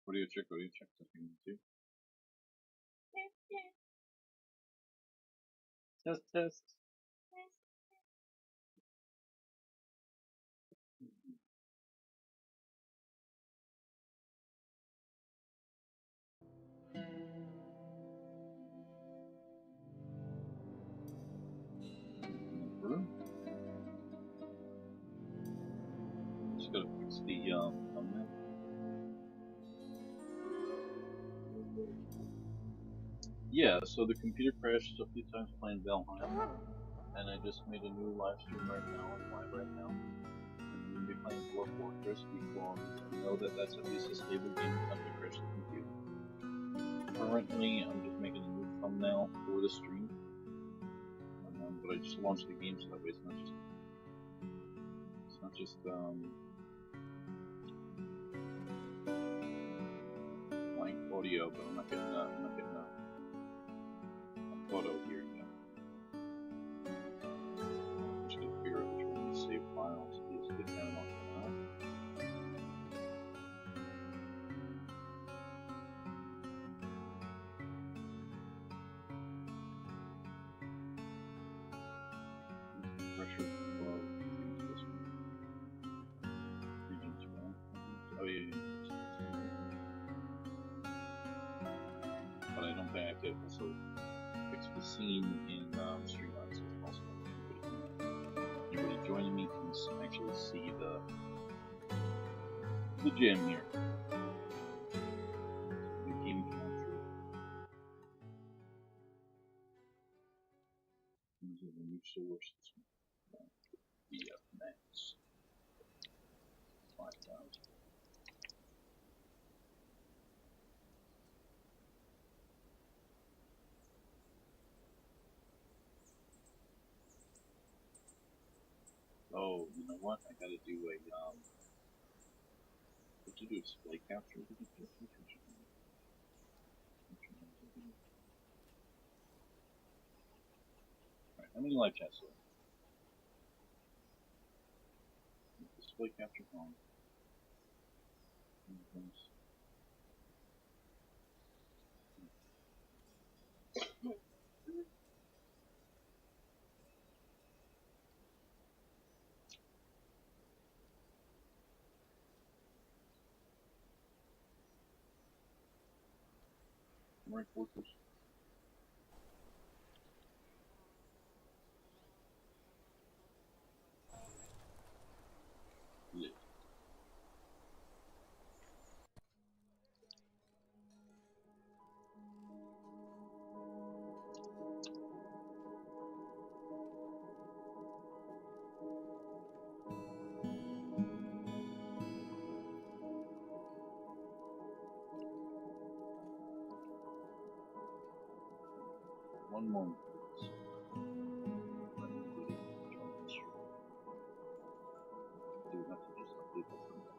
Audio check, testing two. Test. Just gotta fix the thumbnail. Yeah, so the computer crashed a few times playing Valheim, and I just made a new live stream right now. I'm live right now. And I'm gonna be playing Dwarf Fortress because I know that that's at least a stable game enough to crash the computer. Currently, I'm just making a new thumbnail for the stream, but I just launched the game so that way it's not just blank audio, but I'm not getting a photo here yet. I'm just gonna figure out which one of these save files is the Panama Canal. Pressure flow into this one. Regions 1. Oh yeah. But I don't think I have to also fix the scene in Streamline, so it's possible anybody joining me can actually see the gem here. The game capture. These are the new source. This one. VF Max. 5,000. Oh, you know what? I gotta do a what to do? Display capture. Alright, how many live chats do I have? Display capture on. Dwarf Fortress. Lit. One more. Do have to just update that from that.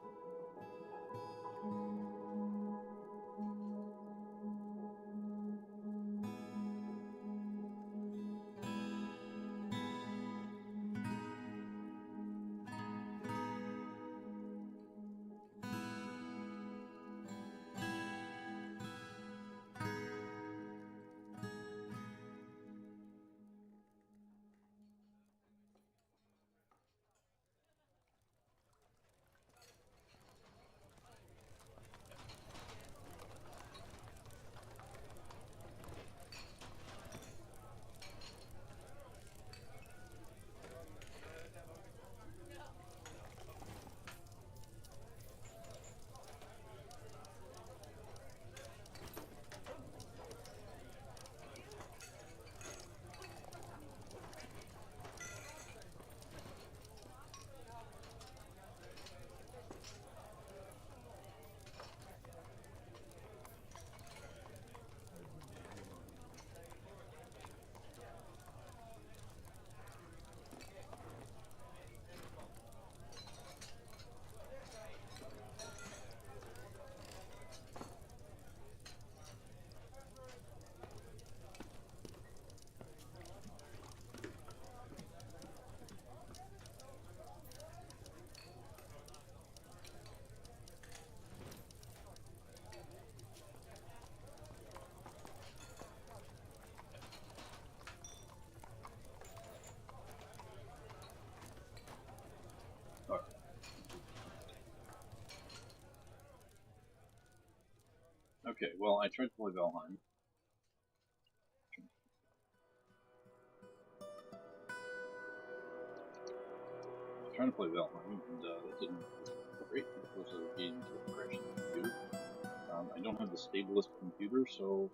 Okay, well, I tried to play Valheim. Trying to play Valheim, and that didn't work great because of getting to a crashing computer. I don't have the stablest computer, so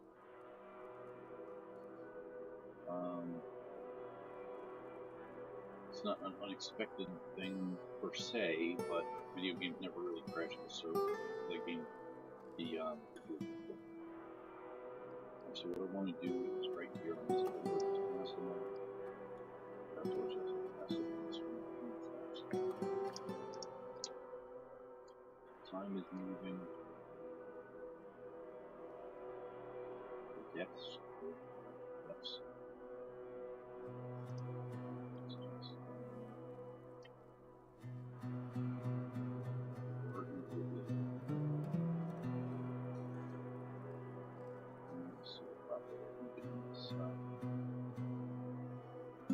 it's not an unexpected thing per se, but video games never really crash the server. The game, so what I want to do is right here on this board, this massive, time is moving. The depths.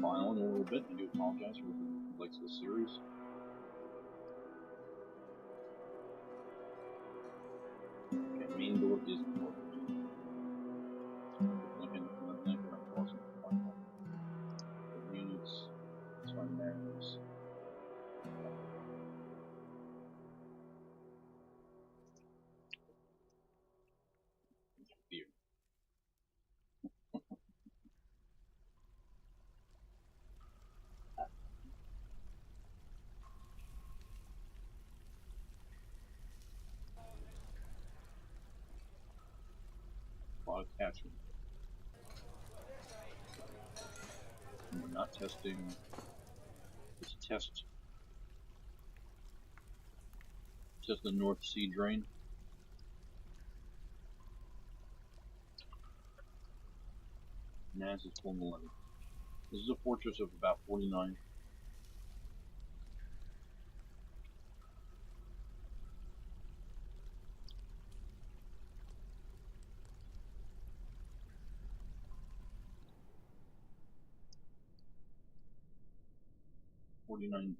Filing a little bit. I do apologize for who likes this series. Okay, main door is important. Looking at the thing, I'm causing the units. That's why there is. Beer. A lot of attachment. And we're not testing this test the North Sea drain. Naz is pulling the lever. This is a fortress of about 49.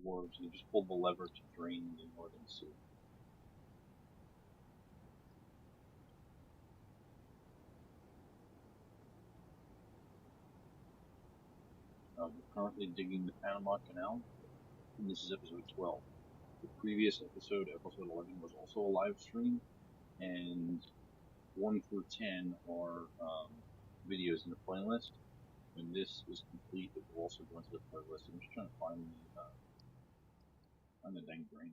Dwarves, and they just pulled the lever to drain the northern sea. We're currently digging the Panama Canal, and this is episode 12. The previous episode, episode 11, was also a live stream, and 1 through 10 are videos in the playlist. When this is complete, it will also go into the playlist. I'm just trying to find the dang drain.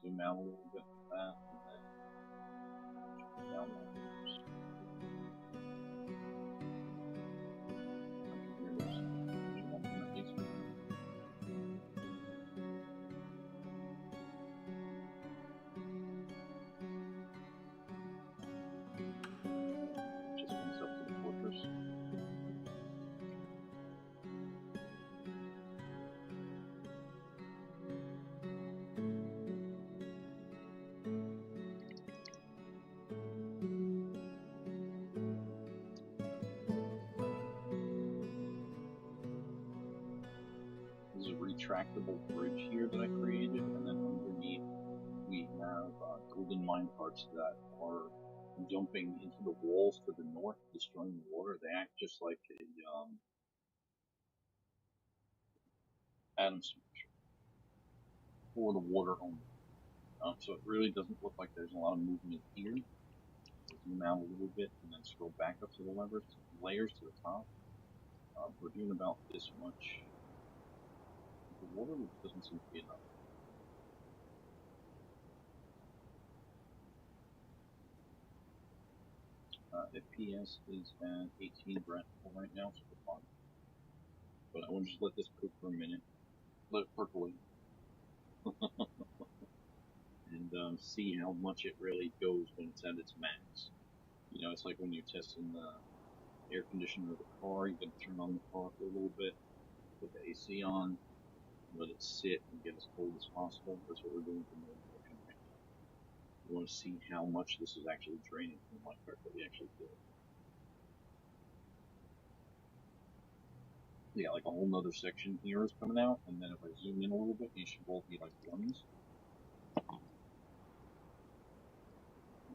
Zoom out a little bit with that, and then down there. Just comes up to the fortress. This is a retractable bridge here that I created, and then underneath we have golden mine parts that are dumping into the walls to the north, destroying the water. They act just like a atom smasher for the water only. So it really doesn't look like there's a lot of movement here. Zoom out a little bit and then scroll back up to the layers to the top. We're doing about this much. The water doesn't seem to be enough. FPS is at 18 right now, so we're fine. But I want to just let this cook for a minute, let it percolate, and see how much it really goes when it's at its max. You know, it's like when you're testing the air conditioner of the car, you can turn on the car for a little bit, put the AC on, let it sit and get as cold as possible. That's what we're doing for the motion right now. We want to see how much this is actually draining from the minecart that we actually did. Yeah, like a whole nother section here is coming out, and then if I zoom in a little bit, these should both be like ones.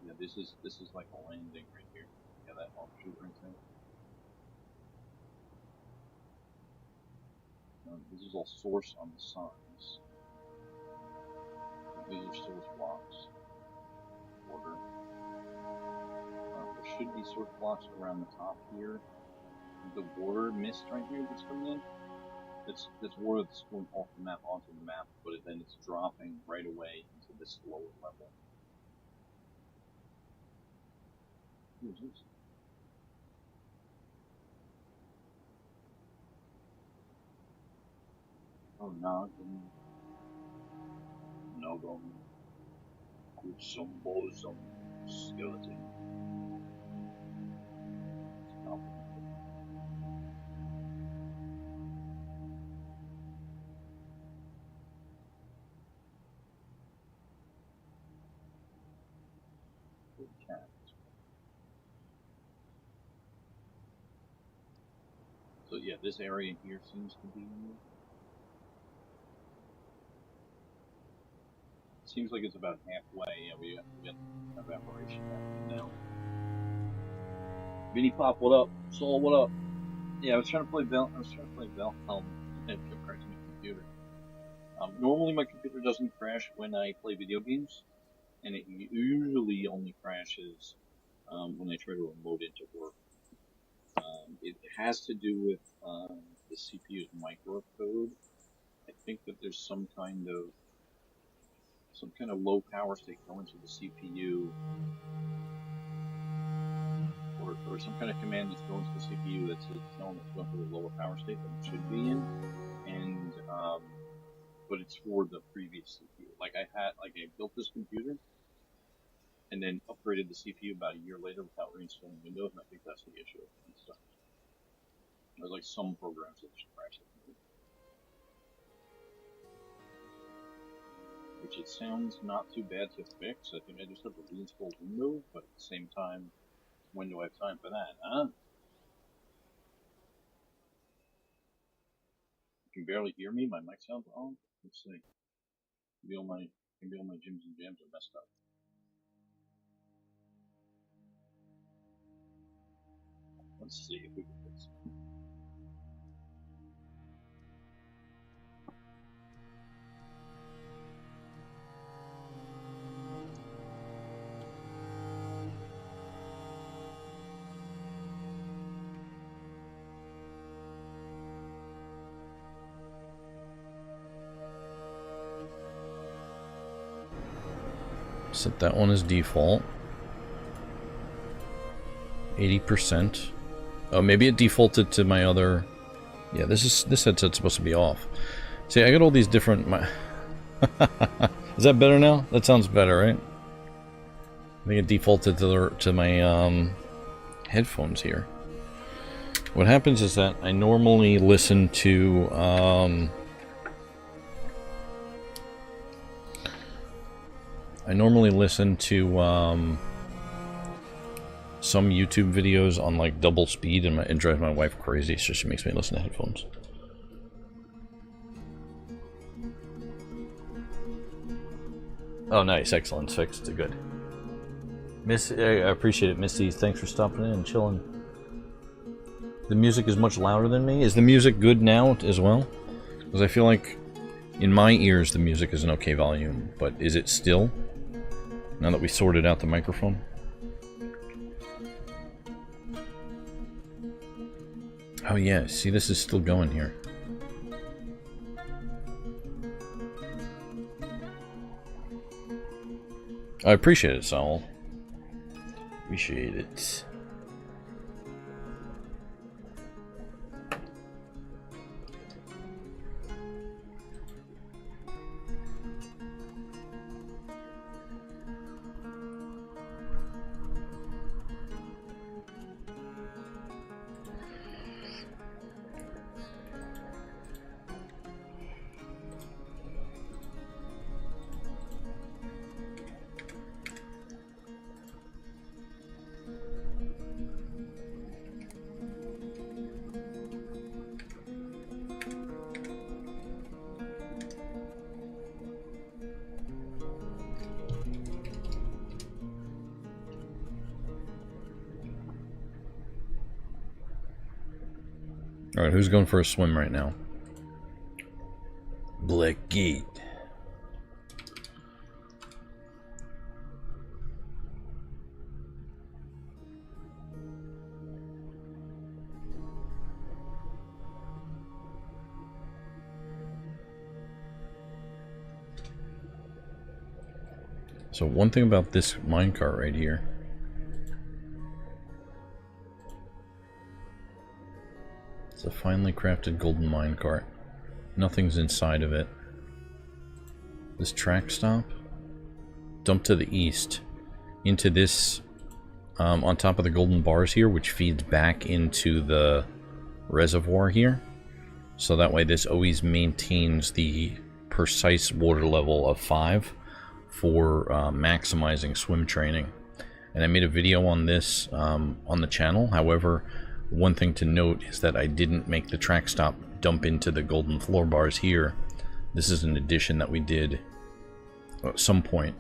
Yeah, this is like a landing right here. Yeah, that offshoot right there. This is all source on the sides. These are source blocks. Order. There should be source blocks around the top here. The water mist right here that's coming in. That's water that's going off the map onto the map, but then it's dropping right away into this lower level. Who's this? Oh, noggin. Noggin. With some bosom skeleton. Oh. Good cat. So yeah, this area here seems to be. Seems like it's about halfway. Yeah, we got evaporation happening now. Vinny Pop, what up? Soul, what up? Yeah, I was trying to play Valheim, and it kept crashing my computer. Normally my computer doesn't crash when I play video games, and it usually only crashes when I try to remote into work. It has to do with the CPU's microcode. I think that there's some kind of low power state going to the CPU, or some kind of command that's going to the CPU that's telling it to go to a lower power state than it should be in, and but it's for the previous CPU. Like I built this computer and then upgraded the CPU about a year later without reinstalling Windows, and I think that's the issue. And stuff. There's like some programs that just crash it, which it sounds not too bad to fix. I think I just have to reinstall Windows, but at the same time, when do I have time for that? Huh? You can barely hear me. My mic sounds wrong. Let's see. Maybe all my gyms and jams are messed up. Let's see if we can fix it. Set that one as default. 80%. Oh, maybe it defaulted to my other. Yeah, this headset's supposed to be off. See, I got all these different. Is that better now? That sounds better, right? I think it defaulted to my headphones here. What happens is that I normally listen to some YouTube videos on like double speed, and it drives my wife crazy, so she makes me listen to headphones. Oh, nice, excellent, fixed, good. I appreciate it, Misty. Thanks for stopping in and chilling. The music is much louder than me. Is the music good now as well? Because I feel like in my ears the music is an okay volume, but is it still? Now that we sorted out the microphone? Oh yeah, see, this is still going here. I appreciate it, Saul. Appreciate it. Alright, who's going for a swim right now? Black Gate. So one thing about this minecart right here. It's a finely crafted golden minecart. Nothing's inside of it. This track stop. Dump to the east. Into this, on top of the golden bars here, which feeds back into the reservoir here. So that way this always maintains the precise water level of 5 for maximizing swim training. And I made a video on this on the channel. However, one thing to note is that I didn't make the track stop dump into the golden floor bars here. This is an addition that we did at some point,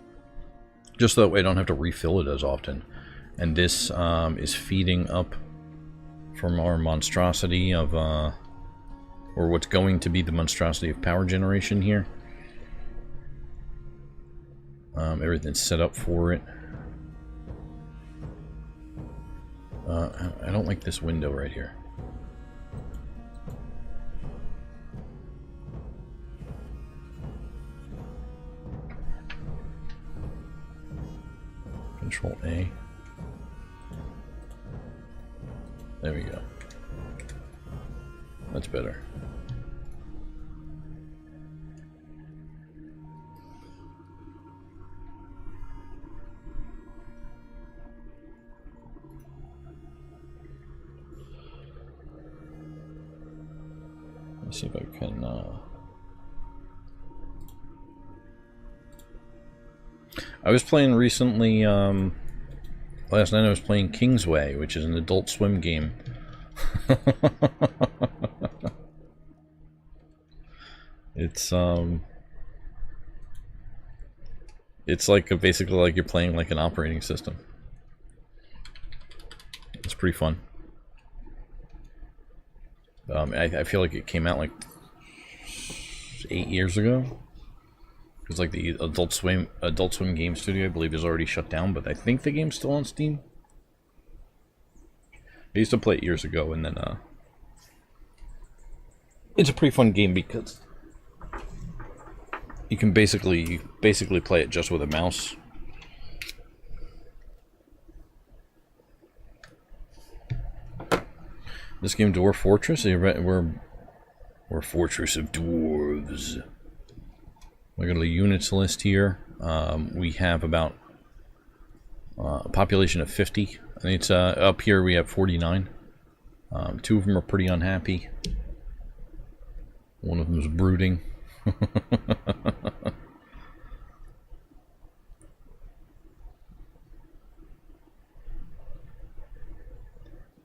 just so that way I don't have to refill it as often. And this is feeding up from our monstrosity of or what's going to be the monstrosity of power generation here. Everything's set up for it. I don't like this window right here. Control A. There we go. That's better. Let's see if I can, I was playing recently, last night I was playing Kingsway, which is an Adult Swim game. It's like basically like you're playing like an operating system. It's pretty fun. I feel like it came out like 8 years ago. Because like the Adult Swim game studio, I believe, is already shut down, but I think the game's still on Steam. I used to play it years ago, and then it's a pretty fun game because you can basically play it just with a mouse. This game, Dwarf Fortress, we're Fortress of Dwarves. We got a units list here. We have about a population of 50. I think it's up here we have 49. 2 of them are pretty unhappy. One of them is brooding.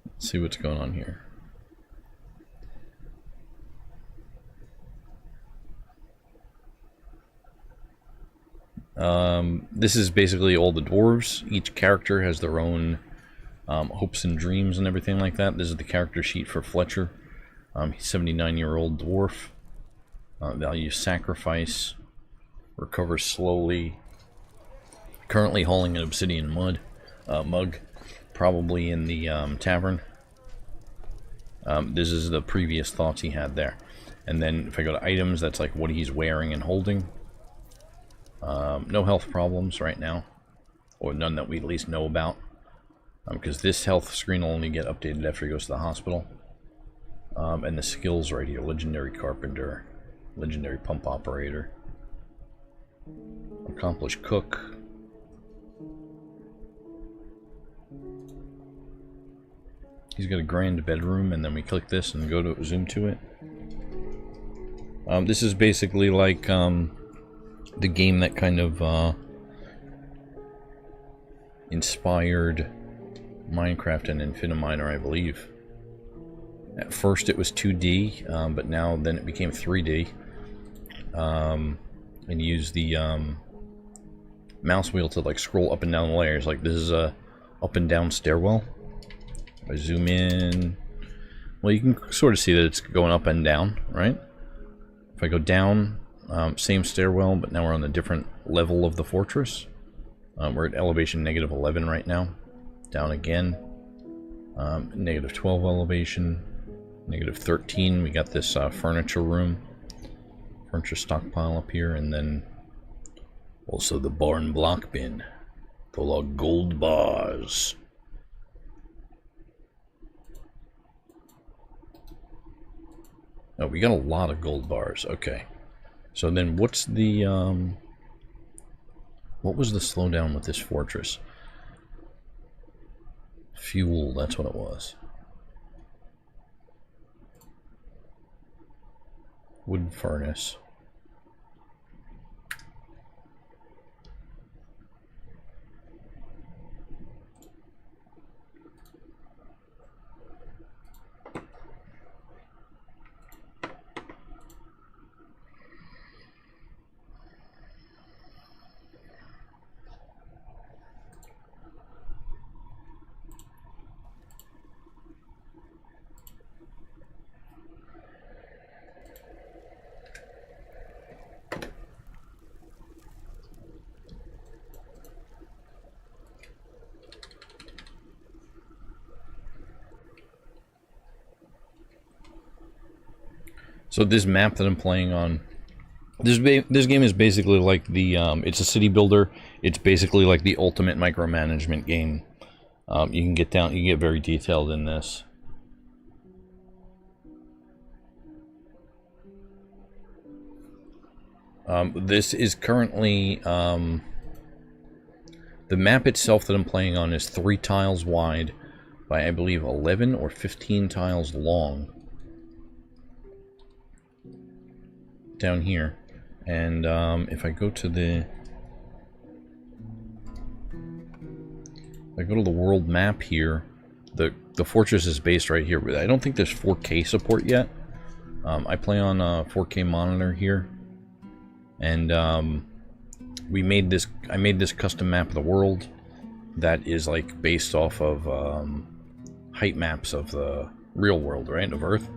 Let's see what's going on here. This is basically all the dwarves. Each character has their own hopes and dreams and everything like that. This is the character sheet for Fletcher. He's 79-year-old dwarf. Values sacrifice. Recovers slowly. Currently hauling an obsidian mug. Probably in the tavern. This is the previous thoughts he had there. And then if I go to items, that's like what he's wearing and holding. No health problems right now, or none that we at least know about, because this health screen will only get updated after he goes to the hospital. And the skills right here: legendary carpenter, legendary pump operator, accomplished cook. He's got a grand bedroom, and then we click this and go to zoom to it. This is basically like the game that kind of inspired Minecraft and Infiniminer, I believe. At first it was 2D, but then it became 3D. And you use the mouse wheel to like scroll up and down the layers. Like this is a up and down stairwell. I zoom in, Well, you can sort of see that it's going up and down, right? If I go down, same stairwell, but now we're on a different level of the fortress. We're at elevation -11 right now. Down again. -12 elevation. -13. We got this furniture room. Furniture stockpile up here, and then also the barn block bin. Full of gold bars. Oh, we got a lot of gold bars. Okay. So then what's the, what was the slowdown with this fortress? Fuel, that's what it was. Wooden furnace. So this map that I'm playing on, this game is basically like the, it's a city builder. It's basically like the ultimate micromanagement game. You can get down, you can get very detailed in this. This is currently, the map itself that I'm playing on is 3 tiles wide by, I believe, 11 or 15 tiles long. Down here, and if I go to the world map here, the fortress is based right here, but I don't think there's 4K support yet. I play on a 4K monitor here, and I made this custom map of the world that is like based off of height maps of the real world, right, of Earth,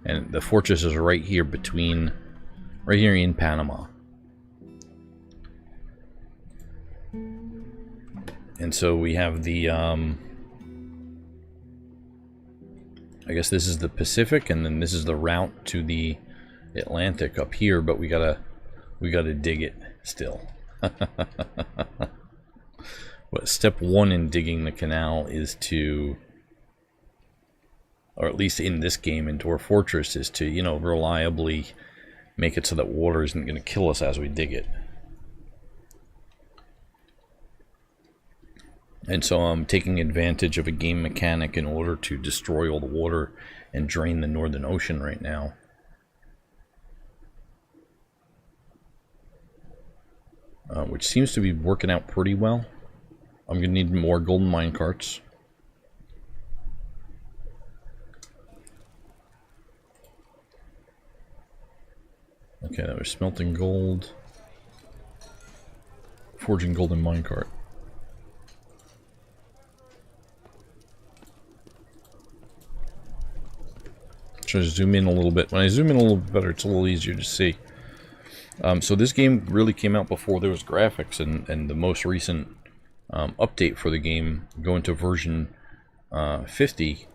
and the fortress is right here between. Right here in Panama. And so we have the, I guess this is the Pacific, and then this is the route to the Atlantic up here, but we gotta dig it still. But step 1 in digging the canal is to, or at least in this game in Dwarf Fortress, is to, you know, reliably make it so that water isn't going to kill us as we dig it. And so I'm taking advantage of a game mechanic in order to destroy all the water and drain the Northern Ocean right now. Which seems to be working out pretty well. I'm going to need more golden mine carts. Okay, that was smelting gold. Forging golden minecart. Try to zoom in a little bit. When I zoom in a little bit better, it's a little easier to see. So this game really came out before there was graphics, and the most recent update for the game, going to version 50,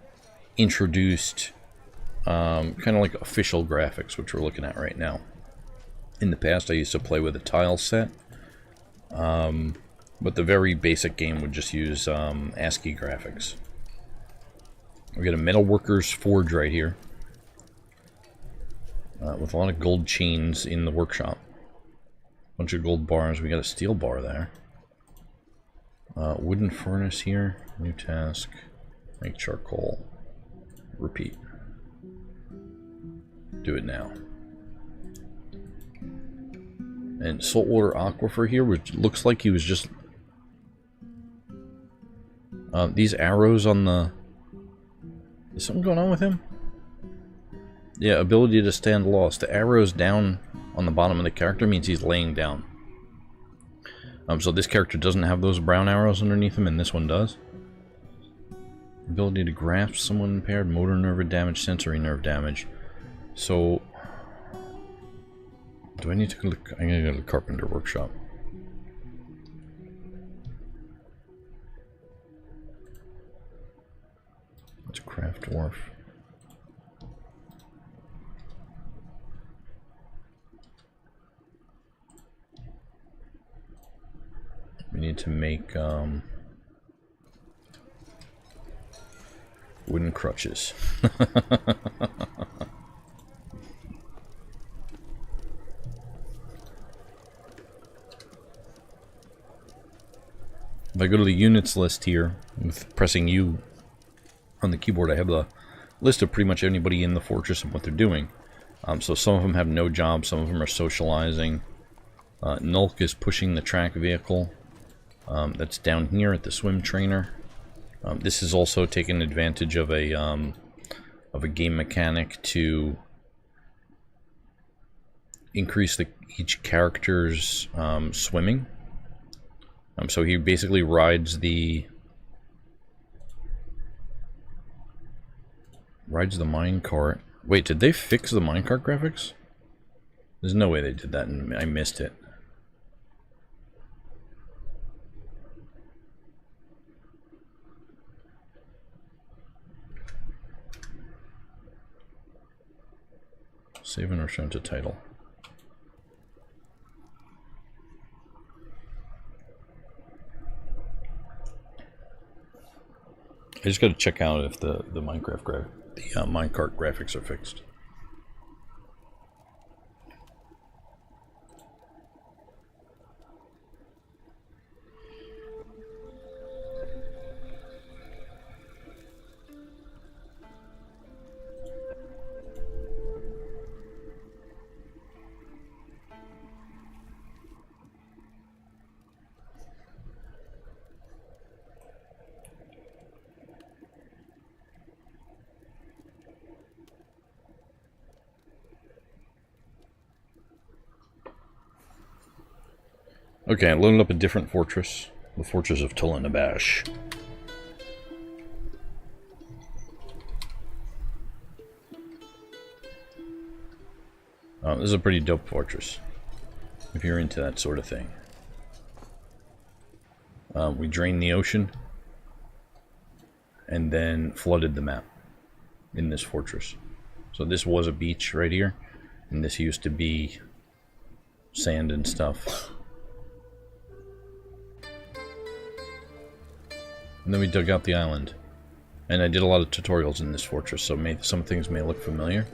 introduced kind of like official graphics, which we're looking at right now. In the past, I used to play with a tile set, but the very basic game would just use ASCII graphics. We got a metalworker's forge right here, with a lot of gold chains in the workshop. Bunch of gold bars. We got a steel bar there. Wooden furnace here. New task. Make charcoal. Repeat. Do it now. And saltwater aquifer here, which looks like he was just... these arrows on the... Is something going on with him? Yeah, ability to stand lost. The arrows down on the bottom of the character means he's laying down. So this character doesn't have those brown arrows underneath him, and this one does. Ability to grasp someone impaired, motor nerve damage, sensory nerve damage. So, do I need to look? I'm gonna go to the carpenter workshop. Let's craft dwarf. We need to make wooden crutches. If I go to the units list here, with pressing U on the keyboard, I have a list of pretty much anybody in the fortress and what they're doing. So some of them have no job, some of them are socializing. Nulk is pushing the track vehicle. That's down here at the swim trainer. This is also taking advantage of a game mechanic to increase each character's swimming. So he basically rides the minecart. Wait, did they fix the minecart graphics? There's no way they did that and I missed it. Save and return to title. I just got to check out if the minecart graphics are fixed. Okay, I loaded up a different fortress. The Fortress of Tulanabash. This is a pretty dope fortress, if you're into that sort of thing. We drained the ocean, and then flooded the map in this fortress. So this was a beach right here, and this used to be sand and stuff. And then we dug out the island. And I did a lot of tutorials in this fortress, so some things may look familiar.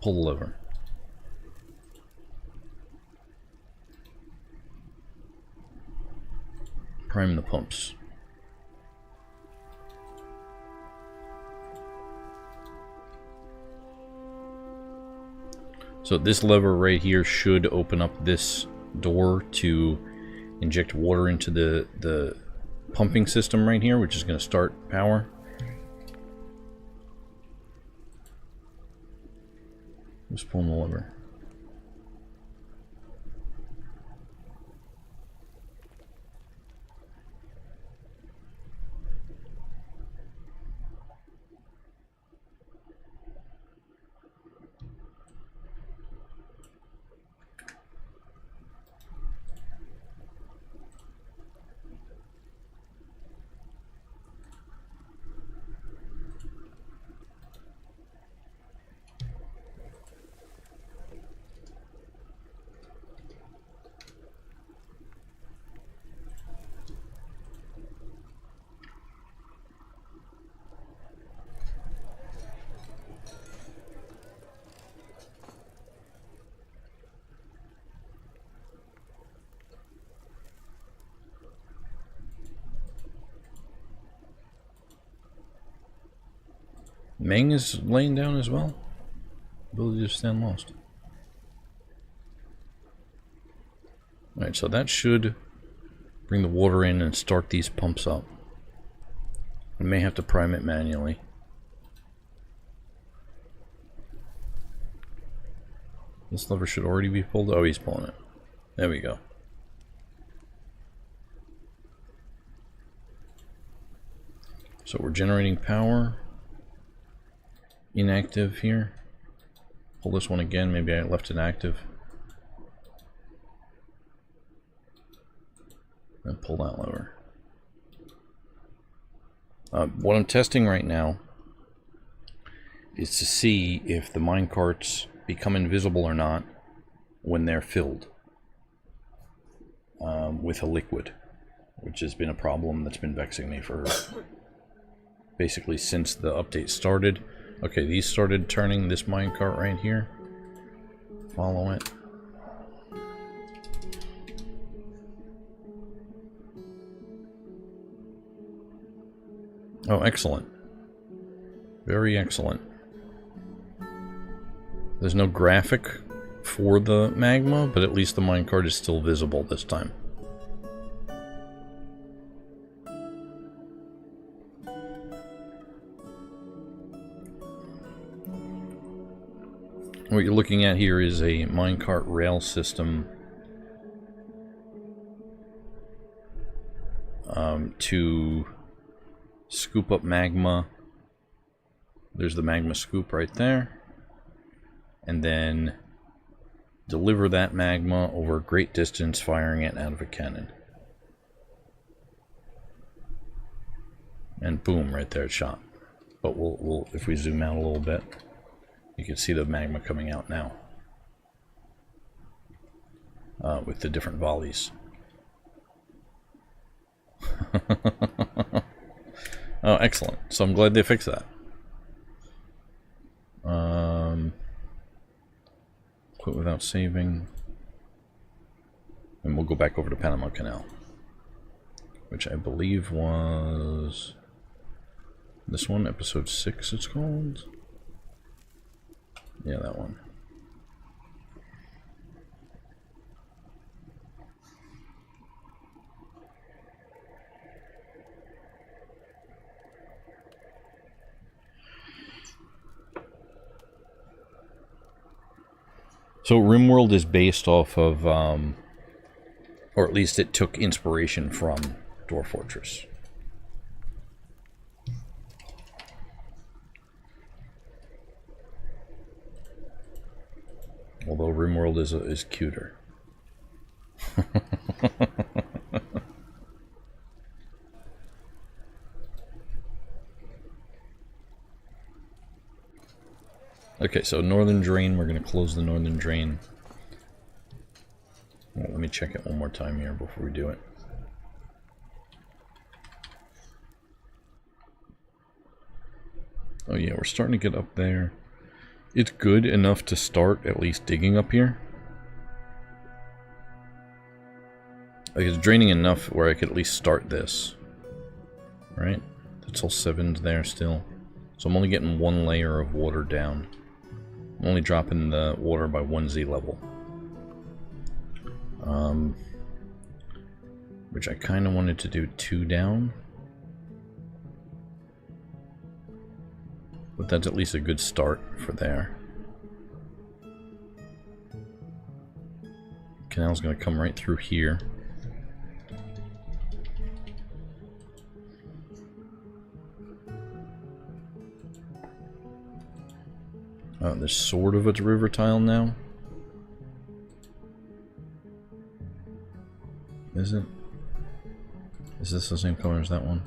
Pull the lever. Prime the pumps. So this lever right here should open up this door to inject water into the pumping system right here, which is going to start power. Just pull the lever. Meng is laying down as well. Ability to stand lost. Alright, so that should bring the water in and start these pumps up. I may have to prime it manually. This lever should already be pulled. Oh, he's pulling it. There we go. So we're generating power. Inactive here. Pull this one again. Maybe I left it active. And pull that lever. What I'm testing right now is to see if the minecarts become invisible or not when they're filled with a liquid, which has been a problem that's been vexing me for basically since the update started. Okay, these started turning. This minecart right here. Follow it. Oh, excellent. Very excellent. There's no graphic for the magma, but at least the minecart is still visible this time. What you're looking at here is a minecart rail system to scoop up magma. There's the magma scoop right there. And then deliver that magma over a great distance, firing it out of a cannon. And boom, right there it shot. But we'll if we zoom out a little bit, you can see the magma coming out now. With the different volleys. Oh, excellent. So I'm glad they fixed that. Quit without saving. And we'll go back over to Panama Canal. Which I believe was this one, episode 6 it's called. Yeah, that one. So RimWorld is based off of, or at least it took inspiration from Dwarf Fortress. Although RimWorld is cuter. Okay, so northern drain, we're going to close the northern drain. Well, let me check it one more time here before we do it. Oh yeah, we're starting to get up there. It's good enough to start at least digging up here. Like it's draining enough where I could at least start this. Right? That's all 7's there still. So I'm only getting one layer of water down. I'm only dropping the water by 1 Z level. Which I kind of wanted to do 2 down. But that's at least a good start for there. Canal's going to come right through here. Oh, there's sort of a river tile now. Is it? Is this the same color as that one?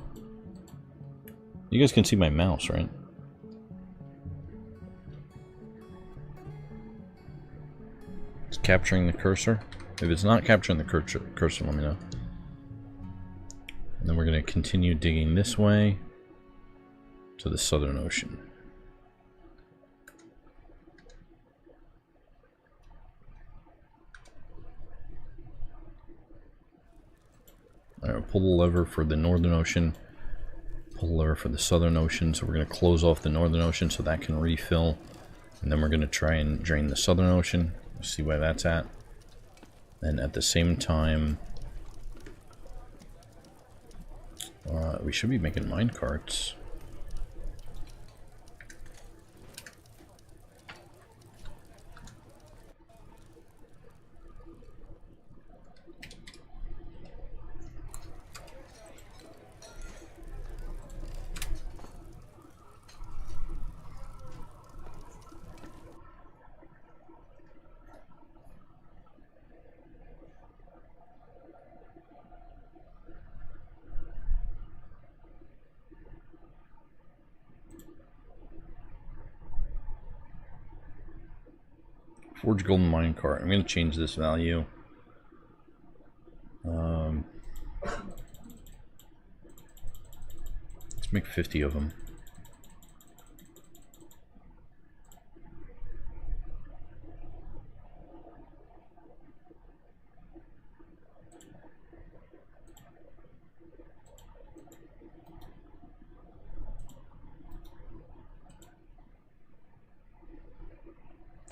You guys can see my mouse, right? It's capturing the cursor. If it's not capturing the cursor, let me know. And then we're going to continue digging this way to the Southern Ocean. Alright, pull the lever for the Northern Ocean. Pull the lever for the Southern Ocean. So we're going to close off the Northern Ocean so that can refill. And then we're going to try and drain the Southern Ocean. See where that's at. And at the same time... We should be making mine carts. Forge golden minecart. I'm going to change this value. Let's make 50 of them.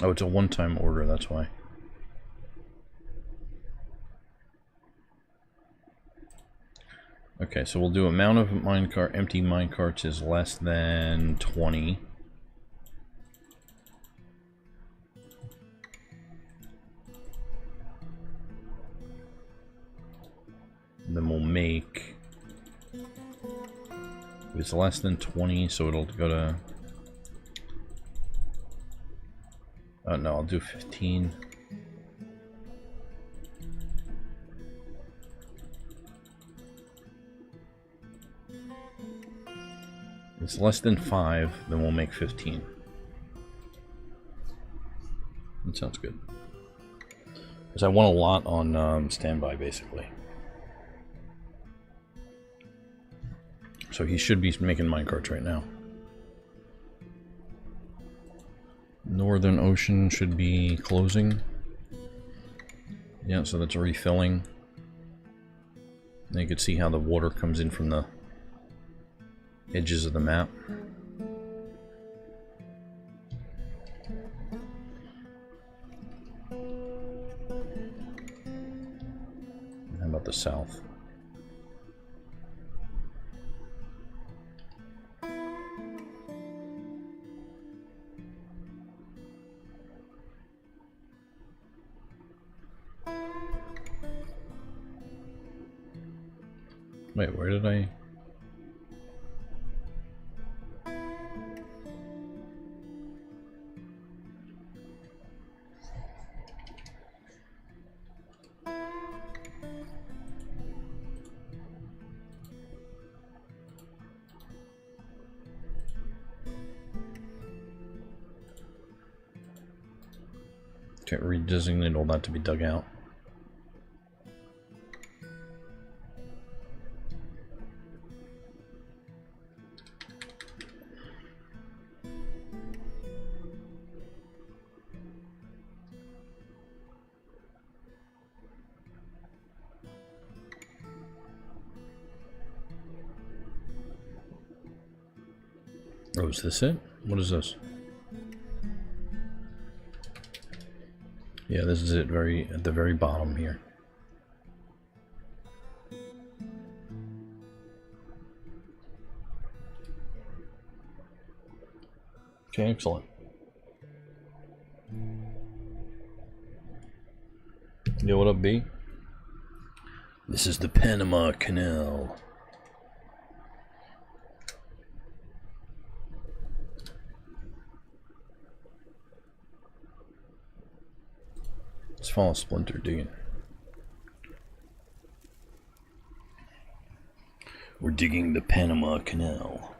Oh, it's a one-time order, that's why. Okay, so we'll do amount of minecart, empty minecarts is less than 20. And then we'll make, if it's less than 20, so it'll go to, oh no, I'll do 15. If it's less than 5, then we'll make 15. That sounds good. Because I want a lot on standby, basically. So he should be making minecarts right now. Northern Ocean should be closing. Yeah, so that's refilling. Now you can see how the water comes in from the edges of the map. How about the south? Wait, where did I... Can't redesignate all that to be dug out. Oh, is this it? What is this? Yeah, this is it, at the very bottom here. Okay, excellent. Yo, what up, B? This is the Panama Canal. Let's follow Splinter digging. We're digging the Panama Canal.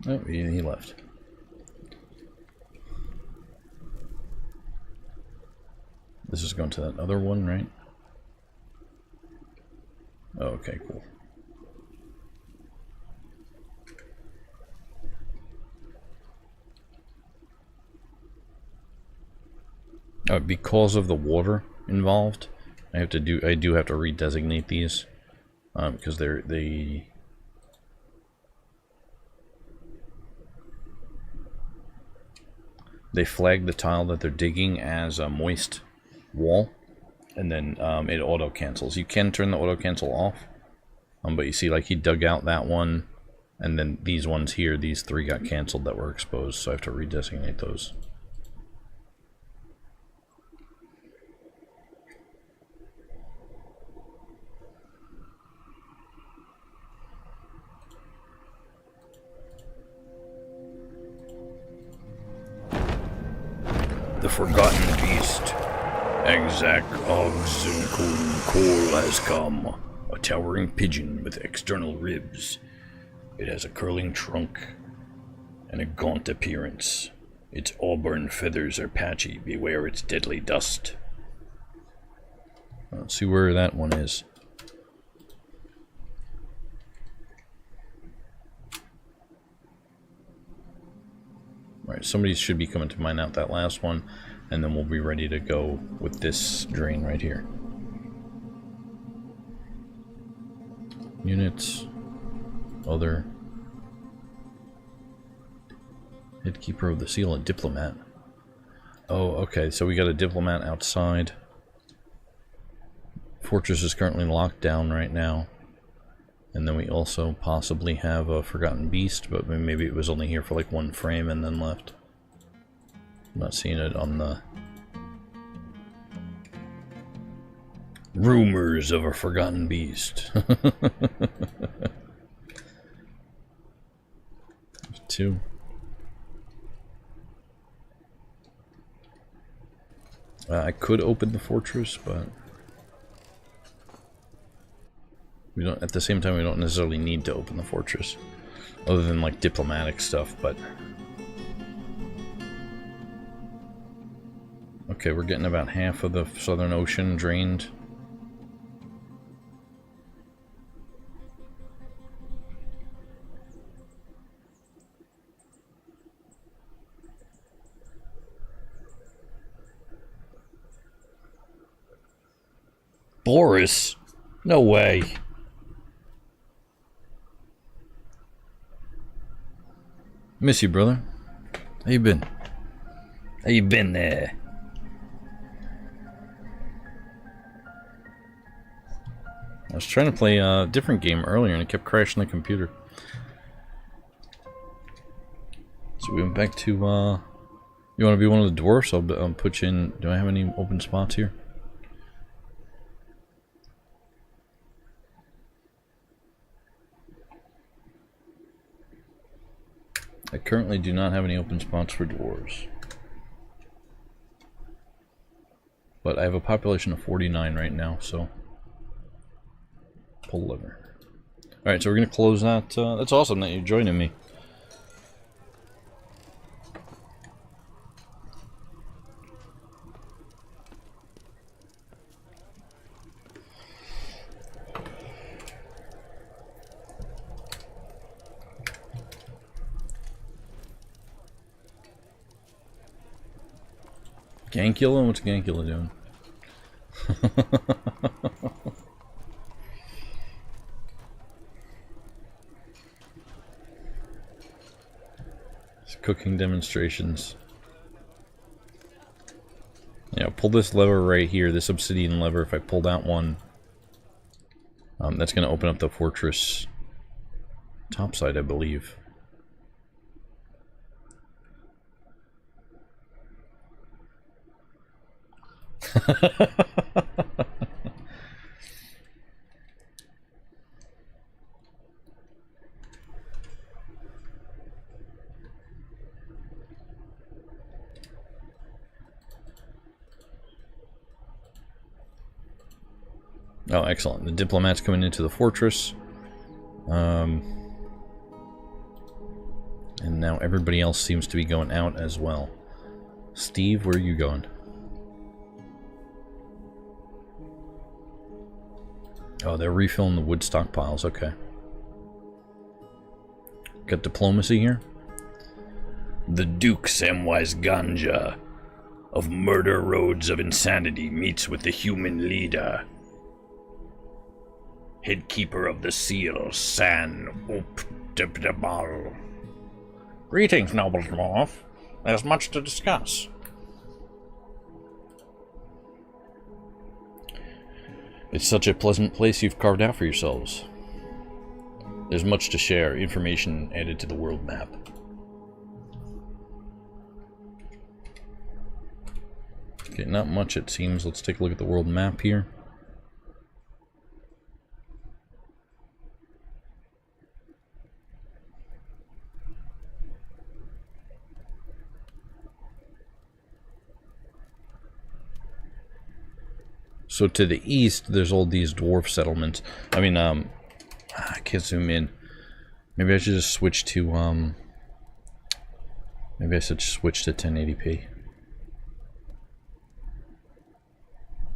Oh, he left. This is going to that other one, right? Oh, okay, cool. Because of the water involved, I do have to redesignate these because they flag the tile that they're digging as a moist wall, And then it auto cancels. You can turn the auto cancel off, but you see, like, he dug out that one, and then these ones here, these 3 got canceled that were exposed, so I have to redesignate those. The Forgotten Beast. Exak Ogzenkun Kol has come. A towering pigeon with external ribs. It has a curling trunk and a gaunt appearance. Its auburn feathers are patchy. Beware its deadly dust. Let's see where that one is. Alright, somebody should be coming to mine out that last one, and then we'll be ready to go with this drain right here. Units. Other. Headkeeper of the Seal, a diplomat. Oh, okay, so we got a diplomat outside. Fortress is currently locked down right now. And then we also possibly have a Forgotten Beast, but maybe it was only here for like 1 frame and then left. I'm not seeing it on the... Rumors of a Forgotten Beast. 2. I could open the fortress, but... we don't, at the same time, we don't necessarily need to open the fortress, other than like diplomatic stuff, but... okay, we're getting about half of the Southern Ocean drained. Boris? No way. Miss you, brother. How you been? How you been there? I was trying to play a different game earlier and it kept crashing the computer. So we went back to, you want to be one of the dwarfs? I'll put you in. Do I have any open spots here? I currently do not have any open spots for dwarves. But I have a population of 49 right now, so... pull lever. Alright, so we're going to close that. That's awesome that you're joining me. Gankula? What's Gankula doing? It's cooking demonstrations. Yeah, pull this lever right here, this obsidian lever. If I pull that one, that's going to open up the fortress topside, I believe. Oh, excellent. The diplomat's coming into the fortress. And now everybody else seems to be going out as well. Steve, where are you going? Oh, they're refilling the wood stockpiles. Okay. Got diplomacy here. The Duke Samwise Ganja of Murder Roads of Insanity meets with the human leader. Headkeeper of the Seal, San Updebdebal. Greetings, noble dwarf. There's much to discuss. It's such a pleasant place you've carved out for yourselves. There's much to share, information added to the world map. Okay, not much it seems. Let's take a look at the world map here. So to the east, there's all these dwarf settlements. I mean, I can't zoom in. Maybe I should just switch to, maybe I should switch to 1080p.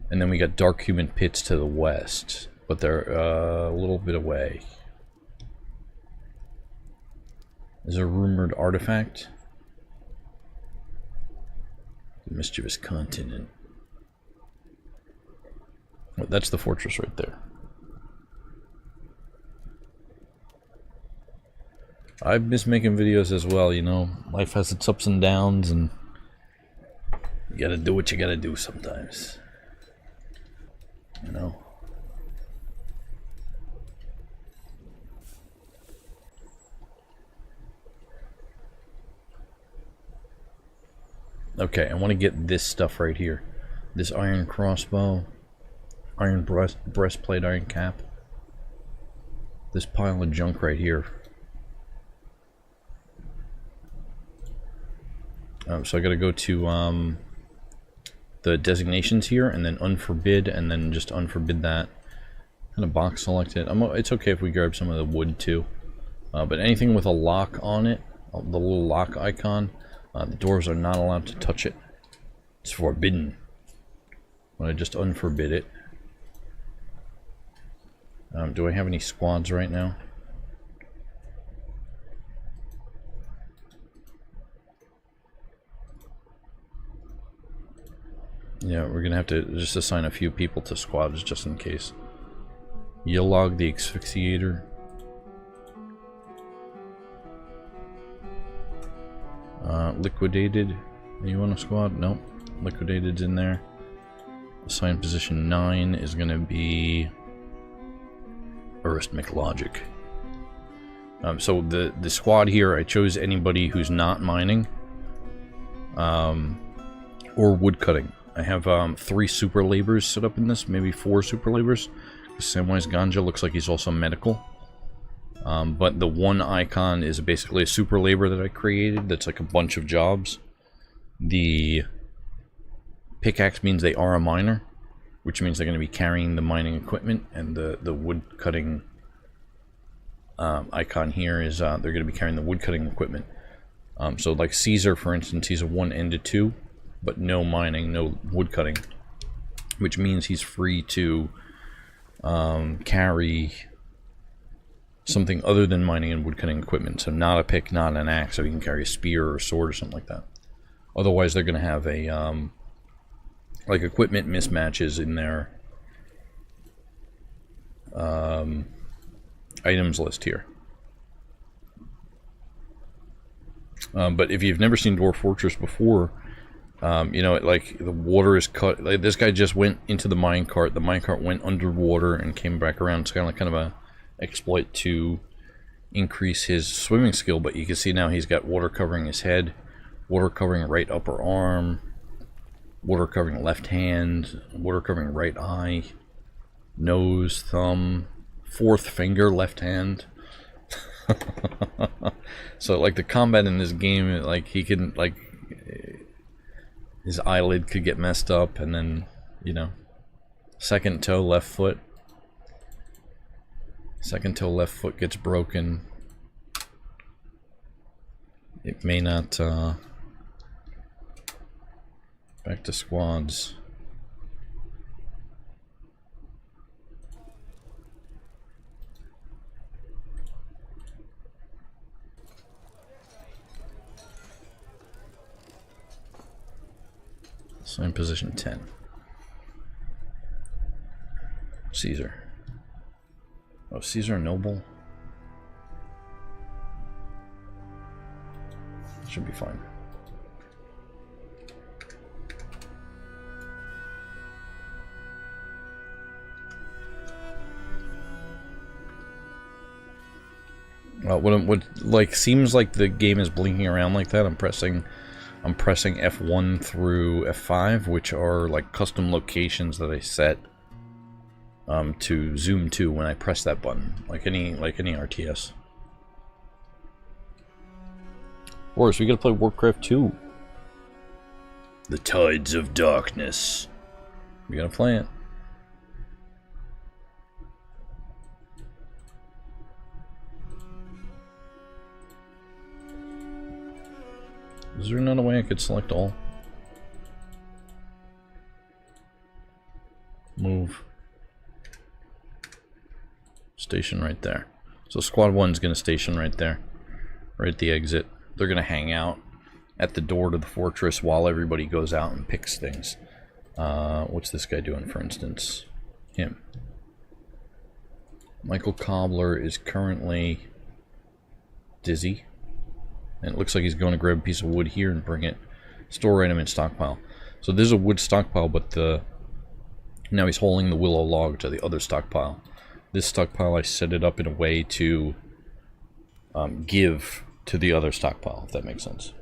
And then we got dark human pits to the west, but they're a little bit away. There's a rumored artifact. The mischievous continent. Well, that's the fortress right there. I miss making videos as well, you know. Life has its ups and downs, and you gotta do what you gotta do sometimes. You know? Okay, I want to get this stuff right here. This iron crossbow, iron breastplate, iron cap. This pile of junk right here. So I gotta go to the designations here, and then unforbid, and then just unforbid that. Kind of box select it. It's okay if we grab some of the wood too. But anything with a lock on it, the little lock icon, the doors are not allowed to touch it. It's forbidden. I'm gonna just unforbid it. Do I have any squads right now? Yeah, we're gonna have to just assign a few people to squads just in case. Yolog the Asphyxiator. Liquidated. Are you on a squad? Nope. Liquidated's in there. Assigned position 9 is gonna be Arithmetic Logic. So the squad here, I chose anybody who's not mining. Or woodcutting. I have 3 super laborers set up in this, maybe 4 super laborers. Samwise Ganja looks like he's also medical. But the one icon is basically a super labor that I created that's like a bunch of jobs. The pickaxe means they are a miner, which means they're going to be carrying the mining equipment, and the wood cutting icon here is they're going to be carrying the wood cutting equipment. So like Caesar, for instance, he's a 1 and a 2, but no mining, no wood cutting, which means he's free to carry something other than mining and wood cutting equipment. So not a pick, not an axe, so he can carry a spear or a sword or something like that. Otherwise they're going to have a like equipment mismatches in their items list here. But if you've never seen Dwarf Fortress before, you know, like the water is cut. Like this guy just went into the minecart. The minecart went underwater and came back around. It's kind of a exploit to increase his swimming skill. But you can see now he's got water covering his head, water covering right upper arm, water covering left hand, water covering right eye, nose, thumb, 4th finger, left hand. So like the combat in this game, like he can, like his eyelid could get messed up, and then, you know, second toe, left foot. Second toe, left foot gets broken. It may not, back to squads. Same position 10. Caesar. Oh, Caesar Noble. Should be fine. What like seems like the game is blinking around like that. I'm pressing F1 through F5, which are like custom locations that I set to zoom to when I press that button, like any RTS. Or so we gotta play Warcraft 2. The Tides of Darkness. We gotta play it. Is there another way I could select all? Move. Station right there. So squad 1's gonna station right there. Right at the exit. They're gonna hang out at the door to the fortress while everybody goes out and picks things. What's this guy doing, for instance? Him. Michael Cobbler is currently dizzy. And it looks like he's going to grab a piece of wood here and bring it. Store item in stockpile. So there's a wood stockpile, but now he's hauling the willow log to the other stockpile. This stockpile, I set it up in a way to give to the other stockpile, if that makes sense.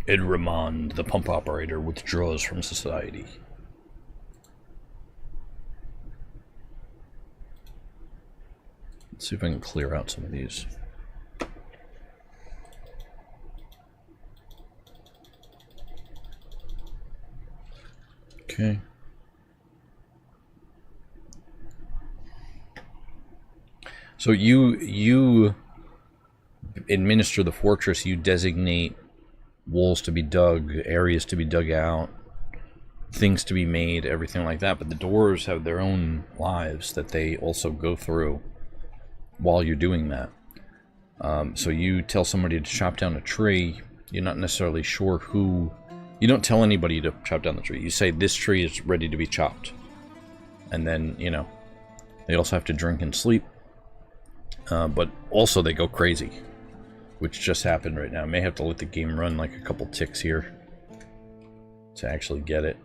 Ed Ramond, the pump operator, withdraws from society. Let's see if I can clear out some of these. Okay. So you administer the fortress, you designate walls to be dug, areas to be dug out, things to be made, everything like that, but the doors have their own lives that they also go through while you're doing that. So you tell somebody to chop down a tree, you're not necessarily sure who. You don't tell anybody to chop down the tree. You say this tree is ready to be chopped. And then, you know, they also have to drink and sleep. But also they go crazy, which just happened right now. I may have to let the game run like a couple ticks here to actually get it.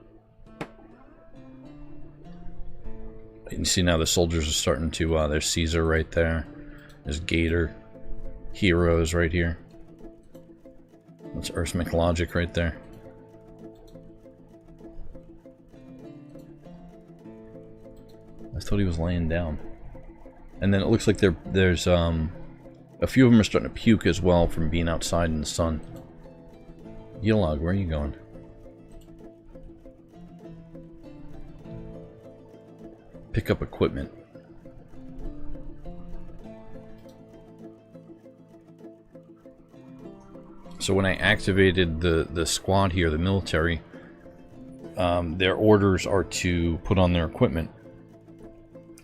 And you see now the soldiers are starting to, there's Caesar right there. There's Gator. Heroes right here. That's Earthmic Logic right there. I thought he was laying down. And then it looks like there's a few of them are starting to puke as well from being outside in the sun. Yilog, where are you going? Pick up equipment. So when I activated the squad here, the military, their orders are to put on their equipment.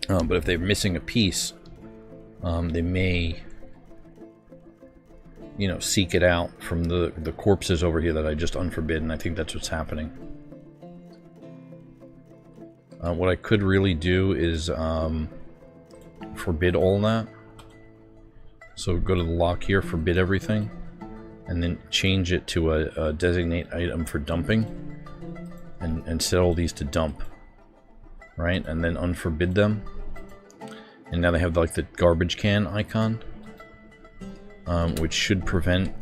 But if they're missing a piece, they may, you know, seek it out from the corpses over here that I just unforbidden. I think that's what's happening. What I could really do is forbid all that. So go to the lock here, forbid everything, and then change it to a designate item for dumping, and set all these to dump, right? And then unforbid them. And now they have like the garbage can icon, which should prevent,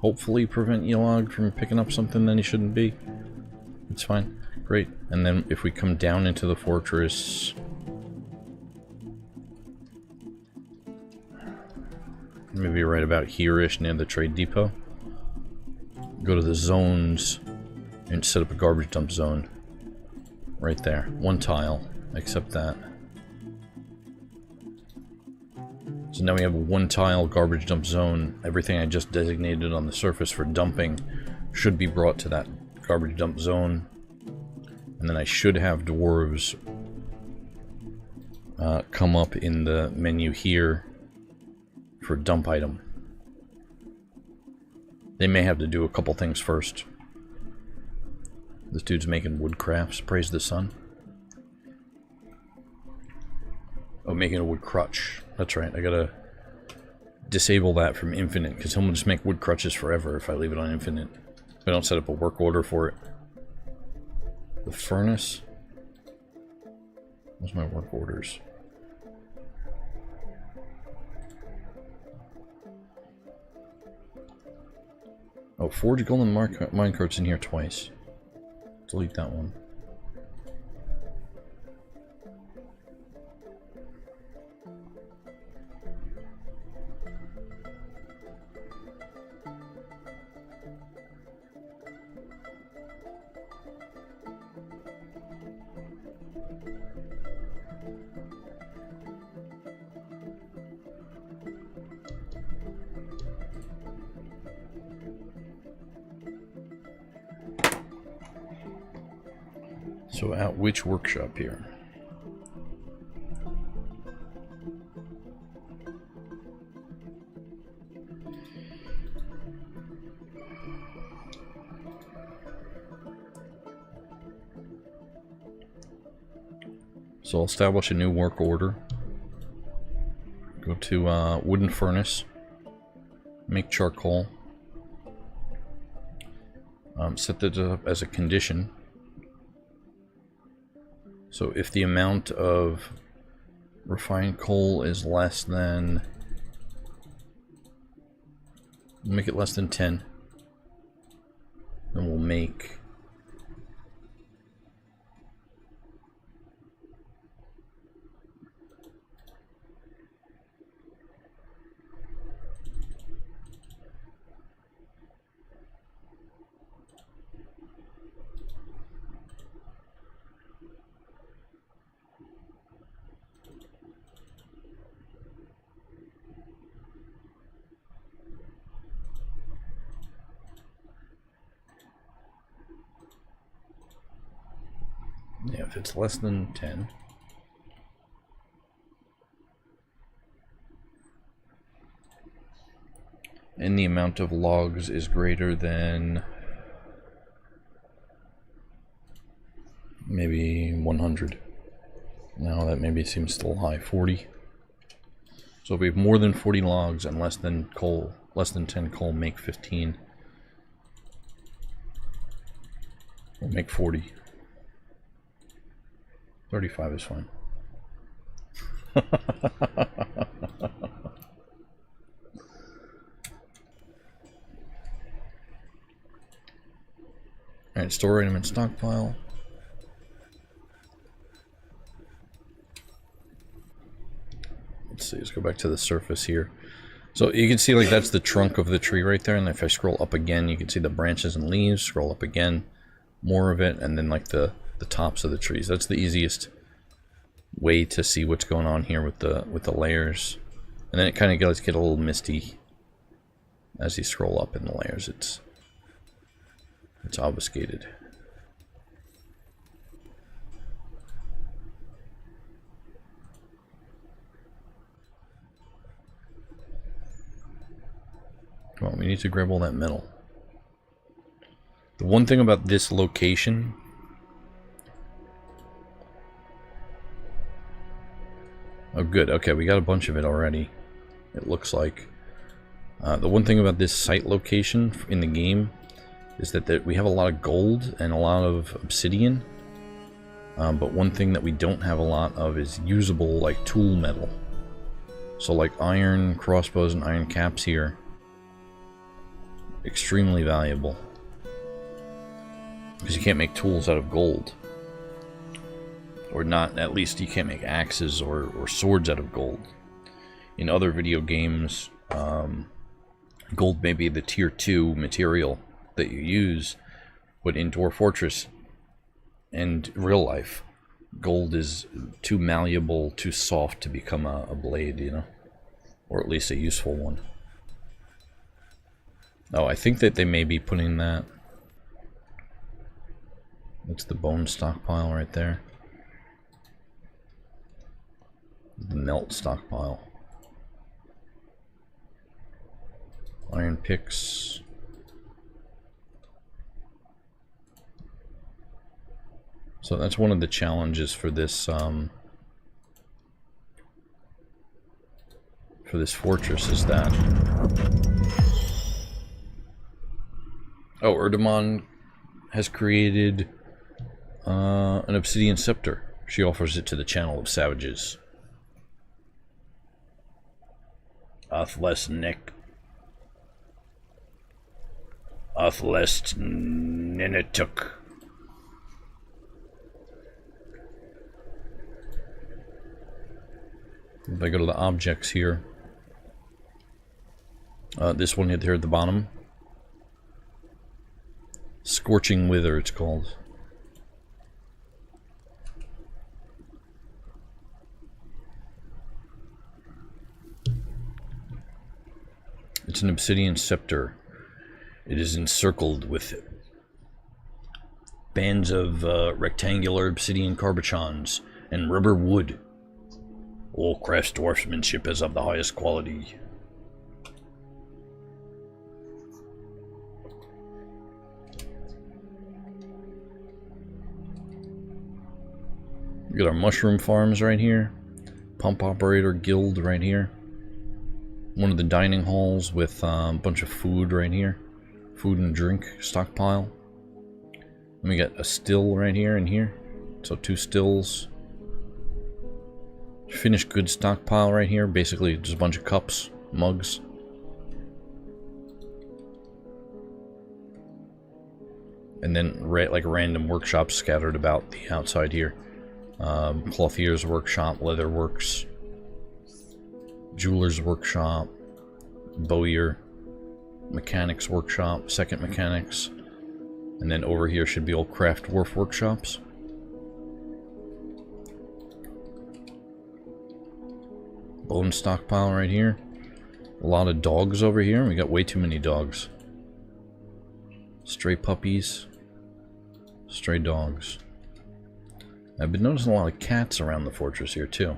hopefully prevent Yilog from picking up something that he shouldn't be. It's fine. Great. And then if we come down into the fortress, maybe right about here-ish near the trade depot, go to the zones and set up a garbage dump zone right there. One tile, accept that. So now we have a one tile garbage dump zone. Everything I just designated on the surface for dumping should be brought to that garbage dump zone. And then I should have dwarves come up in the menu here for dump item. They may have to do a couple things first. This dude's making wood crafts, praise the sun. Oh, making a wood crutch. That's right. I gotta disable that from infinite, because he'll just make wood crutches forever if I leave it on infinite. If I don't set up a work order for it. The furnace? Where's my work orders? Oh, forge golden minecart's in here twice. Delete that one. So at which workshop here? So I'll establish a new work order. Go to wooden furnace. Make charcoal. Set that up as a condition. So if the amount of refined coal is less than... We'll make it less than 10. Then we'll make... Yeah, if it's less than 10. And the amount of logs is greater than maybe 100. Now that maybe seems still high. 40. So if we have more than 40 logs and less than coal, less than 10 coal, make 15. We'll make 40. 35 is fine. Alright, store item in stockpile. Let's see, let's go back to the surface here. So you can see like that's the trunk of the tree right there, and if I scroll up again you can see the branches and leaves. Scroll up again, more of it, and then like the tops of the trees. That's the easiest way to see what's going on here with the layers. And then it kind of does get a little misty as you scroll up in the layers. It's obfuscated. Come on, we need to grab all that metal. The one thing about this location... Oh good, okay, we got a bunch of it already, it looks like. The one thing about this site location in the game is that we have a lot of gold and a lot of obsidian. But one thing that we don't have a lot of is usable, like, tool metal. So, like, iron crossbows and iron caps here. Extremely valuable. Because you can't make tools out of gold. Or not, at least you can't make axes or swords out of gold. In other video games, gold may be the tier 2 material that you use, but in Dwarf Fortress and real life, gold is too malleable, too soft to become a blade, you know? Or at least a useful one. Oh, I think that they may be putting that... That's the bone stockpile right there. The melt stockpile. Iron picks. So that's one of the challenges for this for this fortress is that... Oh, Erdemon has created an obsidian scepter. She offers it to the channel of savages. Athlest Nick. Athlest Ninituk. If I go to the objects here, this one here at the bottom, Scorching Wither it's called. It's an obsidian scepter. It is encircled with bands of rectangular obsidian cabochons and rubber wood. All craft's dwarfsmanship is of the highest quality. We got our mushroom farms right here. Pump operator guild right here. One of the dining halls with a bunch of food right here. Food and drink stockpile. And we got a still right here and here. So 2 stills. Finished goods stockpile right here. Basically just a bunch of cups, mugs. And then like random workshops scattered about the outside here. Clothier's workshop, leather works, jeweler's workshop, bowyer, mechanics workshop, second mechanics, and then over here should be all craft dwarf workshops. Bone stockpile right here. A lot of dogs over here. We got way too many dogs. Stray puppies, stray dogs. I've been noticing a lot of cats around the fortress here too.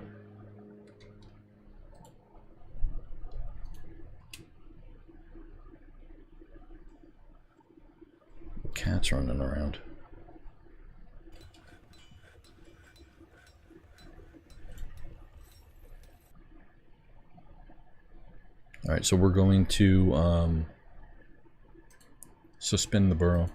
Cats running around. Alright, so we're going to suspend the burrow.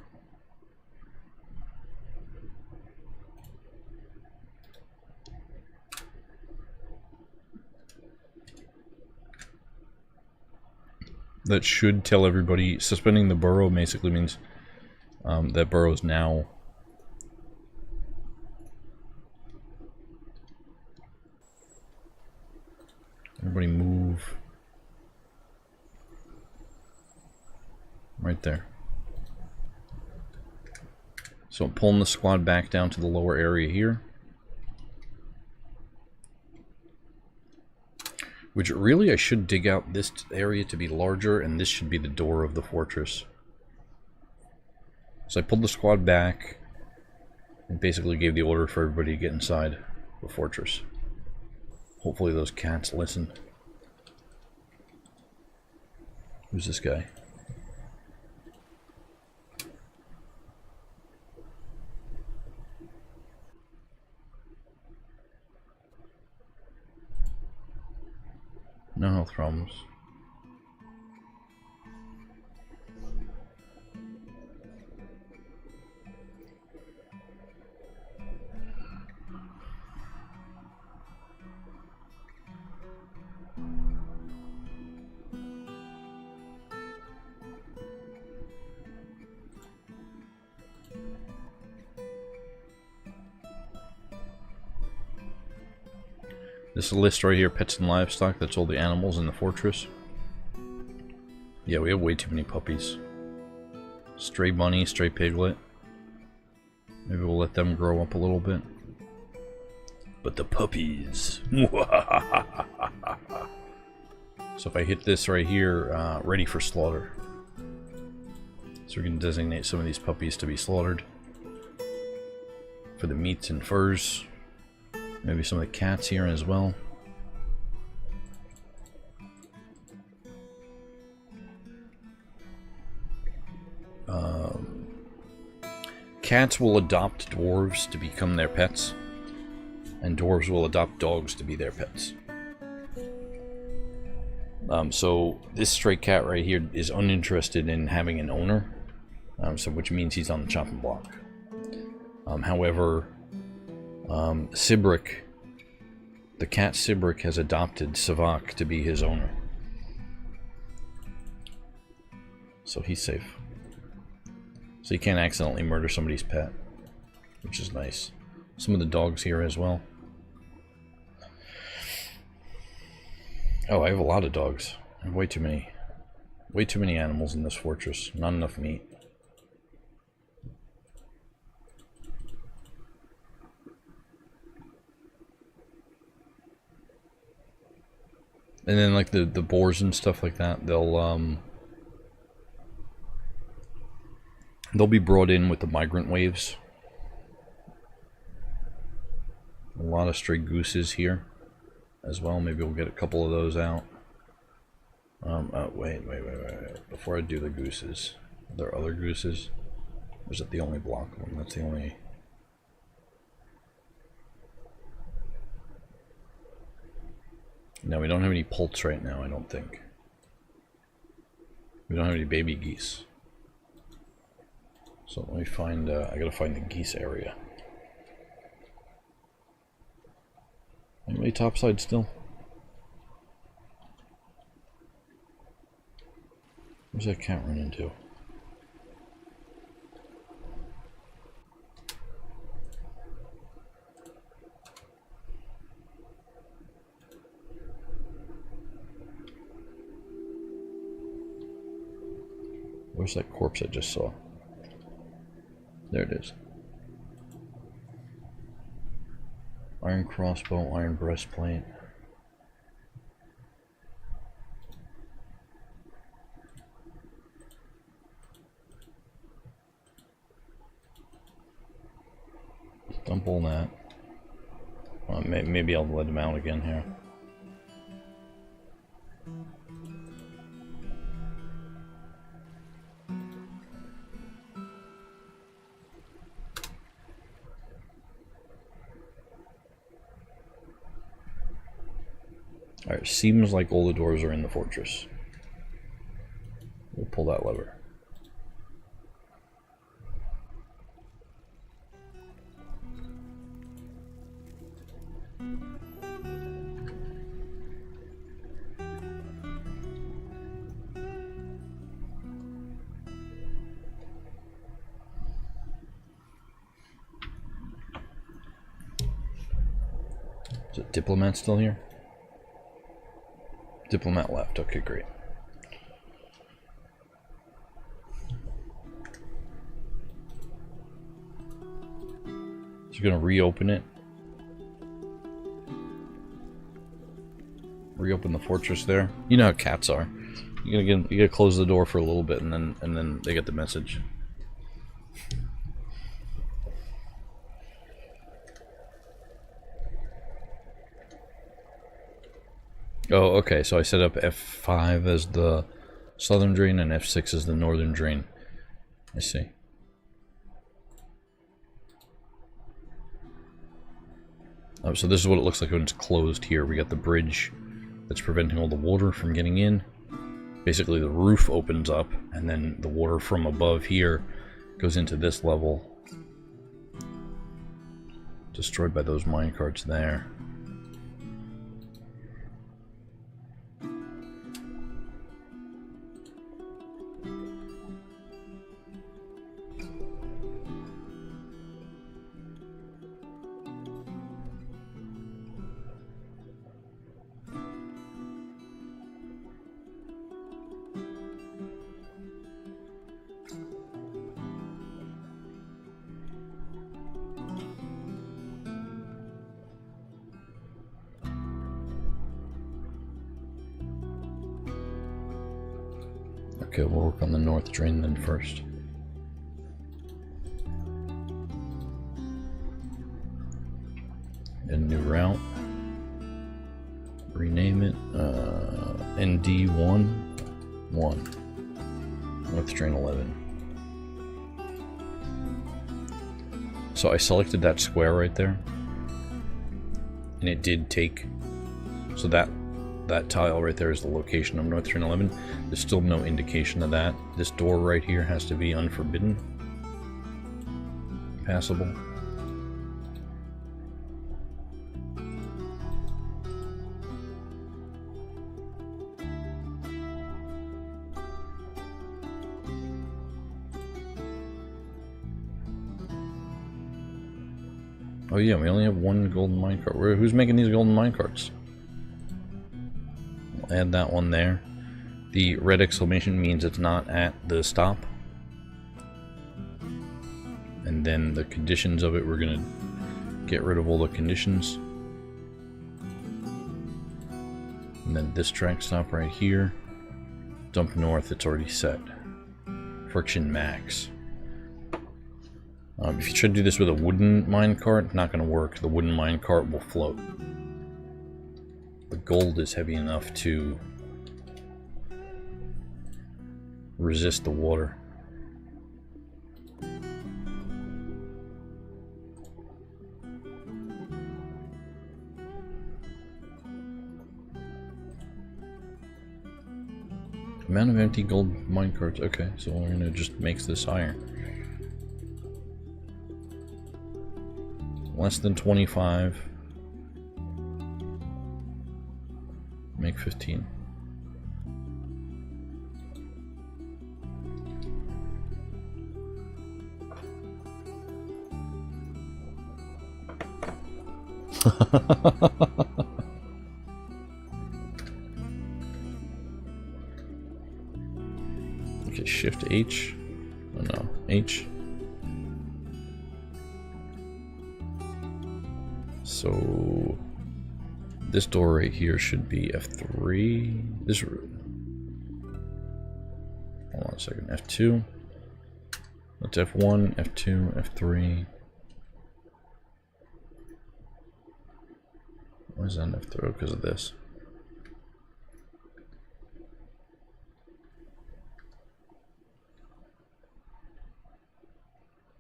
That should tell everybody. Suspending the burrow basically means that burrow's now everybody move right there. So I'm pulling the squad back down to the lower area here. Which really I should dig out this area to be larger, and this should be the door of the fortress. So I pulled the squad back and basically gave the order for everybody to get inside the fortress. Hopefully those cats listen. Who's this guy? No health problems. This list right here, pets and livestock, that's all the animals in the fortress. Yeah, we have way too many puppies. Stray bunny, stray piglet. Maybe we'll let them grow up a little bit. But the puppies. So if I hit this right here, ready for slaughter. So we can designate some of these puppies to be slaughtered. For the meats and furs. Maybe some of the cats here as well. Cats will adopt dwarves to become their pets, and dwarves will adopt dogs to be their pets. So this stray cat right here is uninterested in having an owner, so which means he's on the chopping block. However, Sibrick, the cat Sibrick, has adopted Savak to be his owner. So he's safe. So you can't accidentally murder somebody's pet, which is nice. Some of the dogs here as well. Oh, I have a lot of dogs. I have way too many. Way too many animals in this fortress. Not enough meat. And then like the boars and stuff like that, they'll be brought in with the migrant waves. A lot of stray gooses here as well. Maybe we'll get a couple of those out. Wait. Before I do the gooses, are there other gooses? Or is it the only block one? That's the only... No, we don't have any poults right now, I don't think. We don't have any baby geese. So let me find, I gotta find the geese area. Anybody topside still? Where's that cat run into? Where's that corpse I just saw? There it is. Iron crossbow, iron breastplate. Dump all that. Maybe I'll let him out again here. Alright, seems like all the doors are in the fortress. We'll pull that lever. Is it Diplomat still here? Diplomat left. Okay, great. So you're gonna reopen it. Reopen the fortress there. You know how cats are. You gotta close the door for a little bit, and then they get the message. Oh, okay, so I set up F5 as the southern drain and F6 as the northern drain. I see. Oh, so this is what it looks like when it's closed here. We got the bridge that's preventing all the water from getting in. Basically the roof opens up, and then the water from above here goes into this level. Destroyed by those minecarts there. Okay, we'll work on the north drain then first. A new route. Rename it ND1 1. North drain 11. So I selected that square right there, and it did take. So that that tile right there is the location of North Train 11. There's still no indication of that. This door right here has to be unforbidden. Passable. Oh yeah, we only have one golden minecart. Who's making these golden minecarts? We'll add that one there. The red exclamation means it's not at the stop. And then the conditions of it, we're gonna get rid of all the conditions. And then this track stop right here. Dump north, it's already set. Friction max. If you try to do this with a wooden minecart, not going to work. The wooden minecart will float. The gold is heavy enough to resist the water. Amount of empty gold minecarts. Okay, so we're going to just make this iron. Less than 25. Make 15. Okay, shift H. Oh no, H. So this door right here should be F3. This room. Hold on a second. F2. That's F1, F2, F3. Why is that an F3? Because of this.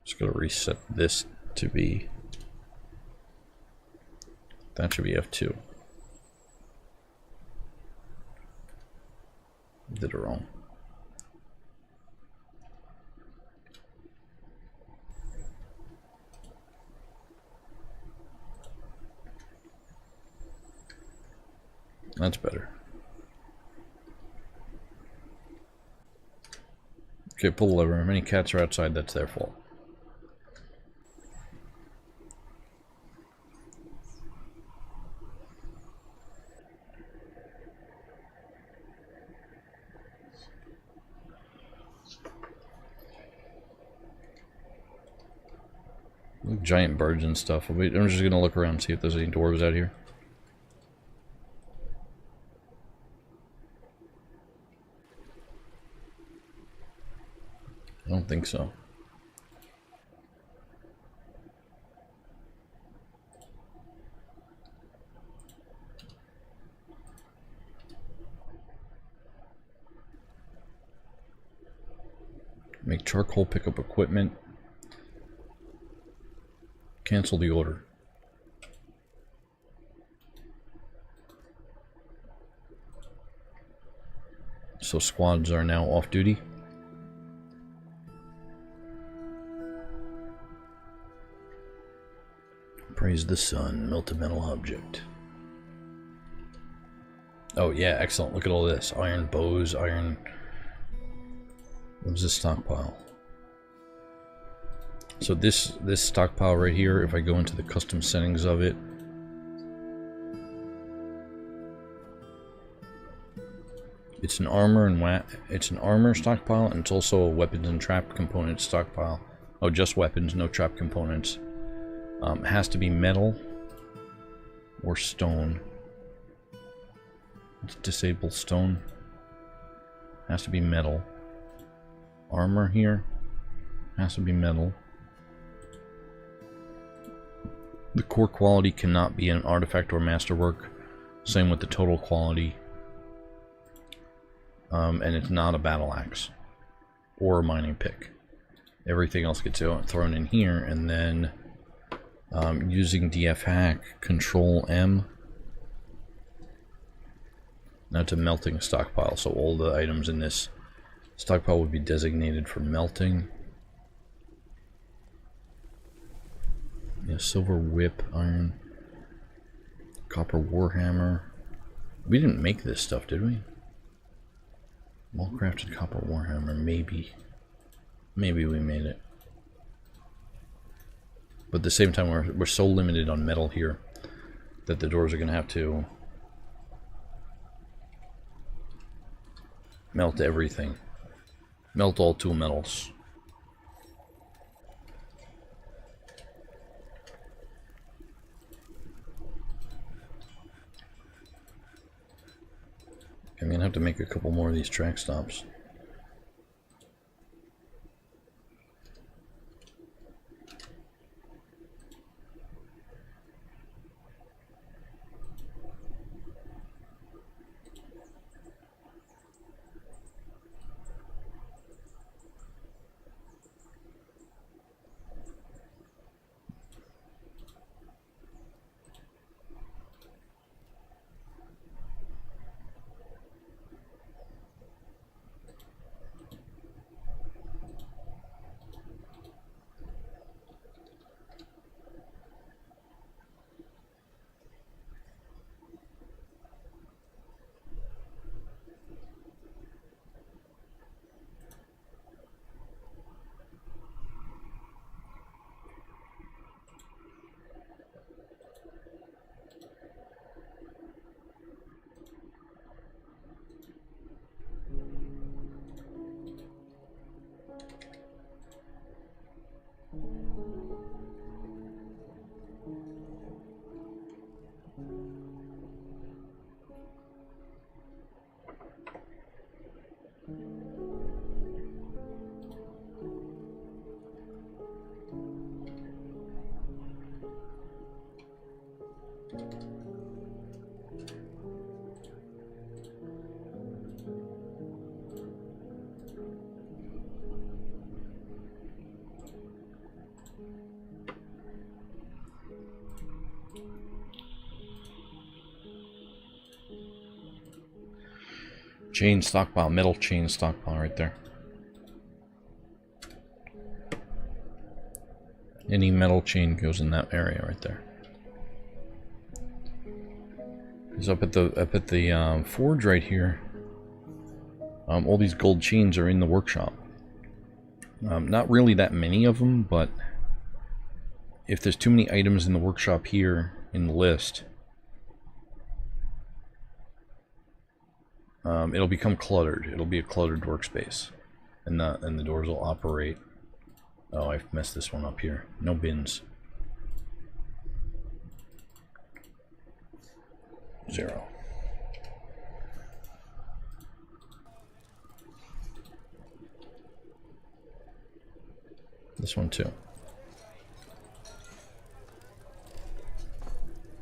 Just gotta reset this to be. That should be F2. Did it wrong. That's better. Okay, pull the lever. How many cats are outside? That's their fault. Giant birds and stuff. I'm just gonna look around and see if there's any dwarves out here. I don't think so. Make charcoal, pick up equipment. Cancel the order. So squads are now off duty. Praise the sun, melt a metal object. Oh yeah, excellent. Look at all this. Iron bows, iron... What's this stockpile? So this stockpile right here, if I go into the custom settings of it, it's an armor and it's an armor stockpile, and it's also a weapons and trap component stockpile. Oh, just weapons, no trap components. It has to be metal or stone. Let's disable stone. Has to be metal. Armor here has to be metal. The core quality cannot be an artifact or masterwork. Same with the total quality. And it's not a battle axe or a mining pick. Everything else gets thrown in here, and then using DF hack, Control M. Now to melting stockpile, so all the items in this stockpile would be designated for melting. Yeah, silver whip, iron, copper warhammer. We didn't make this stuff, did we? Well-crafted copper warhammer, maybe. Maybe we made it. But at the same time, we're so limited on metal here that the doors are going to have to melt everything. Melt all 2 metals. I'm going to have to make a couple more of these track stops. Chain stockpile, metal chain stockpile right there. Any metal chain goes in that area right there. Because up at the forge right here, all these gold chains are in the workshop. Not really that many of them, but if there's too many items in the workshop here in the list, it'll become cluttered. It'll be a cluttered workspace, and the doors will operate. Oh, I've messed this one up here. No bins. 0. This one too.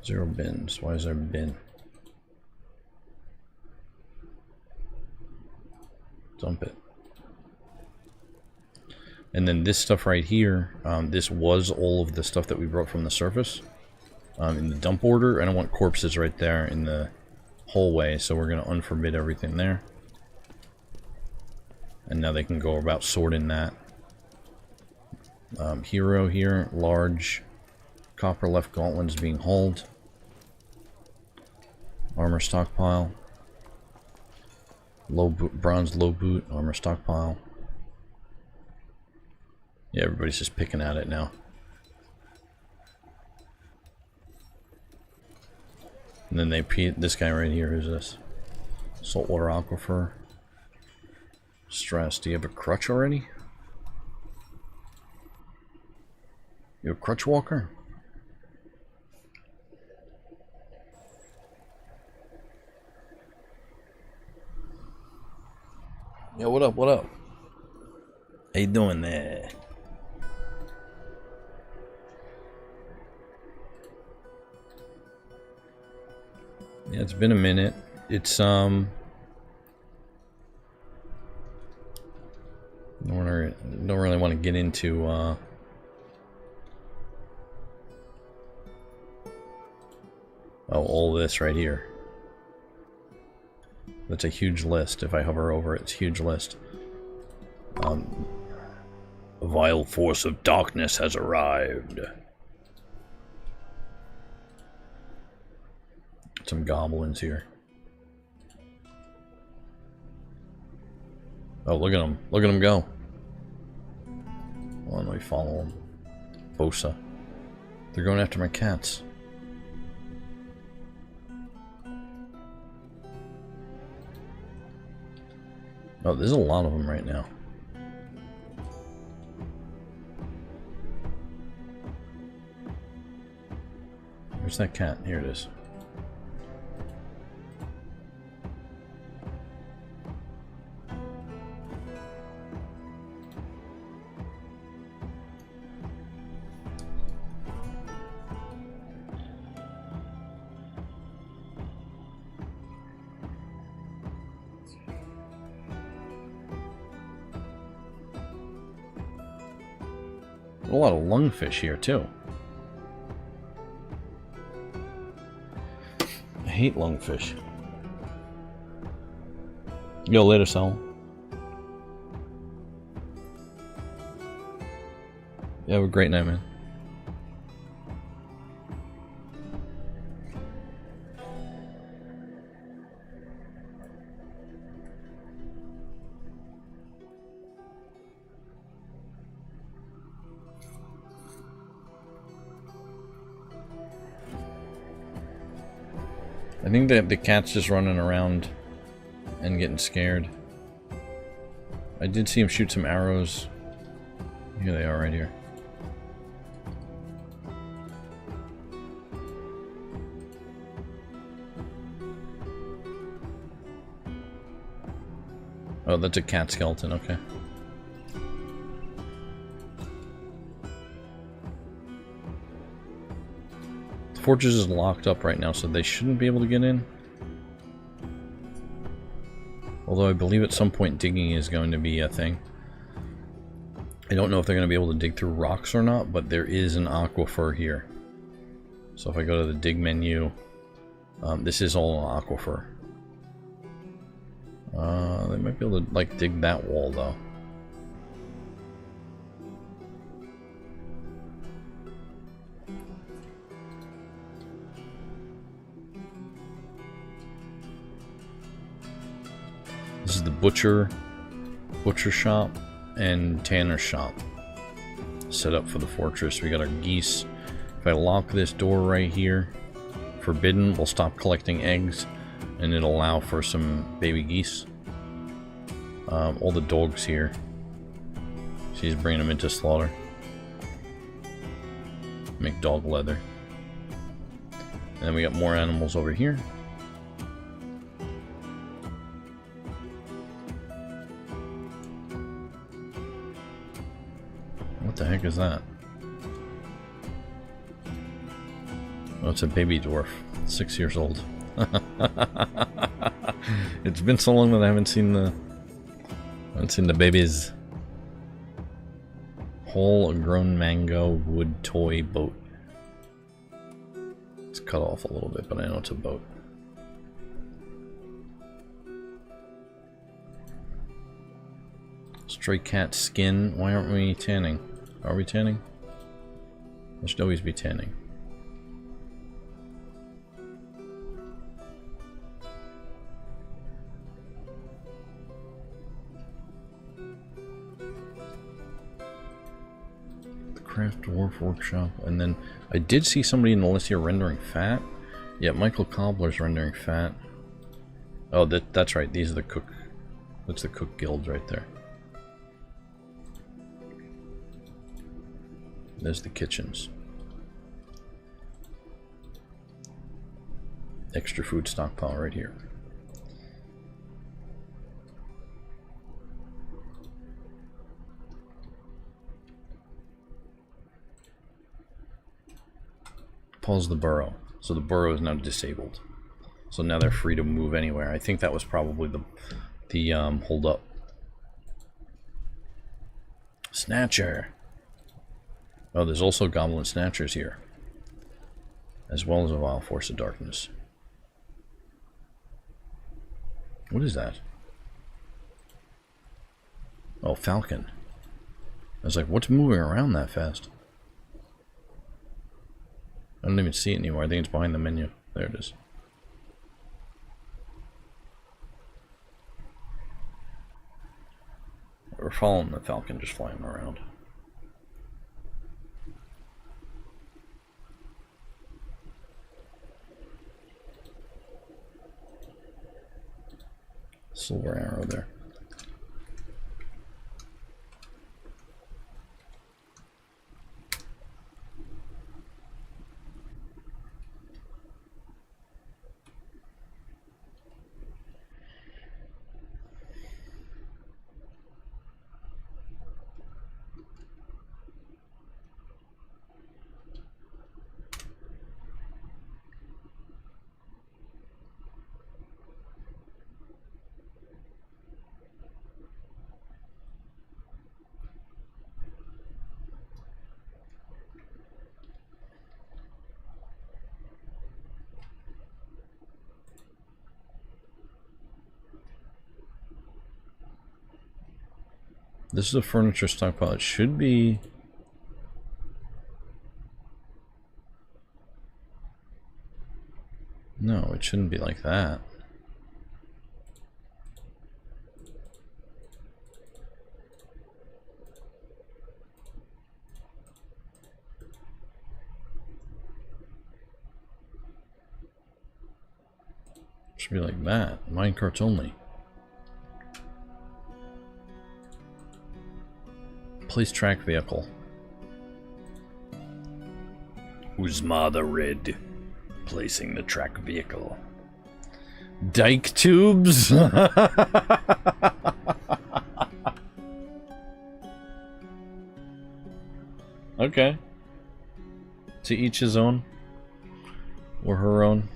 0 bins. Why is there a bin? Dump it. And then this stuff right here, this was all of the stuff that we brought from the surface in the dump order. I don't want corpses right there in the hallway, so we're going to unforbid everything there. And now they can go about sorting that. Hero here, large copper left gauntlets being hauled. Armor stockpile. Low boot, bronze low boot, armor stockpile. Yeah, everybody's just picking at it now. And then this guy right here, who's this? Saltwater aquifer. Stress. Do you have a crutch already? You have a crutch walker? Yo, what up, what up? How you doing there? Yeah, it's been a minute. It's don't really want to get into oh, all this right here. That's a huge list. If I hover over it, it's a huge list. A vile force of darkness has arrived. Some goblins here. Oh, look at them. Look at them go. Why don't we follow them? Bosa. They're going after my cats. Oh, there's a lot of them right now. Where's that cat? Here it is. A lot of lungfish here too. I hate lungfish. Yo, later, Sal. You have a great night, man. I think that the cat's just running around and getting scared. I did see him shoot some arrows. Here they are right here. Oh, that's a cat skeleton, okay. The fortress is locked up right now, so they shouldn't be able to get in. Although I believe at some point digging is going to be a thing. I don't know if they're going to be able to dig through rocks or not, but there is an aquifer here. So if I go to the dig menu, this is all an aquifer. They might be able to, like, dig that wall, though. This is the butcher shop and tanner shop set up for the fortress. We got our geese. If I lock this door right here, forbidden, we'll stop collecting eggs and it'll allow for some baby geese. All the dogs here. She's bringing them into slaughter. Make dog leather. And then we got more animals over here. What the heck is that? Oh, it's a baby dwarf. 6 years old. It's been so long that I haven't seen the babies. Whole grown mango wood toy boat. It's cut off a little bit, but I know it's a boat. Stray cat skin. Why aren't we tanning? Are we tanning? I should always be tanning. The Craft Dwarf Workshop, and then I did see somebody in the list here rendering fat. Yeah, Michael Cobbler's rendering fat. Oh, that's right. These are the cook. That's the cook guilds right there. There's the kitchens. Extra food stockpile right here. Pause the burrow. So the burrow is now disabled. So now they're free to move anywhere. I think that was probably the hold up. Snatcher. Oh, there's also goblin snatchers here, as well as a vile force of darkness. What is that? Oh, falcon. I was like, what's moving around that fast? I don't even see it anymore. I think it's behind the menu. There it is. We're following the falcon, just flying around. Silver arrow there. This is a furniture stockpile. It should be... No, it shouldn't be like that. It should be like that. Minecarts only. Place track vehicle. Uzma the Red. Placing the track vehicle. Dike tubes? Okay. To each his own. Or her own.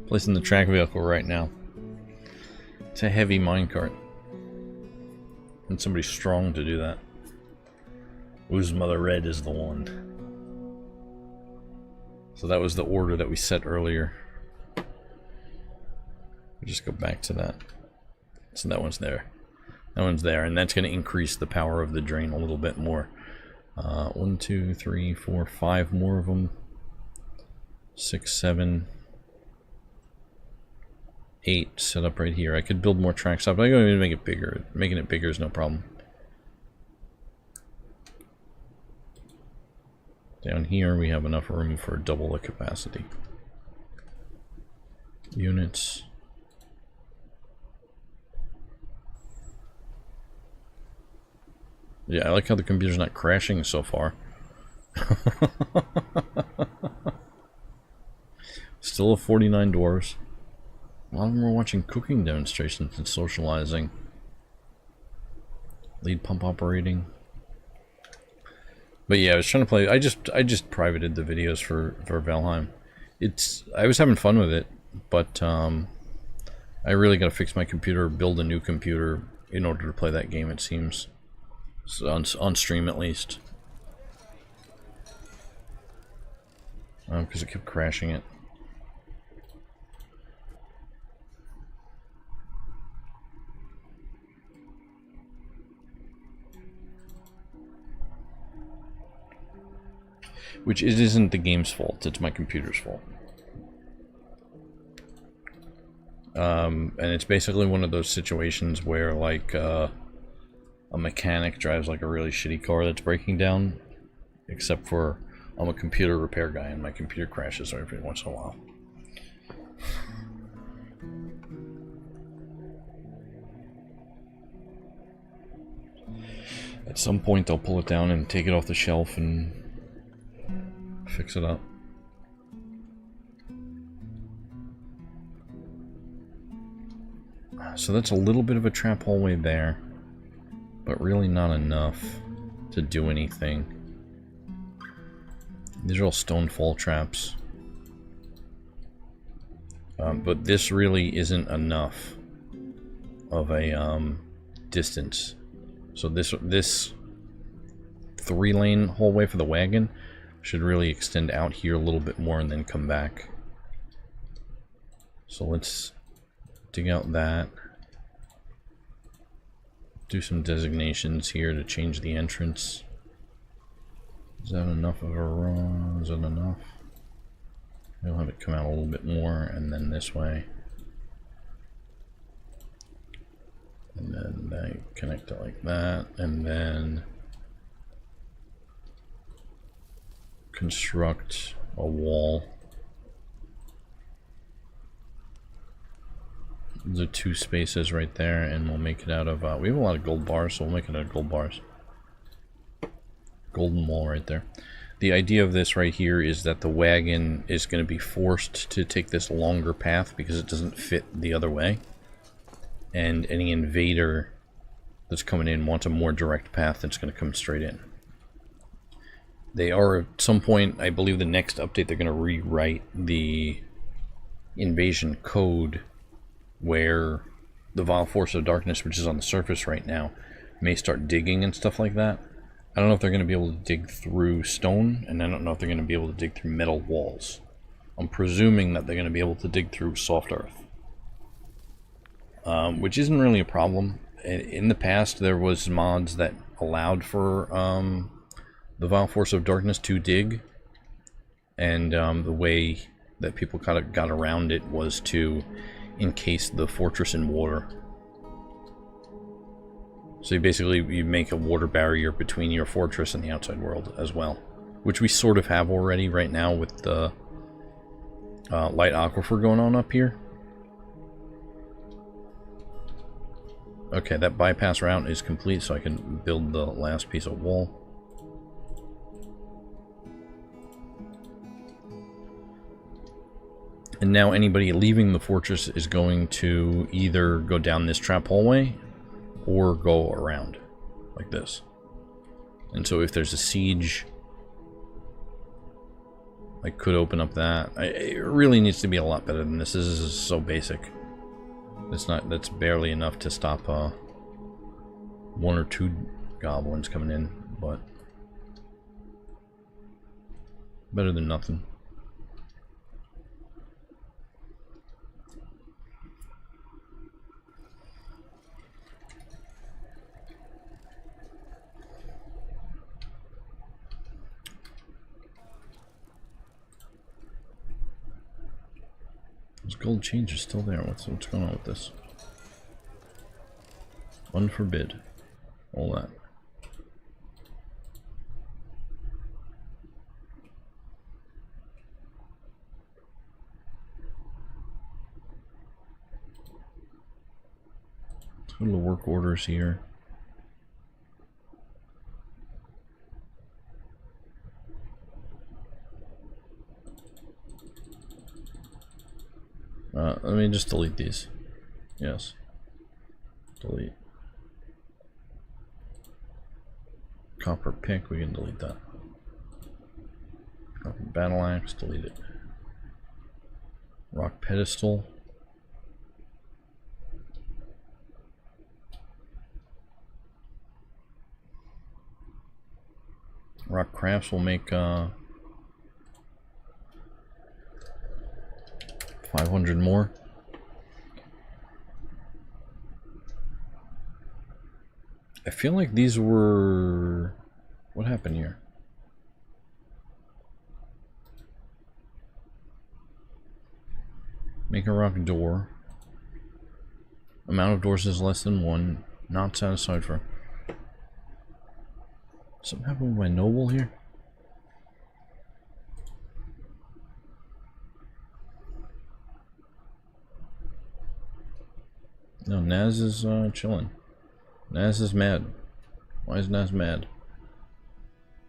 Placing the track vehicle right now. It's a heavy minecart. And somebody strong to do that. Uzma the Red is the one. So that was the order that we set earlier. We'll just go back to that. So that one's there. That one's there, and that's going to increase the power of the drain a little bit more. 1, 2, 3, 4, 5 more of them. 6, 7, 8 set up right here. I could build more tracks up, but I'm going to make it bigger. Making it bigger is no problem. Down here we have enough room for double the capacity. Units. Yeah, I like how the computer's not crashing so far. Still a 49 dwarves. A lot of them are watching cooking demonstrations and socializing. Lead pump operating. But yeah, I was trying to play. I just privated the videos for Valheim. I was having fun with it, but I really got to fix my computer, build a new computer in order to play that game. It seems, so on stream at least, because it kept crashing it. Which it isn't the game's fault, it's my computer's fault. And it's basically one of those situations where, like, a mechanic drives like a really shitty car that's breaking down, except for I'm a computer repair guy and my computer crashes every once in a while. At some point I'll pull it down and take it off the shelf and fix it up. So that's a little bit of a trap hallway there, but really not enough to do anything. These are all stone fall traps. But this really isn't enough of a distance. So this 3-lane hallway for the wagon, Should really extend out here a little bit more and then come back. So let's dig out that. Do some designations here to change the entrance. Is that enough of a run? Is that enough? We'll have it come out a little bit more, and then this way. And then I connect it like that, and then construct a wall. The 2 spaces right there, and we'll make it out of, we have a lot of gold bars, so we'll make it out of gold bars. Golden wall right there. The idea of this right here is that the wagon is going to be forced to take this longer path because it doesn't fit the other way. And any invader that's coming in wants a more direct path that's going to come straight in. They are, at some point, I believe the next update, they're going to rewrite the invasion code where the Vile Force of Darkness, which is on the surface right now, may start digging and stuff like that. I don't know if they're going to be able to dig through stone, and I don't know if they're going to be able to dig through metal walls. I'm presuming that they're going to be able to dig through soft earth. Which isn't really a problem. In the past, there was mods that allowed for the Vile Force of Darkness to dig, and the way that people got around it was to encase the fortress in water. So you make a water barrier between your fortress and the outside world as well, which we sort of have already right now with the light aquifer going on up here. Okay, that bypass route is complete, so I can build the last piece of wall. And now anybody leaving the fortress is going to either go down this trap hallway or go around like this. And so if there's a siege, I could open up that. It really needs to be a lot better than this. This is so basic. That's barely enough to stop 1 or 2 goblins coming in, but better than nothing. Those gold chains are still there. What's going on with this? Unforbid. All that. Let's go to the work orders here. Let me just delete these. Yes. Delete. Copper pick, we can delete that. Copper battle axe, delete it. Rock pedestal. Rock crafts will make 500 more. I feel like these were... What happened here? Make a rock door. Amount of doors is less than 1. Not satisfied for... Something happened with my noble here? No, Naz is chilling. Naz is mad. Why is Naz mad?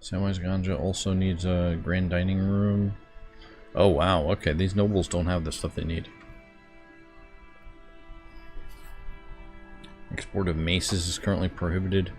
Samwise Ganja also needs a grand dining room. Oh wow, okay, these nobles don't have the stuff they need. Export of maces is currently prohibited.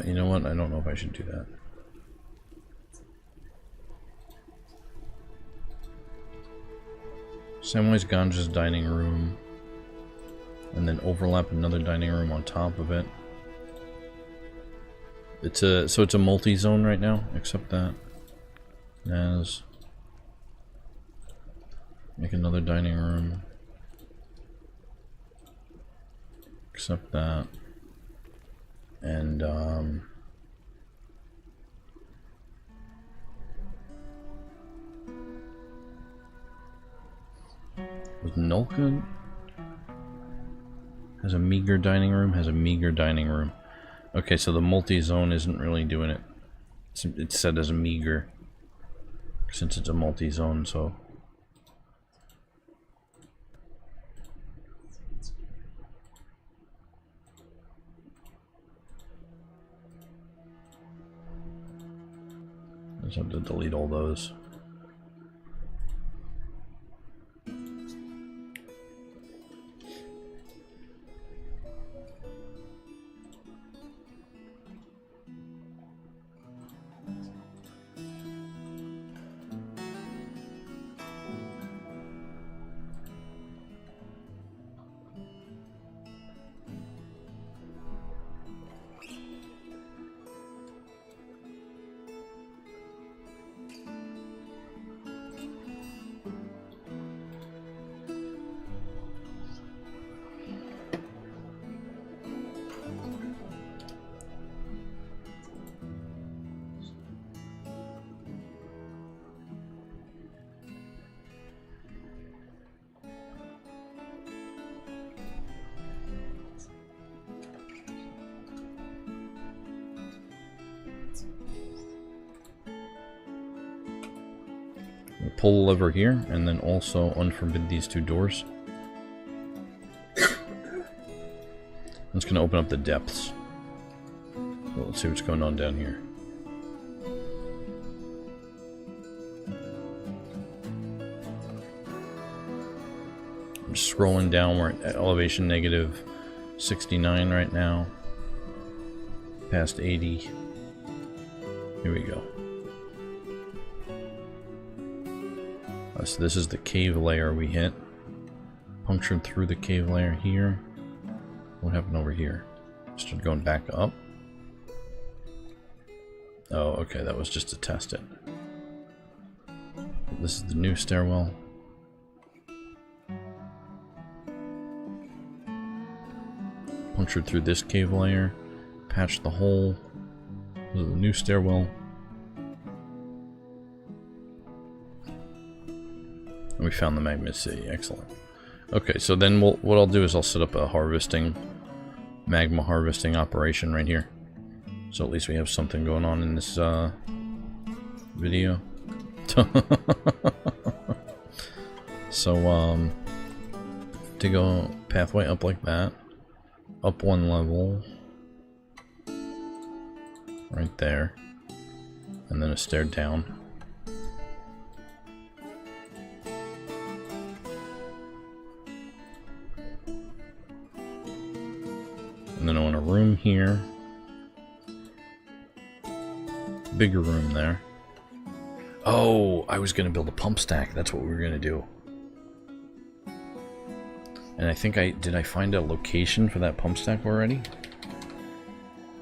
You know what? I don't know if I should do that. Samwise Ganja's dining room. And then overlap another dining room on top of it. So it's a multi-zone right now. Accept that. As make another dining room. Accept that. And with Nulka has a meager dining room, has a meager dining room. Okay, so the multi-zone isn't really doing it. It's set as a meager since it's a multi-zone, so I just have to delete all those. Pull the lever here, and then also unforbid these two doors. I'm just going to open up the depths. Well, let's see what's going on down here. I'm just scrolling down. We're at elevation negative 69 right now. Past 80. Here we go. So this is the cave layer we hit. Punctured through the cave layer here. What happened over here? Started going back up. Oh, okay, that was just to test it. This is the new stairwell. Punctured through this cave layer. Patched the hole. This is the new stairwell. And we found the Magma City. Excellent. Okay, so then what I'll do is I'll set up a magma harvesting operation right here. So at least we have something going on in this video. So to go pathway up like that, up one level, right there, and then a stair down. And then I want a room here. Bigger room there. Oh, I was going to build a pump stack. That's what we were going to do. And I think did I find a location for that pump stack already?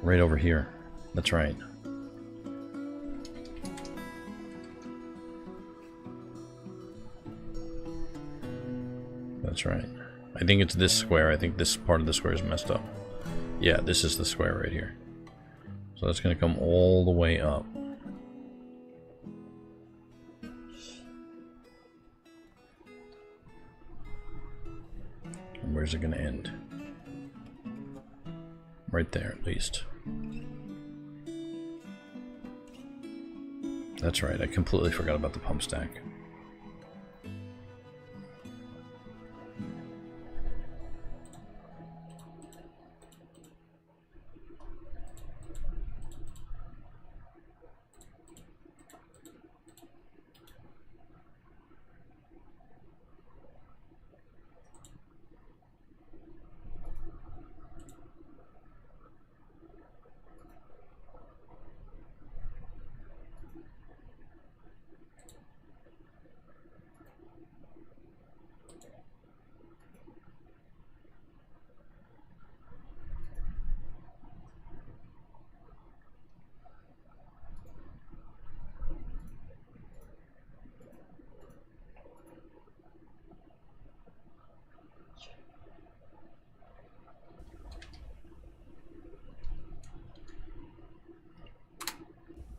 Right over here. That's right. That's right. I think it's this square. I think this part of the square is messed up. Yeah, this is the square right here. So that's going to come all the way up. And where's it going to end? Right there, at least. That's right, I completely forgot about the pump stack.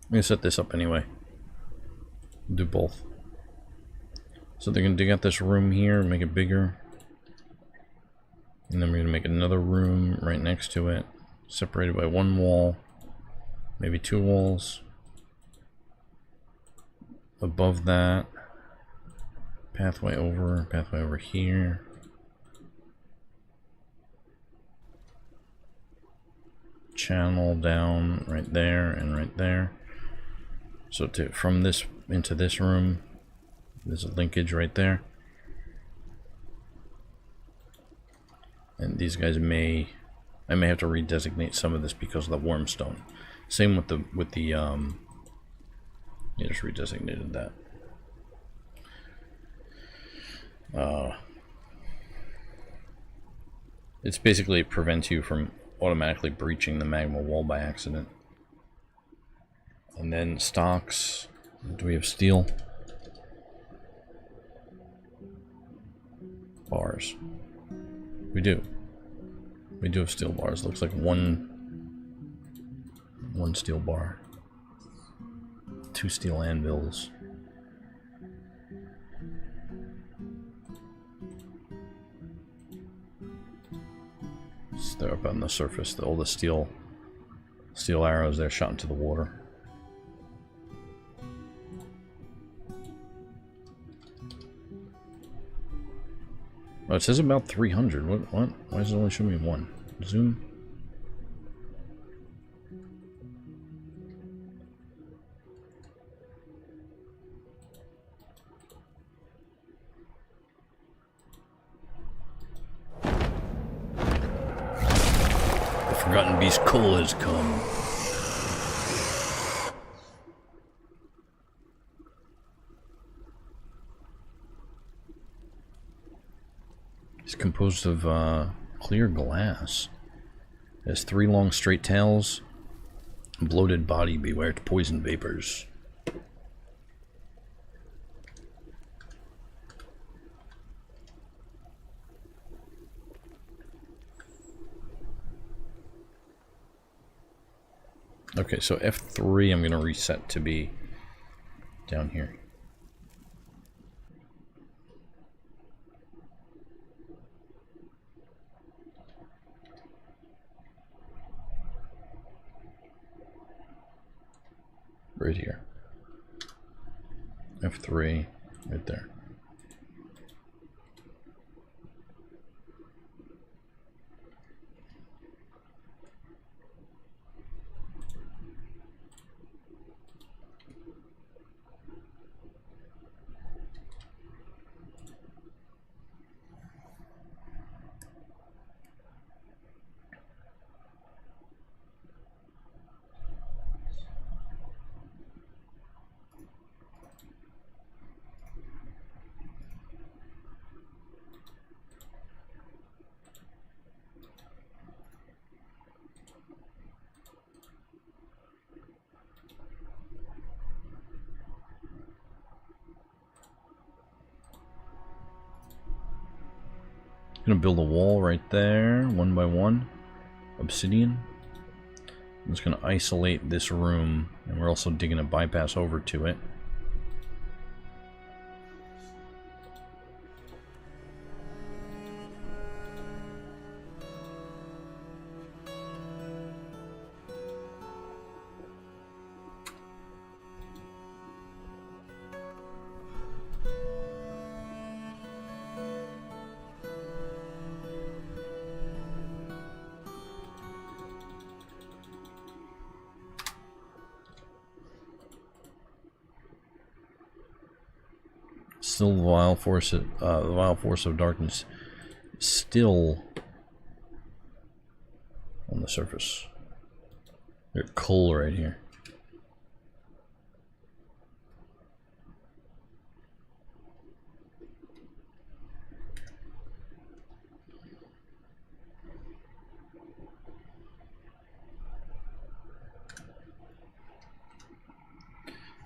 I'm gonna set this up anyway. Do both. So they're gonna dig out this room here, make it bigger. And then we're gonna make another room right next to it, separated by one wall, maybe two walls. Above that, pathway over here. Channel down right there and right there. So from this into this room, there's a linkage right there. And these guys I may have to redesignate some of this because of the wormstone. Same with the yeah, just redesignated that. It's basically prevents you from automatically breaching the magma wall by accident. And then stocks. Do we have steel? Bars. We do. We do have steel bars. Looks like one steel bar. 2 steel anvils. So they're up on the surface. All the steel arrows there shot into the water. Oh, it says about 300. What? Why does it only show me 1? Zoom. The Forgotten Beast coal has come. It's composed of clear glass. It has 3 long straight tails. Bloated body, beware poison vapors. Okay, so F3 I'm going to reset to be down here. Right here. F3, right there. Gonna build a wall right there, 1 by 1, obsidian. I'm just gonna isolate this room, and we're also digging a bypass over to it. Still the vile force of darkness still on the surface. There's coal right here.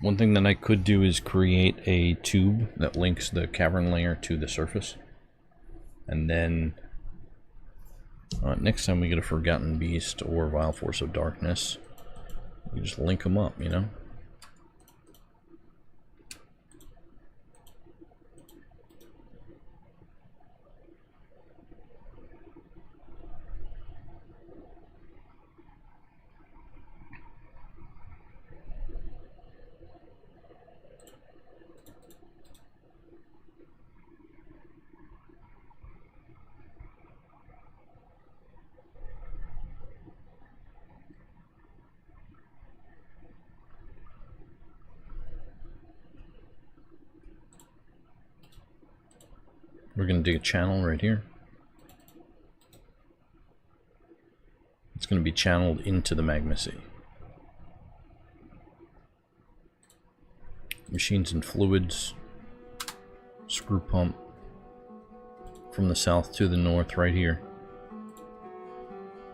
One thing that I could do is create a tube that links the cavern layer to the surface. And then next time we get a Forgotten Beast or Vile Force of Darkness, we just link them up, you know? We're going to dig a channel right here. It's going to be channeled into the magma sea. Machines and fluids. Screw pump. From the south to the north right here.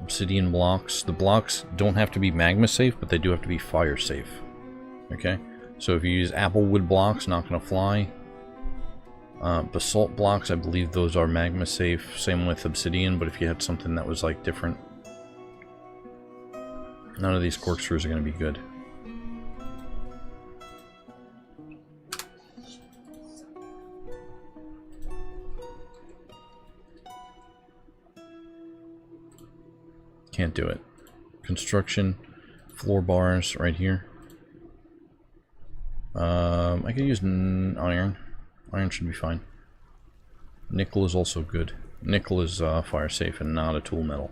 Obsidian blocks. The blocks don't have to be magma safe, but they do have to be fire safe. Okay? So if you use applewood blocks, not going to fly. Basalt blocks, I believe those are magma safe. Same with obsidian, but if you had something that was like different. None of these corkscrews are going to be good. Can't do it. Construction, floor bars right here. I can use iron. Iron should be fine. Nickel is also good. Nickel is fire safe and not a tool metal.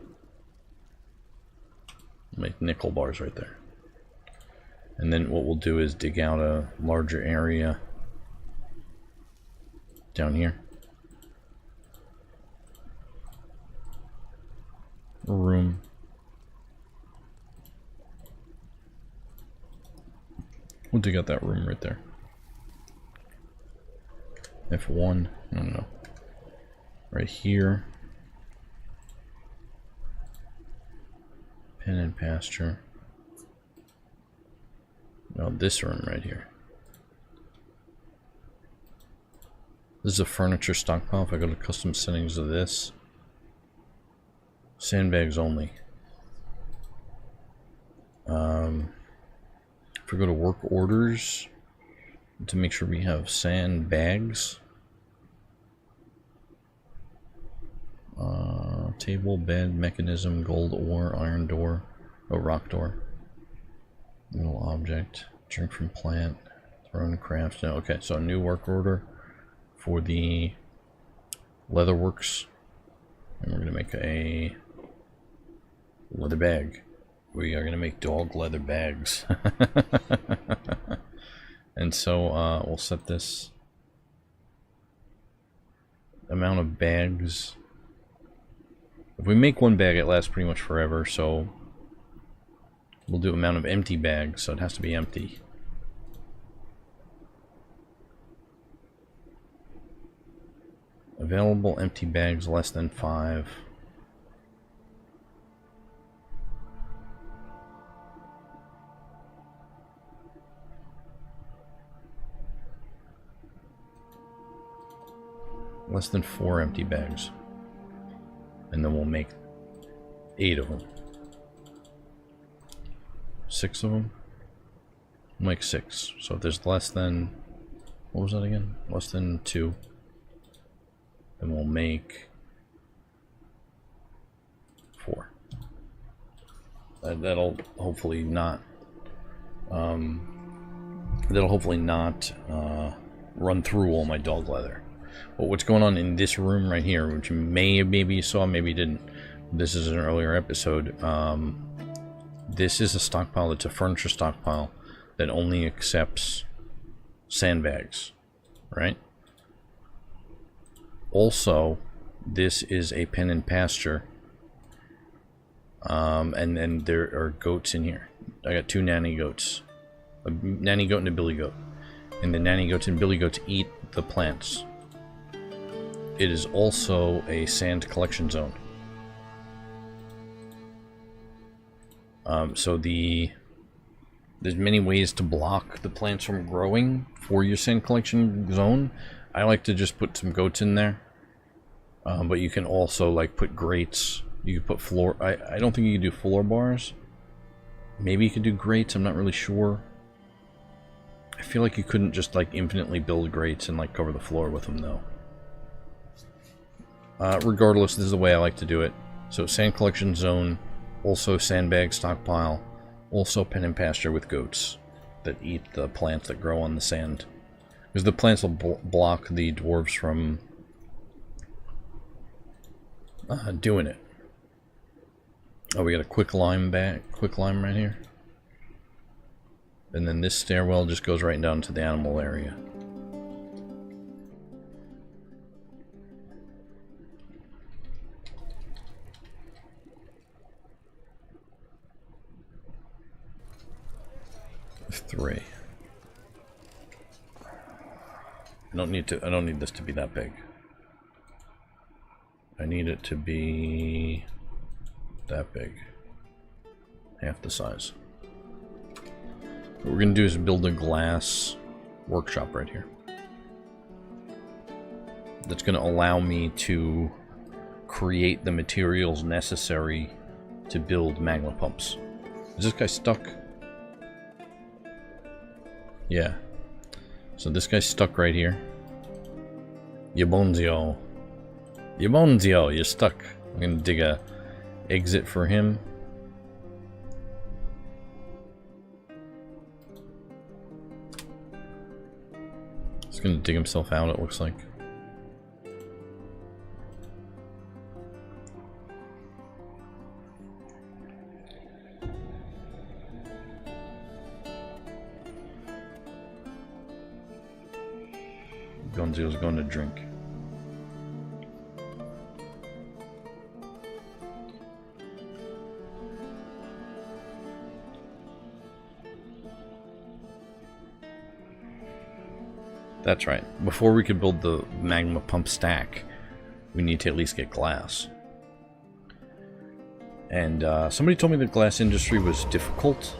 Make nickel bars right there. And then what we'll do is dig out a larger area down here. A room. We'll dig out that room right there. F1, I don't know. Right here. Pen and pasture. No, this room right here. This is a furniture stockpile. If I go to custom settings of this. Sandbags only. If we go to work orders, to make sure we have sandbags. Table, bed, mechanism, gold ore, iron door, oh, rock door. Middle object, drink from plant, throne craft. No, okay, so a new work order for the leatherworks. And we're going to make a leather bag. We are going to make dog leather bags. And so we'll set this amount of bags. If we make one bag, it lasts pretty much forever, so we'll do amount of empty bags, so it has to be empty. Available empty bags less than 5. Less than 4 empty bags. And then we'll make 8 of them. 6 of them? We'll make 6. So if there's less than... what was that again? Less than 2. Then we'll make 4. That'll hopefully not... run through all my dog leather. But what's going on in this room right here, which maybe you saw, maybe you didn't. This is an earlier episode. This is a stockpile. It's a furniture stockpile that only accepts sandbags, right? Also, this is a pen and pasture. And then there are goats in here. I got 2 nanny goats. A nanny goat and a billy goat. And the nanny goats and billy goats eat the plants. It is also a sand collection zone. So there's many ways to block the plants from growing for your sand collection zone. I like to just put some goats in there. But you can also like put grates. You can put floor. I don't think you can do floor bars. Maybe you could do grates. I'm not really sure. I feel like you couldn't just like infinitely build grates and like cover the floor with them though. Regardless, this is the way I like to do it. So sand collection zone, also sandbag stockpile, also pen and pasture with goats that eat the plants that grow on the sand. Because the plants will block the dwarves from doing it. Oh, we got a quick lime right here. And then this stairwell just goes right down to the animal area. 3. I don't need this to be that big. I need it to be that big. Half the size. What we're gonna do is build a glass workshop right here. That's gonna allow me to create the materials necessary to build magma pumps. Is this guy stuck? Yeah. So this guy's stuck right here. Yabonzio. Yabonzio, you're stuck. I'm gonna dig a exit for him. He's gonna dig himself out, it looks like. Gonzio's going to drink. That's right. Before we could build the magma pump stack, we need to at least get glass. And somebody told me the glass industry was difficult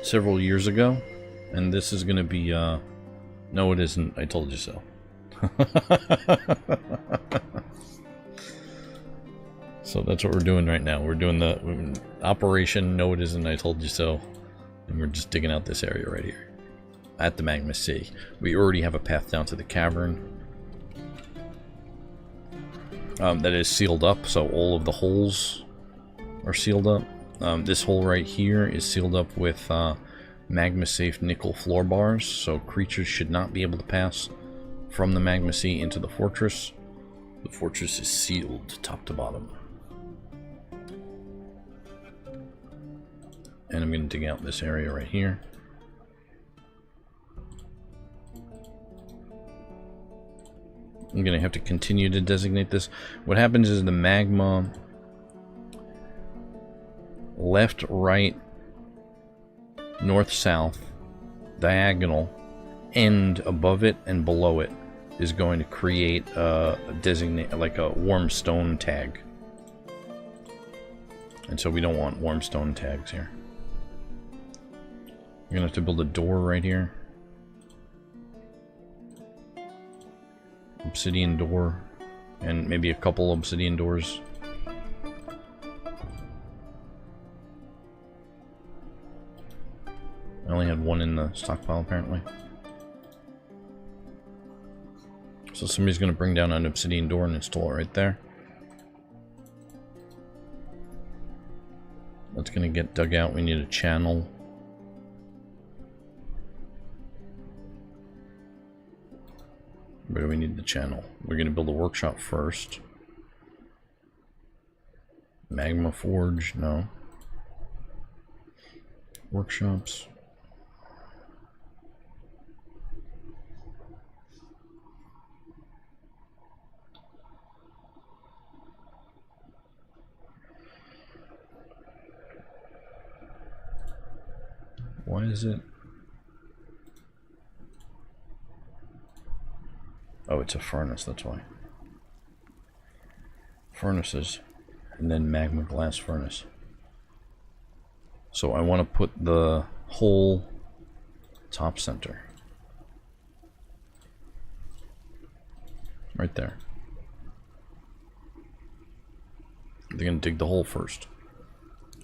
several years ago, and this is going to be... No, it isn't. I told you so. So that's what we're doing right now. We're doing the operation No, it isn't. I told you so. And we're just digging out this area right here. At the Magma Sea. We already have a path down to the cavern. That is sealed up, so all of the holes are sealed up. This hole right here is sealed up with... magma safe nickel floor bars, so creatures should not be able to pass from the magma sea into the fortress. The fortress is sealed top to bottom. And I'm going to dig out this area right here. I'm going to have to continue to designate this. What happens is the magma left, right, north, south, diagonal, end above it and below it is going to create a designate, like a warm stone tag. And so we don't want warm stone tags here. We're gonna have to build a door right here. Obsidian door, and maybe a couple obsidian doors. I only had one in the stockpile, apparently. So somebody's going to bring down an obsidian door and install it right there. That's going to get dug out. We need a channel. Where do we need the channel? We're going to build a workshop first. Magma forge, no. Workshops. Why is it? Oh, it's a furnace, that's why. Furnaces, and then magma glass furnace. So I want to put the whole top center. Right there. They're going to dig the hole first.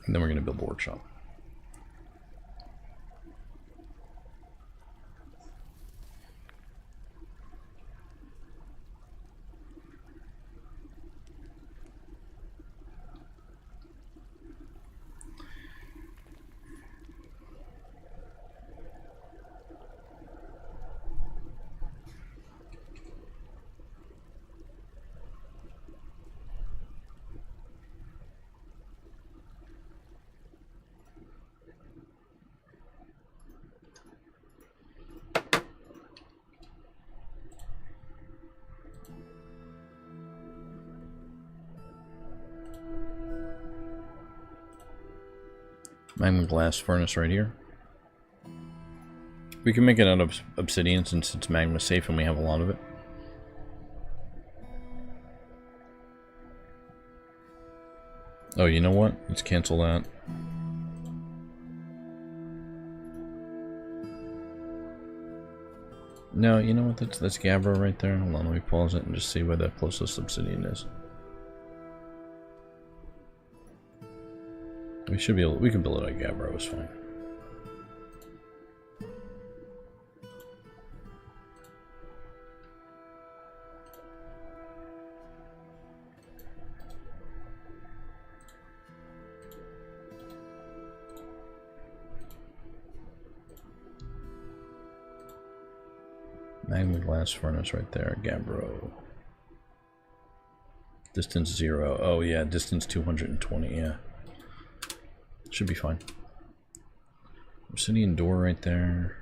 And then we're going to build the workshop. Magma glass furnace right here. We can make it out of obsidian since it's magma safe and we have a lot of it. Oh, you know what? Let's cancel that. No, you know what? That's Gabbro right there. Hold on, let me pause it and just see where the closest obsidian is. We should be able. We can build it at Gabbro. It's fine. Magma glass furnace right there, Gabbro. Distance 0. Oh yeah, distance 220, yeah. Should be fine. Obsidian door right there.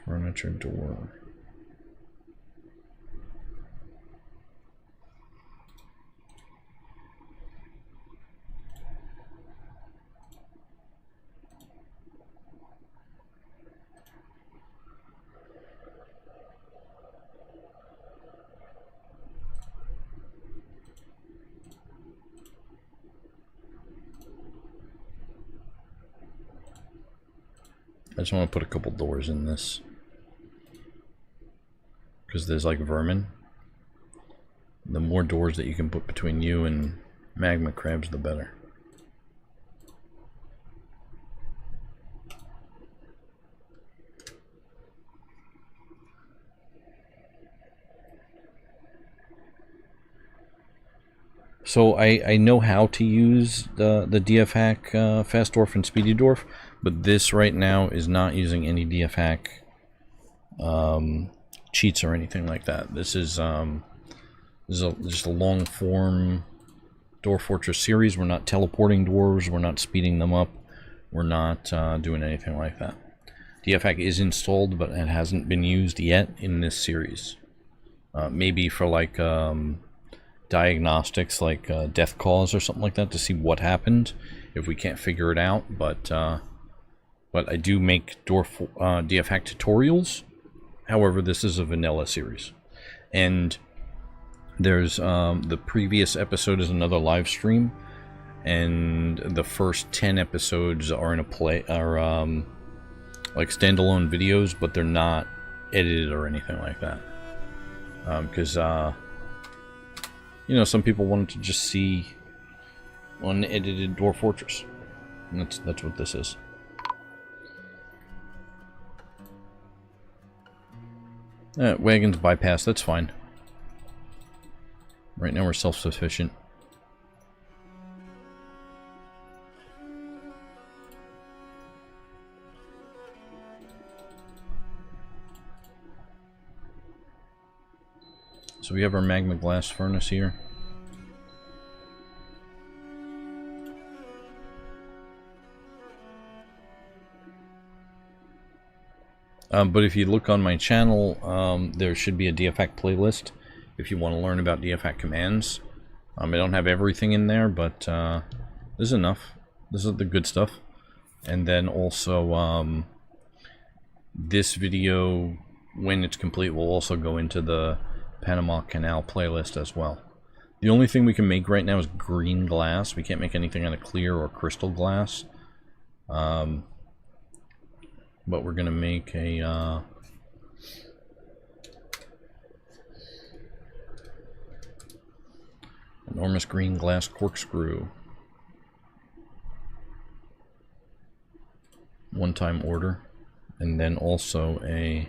Furniture door. I just want to put a couple doors in this. Because there's like vermin. The more doors that you can put between you and magma crabs, the better. So I know how to use the DF hack Fast Dwarf and Speedy Dwarf, but this right now is not using any DF hack cheats or anything like that. This is just a long form Dwarf Fortress series. We're not teleporting dwarves, we're not speeding them up, we're not doing anything like that. DF hack is installed, but it hasn't been used yet in this series. Maybe for like diagnostics, like death cause or something like that, to see what happened if we can't figure it out. But I do make DF hack tutorials. However, this is a vanilla series, and there's the previous episode is another live stream, and the first 10 episodes are in a like standalone videos, but they're not edited or anything like that, because you know, some people wanted to just see unedited Dwarf Fortress, and that's what this is. Wagons bypass, that's fine. Right now we're self-sufficient. So we have our magma glass furnace here. But if you look on my channel, there should be a DF hack playlist if you want to learn about DF hack commands. I don't have everything in there, but there's enough. This is the good stuff. And then also, this video, when it's complete, will also go into the Panama Canal playlist as well. The only thing we can make right now is green glass. We can't make anything out of clear or crystal glass. But we're gonna make a enormous green glass corkscrew. One-time order, and then also a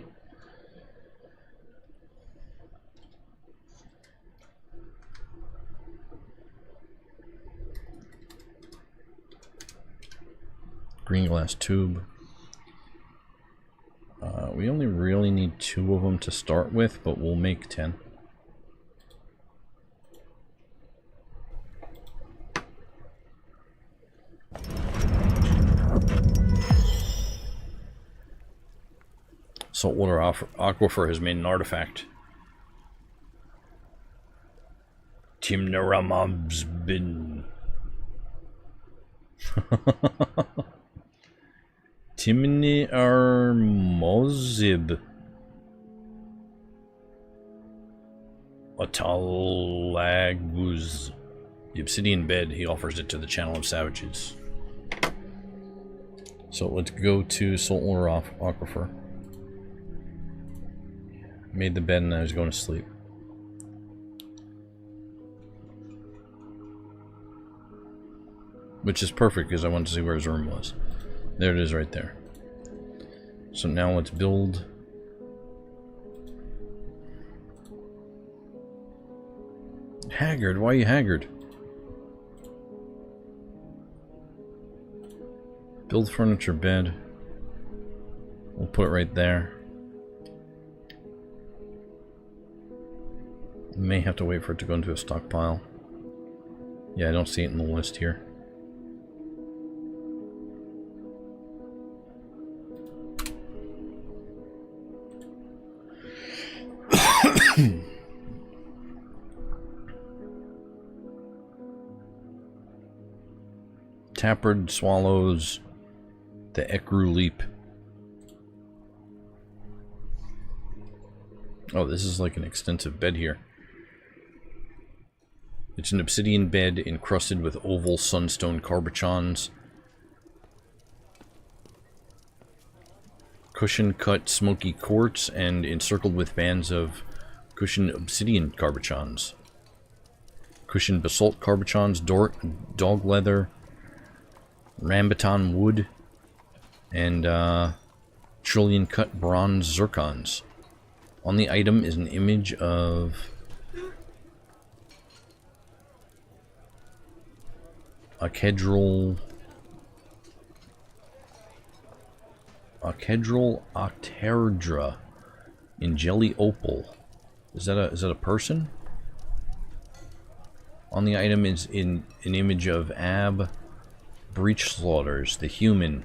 green glass tube. We only really need 2 of them to start with, but we'll make 10. Saltwater aquifer has made an artifact. Timnaramabsbin. Timni Armozib. Atalaguz. The obsidian bed, he offers it to the Channel of Savages. So let's go to Saltwater Aquifer. Made the bed and I was going to sleep. Which is perfect because I wanted to see where his room was. There it is right there. So now let's build. Haggard, why are you haggard? Build furniture bed. We'll put it right there. May have to wait for it to go into a stockpile. Yeah, I don't see it in the list here. Tapered swallows the Ekru leap. Oh, this is like an extensive bed here. It's an obsidian bed encrusted with oval sunstone cabochons. Cushion cut smoky quartz and encircled with bands of cushion obsidian cabochons. Cushion basalt cabochons, dog leather, rambutan wood, and trillion cut bronze zircons. On the item is an image of Akedral Octerdra in jelly opal. Is that a person? On the item is an image of Ab Breech Slaughters, the human,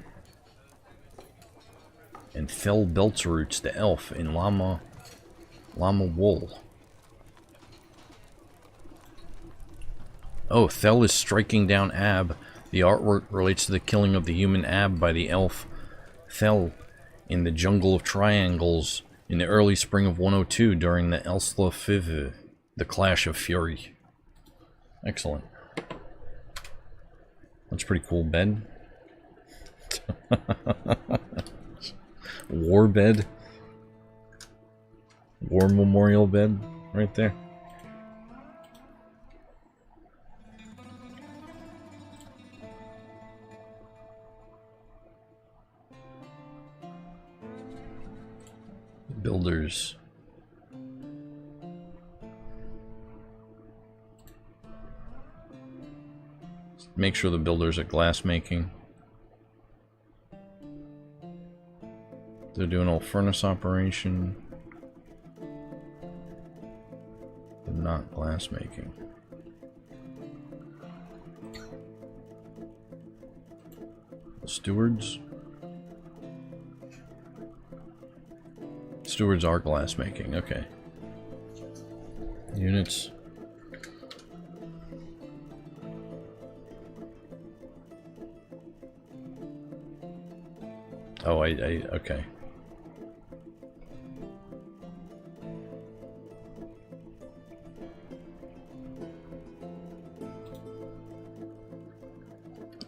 and Fell Beltzroots, the elf, in llama wool. Oh, Thel is striking down Ab. The artwork relates to the killing of the human Ab by the elf Thel in the Jungle of Triangles in the early spring of 102 during the Elsla Fiv, the Clash of Fury. Excellent. That's a pretty cool bed. War bed. War memorial bed right there. Builders. Make sure the builders are glass making. They're doing a furnace operation. They're not glass making. The stewards. Stewards are glass making, okay. Units. Oh, okay.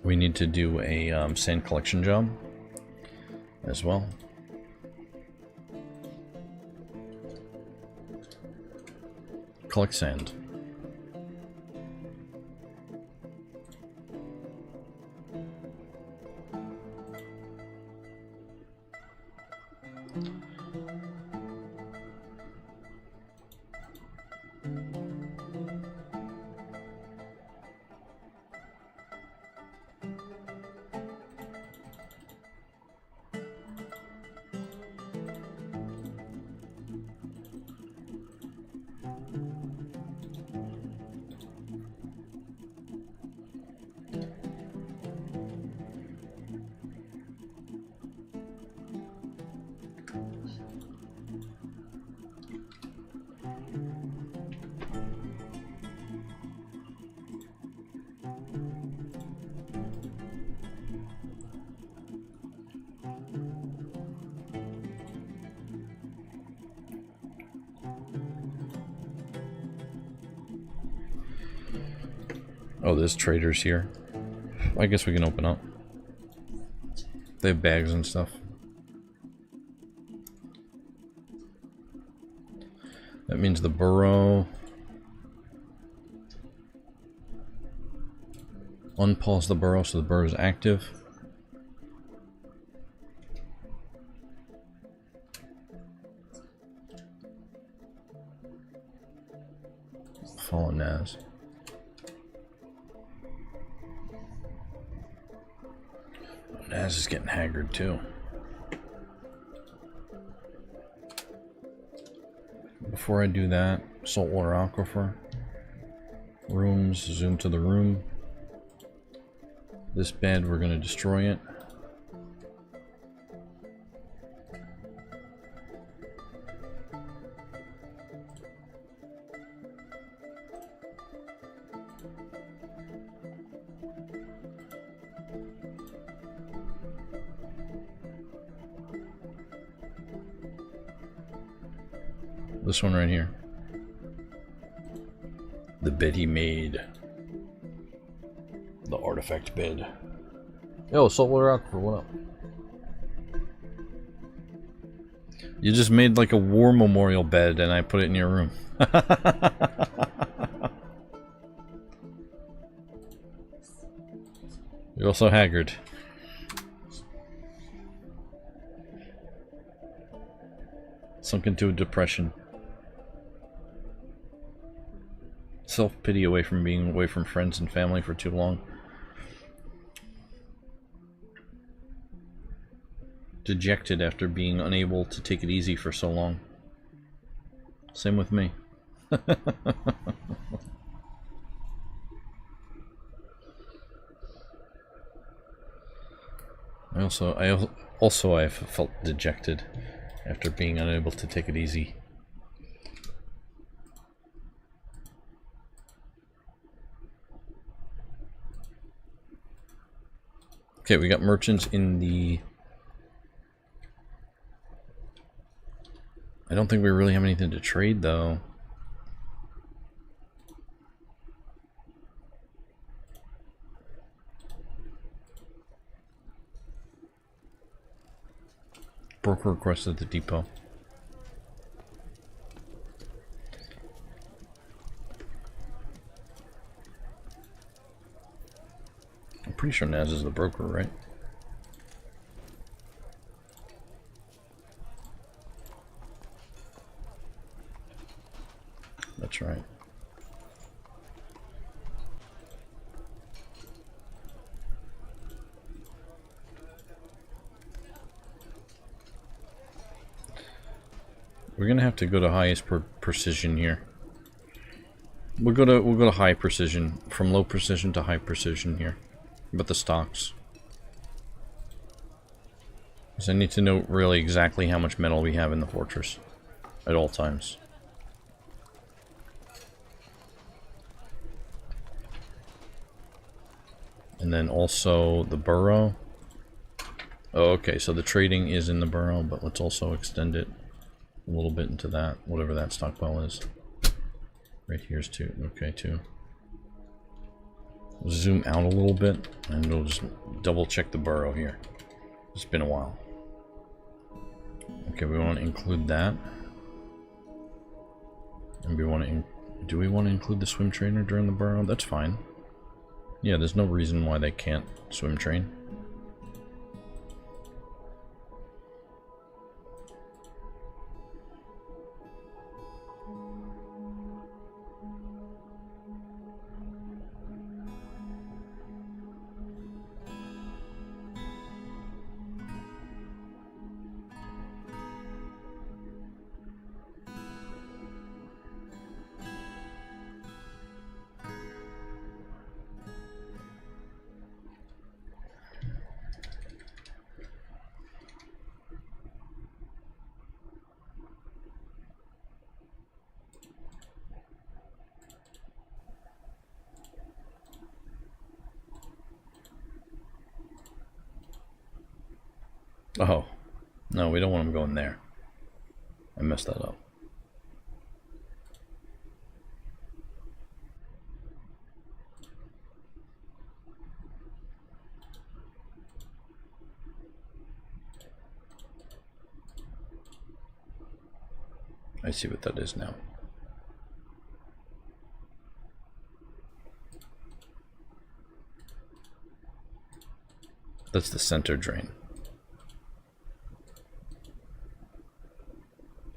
We need to do a sand collection job as well. Collect sand. Oh, there's traders here. I guess we can open up. They have bags and stuff. That means the burrow. Unpause the burrow so the burrow is active. Follow Naz. Naz is getting haggard too. Before I do that, saltwater aquifer. Rooms, zoom to the room. This bed, we're going to destroy it. This one right here. The bed he made. The artifact bed. Yo, saltwater aquifer, what up? You just made like a war memorial bed and I put it in your room. You're also haggard. Sunk into a depression. Self-pity away from being away from friends and family for too long. Dejected after being unable to take it easy for so long. Same with me. I felt dejected after being unable to take it easy. Okay, we got merchants in the... I don't think we really have anything to trade, though. Broker request at the depot. I'm pretty sure Naz is the broker, right? That's right. We're gonna have to go to highest precision here. We'll go to high precision, from low precision to high precision here. But the stocks. Because I need to know really exactly how much metal we have in the fortress at all times. And then also the burrow. Oh, okay, so the trading is in the burrow, but let's also extend it a little bit into that, whatever that stockpile is. Right here's 2. Okay, 2. We'll zoom out a little bit, and we'll just double check the burrow here. It's been a while. Okay, we want to include that. And we want to... Do we want to include the swim trainer during the burrow? That's fine. Yeah, there's no reason why they can't swim train. Oh, no, we don't want them going there. I messed that up. I see what that is now. That's the center drain.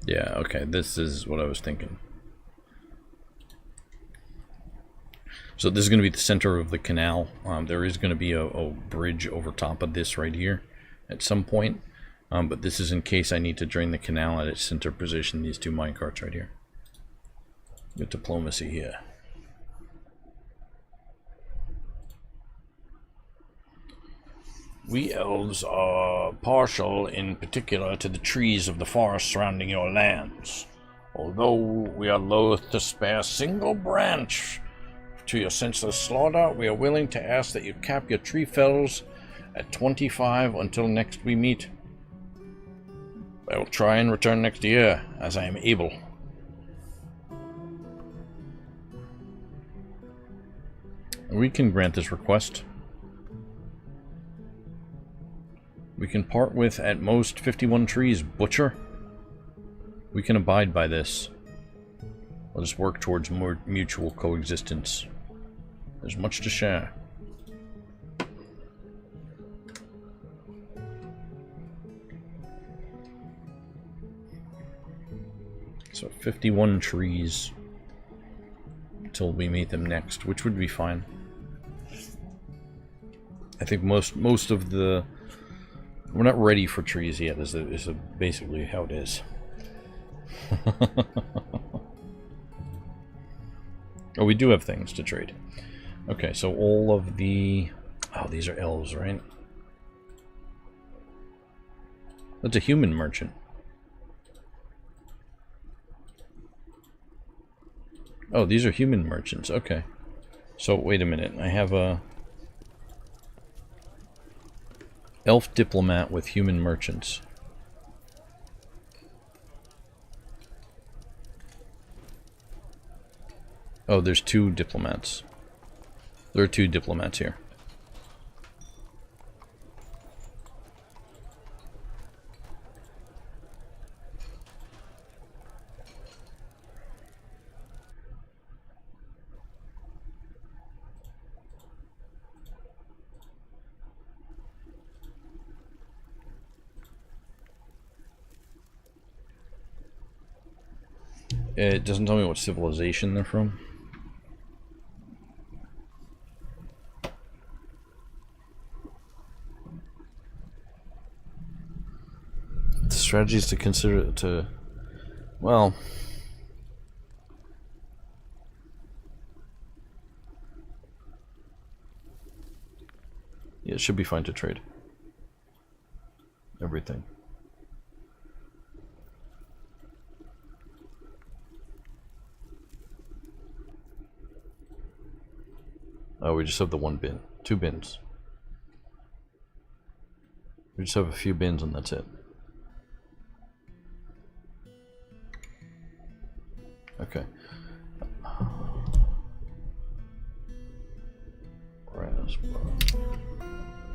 Yeah, okay, this is what I was thinking. So this is going to be the center of the canal. There is going to be a bridge over top of this right here at some point. But this is in case I need to drain the canal at its center position, these two minecarts right here. Good diplomacy here. We elves are partial in particular to the trees of the forest surrounding your lands. Although we are loath to spare a single branch to your senseless slaughter, we are willing to ask that you cap your tree fells at 25 until next we meet. I will try and return next year, as I am able. We can grant this request. We can part with at most 51 trees, Butcher. We can abide by this. Let us work towards more mutual coexistence. There's much to share. So 51 trees until we meet them next, which would be fine. I think most of the... We're not ready for trees yet, is basically how it is. Oh, we do have things to trade. Okay, so all of the... Oh, these are elves, right? That's a human merchant. Oh, these are human merchants, okay. So, wait a minute, I have a... elf diplomat with human merchants. Oh, there's two diplomats. There are two diplomats here. It doesn't tell me what civilization they're from. The strategies to consider to... Well... Yeah, it should be fine to trade. Everything. Oh, we just have the one bin. 2 bins. We just have a few bins and that's it. Okay.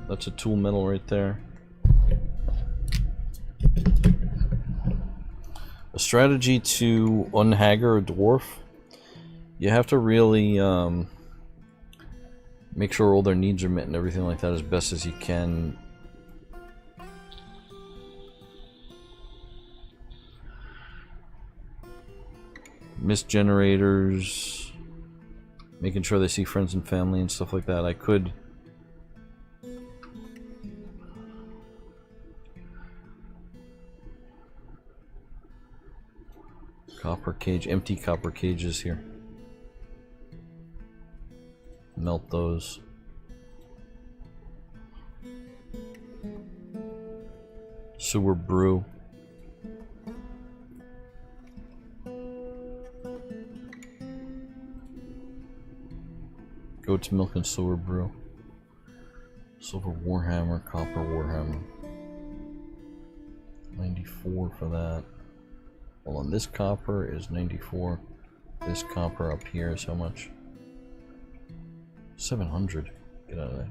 That's a tool metal right there. A strategy to unhagger a dwarf. You have to really make sure all their needs are met and everything like that as best as you can. Mist generators, making sure they see friends and family and stuff like that. I could copper cage, empty copper cages here. Melt those. Sewer brew. Goat's milk and silver brew. Silver warhammer, copper warhammer. 94 for that. Hold on, this copper is 94. This copper up here is how much? 700. Get out of there.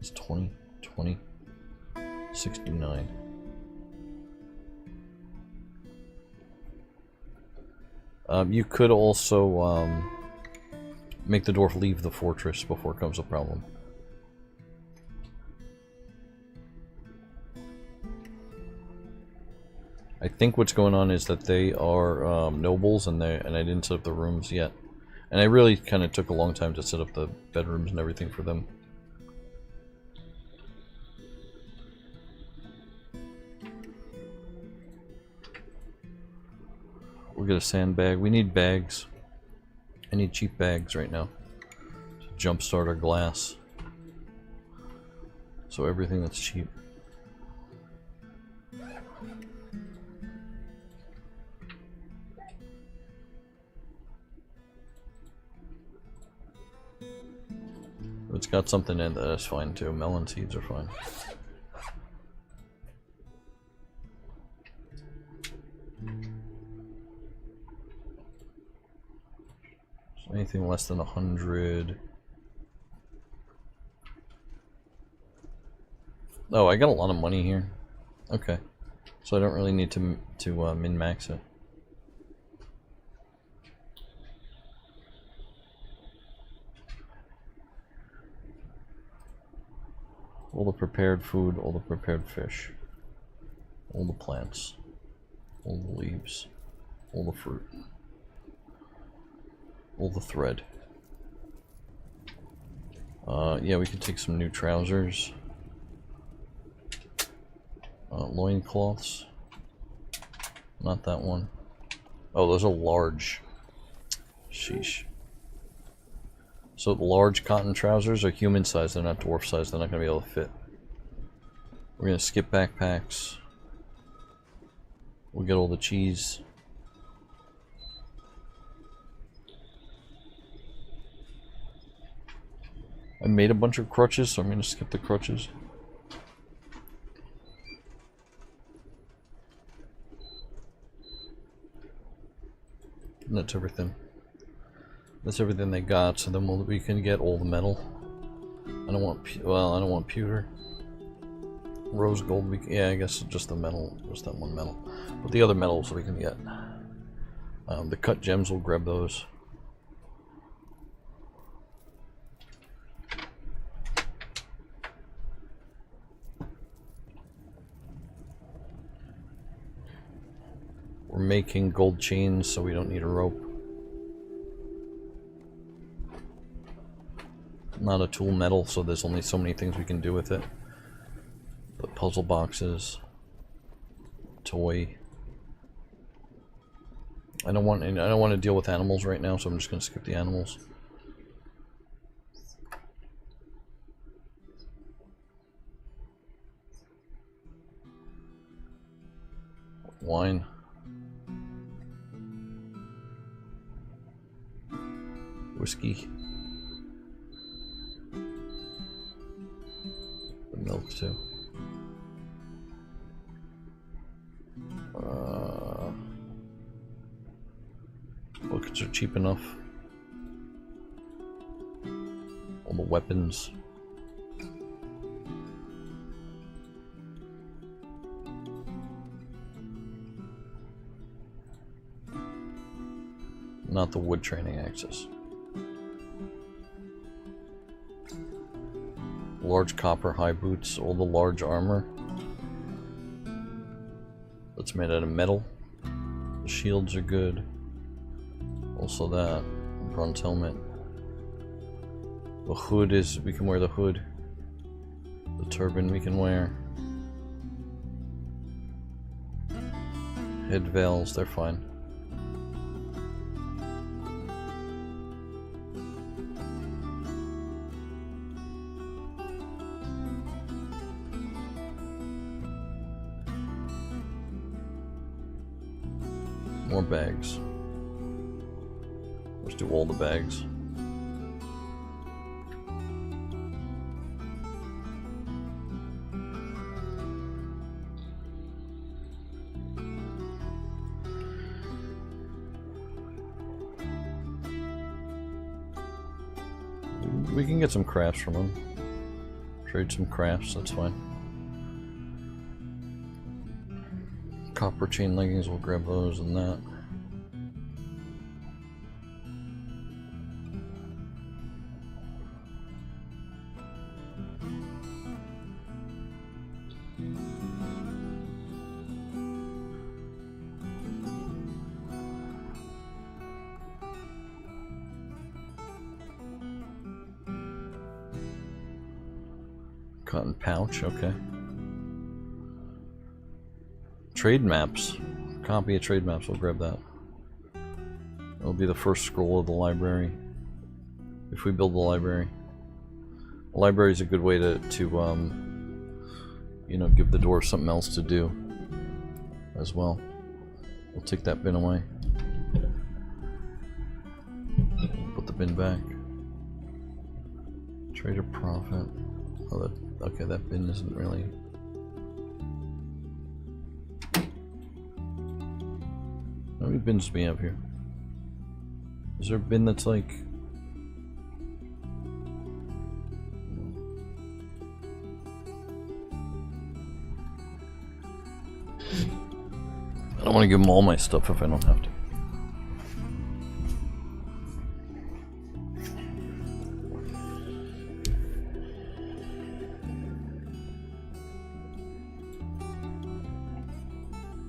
It's 20, 20, 69. You could also make the dwarf leave the fortress before it becomes a problem. I think what's going on is that they are nobles, and I didn't set up the rooms yet. And I really kind of took a long time to set up the bedrooms and everything for them. We'll get a sandbag. We need bags. I need cheap bags right now to jumpstart our glass. So everything that's cheap. It's got something in there, that's fine too. Melon seeds are fine. So anything less than 100. Oh, I got a lot of money here. Okay, so I don't really need to min-max it. All the prepared food, all the prepared fish, all the plants, all the leaves, all the fruit, all the thread. Yeah, we can take some new trousers. Loincloths. Not that one. Oh, those are large. Sheesh. So the large cotton trousers are human size, they're not dwarf size, they're not going to be able to fit. We're going to skip backpacks. We'll get all the cheese. I made a bunch of crutches, so I'm going to skip the crutches. And that's everything. That's everything they got, so then we can get all the metal. I don't want pewter. Rose gold, yeah, I guess just the metal, just that one metal. But the other metals we can get. The cut gems, we'll grab those. We're making gold chains, so we don't need a rope. Not a tool metal, so there's only so many things we can do with it. The puzzle boxes, toy. I don't want to deal with animals right now, so I'm just going to skip the animals. Wine. Whiskey. The milk too. Buckets are cheap enough. All the weapons. Not the wood training axes. Large copper high boots, all the large armor. That's made out of metal. The shields are good. Also that. Bronze helmet. The hood is, we can wear the hood. The turban we can wear. Head veils, they're fine. More bags. Let's do all the bags. We can get some crafts from them. Trade some crafts, that's fine. Copper chain leggings, we'll grab those and that. Cotton pouch, okay. Trade maps. Copy of trade maps, we'll grab that. That'll be the first scroll of the library. If we build the library. The library is a good way to you know, give the dwarves something else to do as well. We'll take that bin away. Put the bin back. Trader profit. Oh, that, okay, that bin isn't really. How many bins do we have here? Is there a bin that's like? I don't want to give them all my stuff if I don't have to.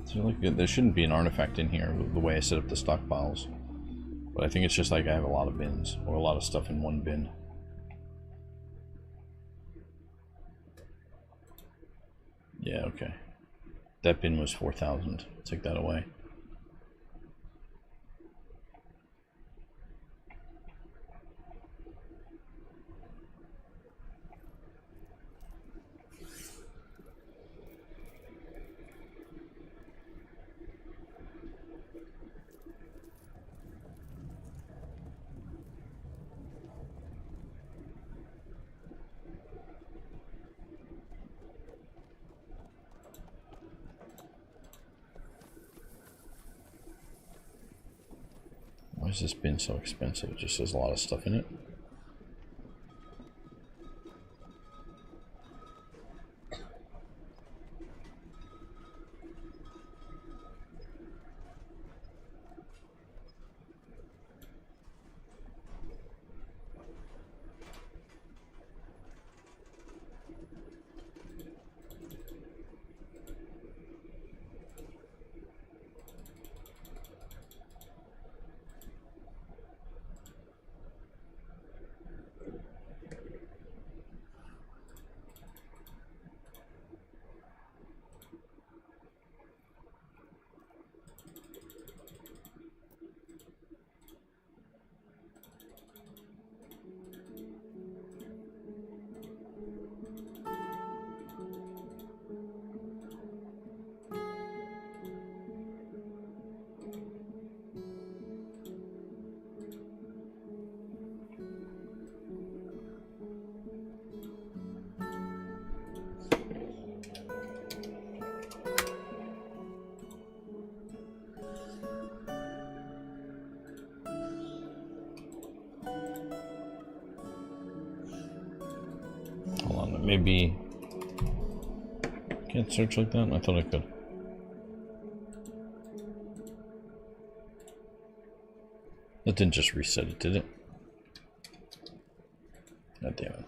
So like, there shouldn't be an artifact in here the way I set up the stockpiles. But I think it's just like I have a lot of bins, or a lot of stuff in one bin. Yeah, okay. That bin was 4,000. Take that away. Why is this bin so expensive? It just has a lot of stuff in it. Hold on, maybe. Can't search like that? I thought I could. That didn't just reset it, did it? God damn it.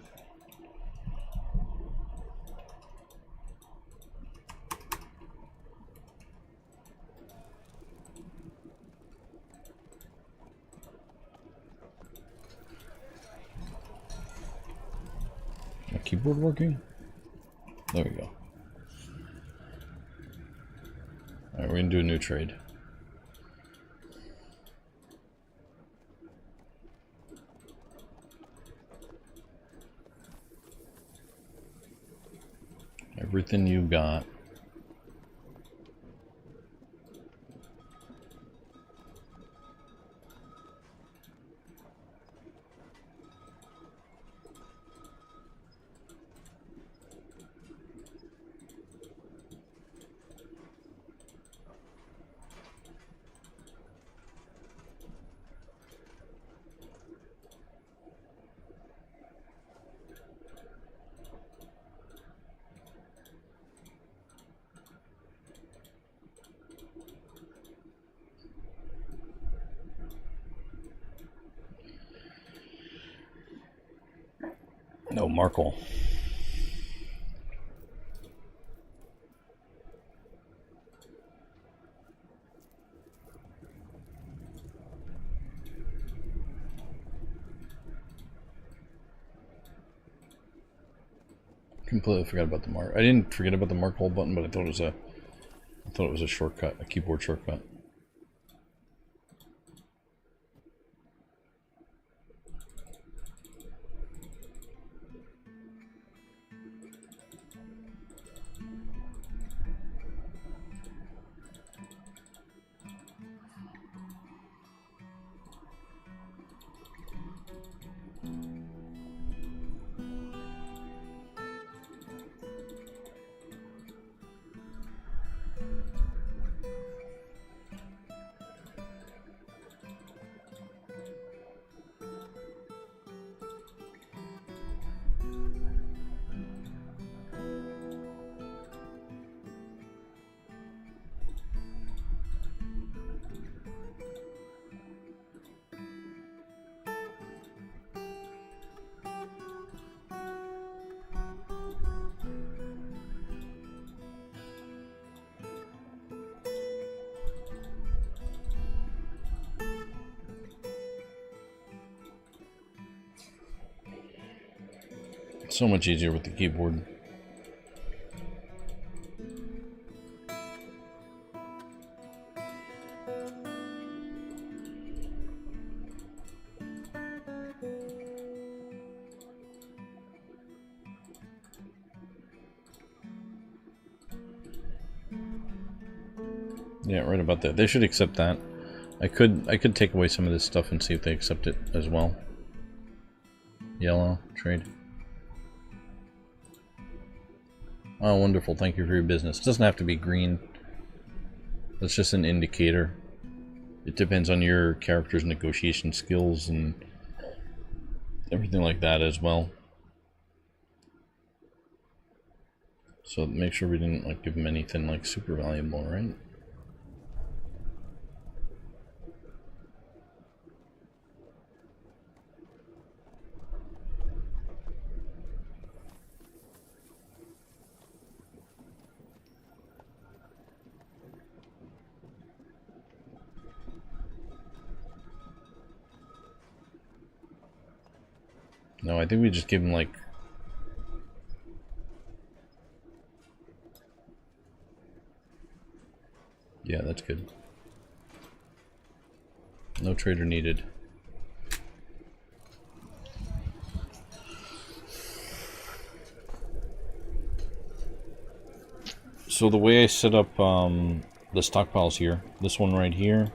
My keyboard working? There we go. Alright, we're gonna do a new trade. Everything you got. No, Markle. completely forgot about the mark. I didn't forget about the mark hole button, but I thought it was a shortcut, a keyboard shortcut. So much easier with the keyboard. Yeah, right about that. They should accept that. I could take away some of this stuff and see if they accept it as well. Yellow, trade. Oh, wonderful. Thank you for your business. It doesn't have to be green. That's just an indicator. It depends on your character's negotiation skills and everything like that as well. So make sure we didn't like give them anything like super valuable, right? No, I think we just give them like... Yeah, that's good. No trader needed. So the way I set up the stockpiles here, this one right here,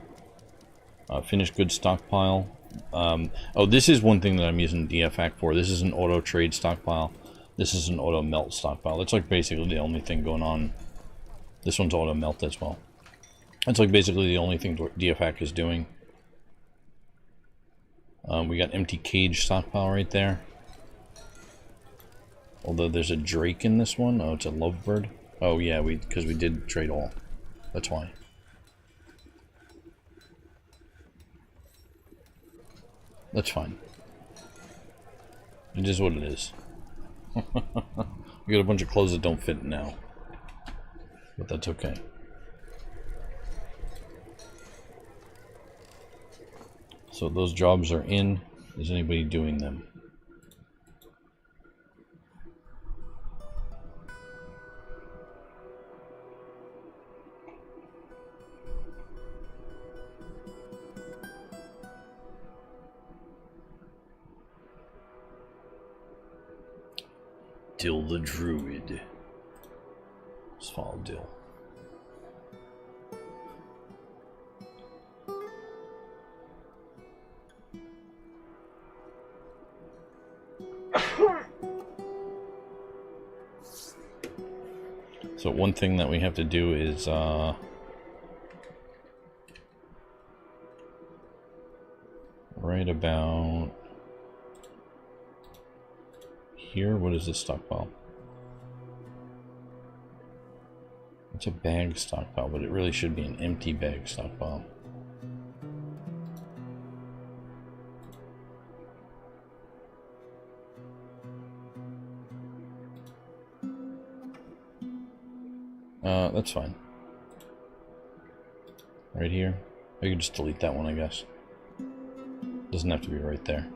finished goods stockpile. Oh, this is one thing that I'm using DFAC for. This is an auto trade stockpile. This is an auto melt stockpile. That's like basically the only thing going on. This one's auto melt as well. That's like basically the only thing DFAC is doing. We got empty cage stockpile right there. Although there's a drake in this one. Oh, it's a lovebird. Oh yeah, because we did trade all. That's why. That's fine. It is what it is. We got a bunch of clothes that don't fit now. But that's okay. So those jobs are in. Is anybody doing them? Dill the Druid. Let's follow Dill. So one thing that we have to do is right about here. What is this stockpile? It's a bag stockpile, but it really should be an empty bag stockpile. That's fine. Right here. I can just delete that one, I guess. Doesn't have to be right there.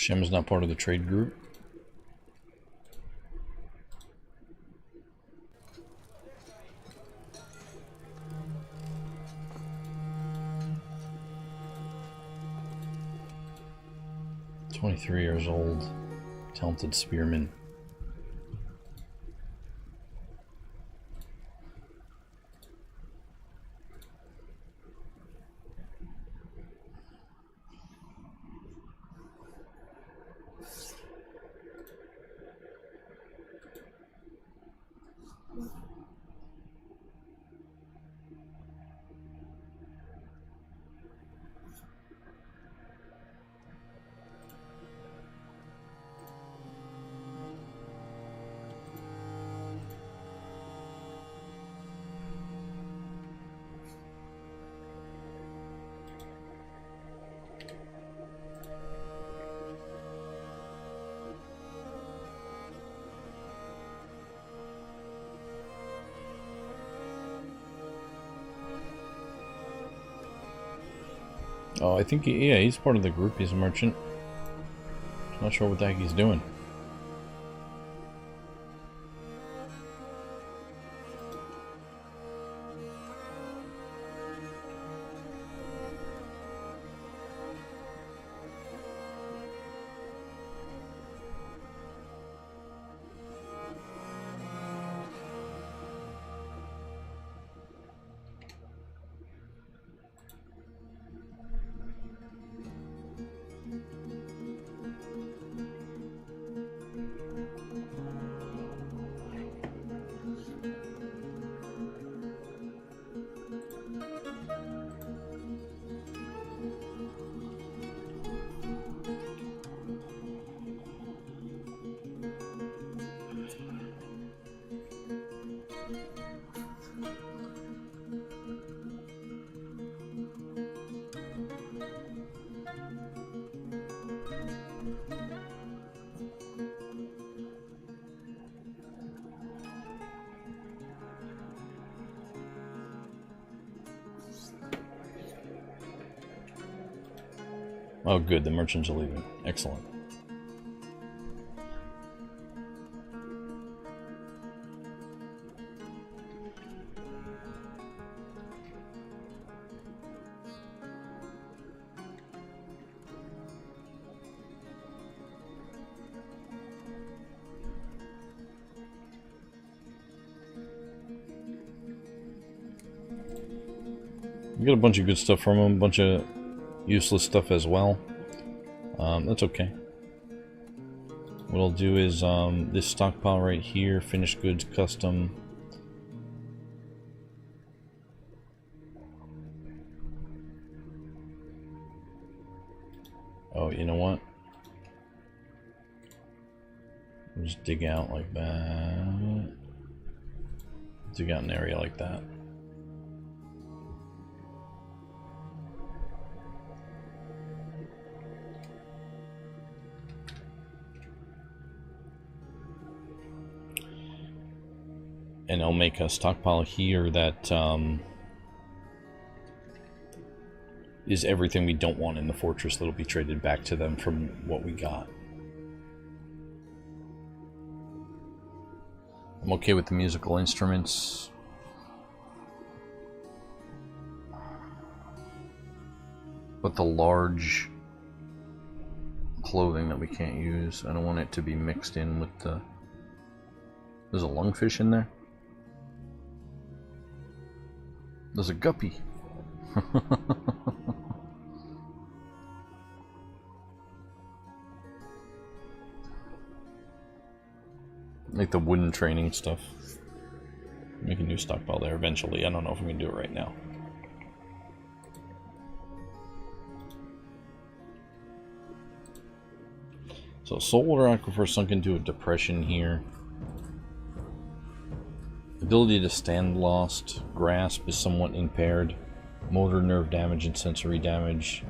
Shem's not part of the trade group. "23 years old, talented spearman." Oh, I think yeah, he's part of the group. He's a merchant. Not sure what the heck he's doing. Oh, good. The merchants are leaving. Excellent. We got a bunch of good stuff from him, a bunch of useless stuff as well. That's okay. What I'll do is this stockpile right here, finished goods, custom. Oh, you know what? We'll just dig out like that. Dig out an area like that. And I'll make a stockpile here that is everything we don't want in the fortress that'll be traded back to them from what we got. I'm okay with the musical instruments. But the large clothing that we can't use, I don't want it to be mixed in with the... There's a lungfish in there? There's a guppy. Like the wooden training stuff. Make a new stockpile there eventually. I don't know if we can do it right now. So saltwater aquifer sunk into a depression here. Ability to stand lost. Grasp is somewhat impaired. Motor nerve damage and sensory damage.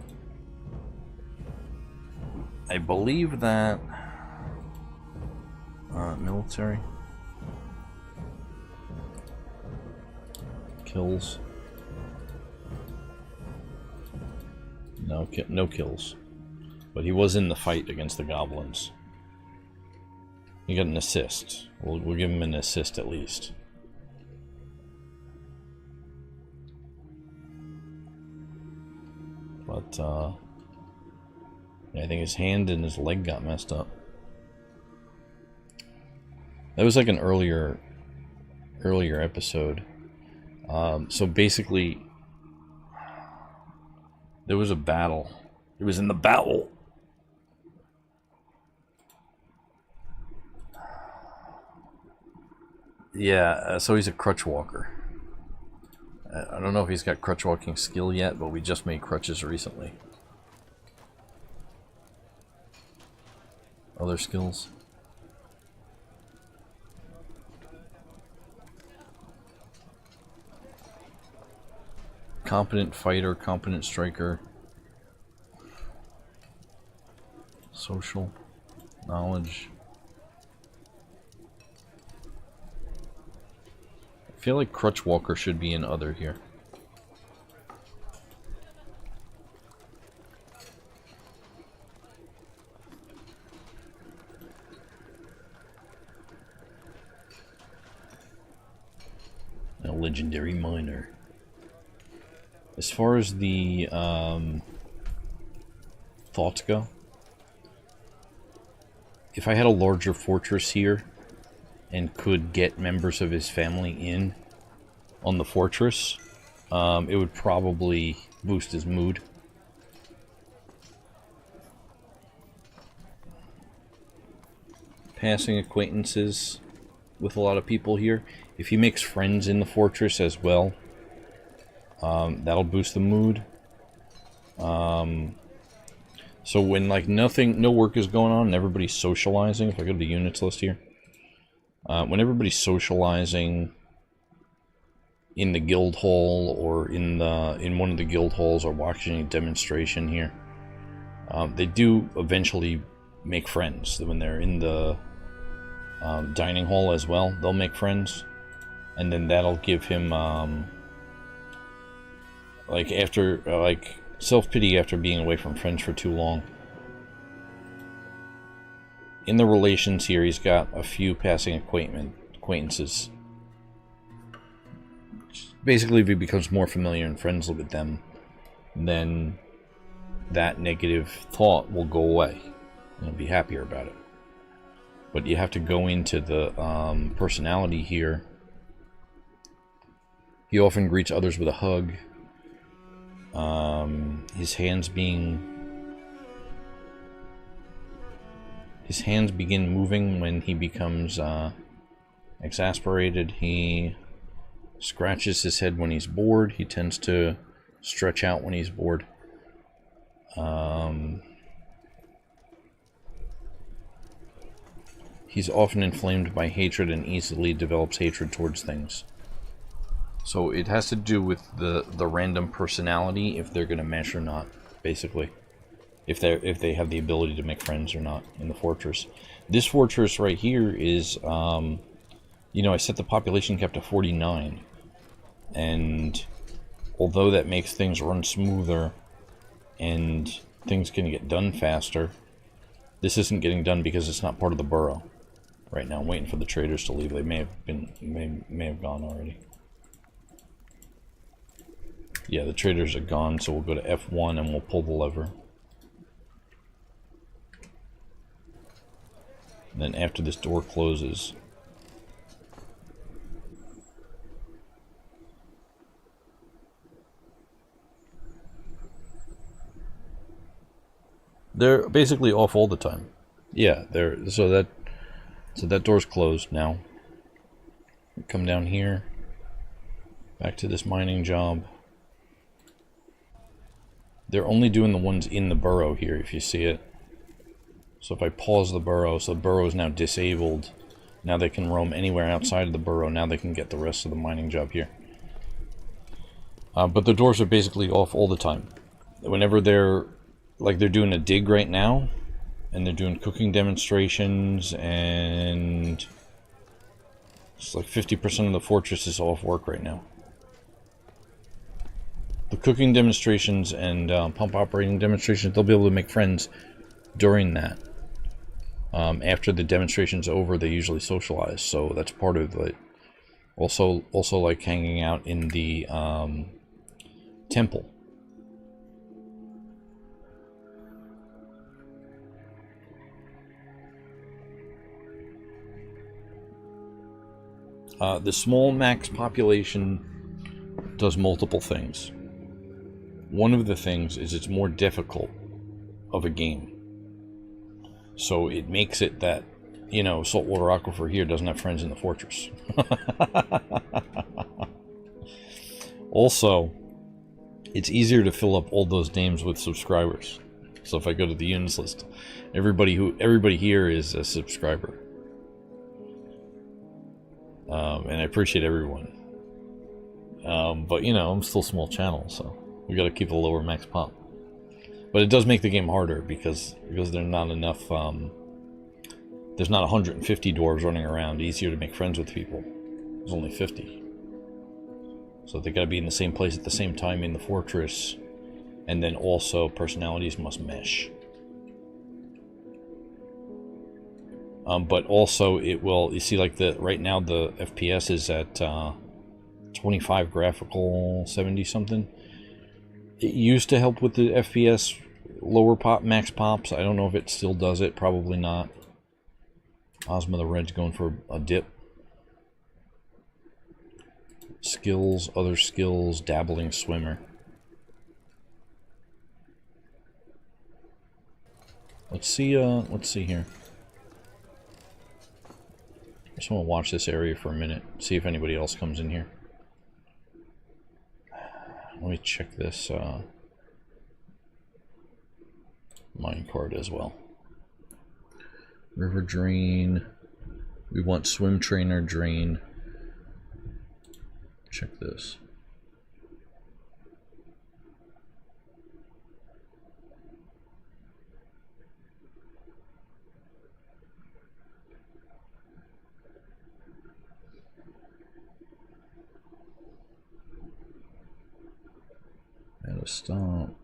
I believe that... military. Kills. No kills. But he was in the fight against the goblins. He got an assist. We'll give him an assist at least. But, yeah, I think his hand and his leg got messed up. That was like an earlier episode. So basically, there was a battle. It was in the battle. Yeah, so he's a crutch walker. I don't know if he's got crutch walking skill yet, but we just made crutches recently. Other skills? Competent fighter, competent striker. Social. Knowledge. I feel like crutch walker should be in other here. A legendary miner. As far as the thoughts go, if I had a larger fortress here and could get members of his family in on the fortress, it would probably boost his mood. Passing acquaintances with a lot of people here. If he makes friends in the fortress as well, that'll boost the mood. So when like no work is going on and everybody's socializing, if I go to the units list here, when everybody's socializing in the guild hall or in one of the guild halls or watching a demonstration here, they do eventually make friends. When they're in the dining hall as well, they'll make friends, and then that'll give him like self-pity after being away from friends for too long. In the relations here, he's got a few passing acquaintances. Basically, if he becomes more familiar and friendly with them, then that negative thought will go away. And he'll be happier about it. But you have to go into the personality here. He often greets others with a hug. His hands begin moving when he becomes exasperated. He scratches his head when he's bored. He tends to stretch out when he's bored. He's often inflamed by hatred and easily develops hatred towards things. So it has to do with the random personality, if they're going to mesh or not, basically. If they have the ability to make friends or not in the fortress. This fortress right here is, you know, I set the population cap to 49. And although that makes things run smoother and things can get done faster, this isn't getting done because it's not part of the borough. Right now, I'm waiting for the traders to leave. They may have gone already. Yeah, the traders are gone, so we'll go to F1 and we'll pull the lever. And then after this door closes, they're basically off all the time. Yeah, so that door's closed now. Come down here, back to this mining job. They're only doing the ones in the burrow here, if you see it. So if I pause the burrow, so the burrow is now disabled. Now they can roam anywhere outside of the burrow. Now they can get the rest of the mining job here. But the doors are basically off all the time. Whenever they're doing a dig right now, and they're doing cooking demonstrations, and it's like 50% of the fortress is off work right now. The cooking demonstrations and pump operating demonstrations, they'll be able to make friends during that. After the demonstration's over, they usually socialize, so that's part of it. Also like hanging out in the temple. The small max population does multiple things. One of the things is it's more difficult of a game. So it makes it that, you know, Saltwater Aquifer here doesn't have friends in the fortress. Also, it's easier to fill up all those names with subscribers. So if I go to the units list, everybody here is a subscriber. And I appreciate everyone. But you know, I'm still a small channel, so we gotta keep a lower max pop. But it does make the game harder because there's not enough, there's not 150 dwarves running around. Easier to make friends with people. There's only 50. So they gotta be in the same place at the same time in the fortress. And then also personalities must mesh. But also it will, you see, like right now the FPS is at 25 graphical, 70 something. It used to help with the FPS lower pop, max pops. I don't know if it still does it, probably not. Ozma the Red's going for a dip. Skills, other skills, dabbling swimmer. Let's see here. I just want to watch this area for a minute, see if anybody else comes in here. Let me check this minecart as well. River drain. We want swim trainer drain. Check this. Gotta stop.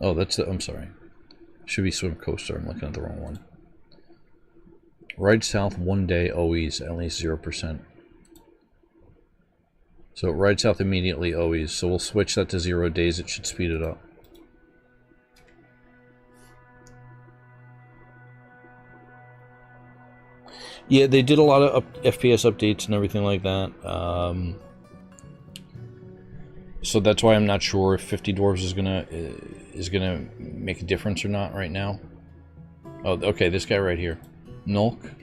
Oh, that's the, I'm sorry. Should be swim coaster. I'm looking at the wrong one. Ride south 1 day, always, at least 0%. So ride south immediately, always. So we'll switch that to 0 days. It should speed it up. Yeah, they did a lot of FPS updates and everything like that. So that's why I'm not sure if 50 dwarves is gonna make a difference or not right now. Oh, okay, this guy right here. Nulk.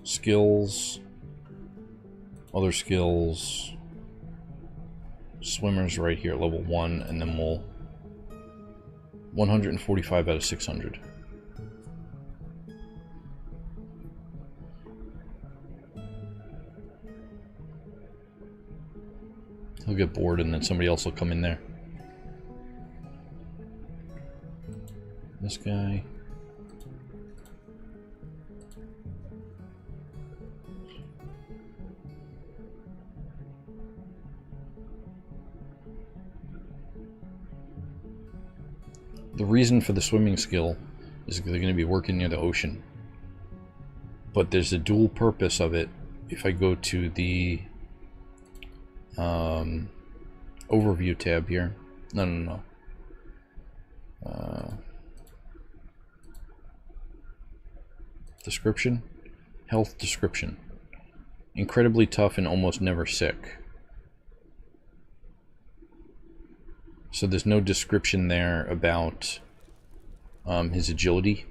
Skills. Other skills. Swimmers right here, level 1, and then we'll 145 out of 600. He'll get bored and then somebody else will come in there. This guy. The reason for the swimming skill is they're going to be working near the ocean. But there's a dual purpose of it. If I go to the overview tab here. No. Description. Health description. Incredibly tough and almost never sick. So there's no description there about his agility.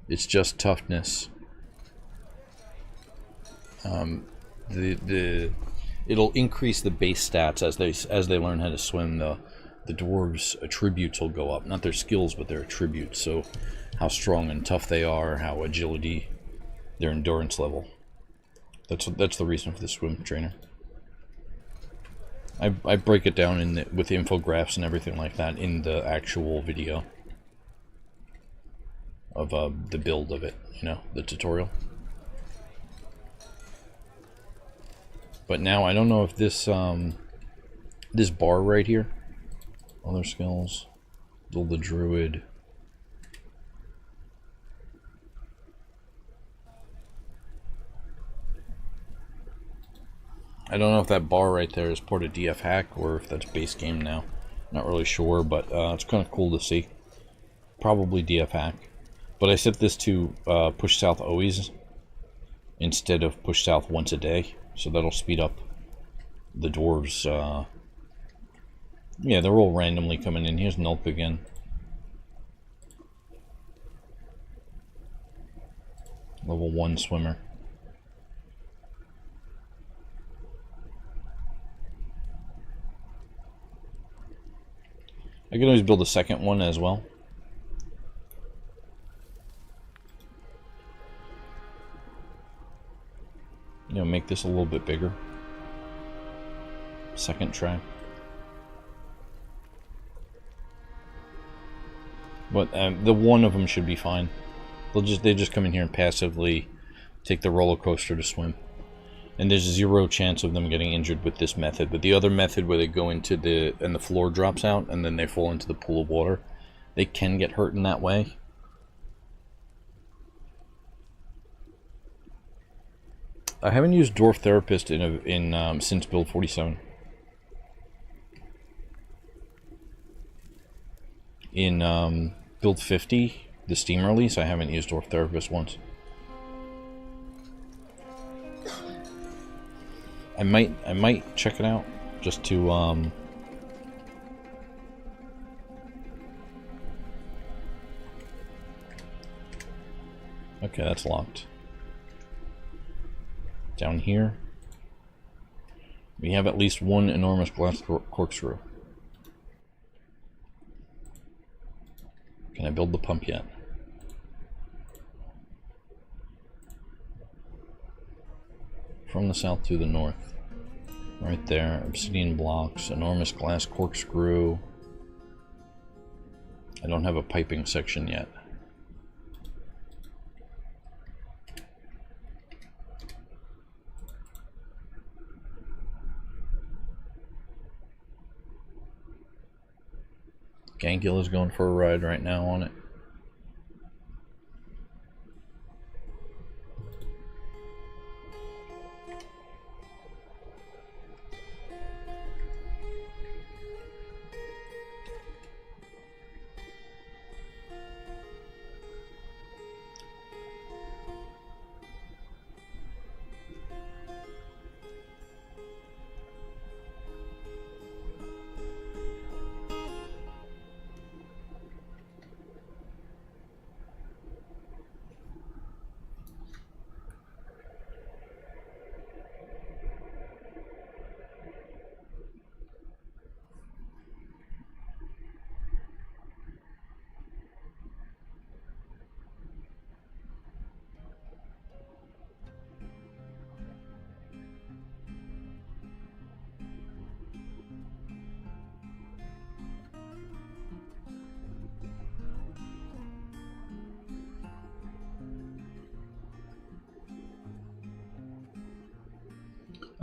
It's just toughness. It'll increase the base stats as they learn how to swim. The dwarves' attributes will go up, not their skills, but their attributes. So how strong and tough they are, how agility, their endurance level. That's the reason for the swim trainer. I break it down in with infographs and everything like that in the actual video of the build of it, you know, the tutorial. But now I don't know if this this bar right here, other skills, build the druid. I don't know if that bar right there is part of DF hack or if that's base game now. Not really sure, but it's kind of cool to see. Probably DF hack. But I set this to push south always instead of push south once a day. So that'll speed up the dwarves. Yeah, they're all randomly coming in. Here's Nulp again. Level 1 swimmer. I can always build a second one as well. You know, make this a little bit bigger. Second track. But the one of them should be fine. They just come in here and passively take the roller coaster to swim. And there's 0 chance of them getting injured with this method. But the other method where they go into and the floor drops out and then they fall into the pool of water, they can get hurt in that way. I haven't used Dwarf Therapist since build 47. In build 50, the Steam release, I haven't used Dwarf Therapist once. I might check it out just to okay, that's locked. Down here we have at least one enormous glass corkscrew. Can I build the pump yet? From the south to the north. Right there, obsidian blocks, enormous glass corkscrew. I don't have a piping section yet. Gangula's going for a ride right now on it.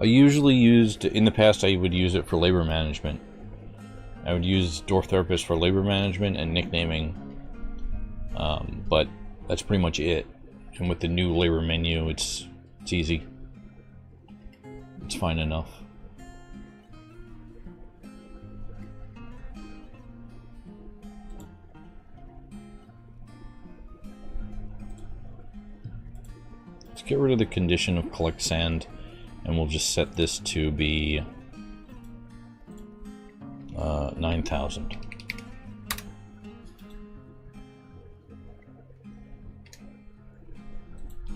I usually used, in the past I would use it for labor management. I would use Dwarf Therapist for labor management and nicknaming, but that's pretty much it. And with the new labor menu, it's easy. It's fine enough. Let's get rid of the condition of collect sand. And we'll just set this to be 9,000.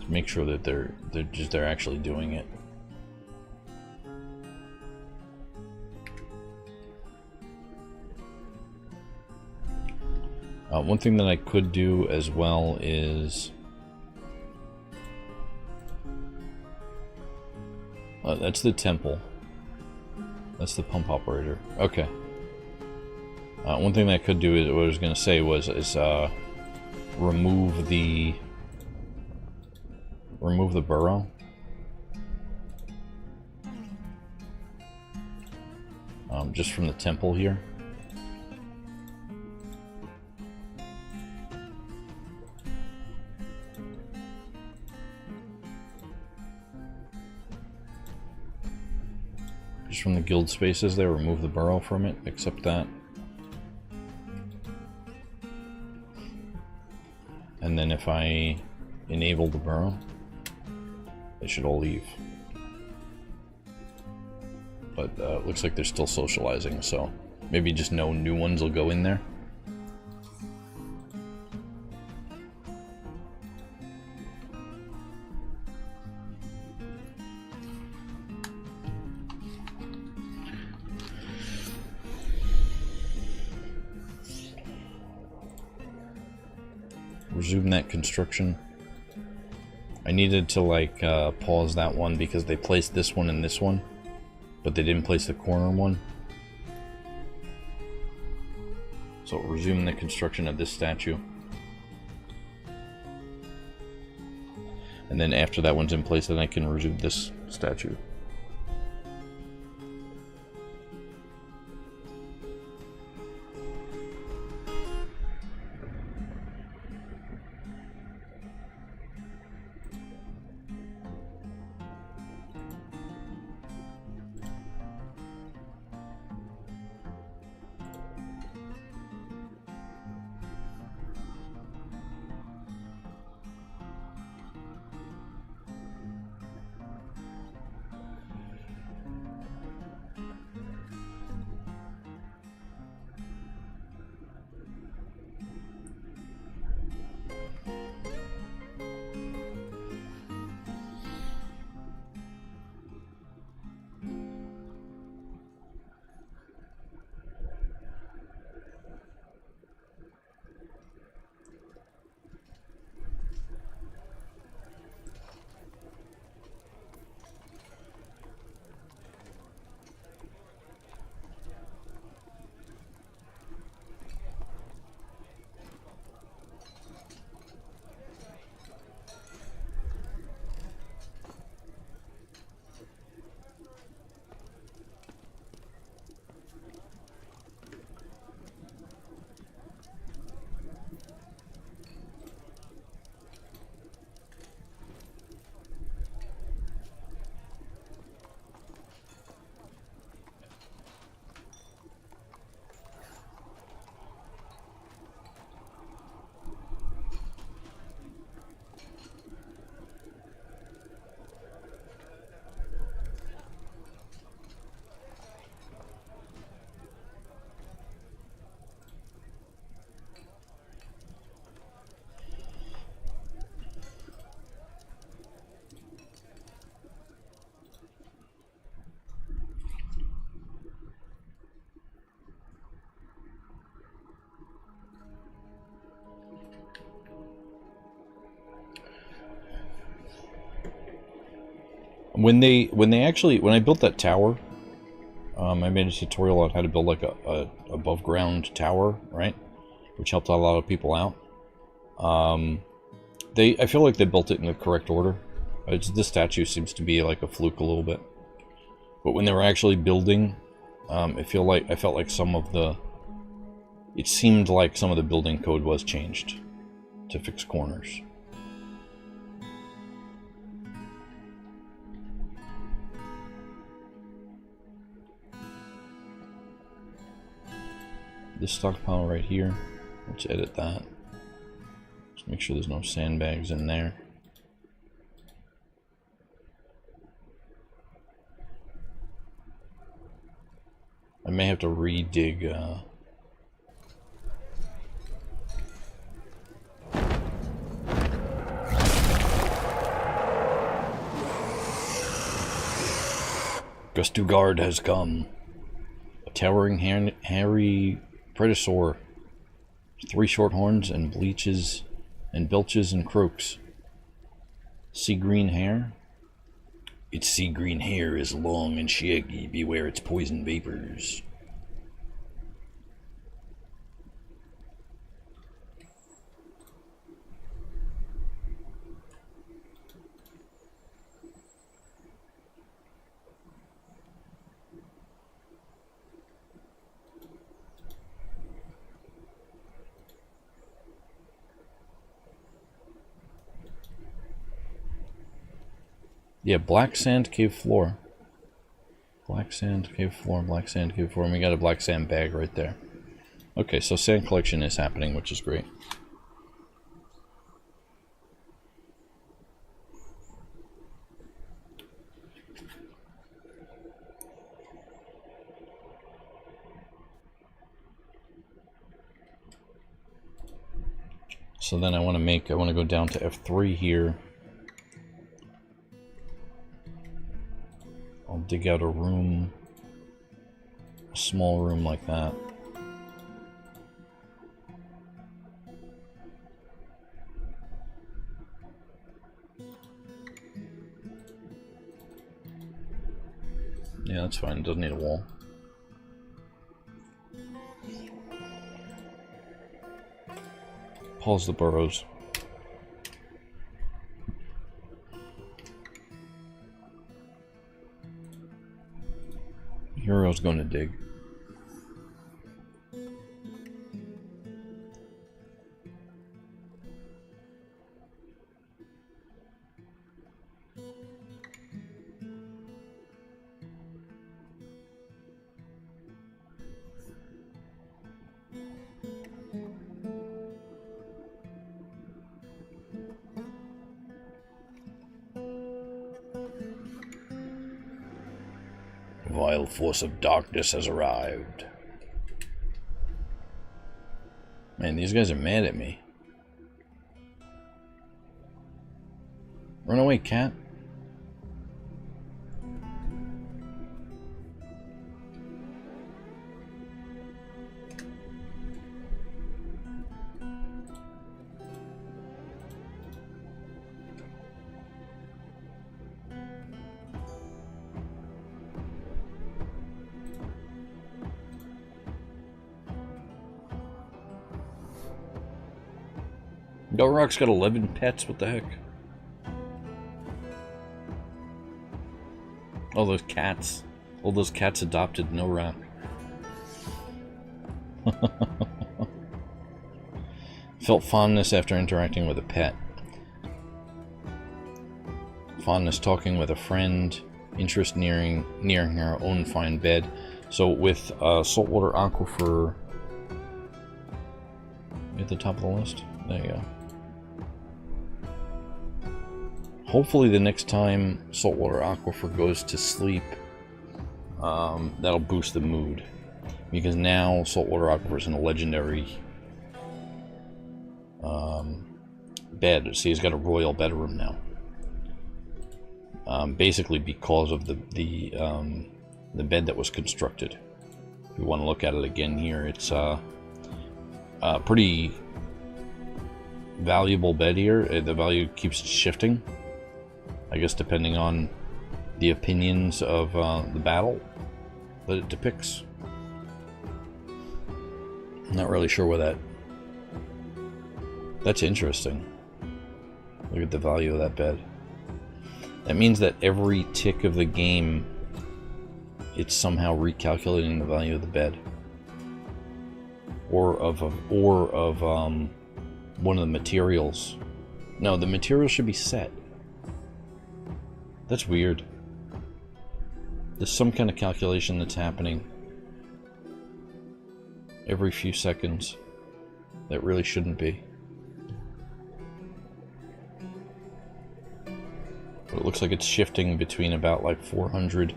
Make sure that they're actually doing it. One thing that I could do as well is that's the temple. That's the pump operator. Okay. One thing that I could do is what I was going to say was remove the burrow. Just from the temple here. Just from the guild spaces there, remove the burrow from it, accept that. And then if I enable the burrow, they should all leave. But looks like they're still socializing, so maybe just no new ones will go in there. Resume that construction. I needed to like pause that one because they placed this one and this one, but they didn't place the corner one. So resume the construction of this statue. And then after that one's in place, then I can resume this statue. When I built that tower, I made a tutorial on how to build like a above ground tower, right? Which helped a lot of people out. I feel like they built it in the correct order. This statue seems to be like a fluke a little bit. But when they were actually building, I felt like it seemed like some of the building code was changed to fix corners. This stockpile right here, let's edit that. Just make sure there's no sandbags in there. I may have to re-dig Gustugard has come. A towering hairy predator. 3 short horns and bleaches and belches and croaks. Sea green hair. Its sea green hair is long and shaggy. Beware its poison vapors. Yeah, black sand cave floor. Black sand cave floor, black sand cave floor, and we got a black sand bag right there. Okay, so sand collection is happening, which is great. So then I want to go down to F3 here. I'll dig out a room, a small room like that. Yeah, that's fine. It doesn't need a wall. Pause the burrows. Hero's going to dig. Vile force of darkness has arrived. Man, these guys are mad at me. Run away, cat. Rock's got 11 pets, what the heck? All those cats. All those cats adopted No Rock. Felt fondness after interacting with a pet. Fondness talking with a friend. Interest nearing our own fine bed. So with saltwater aquifer at the top of the list. There you go. Hopefully the next time saltwater aquifer goes to sleep, that'll boost the mood. Because now saltwater aquifer is in a legendary bed. See, he's got a royal bedroom now. Basically because of the bed that was constructed. If you want to look at it again here, it's a pretty valuable bed here. The value keeps shifting, I guess, depending on the opinions of the battle that it depicts. I'm not really sure where that's interesting. Look at the value of that bed. That means that every tick of the game, it's somehow recalculating the value of the bed, or of one of the materials. No, the material should be set. That's weird. There's some kind of calculation that's happening every few seconds that really shouldn't be. But it looks like it's shifting between about like 400.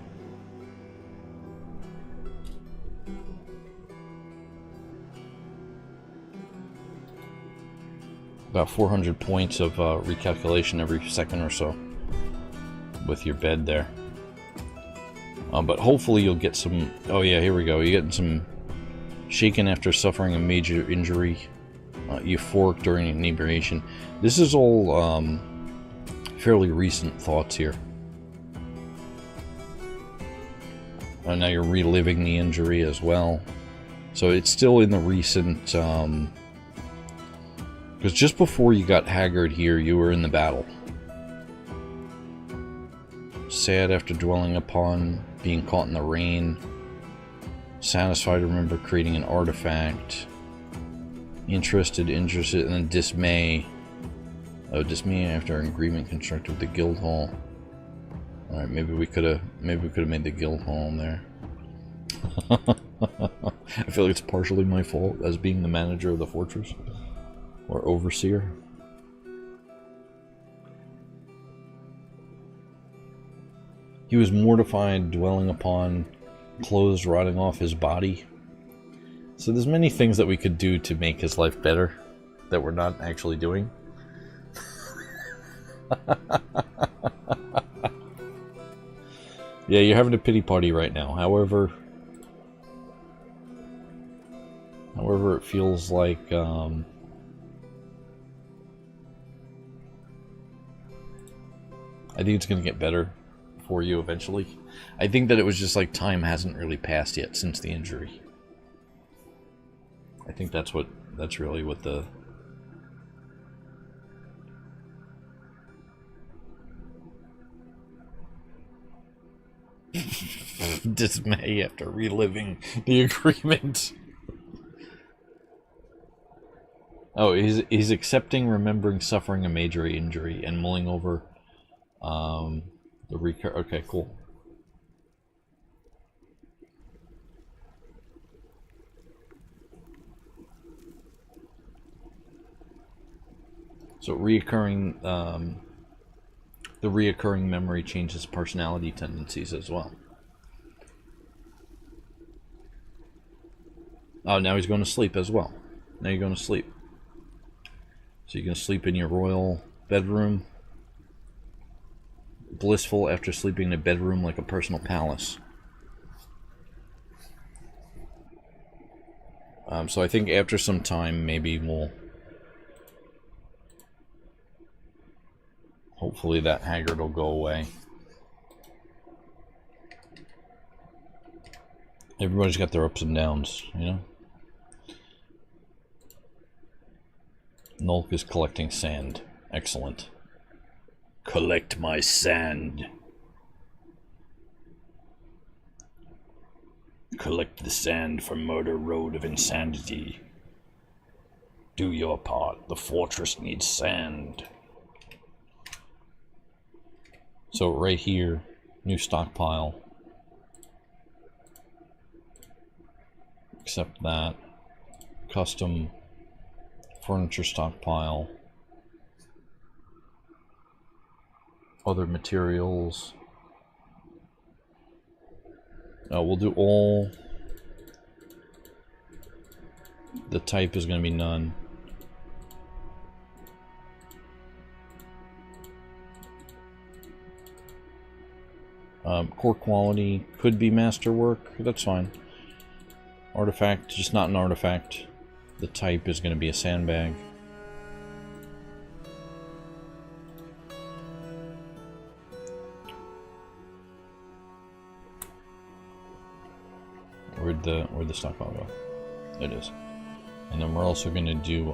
About 400 points of recalculation every second or so with your bed there. But hopefully you'll get some... Oh yeah, here we go. You're getting some shaken after suffering a major injury. Euphoric during inebriation. This is all fairly recent thoughts here. Oh, now you're reliving the injury as well. So it's still in the recent... because just before you got haggard here, you were in the battle. Sad after dwelling upon being caught in the rain. Satisfied to remember creating an artifact. Interested, and then dismay. Oh, dismay after an agreement constructed with the guild hall. Alright, maybe we could have made the guild hall in there. I feel like it's partially my fault as being the manager of the fortress. Or overseer. He was mortified, dwelling upon clothes rotting off his body. So there's many things that we could do to make his life better that we're not actually doing. Yeah, you're having a pity party right now. However, it feels like I think it's going to get better for you eventually. I think that it was just like time hasn't really passed yet since the injury. I think that's really what the... dismay after reliving the agreement. Oh, he's accepting, remembering, suffering a major injury, and mulling over the recur. Okay, cool. So reoccurring, the reoccurring memory changes personality tendencies as well. Oh, now he's going to sleep as well. Now you're going to sleep. So you can sleep in your royal bedroom. Blissful after sleeping in a bedroom like a personal palace. So I think after some time, maybe we'll... hopefully that haggard will go away. Everybody's got their ups and downs, you know? Nulk is collecting sand. Excellent. Collect my sand. Collect the sand from Murder Road of Insanity. Do your part. The fortress needs sand. So right here, new stockpile. Accept that. Custom furniture stockpile. Other materials. We'll do all. The type is going to be none. Core quality could be masterwork. That's fine. Artifact, just not an artifact. The type is going to be a sandbag. Where'd the stockpile go? It is. And then we're also going to do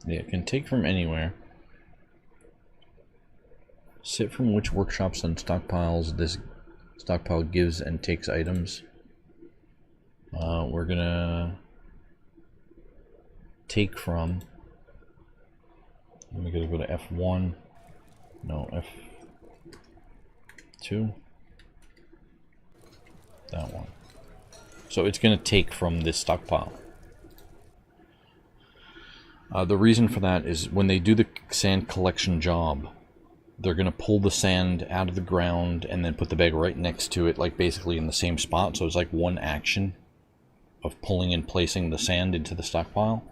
yeah, it can take from anywhere. Sit from which workshops and stockpiles this stockpile gives and takes items. We're gonna take from. We're gonna go to F1. No, F2. That one. So it's going to take from this stockpile. The reason for that is when they do the sand collection job, they're going to pull the sand out of the ground and then put the bag right next to it, like basically in the same spot. So it's like one action of pulling and placing the sand into the stockpile.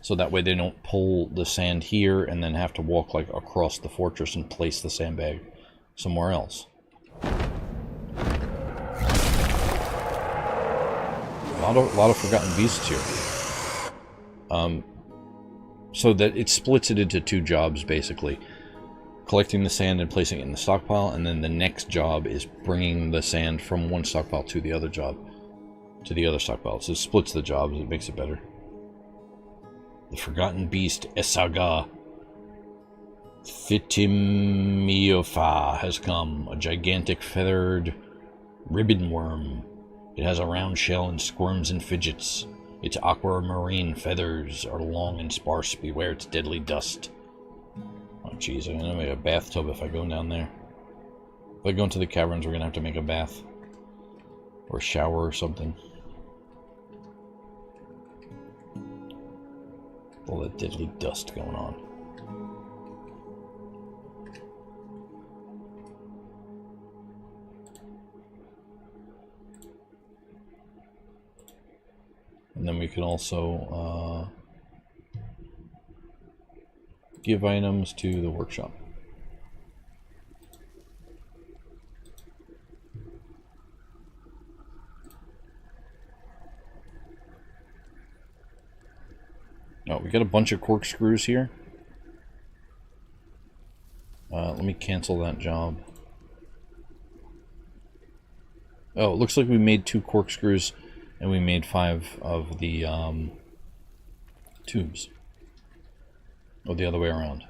So that way they don't pull the sand here and then have to walk like across the fortress and place the sandbag somewhere else. A lot of forgotten beasts here. So that it splits it into two jobs basically. Collecting the sand and placing it in the stockpile, and then the next job is bringing the sand from one stockpile to the other job, to the other stockpile. So it splits the jobs, it makes it better. The forgotten beast, Esaga Fitimiofa, has come, a gigantic feathered ribbon worm. It has a round shell and squirms and fidgets. Its aquamarine feathers are long and sparse. Beware its deadly dust. Oh jeez, I'm gonna make a bathtub if I go down there. If I go into the caverns, we're gonna have to make a bath. Or shower or something. All that deadly dust going on. And then we can also give items to the workshop. Oh, we got a bunch of corkscrews here. Let me cancel that job. Oh, it looks like we made 2 corkscrews and we made 5 of the tubes. Or the other way around.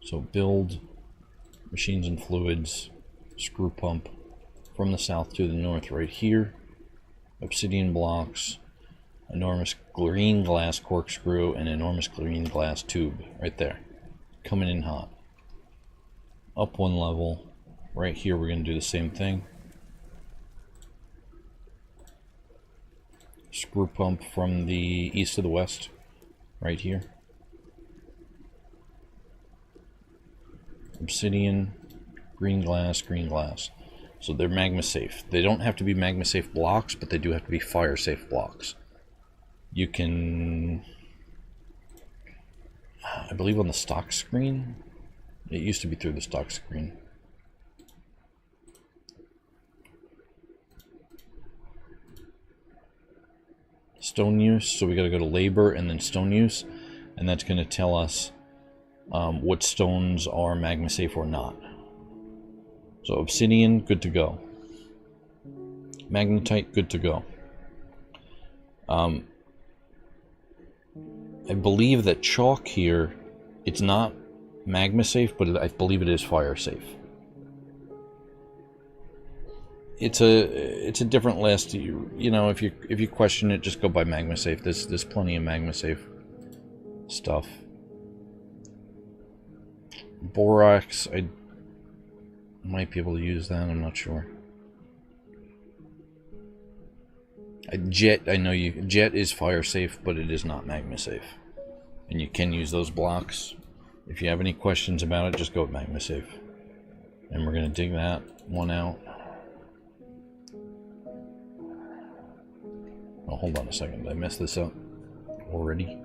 So build machines and fluids, screw pump from the south to the north right here. Obsidian blocks, enormous green glass corkscrew, and enormous green glass tube right there. Coming in hot. Up 1 level. Right here we're going to do the same thing. Screw pump from the east to the west. Right here. Obsidian, green glass, green glass. So they're magma safe. They don't have to be magma safe blocks, but they do have to be fire safe blocks. You can, I believe on the stock screen, it used to be through the stock screen. Stone use, so we got to go to labor and then stone use, and that's going to tell us what stones are magma safe or not. So obsidian, good to go. Magnetite, good to go. I believe that chalk here, it's not magma safe, but I believe it is fire safe. It's a different list. You know, if you question it, just go by magma safe. There's plenty of magma safe stuff. Borax, I might be able to use that. I'm not sure. Jet, I know jet is fire safe, but it is not magma safe. And you can use those blocks. If you have any questions about it, just go with magma safe. And we're gonna dig that one out. Oh, hold on a second. Did I mess this up already?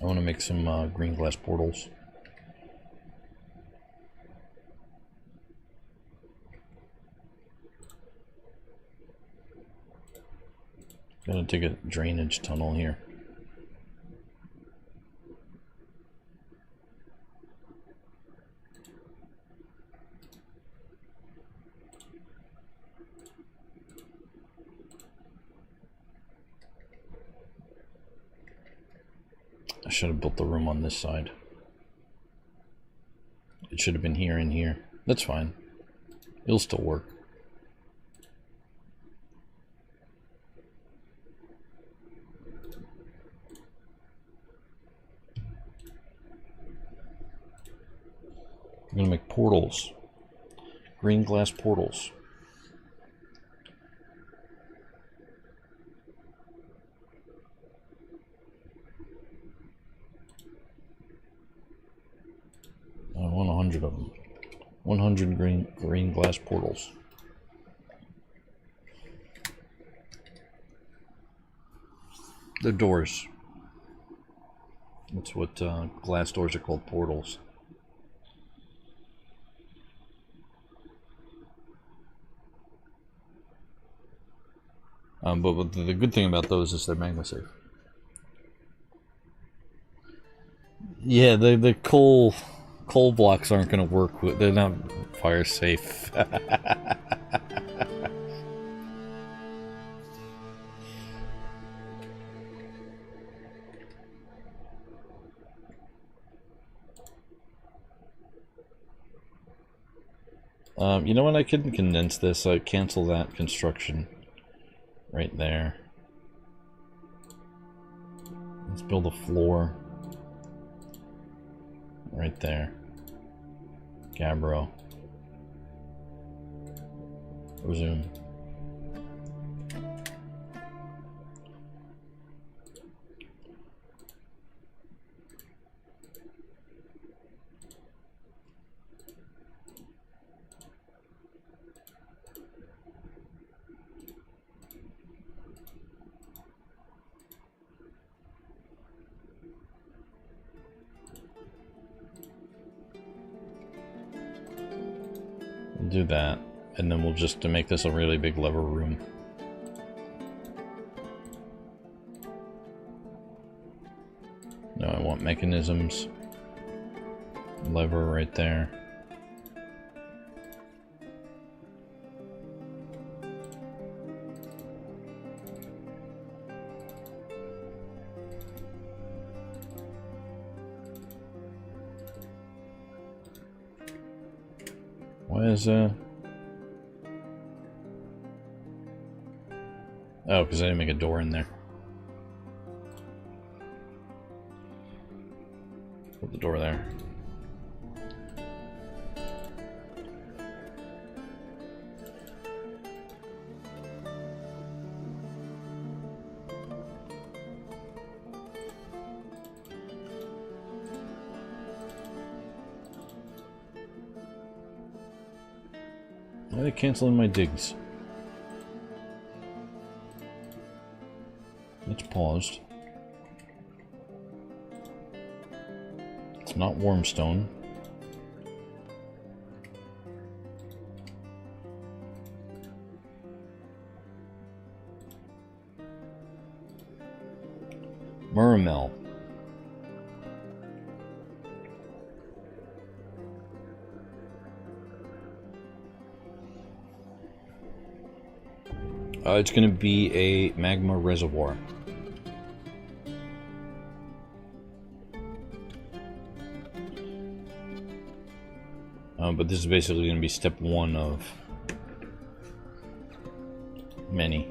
I want to make some green glass portals. Gonna dig a drainage tunnel here. I should have built the room on this side. It should have been here and here. That's fine. It'll still work. I'm gonna make portals. Green glass portals. I want 100 of them. 100 green glass portals. They're doors. That's what glass doors are called, portals. But the good thing about those is they're magma safe. Yeah, the coal blocks aren't going to work with. They're not fire safe. You know what? I can condense this. I cancel that construction right there. Let's build a floor right there. Gabbro. Resume. Do that, and then we'll just to make this a really big lever room. No, I want mechanisms. Lever right there. Why is Oh, because I didn't make a door in there. Put the door there. Why are they canceling my digs? It's paused. It's not warmstone. Muramel. It's going to be a magma reservoir. But this is basically going to be step one of many.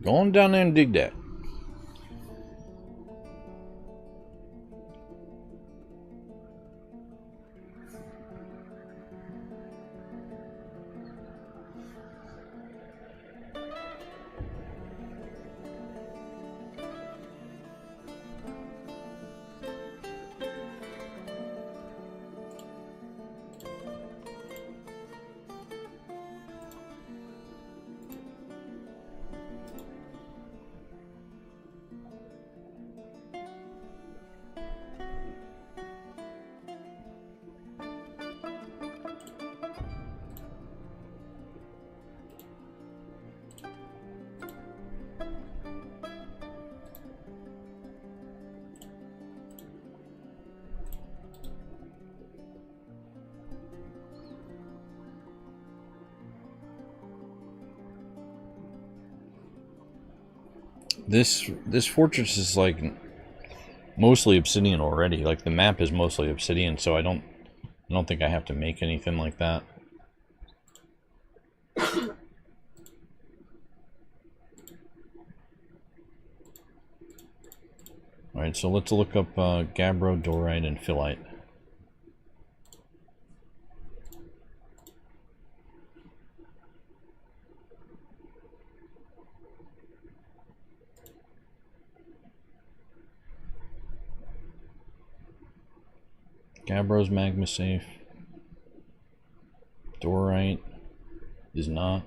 Go on down there and dig that. This fortress is like mostly obsidian already. Like the map is mostly obsidian, so I don't think I have to make anything like that. Alright, so let's look up gabbro, dorite, and phyllite. Gabbro's magma safe. Dorite is not.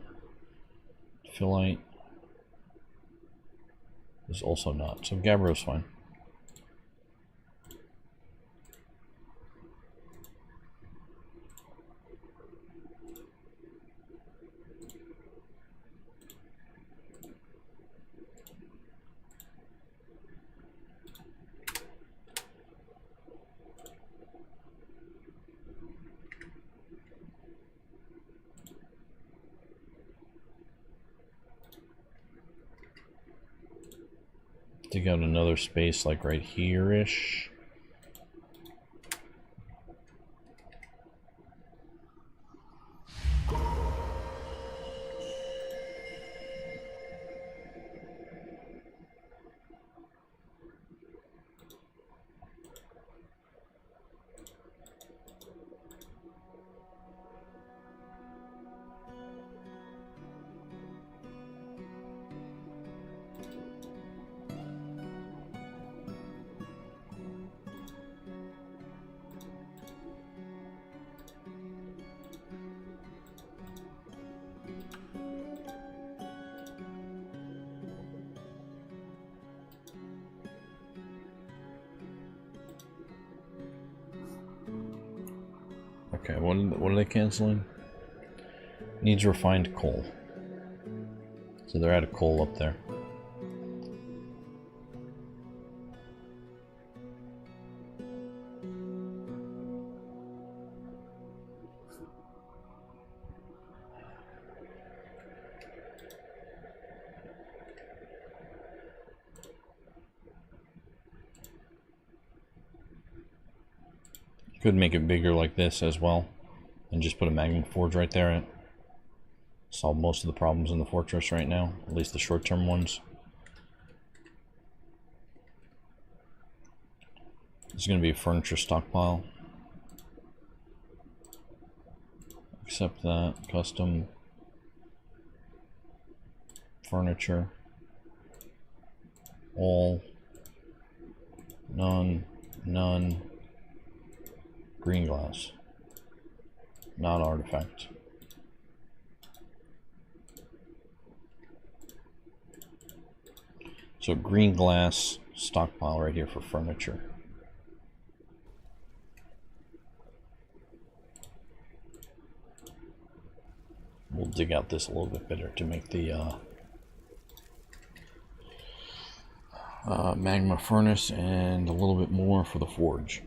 Phyllite is also not. So gabbro's fine. Dig out another space like right here-ish. Okay, what are they canceling? Needs refined coal. So they're out of coal up there. Could make it bigger like this as well, and just put a magma forge right there and solve most of the problems in the fortress right now, at least the short-term ones. This is going to be a furniture stockpile. Accept that. Custom furniture. All. None. None. Green glass. Not artifact. So green glass stockpile right here for furniture. We'll dig out this a little bit better to make the magma furnace and a little bit more for the forge.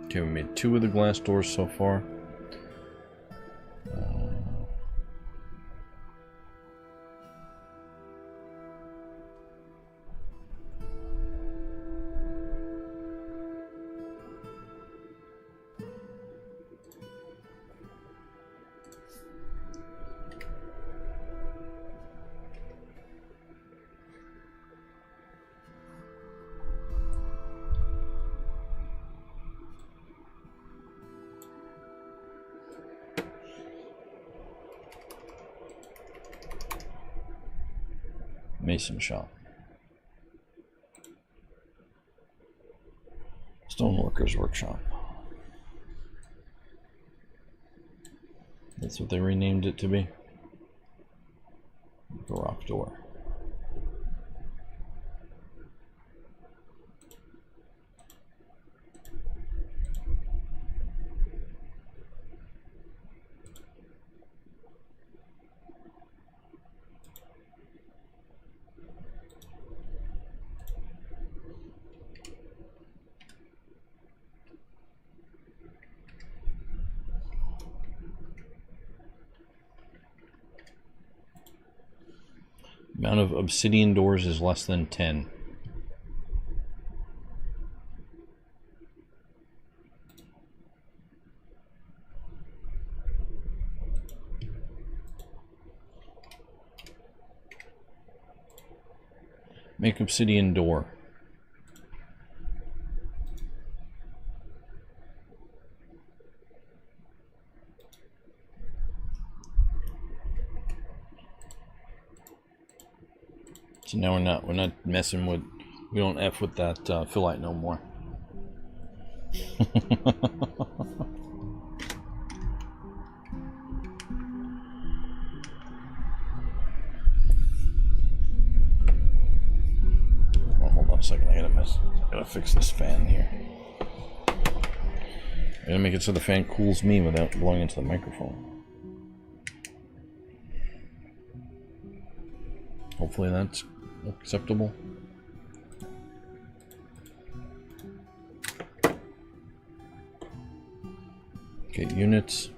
Okay, we made 2 of the glass doors so far. Mason shop. Stoneworkers workshop. That's what they renamed it to be. The rock door. Amount of obsidian doors is less than 10. Make obsidian door. So now we're not messing with, we don't F with that phyllite no more. Oh, hold on a second, I gotta fix this fan here. I gotta make it so the fan cools me without blowing into the microphone. Hopefully that's acceptable. Okay, units.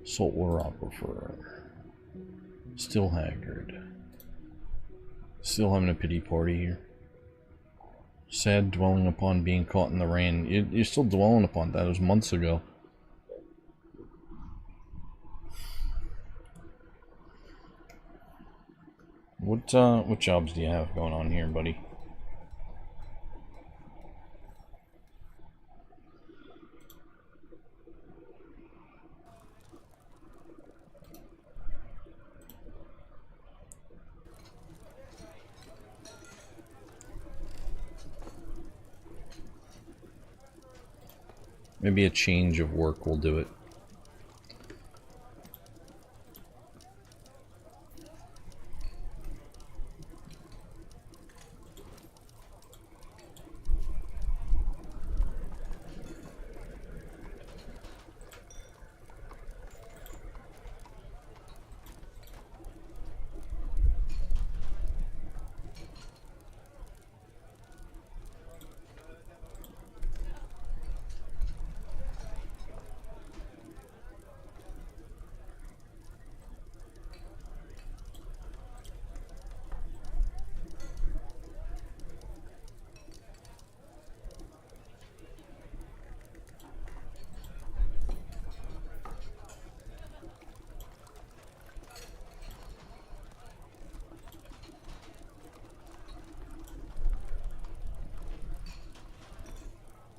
Saltwater aquifer. Still haggard. Still having a pity party here. Sad dwelling upon being caught in the rain. You're still dwelling upon that. It was months ago. What jobs do you have going on here, buddy? Maybe a change of work will do it.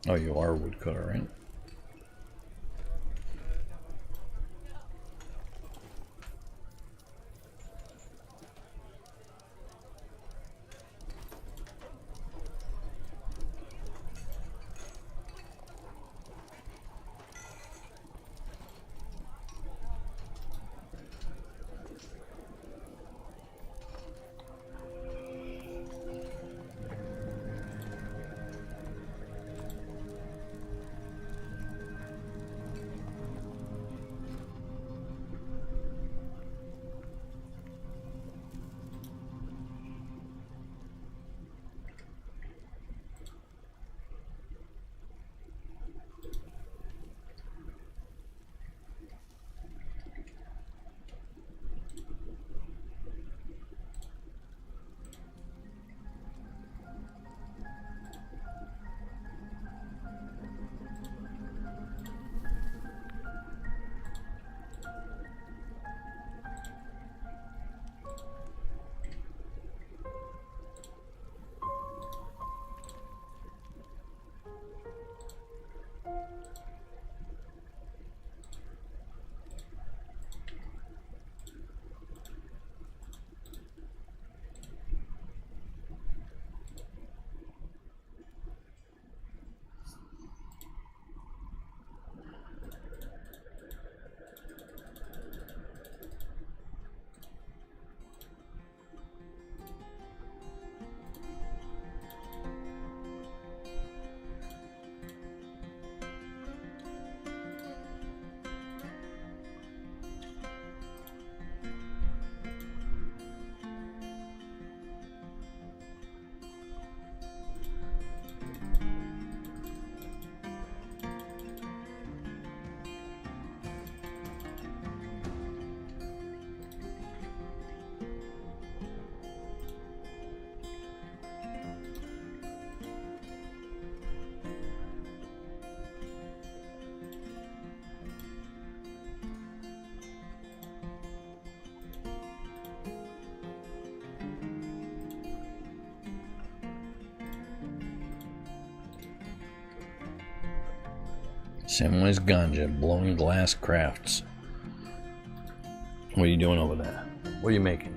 Oh, you are a woodcutter, right? Samwise Ganja, blowing glass crafts. What are you doing over there? What are you making?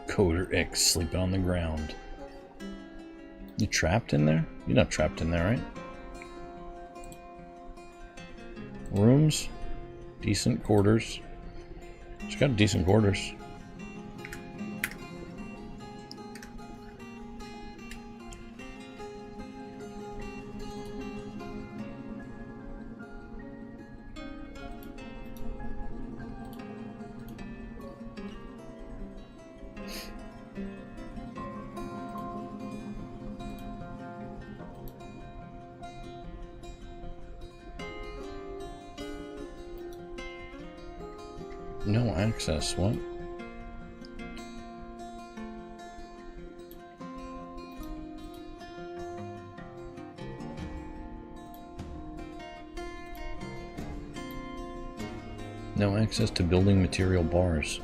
Coder X sleeping on the ground. You trapped in there? You're not trapped in there, right? Rooms? Decent quarters. She's got decent quarters. No access, what? No access to building material bars.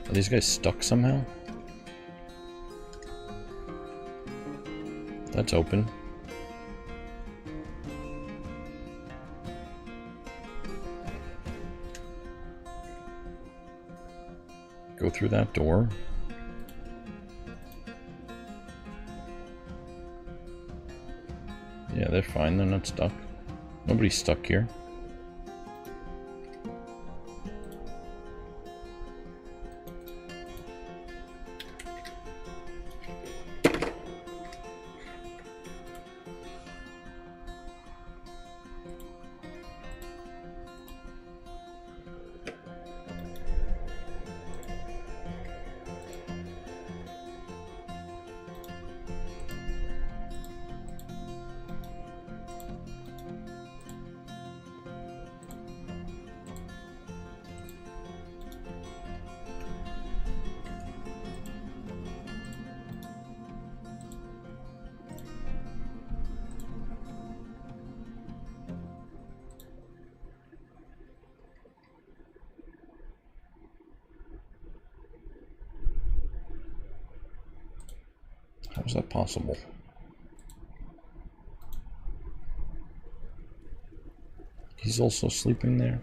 Are these guys stuck somehow? That's open. Go through that door. Yeah, they're fine. They're not stuck. Nobody's stuck here. How is that possible? He's also sleeping there.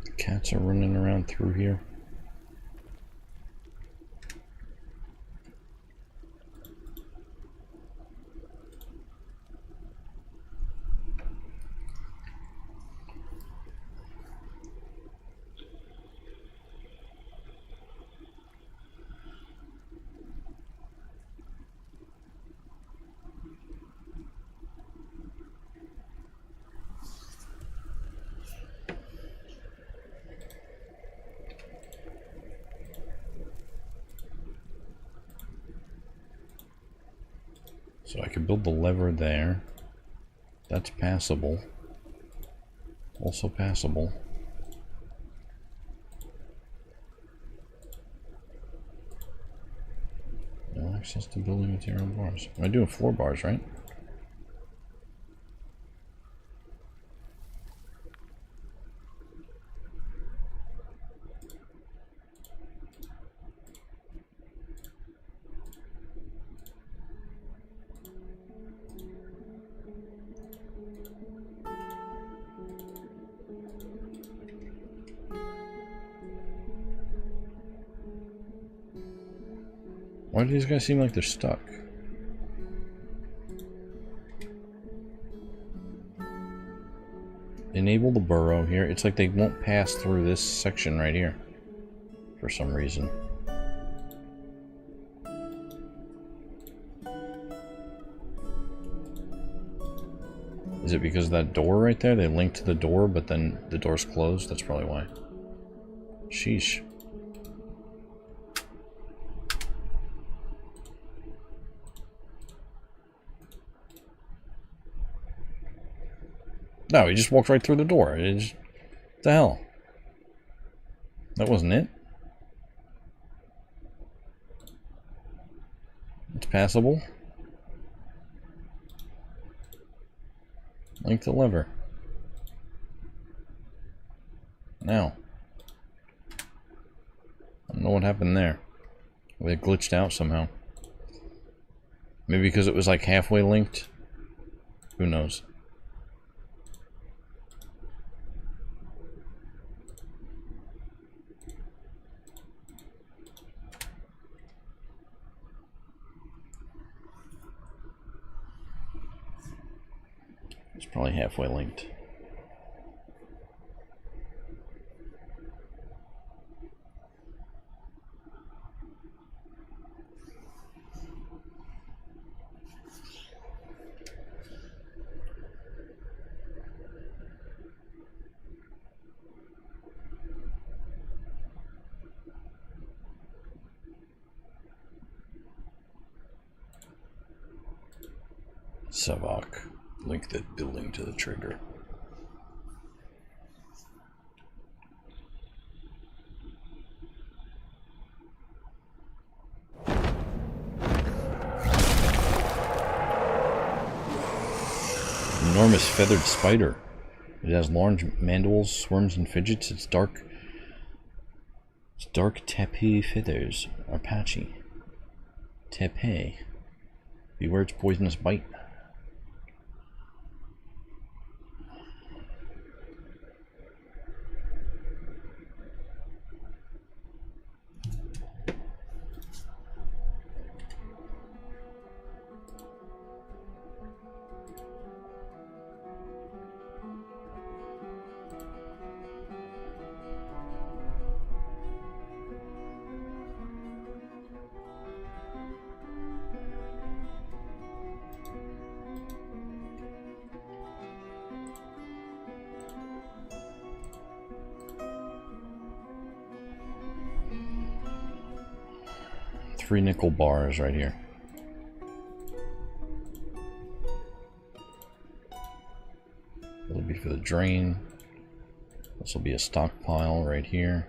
The cats are running around through here. So I could build the lever there. That's passable. Also passable. No access to building material bars. Am I doing floor bars, right? Why do these guys seem like they're stuck? Enable the burrow here. It's like they won't pass through this section right here for some reason. Is it because of that door right there? They link to the door, but then the door's closed? That's probably why. Sheesh. No, he just walked right through the door. What the hell? That wasn't it. It's passable. Link the lever. Now. I don't know what happened there. They glitched out somehow. Maybe because it was like halfway linked? Who knows? It's probably halfway linked. Savak. Link the building to the trigger. Enormous feathered spider. It has large mandibles, swarms, and fidgets. It's dark tape feathers are patchy. Tape. Beware its poisonous bite. Three nickel bars right here. That'll be for the drain. This will be a stockpile right here.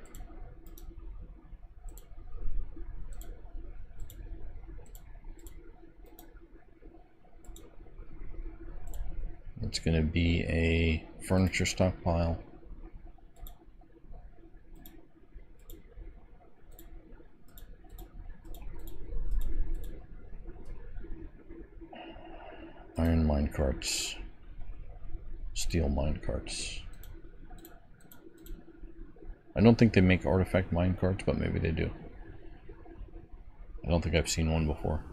It's going to be a furniture stockpile. Iron minecarts. Steel minecarts. I don't think they make artifact minecarts, but maybe they do. I don't think I've seen one before.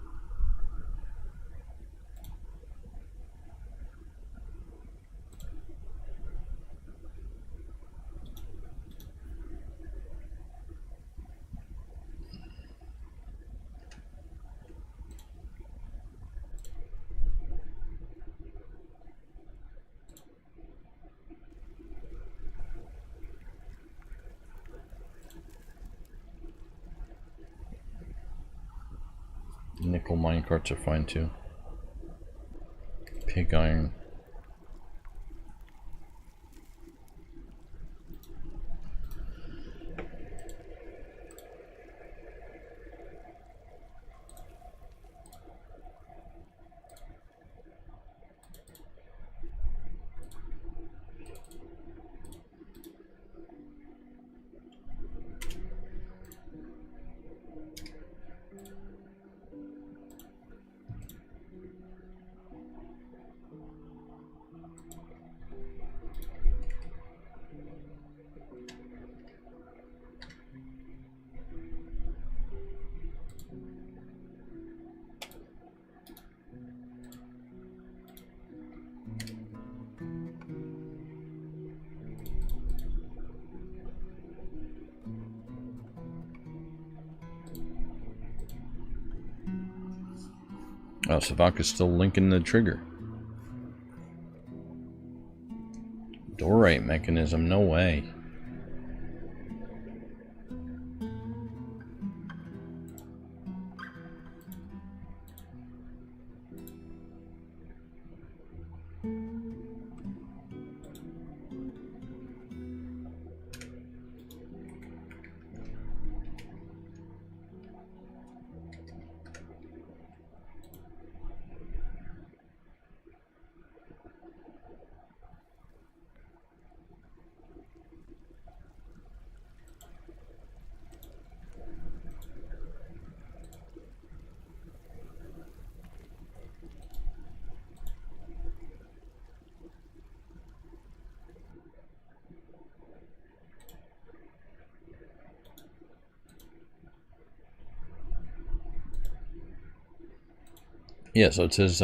Nickel minecarts are fine too. Pig iron. Oh, Savaka's still linking the trigger. Dorite mechanism, no way. Yeah, so it says,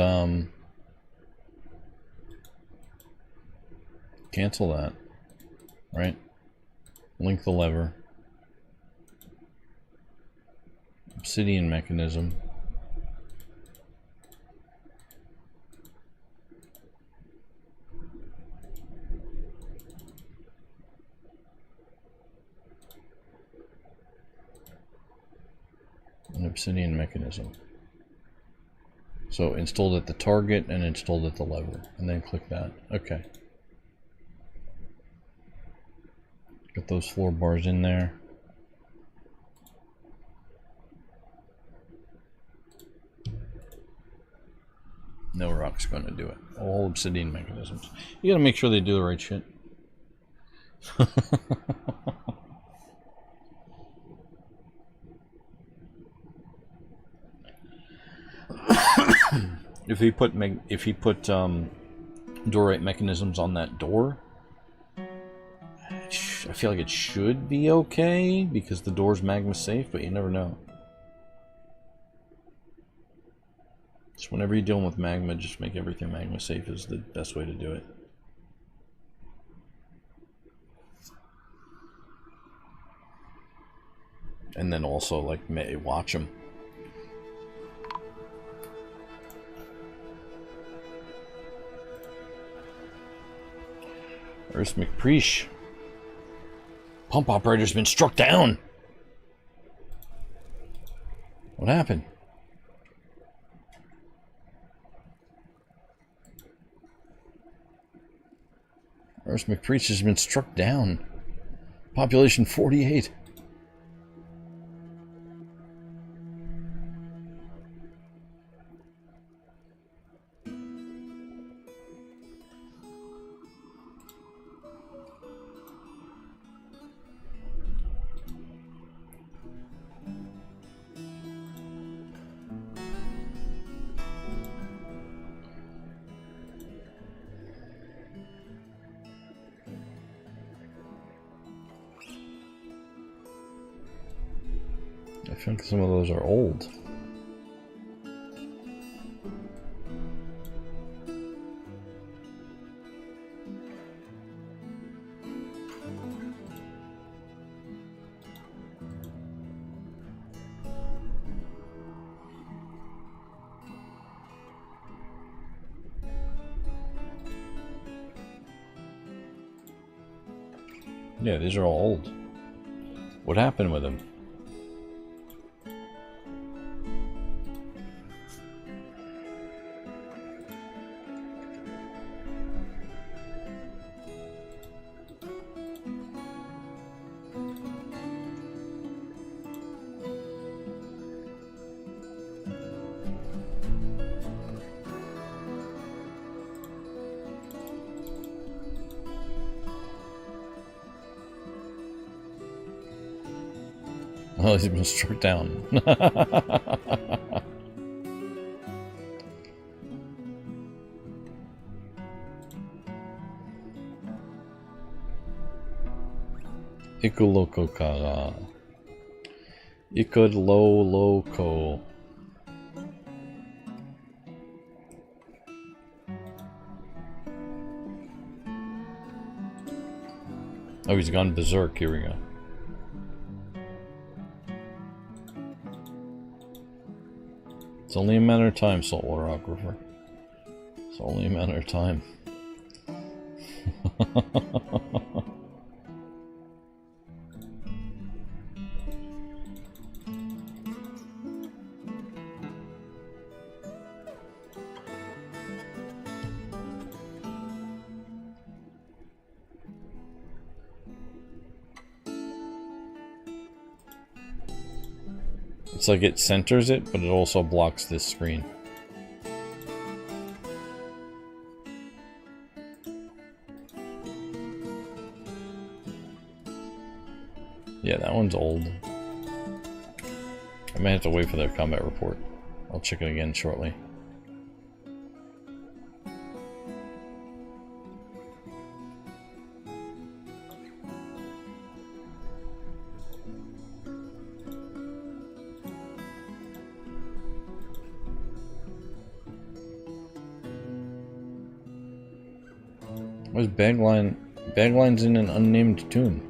cancel that, right? Link the lever. Obsidian mechanism. An obsidian mechanism. So installed at the target and installed at the lever, and then click that. Okay. Got those floor bars in there. No rock's going to do it. All obsidian mechanisms. You gotta make sure they do the right shit. If he put dorite mechanisms on that door, I feel like it should be okay because the door's magma safe, but you never know. So whenever you're dealing with magma, just make everything magma safe is the best way to do it. And then also, like, watch them. Where's McPreesh? Pump operator's been struck down. What happened? Where's McPreesh has been struck down. Population 48. I think some of those are old. Yeah, these are all old. What happened with them? Oh, he's been struck down. Ikoloko kara. Ikod lo loko. Oh, he's gone berserk. Here we go. It's only a matter of time, saltwater aquifer. It's only a matter of time. It's like it centers it, but it also blocks this screen. Yeah, that one's old. I may have to wait for their combat report. I'll check it again shortly. Where's Bagline? Bagline's in an unnamed tomb.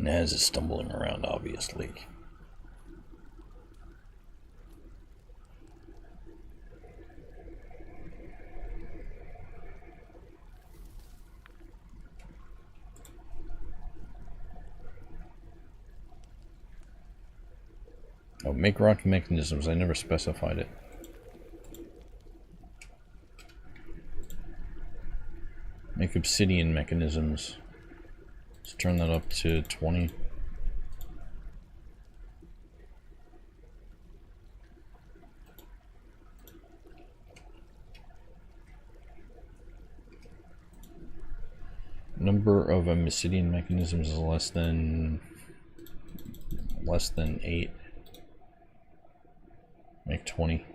Naz is stumbling around, obviously. Oh, make rock mechanisms. I never specified it. Make obsidian mechanisms. Let's turn that up to 20. Number of obsidian mechanisms is less than 8. Make 20.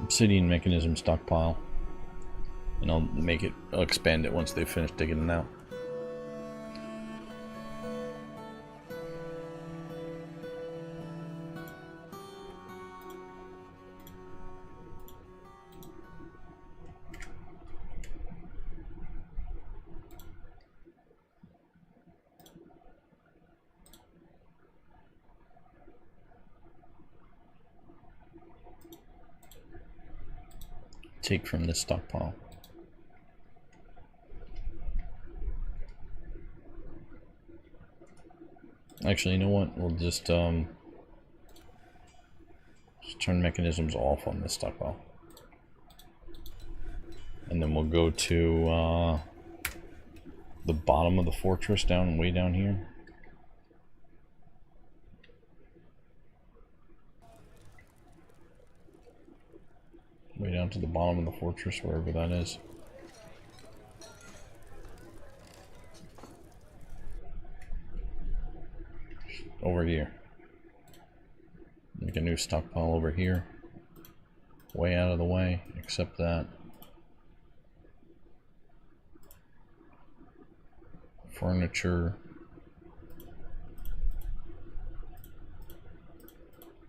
Obsidian mechanism stockpile. And I'll expand it once they finish digging it out. take from this stockpile. Actually, you know what? We'll just turn mechanisms off on this stockpile. And then we'll go to the bottom of the fortress, way down here. Way down to the bottom of the fortress, wherever that is. Over here. Make a new stockpile over here. Way out of the way, except that. Furniture.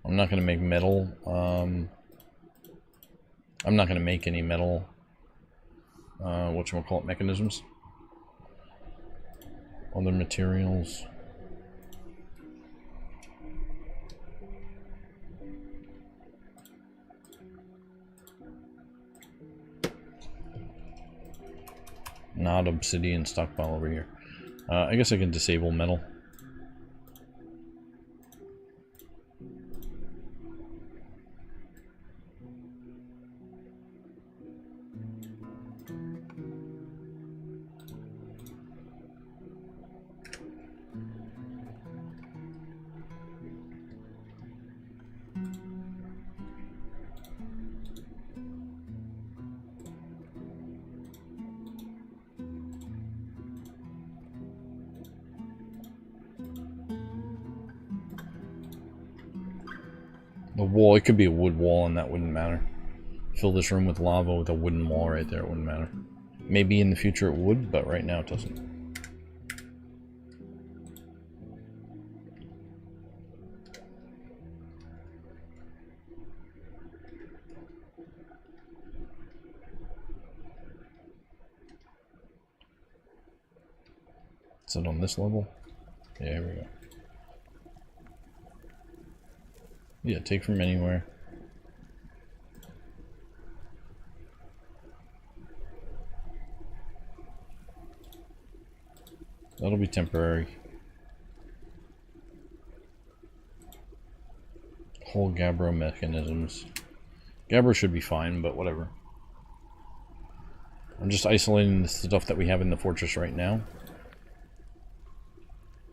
I'm not going to make metal. I'm not going to make any metal, whatchamacallit, mechanisms. Other materials. Not obsidian stockpile over here. I guess I can disable metal. The wall, it could be a wood wall and that wouldn't matter. Fill this room with lava with a wooden wall right there, it wouldn't matter. Maybe in the future it would, but right now it doesn't. Is it on this level? Yeah, here we go. Yeah, take from anywhere. That'll be temporary. Whole Gabbro mechanisms. Gabbro should be fine, but whatever. I'm just isolating the stuff that we have in the fortress right now,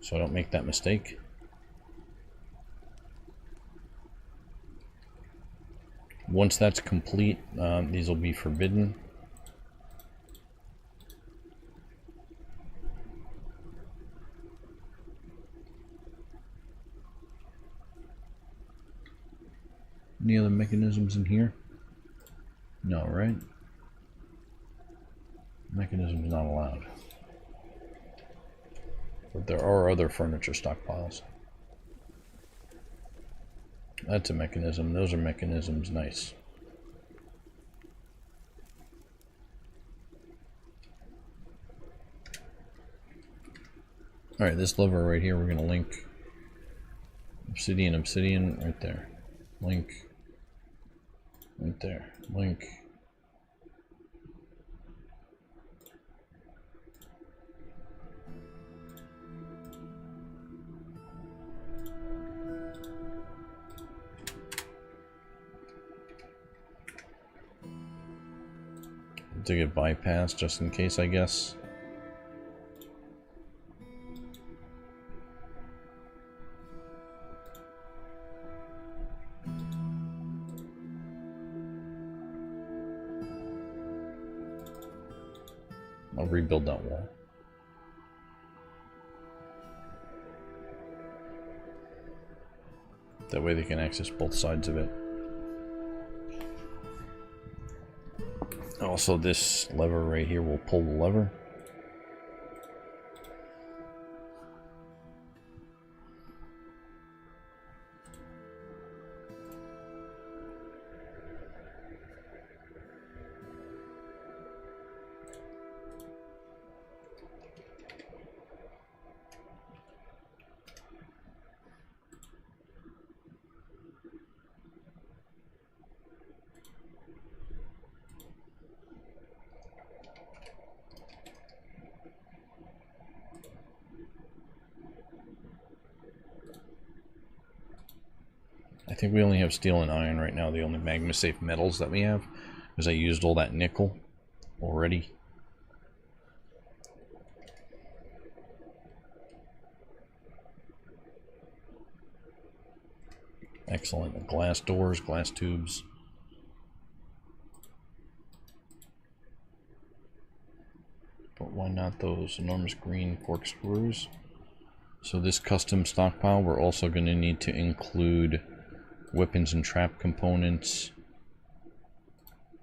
so I don't make that mistake. Once that's complete, these will be forbidden. Any other mechanisms in here? No, right? Mechanisms not allowed. But there are other furniture stockpiles. That's a mechanism. Those are mechanisms. Nice. Alright, this lever right here, we're going to link obsidian, obsidian, right there. Link. Right there. Link. To get bypassed just in case, I guess. I'll rebuild that wall. That way they can access both sides of it. Also, this lever right here will pull the lever. think we only have steel and iron right now, the only magma safe metals that we have, because I used all that nickel already. Excellent. Glass doors, glass tubes. But why not those enormous green corkscrews? So this custom stockpile, we're also going to need to include weapons and trap components.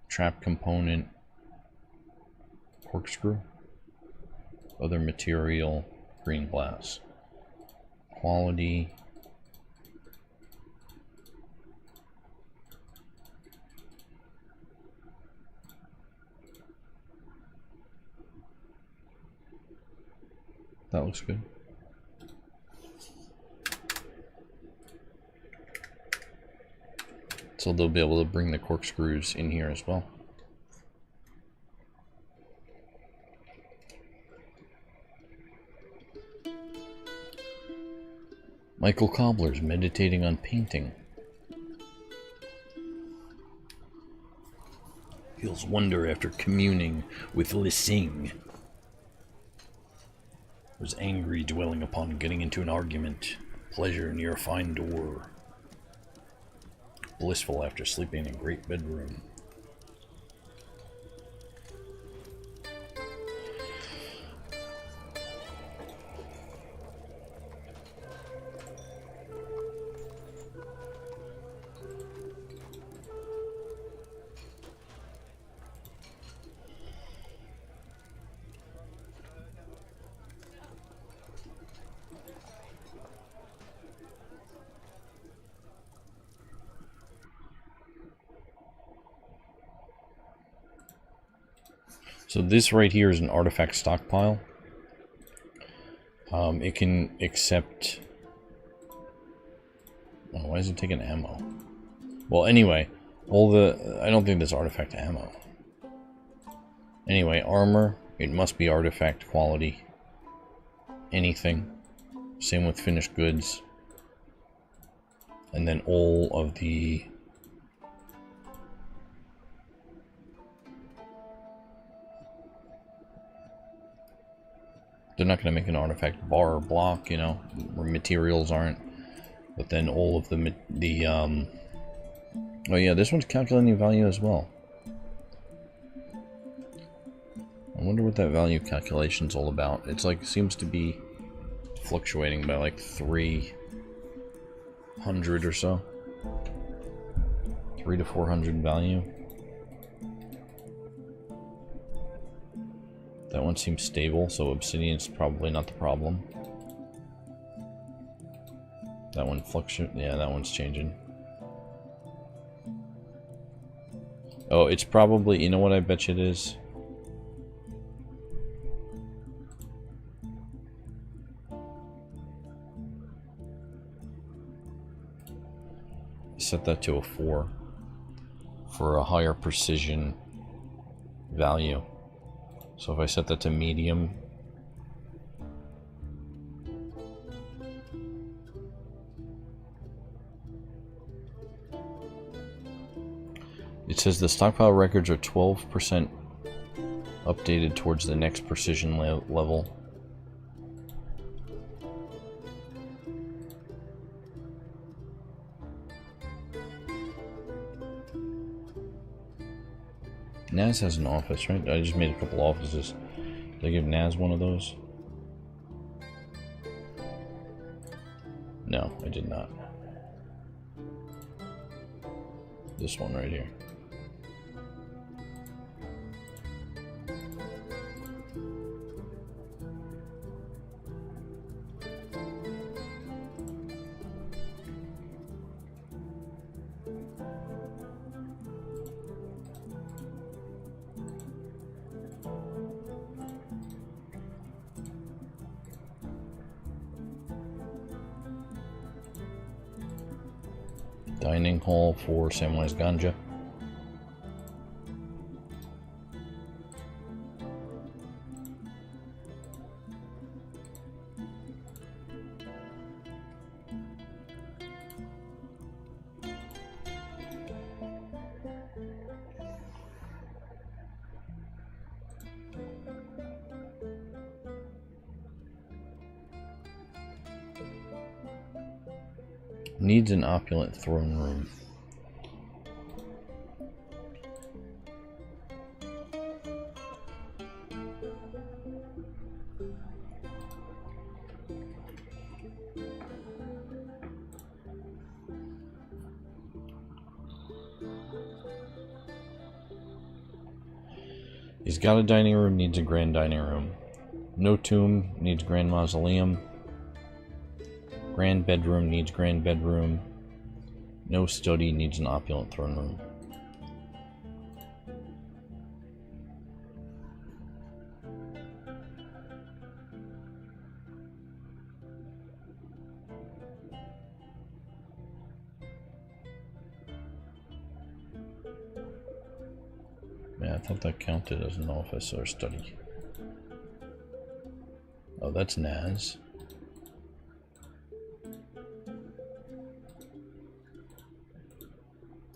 Trap component. Corkscrew. Other material. Green glass. Quality. That looks good. So they'll be able to bring the corkscrews in here as well. Michael Cobbler's meditating on painting. Feels wonder after communing with Lissing. Was angry dwelling upon getting into an argument. Pleasure near a fine door. Blissful after sleeping in a great bedroom. So this right here is an artifact stockpile. It can accept... Oh, why is it taking ammo? Well, anyway, all the... I don't think there's artifact ammo. Anyway, armor, it must be artifact quality. Anything. Same with finished goods. And then all of the... They're not going to make an artifact bar or block, you know, where materials aren't. But then all of the oh yeah, this one's calculating value as well. I wonder what that value calculation's all about. It's like, seems to be fluctuating by like 300 or so. 300 to 400 value. That one seems stable, so obsidian's probably not the problem. That one fluctuates. Yeah, that one's changing. Oh, it's probably, you know what I bet you it is? Set that to a 4 for a higher precision value. So if I set that to medium, it says the stockpile records are 12% updated towards the next precision level. Naz has an office, right? I just made a couple offices. Did I give Naz one of those? No, I did not. This one right here. Dining hall for Samwise Ganja. Needs an opulent throne room. He's got a dining room, needs a grand dining room. No tomb, needs grand mausoleum. Grand bedroom, needs grand bedroom. No study, needs an opulent throne room. Yeah, I thought that counted as an office or study. Oh, that's Naz.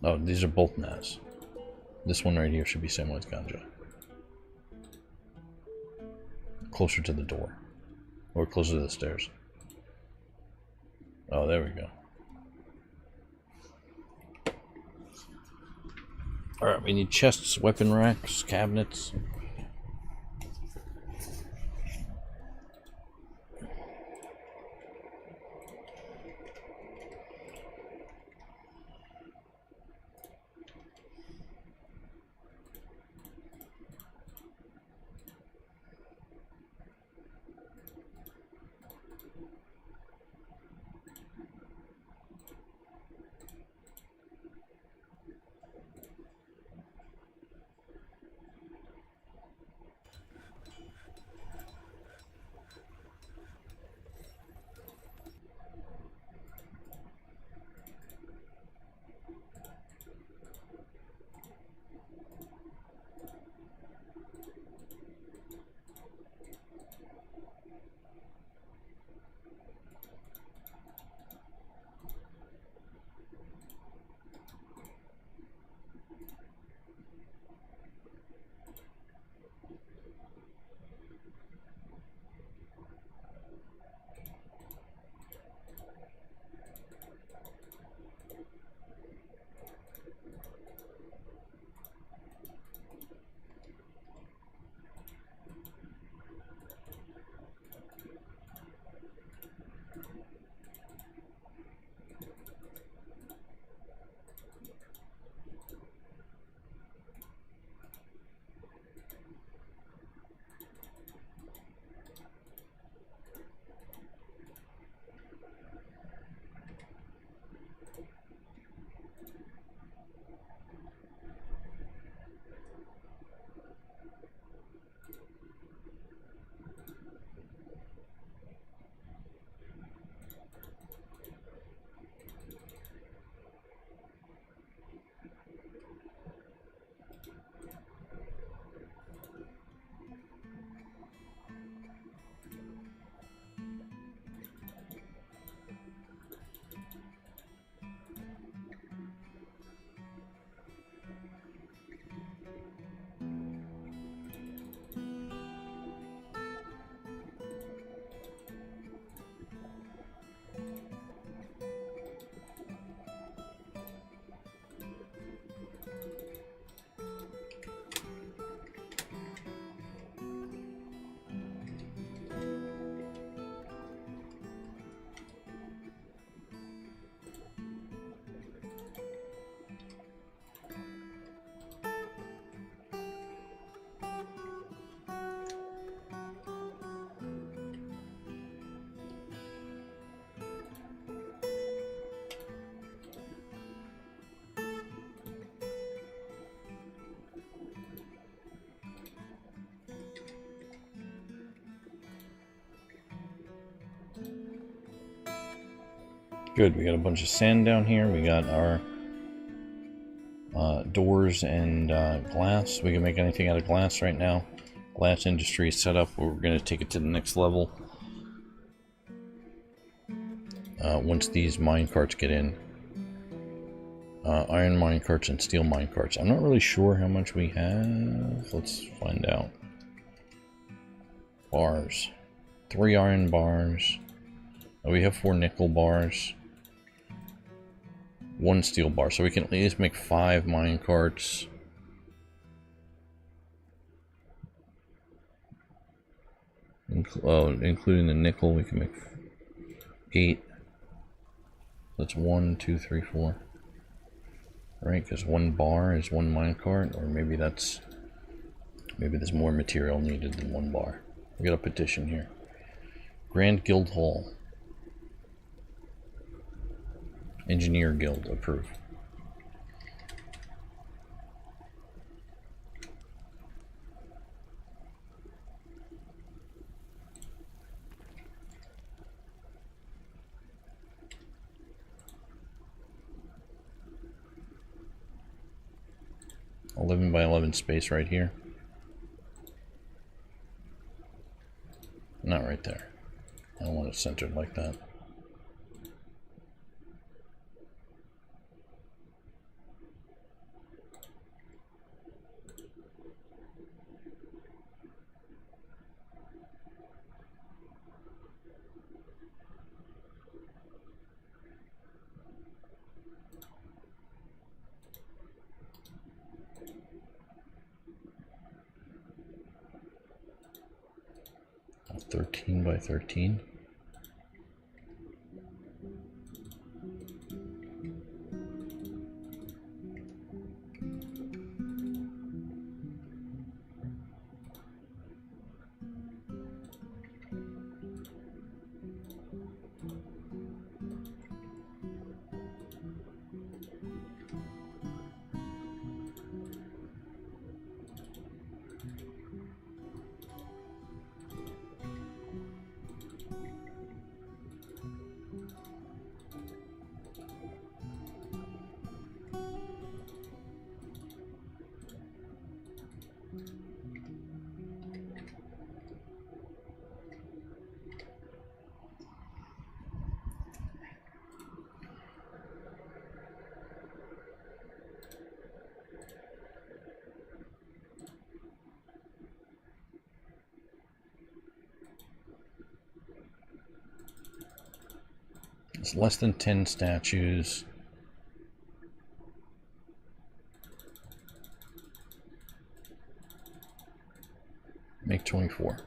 Oh, these are both Naz. This one right here should be Samwise Ganja. Closer to the door. Or closer to the stairs. Oh, there we go. Alright, we need chests, weapon racks, cabinets. Good, we got a bunch of sand down here. We got our doors and glass. We can make anything out of glass right now. Glass industry is set up. We're going to take it to the next level. Once these mine carts get in. Iron mine carts and steel mine carts. I'm not really sure how much we have. Let's find out. Bars. 3 iron bars. Oh, we have 4 nickel bars. 1 steel bar, so we can at least make 5 mine carts. Including the nickel, we can make 8. That's 1, 2, 3, 4. Right, because 1 bar is 1 minecart, or maybe there's more material needed than 1 bar. We got a petition here. Grand Guild Hall. Engineer Guild, approve. .11 by 11 space right here. Not right there. I don't want it centered like that. A 13 by 13. It's less than 10 statues. Make 24.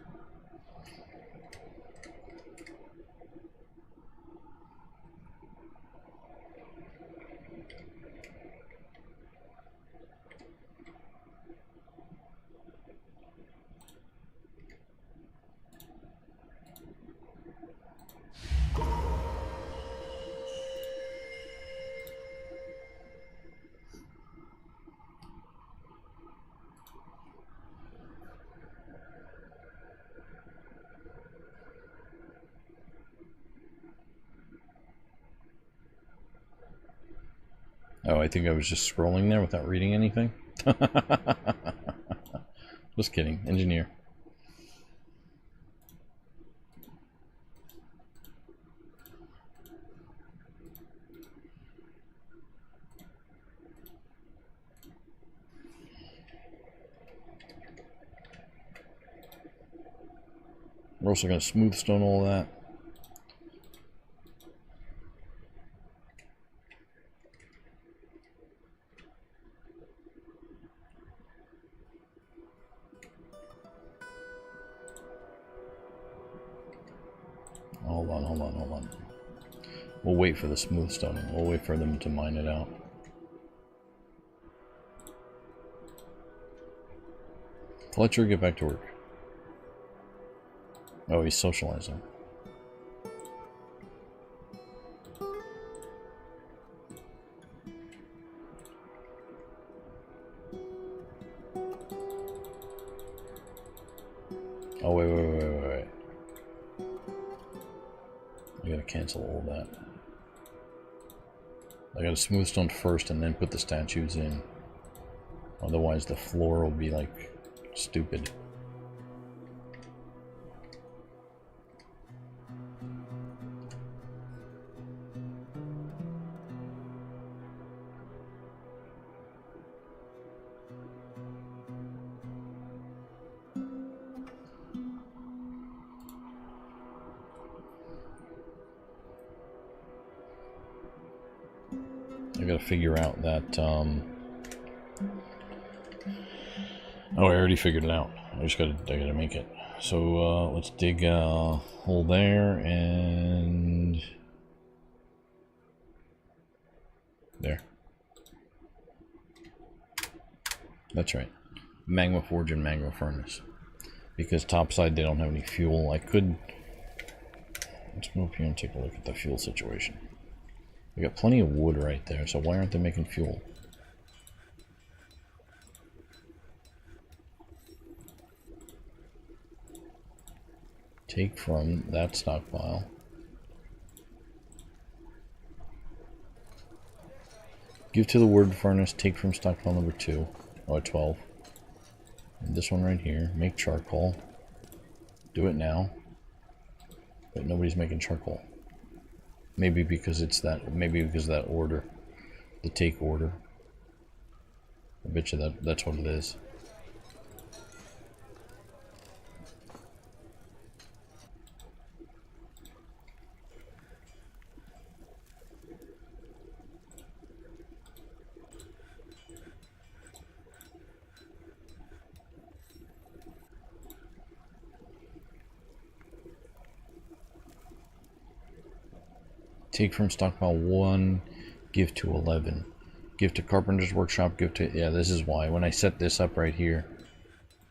Oh, I think I was just scrolling there without reading anything. Just kidding. Engineer. We're also going to smooth stone all that. Hold on. We'll wait for the smooth stoning. We'll wait for them to mine it out. Fletcher, get back to work. Oh, he's socializing. Oh, wait. I gotta cancel all that. I gotta smooth stone first and then put the statues in. Otherwise the floor will be like stupid. I gotta figure out that, oh, I already figured it out. I gotta make it. So, let's dig a hole there, and... there. That's right. Magma forge and magma furnace. Because topside they don't have any fuel. I could... let's move here and take a look at the fuel situation. We got plenty of wood right there, so why aren't they making fuel? Take from that stockpile. Give to the wood furnace, take from stockpile number 2. Oh, at 12. And this one right here, make charcoal. Do it now. But nobody's making charcoal. Maybe because it's that, maybe because of that order. The take order. I bet you that's what it is. Take from stockpile 1, give to 11. Give to carpenter's workshop, give to... yeah, this is why. When I set this up right here,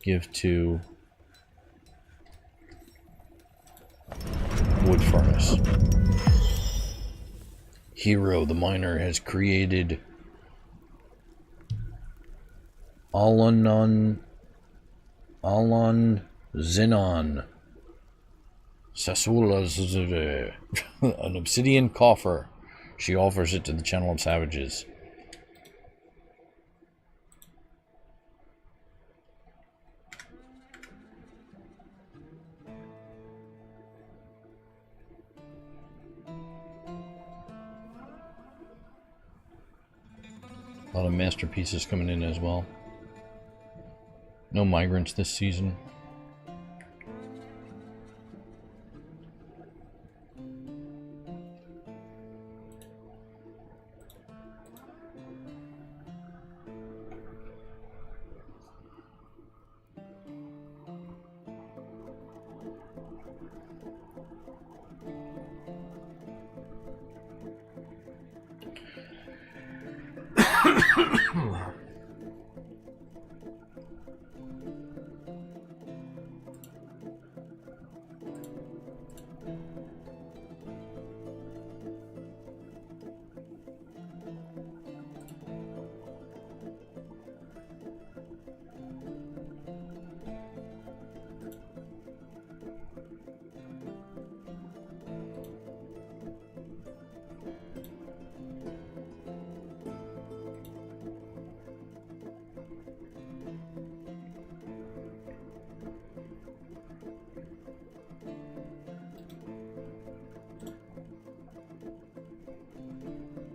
give to wood furnace. Hero, the miner, has created Alon Xenon. Sasula's an obsidian coffer. She offers it to the channel of savages. A lot of masterpieces coming in as well. No migrants this season.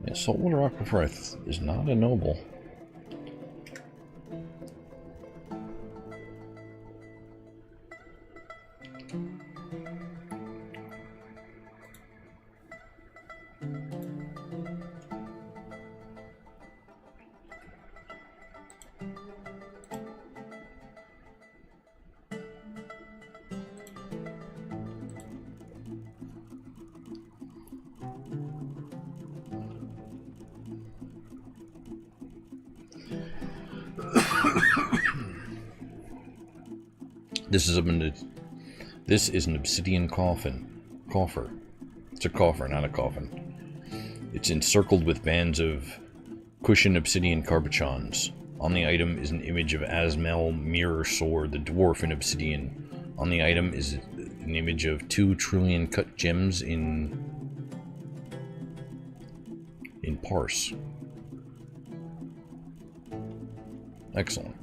Yeah, saltwater aquifer is not a noble. This is an obsidian coffer. It's a coffer, not a coffin. It's encircled with bands of cushion obsidian cabochons. On the item is an image of Asmel Mirror Sword, the dwarf in obsidian. On the item is an image of 2 trillion cut gems in parse. Excellent.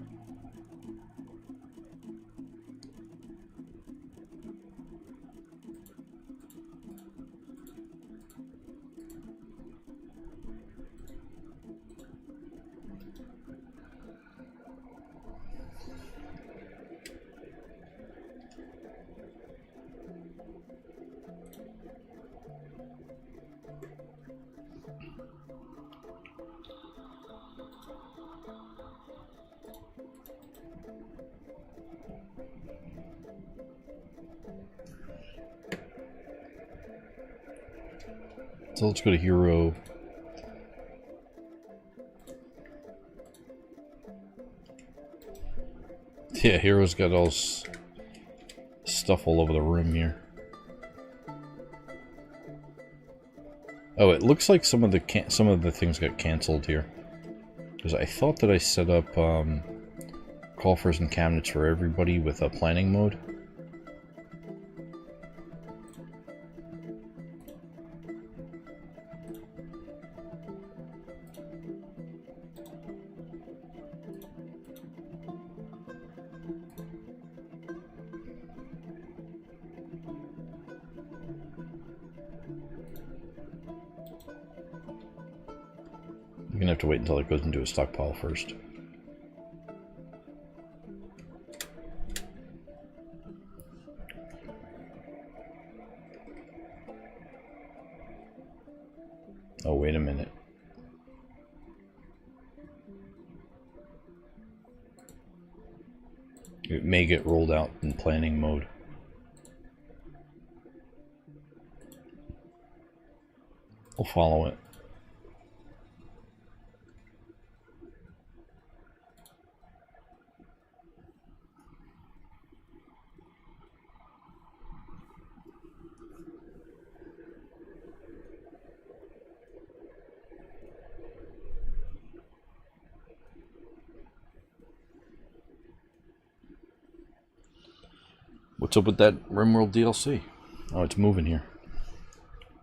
So let's go to hero. Yeah, hero's got all stuff all over the room here. Oh, it looks like some of the things got canceled here. Because I thought that I set up coffers and cabinets for everybody with a planning mode. You're gonna have to wait until it goes into a stockpile first. Oh, wait a minute. It may get rolled out in planning mode. We'll follow it. What's up with that RimWorld DLC? Oh, it's moving here.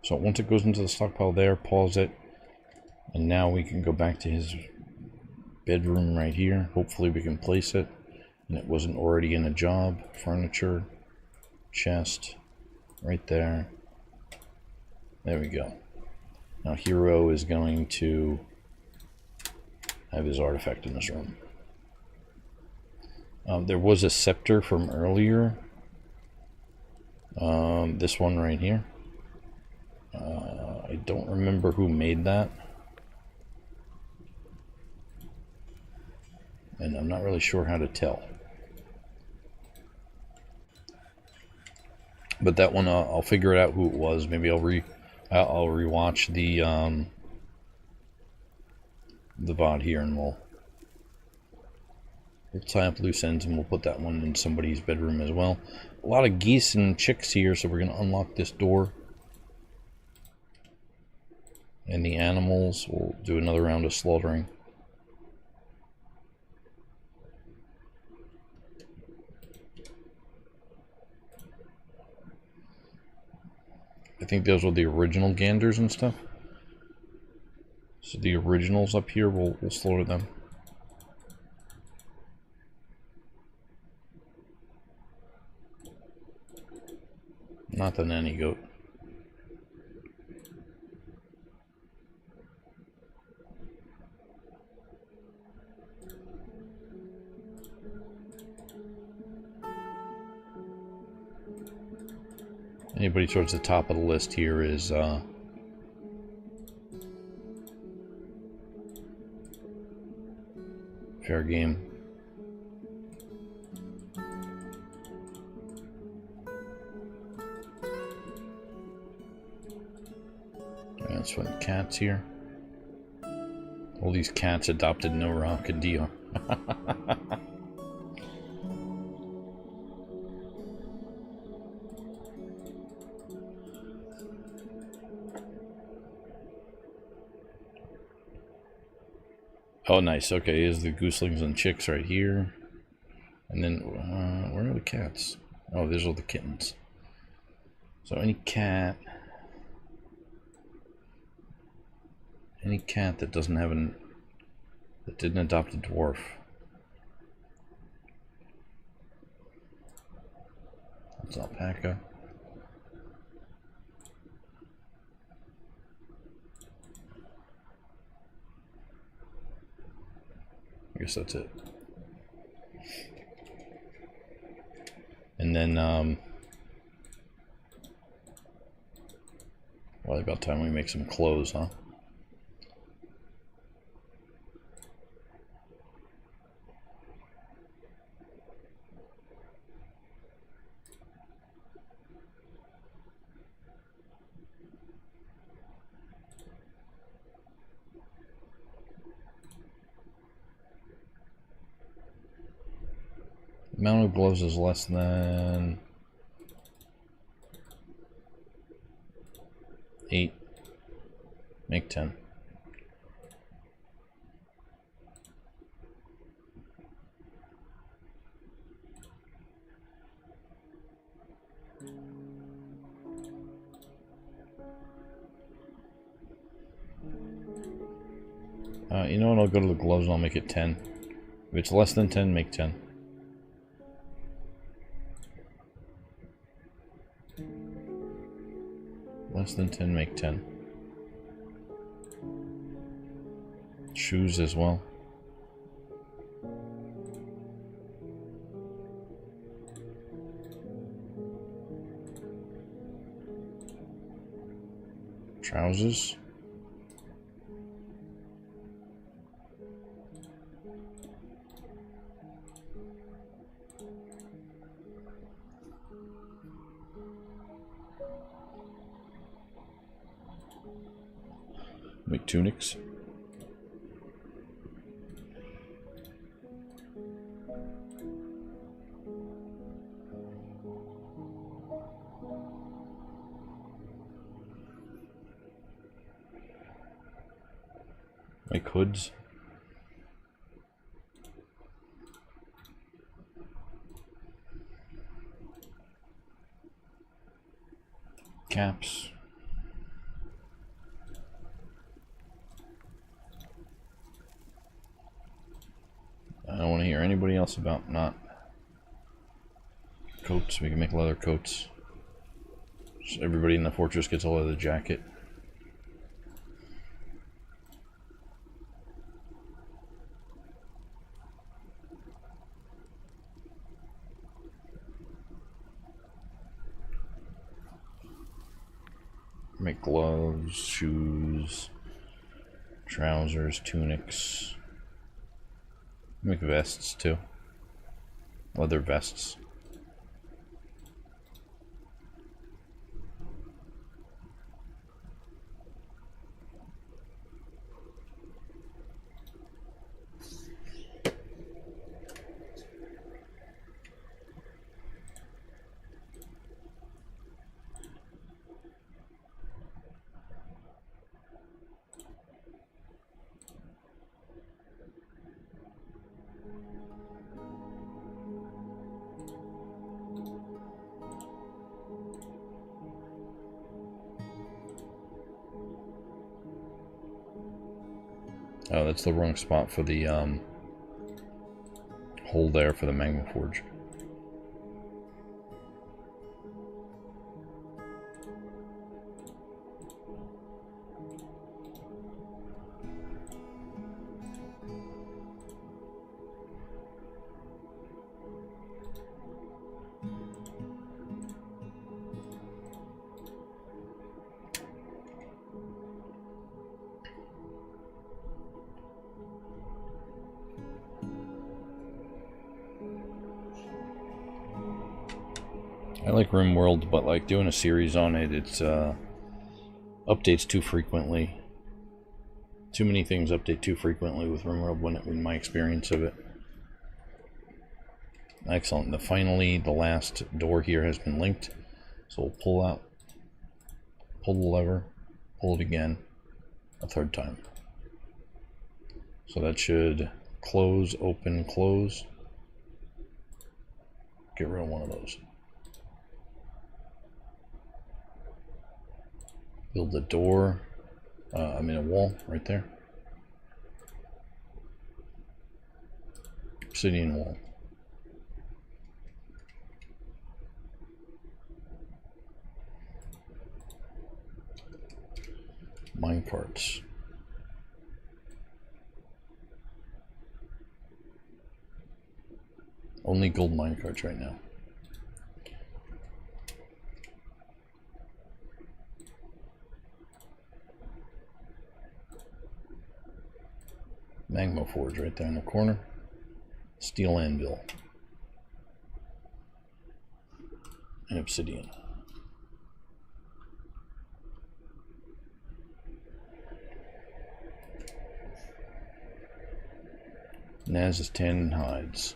So once it goes into the stockpile there, pause it. And now we can go back to his bedroom right here. Hopefully we can place it. And it wasn't already in a job. Furniture. Chest. Right there. There we go. Now Hero is going to have his artifact in this room. There was a scepter from earlier. This one right here. I don't remember who made that. And I'm not really sure how to tell. But that one, I'll figure it out who it was. Maybe I'll rewatch the VOD here, and we'll tie up loose ends, and we'll put that one in somebody's bedroom as well. A lot of geese and chicks here, so we're going to unlock this door. And the animals, we'll do another round of slaughtering. I think those were the original ganders and stuff. So the originals up here, we'll slaughter them. Not the nanny goat. Anybody towards the top of the list here is fair game. That's when cats here. All these cats adopted no rock and deal. Oh, nice. Okay, here's the gooselings and chicks right here. And then, where are the cats? Oh, there's all the kittens. So any cat that doesn't have that didn't adopt a dwarf. That's alpaca. I guess that's it. And then Probably about time we make some clothes, huh? Amount of gloves is less than 8. Make 10. You know what? I'll go to the gloves and I'll make it 10. If it's less than 10, make 10. Less than 10, make 10. Shoes as well. Trousers. Make tunics. Make hoods. Caps. I don't want to hear anybody else about not coats. We can make leather coats. So everybody in the fortress gets a leather jacket. Make gloves, shoes, trousers, tunics. Make vests too. Leather vests. Oh, that's the wrong spot for the hole there for the magma forge. I like RimWorld, but like doing a series on it, it's updates too frequently. Too many things update too frequently with RimWorld in my experience of it. Excellent. Finally, the last door here has been linked. So we'll pull the lever, pull it again, a third time. So that should close, open, close. Get rid of one of those. Build a door, a wall right there. Obsidian wall. Mine carts. Only gold mine carts right now. Magma forge right there in the corner. Steel anvil. And obsidian. Naz's tan hides.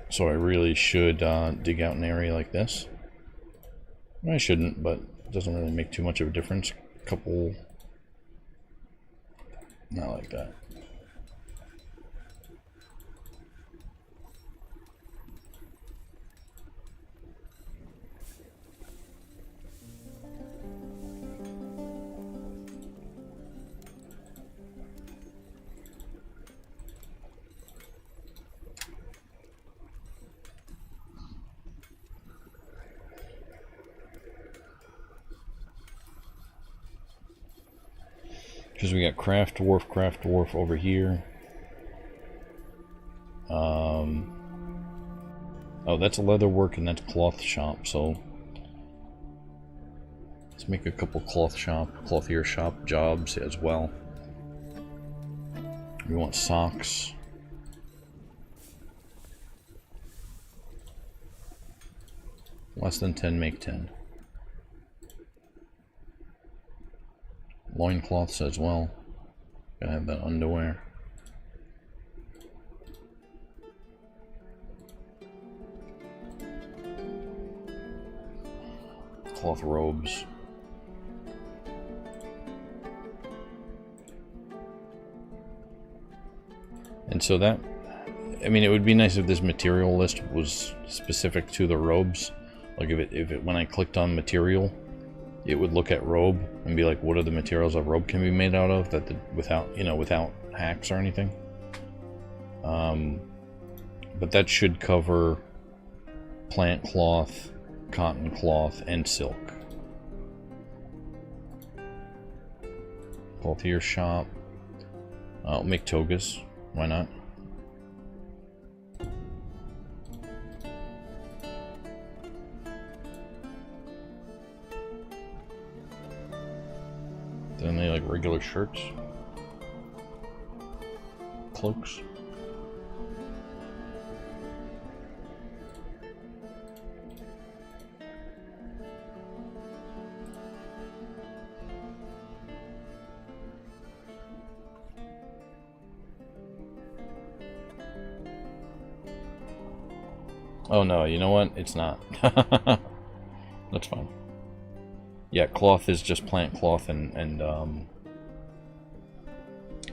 So I really should dig out an area like this. I shouldn't, but it doesn't really make too much of a difference. Couple... Not like that. Because we got craft dwarf over here. Oh, that's a leather work and that's cloth shop, so let's make a couple clothier shop jobs as well. We want socks. Less than 10 make 10. Loincloths as well. Gotta have that underwear. Cloth robes. And so that, I mean, it would be nice if this material list was specific to the robes. Like if it when I clicked on material, it would look at robe and be like, what are the materials a robe can be made out of without hacks or anything. But that should cover plant cloth, cotton cloth, and silk. Clothier shop. I'll make togas. Why not? Then they like regular shirts, cloaks. Oh no, you know what? It's not. That's fine. Yeah, cloth is just plant cloth and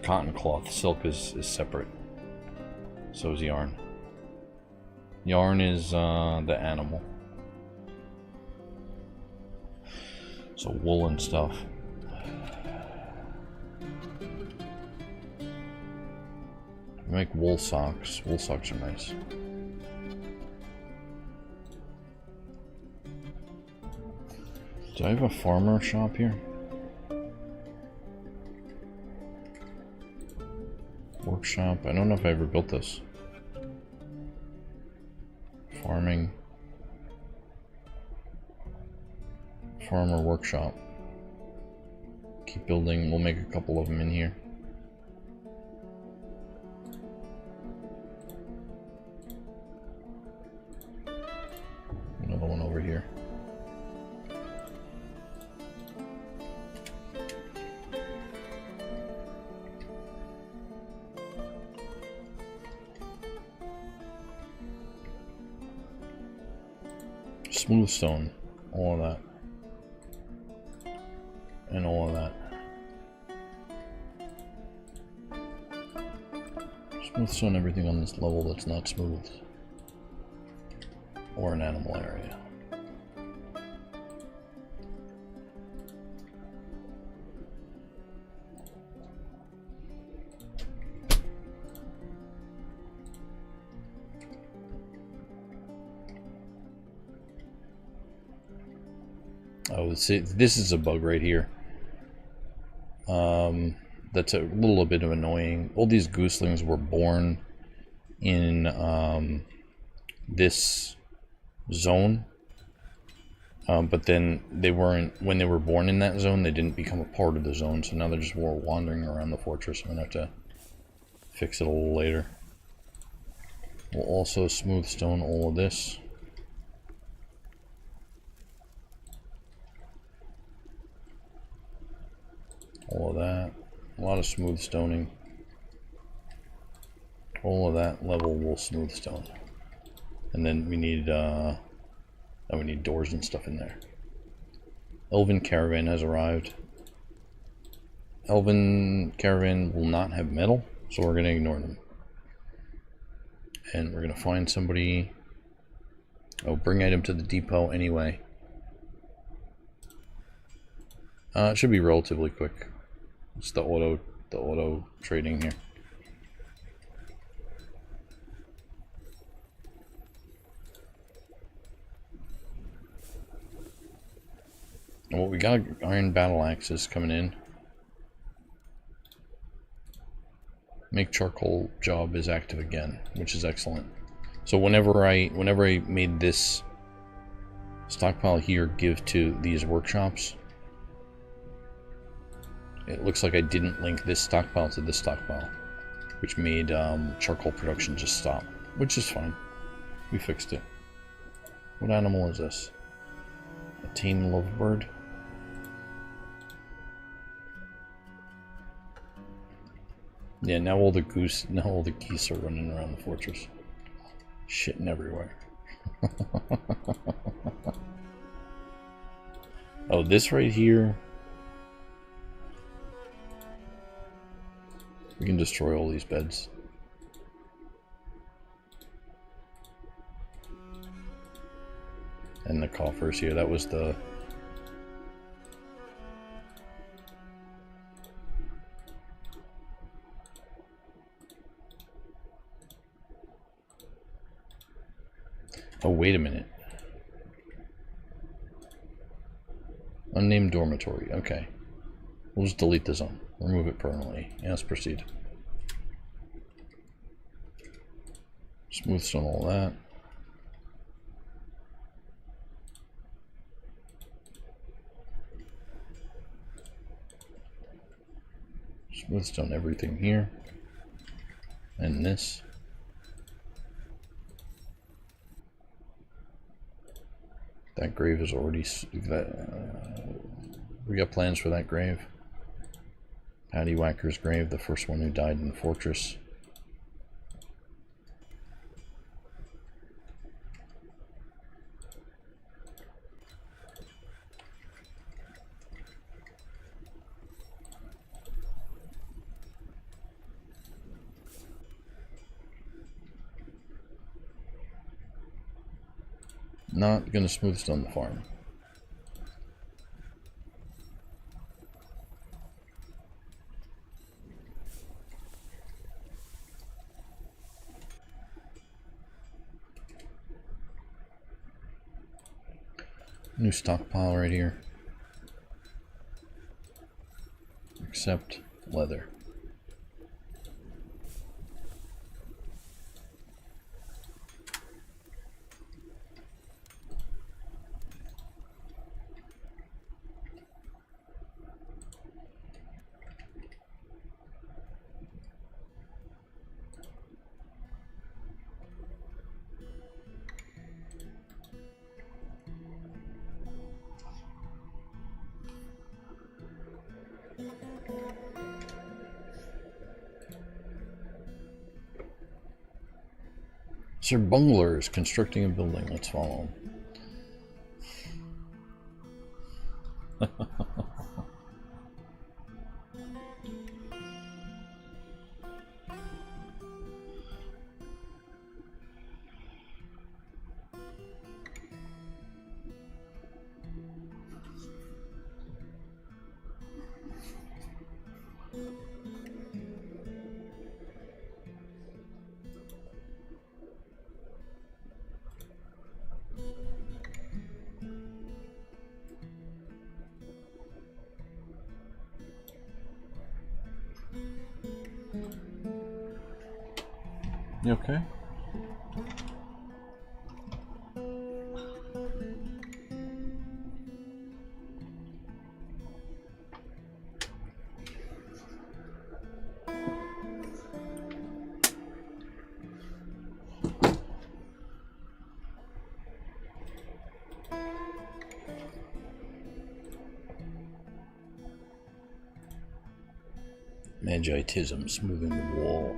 cotton cloth. Silk is separate. So is yarn. Yarn is the animal. So wool and stuff. Make wool socks. Wool socks are nice. Do I have a farmer shop here? Workshop. I don't know if I ever built this. Farming. Farmer workshop. Keep building. We'll make a couple of them in here. Another one over here. Smooth stone, all of that, and all of that. Smooth stone everything on this level that's not smooth, or an animal area. Oh, see, this is a bug right here. That's a little bit of annoying. All these gooselings were born in this zone. But then they weren't, when they were born in that zone, they didn't become a part of the zone, so now they're just more wandering around the fortress. I'm gonna have to fix it a little later. We'll also smooth stone all of this. All of that. A lot of smooth stoning. All of that level will smooth stone. And then we need we need doors and stuff in there. Elven caravan has arrived. Elven caravan will not have metal, so we're gonna ignore them. And we're gonna find somebody. Oh, bring item to the depot anyway. It should be relatively quick. It's the auto trading here. Well, we got iron battle axes coming in. Make charcoal job is active again, which is excellent. So whenever I made this stockpile here give to these workshops, it looks like I didn't link this stockpile to this stockpile, which made charcoal production just stop, which is fine. We fixed it. What animal is this? A tame lovebird? Yeah, now all the geese are running around the fortress. Shitting everywhere. Oh, this right here. We can destroy all these beds. And the coffers here. That was the... Oh, wait a minute. Unnamed dormitory. Okay. We'll just delete the zone. Remove it permanently. Yeah, let's proceed. Smooth stone all that. Smooth stone everything here. And this. That grave is already... we got plans for that grave. Paddy Whacker's grave, the first one who died in the fortress. Not gonna smooth stone the farm. New stockpile right here. Except leather. Sir Bungler is constructing a building. Let's follow him. You okay? Magitism, smoothing the wall.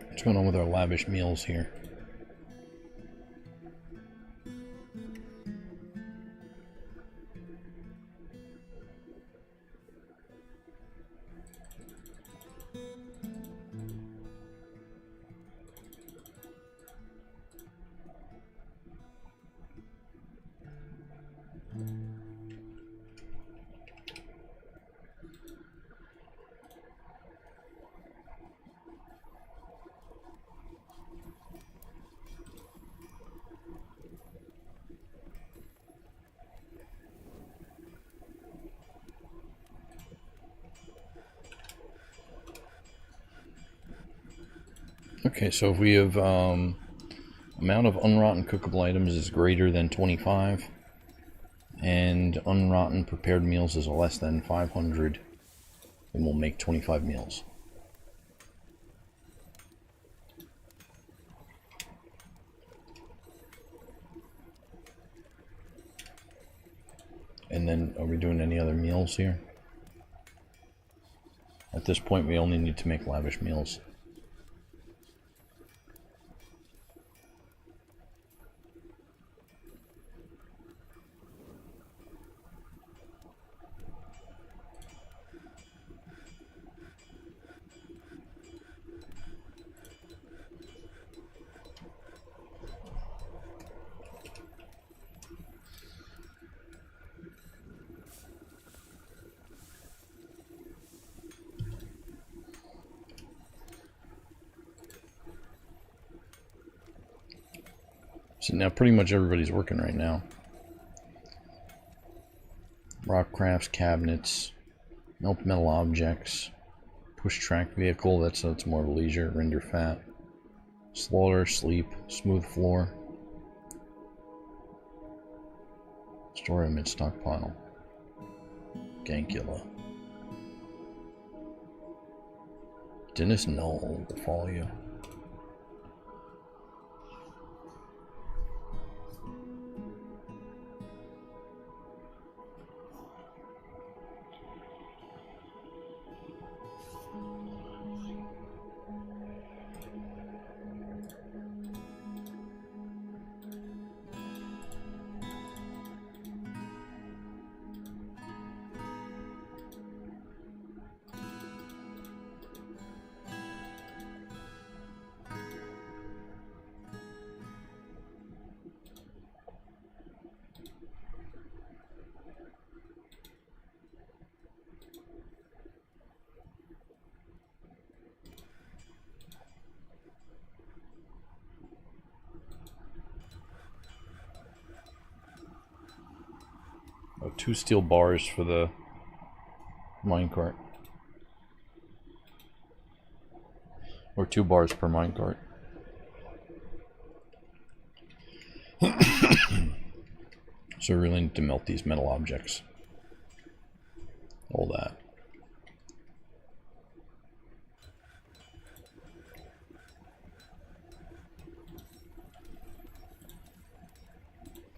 What's going on with our lavish meals here? Okay, so if we have amount of unrotten cookable items is greater than 25 and unrotten prepared meals is less than 500, then we'll make 25 meals. And then are we doing any other meals here? At this point we only need to make lavish meals. So now pretty much everybody's working right now. Rock crafts, cabinets, melt metal objects, push track vehicle, that's more of a leisure, render fat, slaughter, sleep, smooth floor, store amid stockpile, Gankula. Dennis Null will follow you. Oh, 2 steel bars for the minecart. Or 2 bars per minecart. So we really need to melt these metal objects. All that.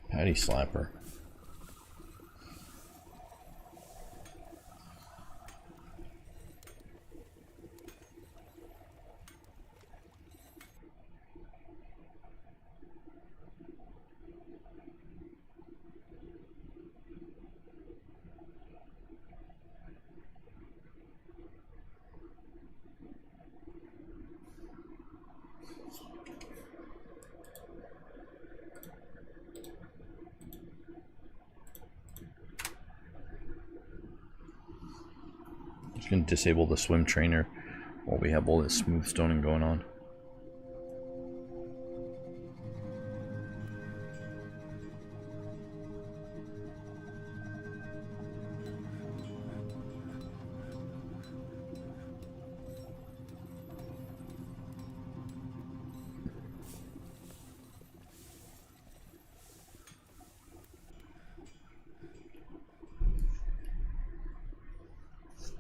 Patty slapper. Just gonna disable the swim trainer while we have all this smooth stoning going on.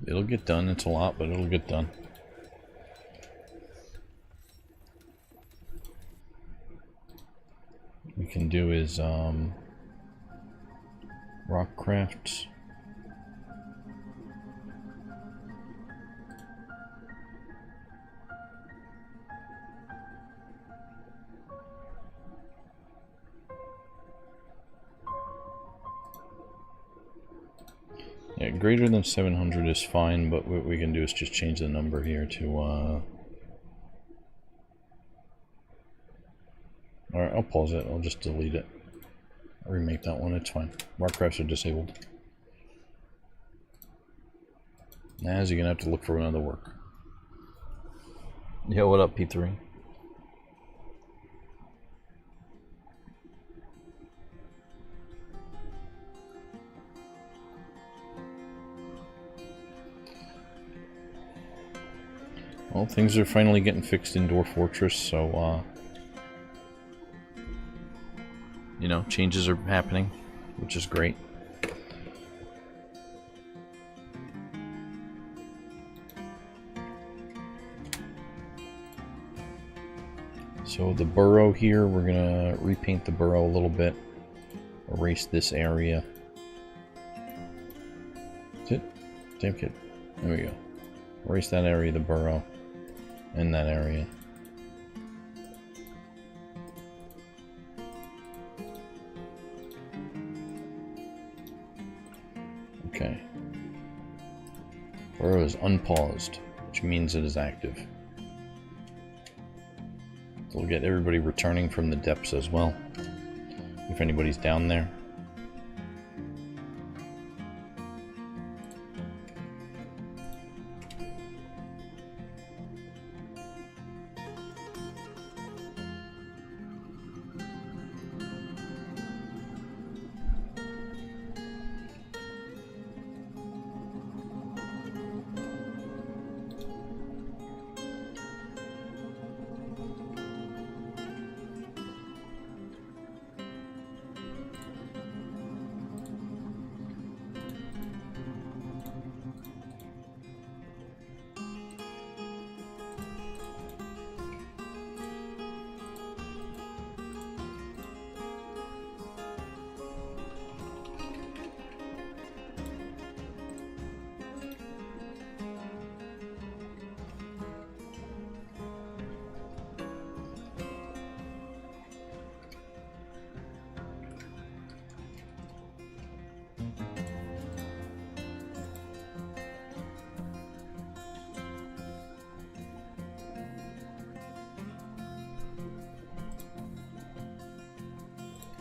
it'll get done. It's a lot, but it'll get done. What we can do is rock crafts. Yeah, greater than 700 is fine, but what we can do is just change the number here to, alright, I'll pause it. I'll just delete it. I'll remake that one. It's fine. Rock crafts are disabled. Now you're gonna have to look for another work. Yeah, what up, P3? Well, things are finally getting fixed in Dwarf Fortress, so, you know, changes are happening, which is great. So the burrow here, we're gonna repaint the burrow a little bit, erase this area. That's it. Damn kid. There we go. Erase that area, the burrow, and that area. Okay. Burrow is unpaused, which means it is active. So we'll get everybody returning from the depths as well, if anybody's down there.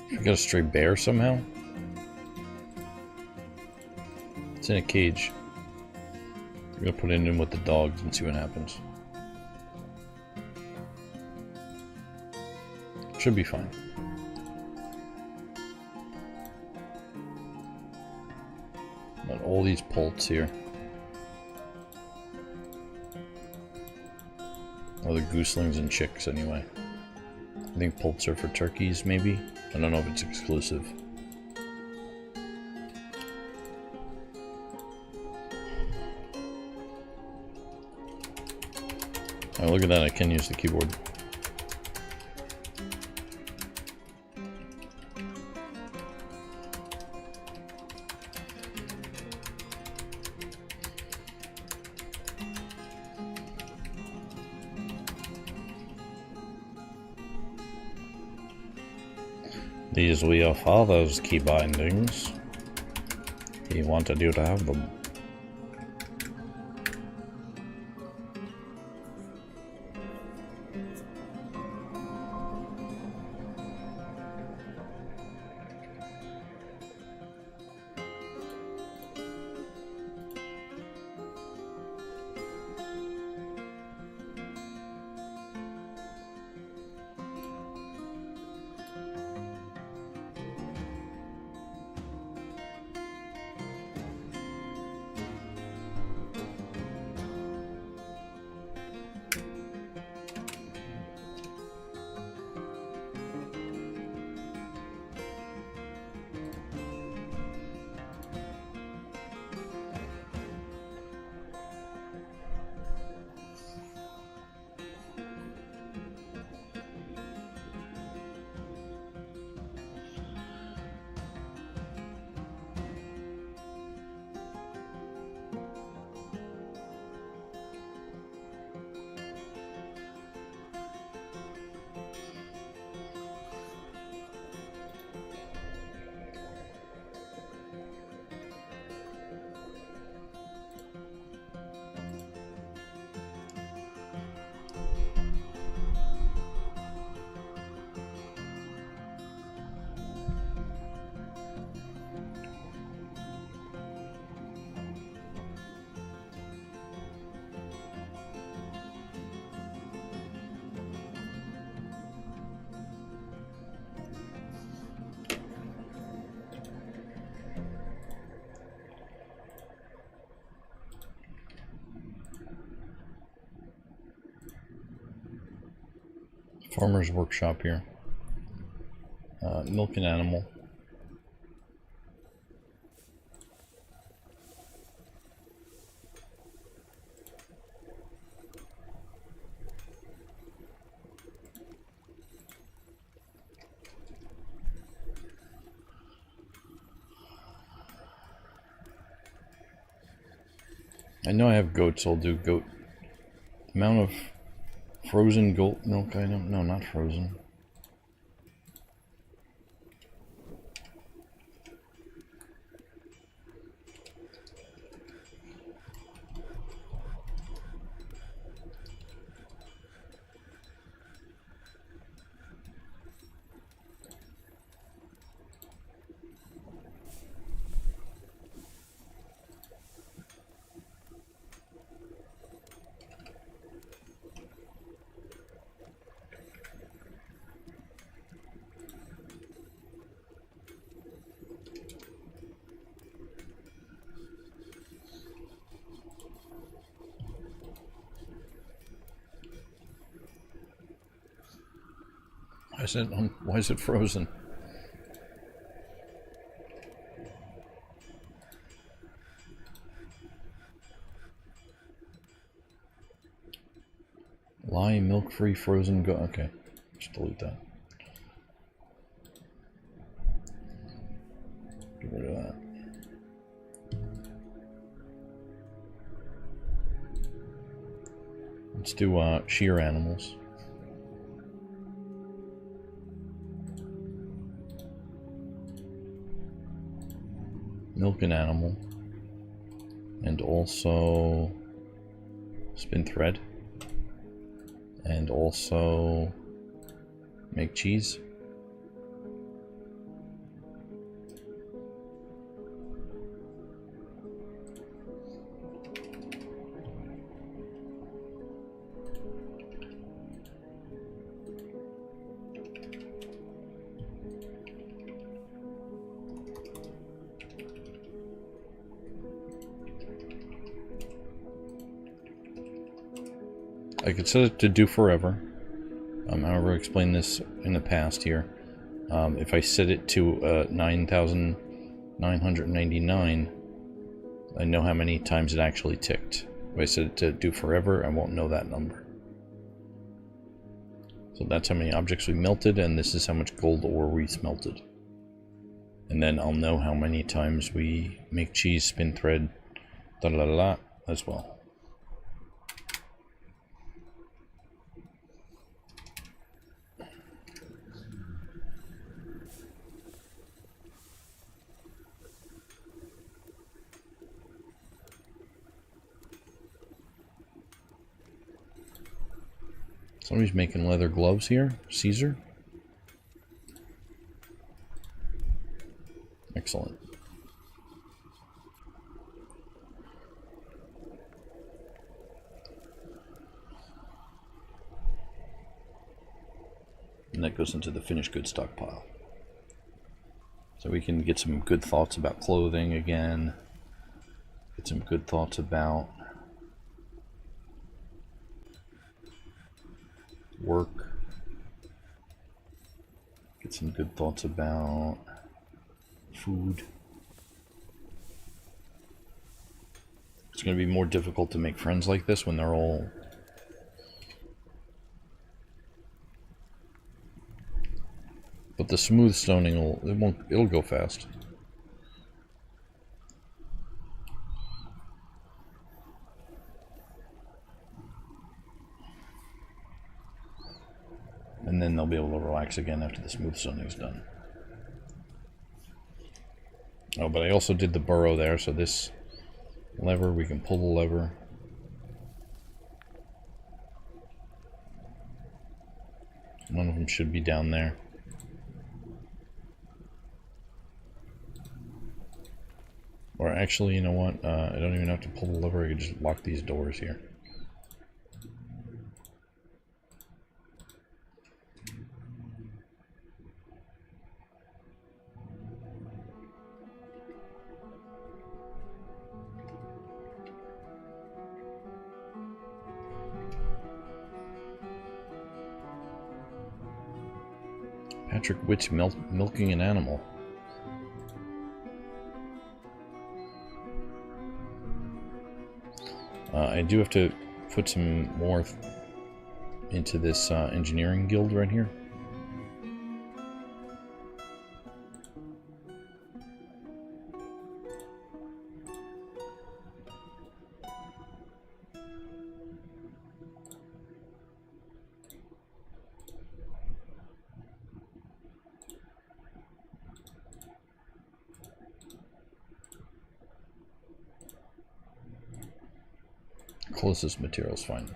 We got a stray bear somehow? It's in a cage. We're gonna put it in with the dogs and see what happens. Should be fine. Got all these poults here. Oh, the gooselings and chicks anyway. I think poults are for turkeys, maybe? I don't know if it's exclusive. Oh, look at that, I can use the keyboard. These were your father's key bindings. He wanted you to have them. Farmer's workshop here. Milk and animal. I know I have goats, so I'll do goat. Amount of frozen goat milk item? No, not frozen. Why is it frozen? Lye milk-free frozen goat. Okay, just delete that. Get rid of that. Let's do shear animals. Milk an animal. And also spin thread. And also make cheese. I could set it to do forever. However, I explained this in the past here. If I set it to 9,999, I know how many times it actually ticked. If I set it to do forever, I won't know that number. So that's how many objects we melted, and this is how much gold ore we smelted. And then I'll know how many times we make cheese, spin thread, da-da-da-da, as well. Somebody's making leather gloves here. Caesar. Excellent. And that goes into the finished goods stockpile. So we can get some good thoughts about clothing again. Get some good thoughts about work. Get some good thoughts about food. It's going to be more difficult to make friends like this when they're all... But the smooth stoning it'll go fast. And then they'll be able to relax again after the smooth stoning is done. Oh, but I also did the burrow there, so this lever, we can pull the lever. One of them should be down there. Or actually, you know what? I don't even have to pull the lever, I can just lock these doors here. Patrick Witch milking an animal. I do have to put some more into this engineering guild right here. Closest materials, fine.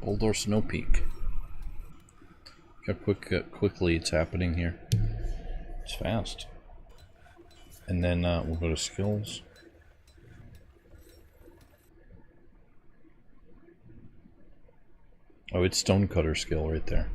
Boldor Snow Peak. Look how quickly it's happening here. It's fast. And then we'll go to skills. Oh, it's Stonecutter skill right there.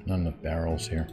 Not enough barrels here.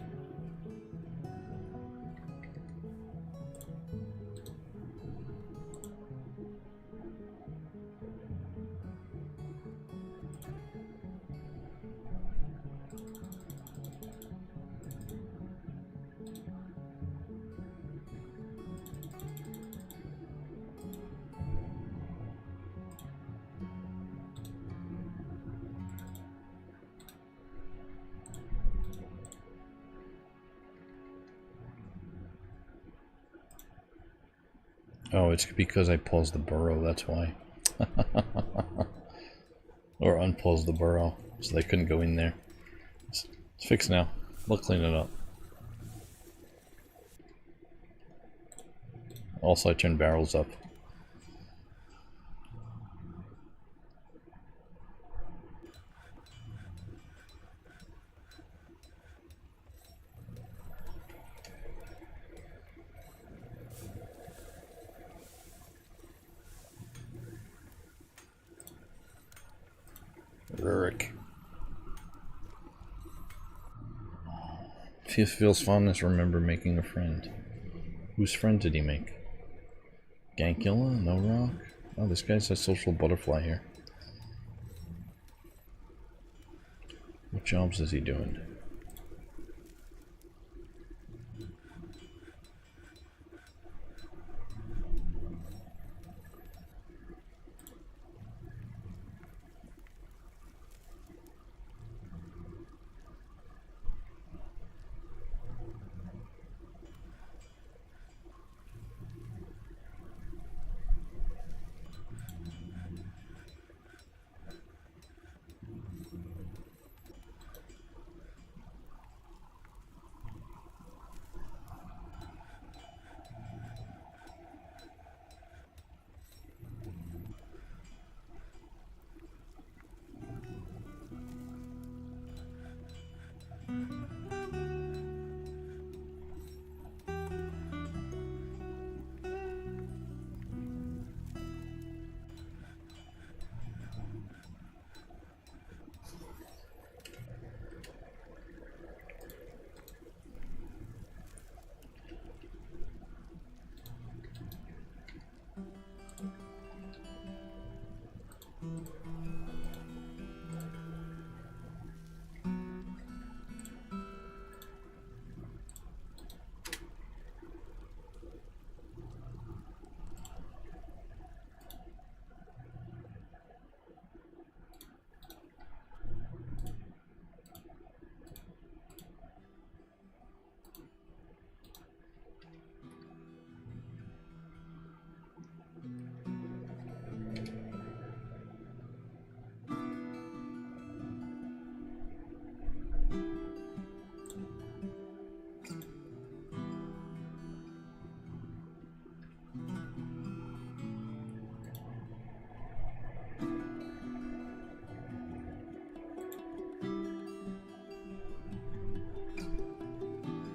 Oh, it's because I paused the burrow, that's why. Or unpaused the burrow, so they couldn't go in there. It's fixed now. We'll clean it up. Also, I turned barrels up. Rurik. If he feels fondness, remember making a friend. Whose friend did he make? Gankilla? No rock? Oh, this guy's a social butterfly here. What jobs is he doing?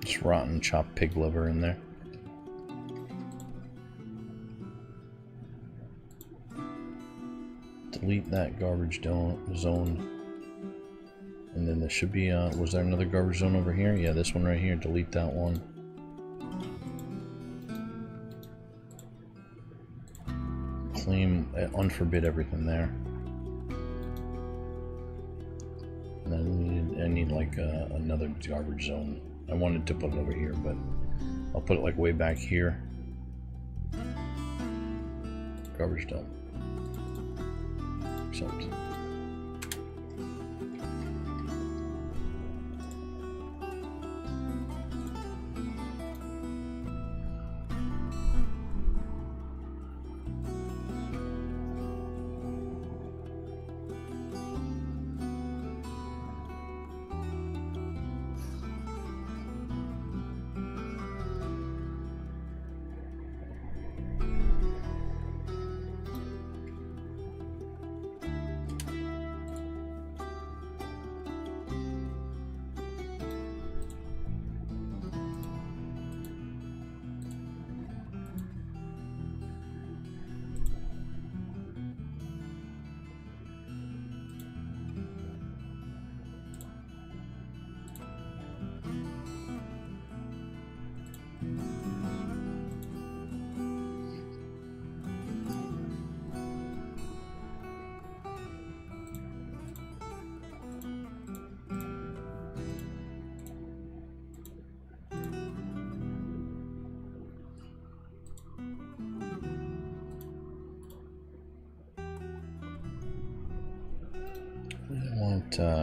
Just rotten chopped pig liver in there. Delete that garbage zone. And then there should be, was there another garbage zone over here? Yeah, this one right here. Delete that one. Claim, unforbid everything there. And then I need like another garbage zone. I wanted to put it over here, but I'll put it like way back here. Garbage dump. Accept.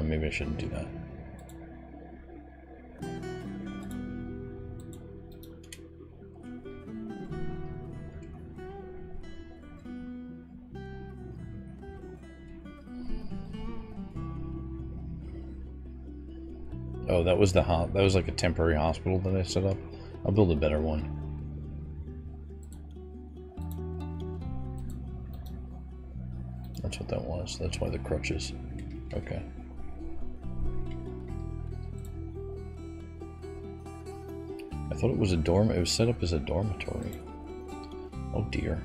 Maybe I shouldn't do that. Oh, that was that was like a temporary hospital that I set up. I'll build a better one. That's what that was. That's why the crutches. Okay. I thought it was a dorm. It was set up as a dormitory. Oh dear.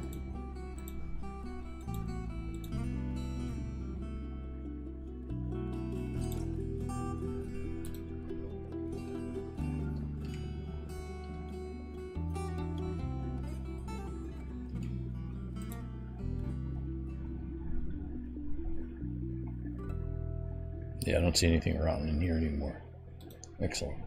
Yeah, I don't see anything rotten in here anymore. Excellent.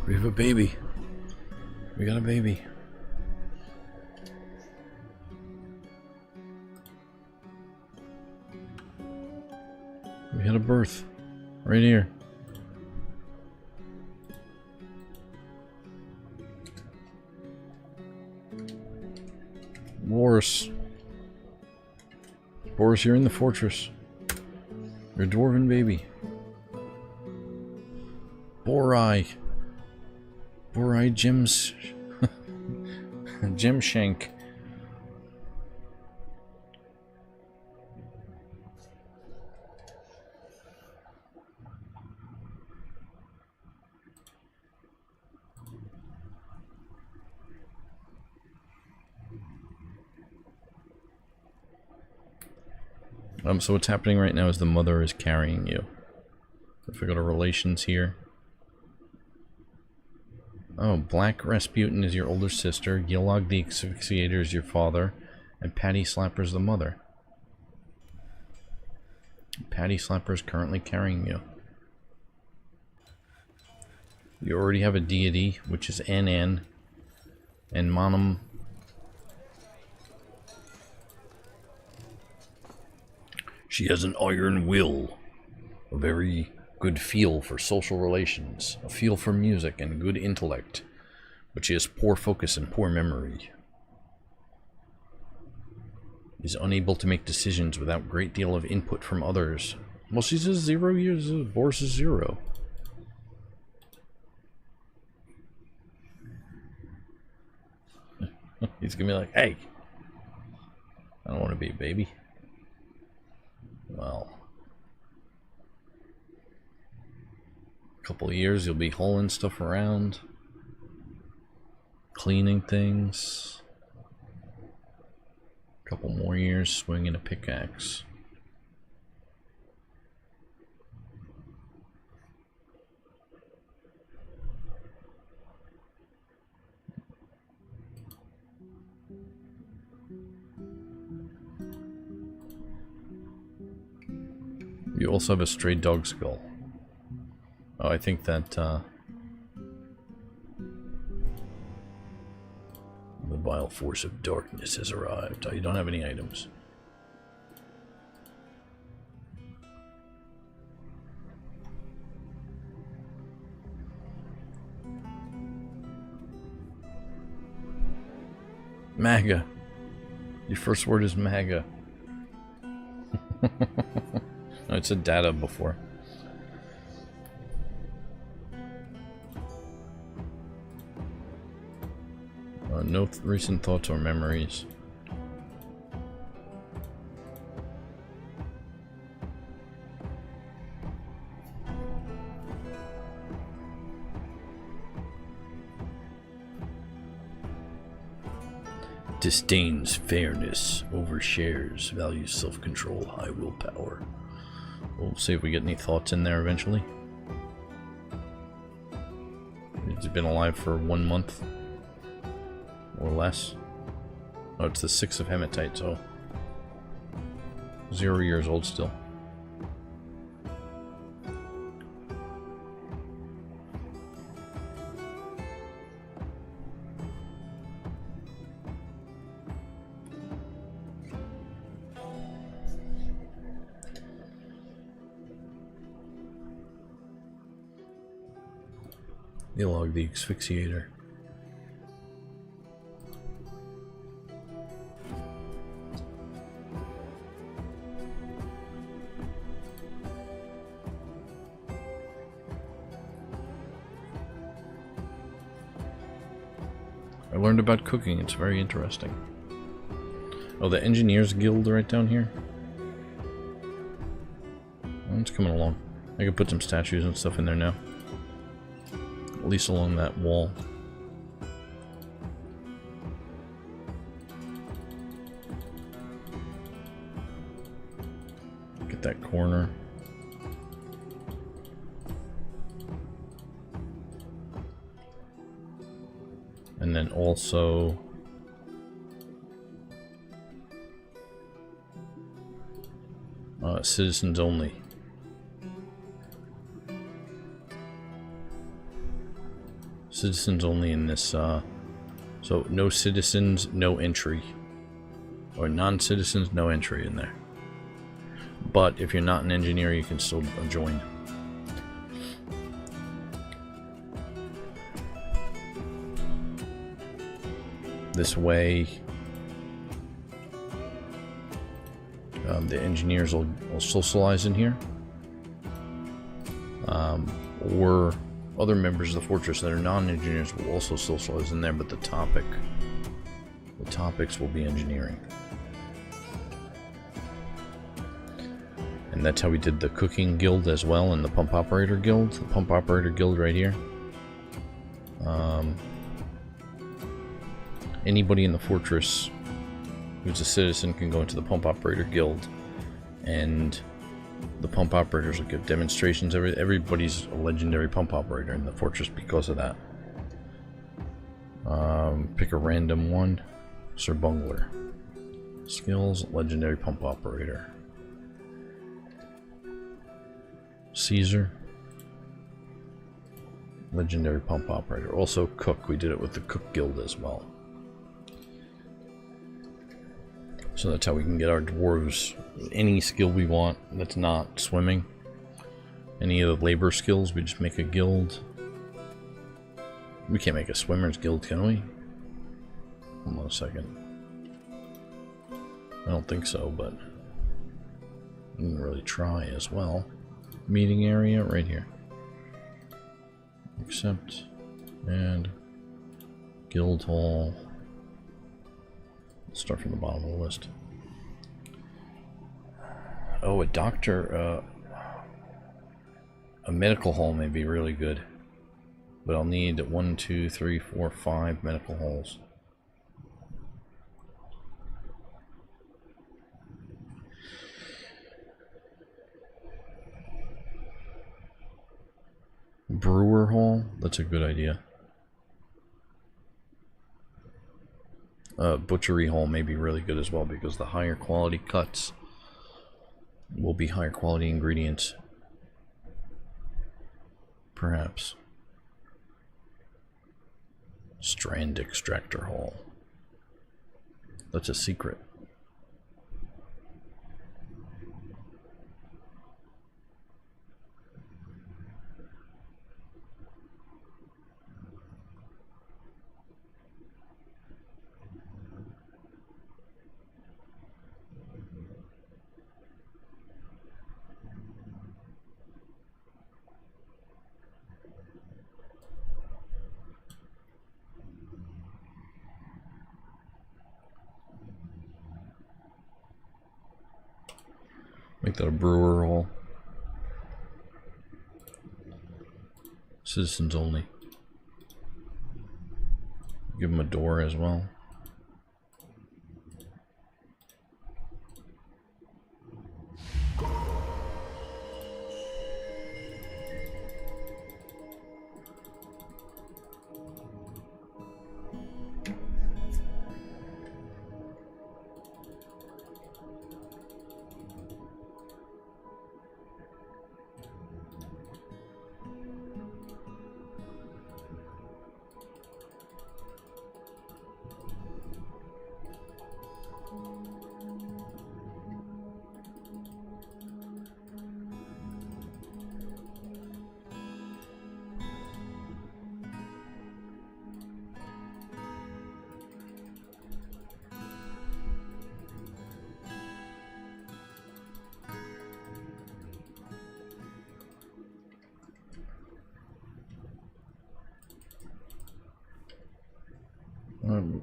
We have a baby. We got a baby. We had a birth. Right here. Boris. Boris, you're in the fortress. You're a dwarven baby. Borai. Borai Gems. Gem Shank. So what's happening right now is the mother is carrying you. If we go to relations here. Oh, Black Rasputin is your older sister, Gilog the Asphyxiator is your father, and Patty Slapper is the mother. Patty Slapper is currently carrying you. You already have a deity, which is Anan, and Manum. She has an iron will, a very good feel for social relations, a feel for music and good intellect, but she has poor focus and poor memory. Is unable to make decisions without a great deal of input from others. Well, she's a 0 years, Boris is 0. He's gonna be like, hey, I don't want to be a baby. Well, a couple of years you'll be hauling stuff around, cleaning things. A couple more years swinging a pickaxe. You also have a stray dog skull. Oh, I think that, the vile force of darkness has arrived. Oh, you don't have any items. MAGA. Your first word is MAGA. No, it said data before. No recent thoughts or memories. Disdains fairness, overshares, values self-control, high willpower. We'll see if we get any thoughts in there eventually. He's been alive for 1 month. Or less. Oh, it's the 6 of hematite, so 0 years old still. Gilog the Asphyxiator. I learned about cooking, it's very interesting. Oh, the Engineers Guild right down here? Oh, it's coming along. I could put some statues and stuff in there now. At least along that wall. Get that corner. And then also citizens only. Citizens only in this, so no citizens, no entry. Or non-citizens, no entry in there. But if you're not an engineer, you can still join. This way, the engineers will socialize in here. Or other members of the fortress that are non-engineers will also socialize in there, but the topics will be engineering. And that's how we did the cooking guild as well, and the pump operator guild. The pump operator guild right here. Anybody in the fortress who's a citizen can go into the pump operator guild, and the pump operators will give demonstrations. Everybody's a legendary pump operator in the fortress because of that. Pick a random one. Sir Bungler. Skills, legendary pump operator. Caesar. Legendary pump operator. Also cook. We did it with the cook guild as well. So that's how we can get our dwarves any skill we want that's not swimming. Any of the labor skills, we just make a guild. We can't make a swimmer's guild, can we? Hold on a second. I don't think so, but we can really try as well. Meeting area right here. Accept and guild hall. Let's start from the bottom of the list. Oh, a doctor, a medical hall may be really good, but I'll need 1, 2, 3, 4, 5 medical halls. Brewer hall, that's a good idea. Butchery hall may be really good as well, because the higher quality cuts will be higher quality ingredients. Perhaps. Strand extractor hall. That's a secret. Make that a brewer hall. Citizens only. Give them a door as well.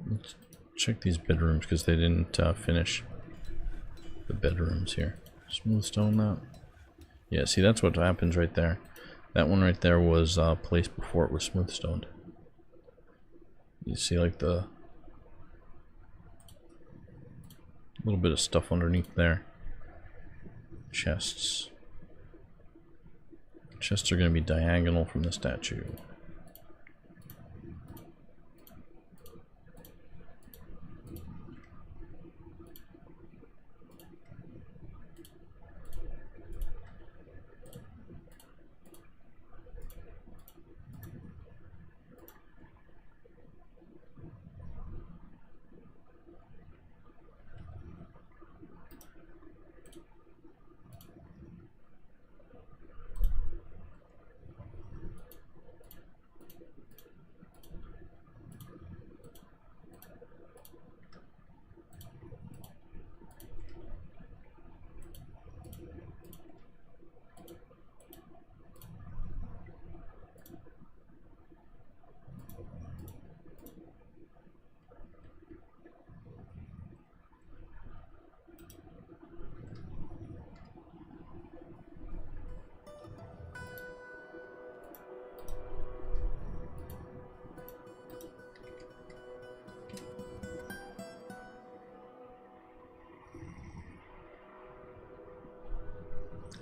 Let's check these bedrooms because they didn't finish the bedrooms here. Smooth stone that. Yeah, see, that's what happens right there. That one right there was placed before it was smooth stoned. You see, like, the little bit of stuff underneath there. Chests. Chests are going to be diagonal from the statue.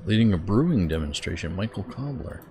Leading a brewing demonstration, Michael Cobbler.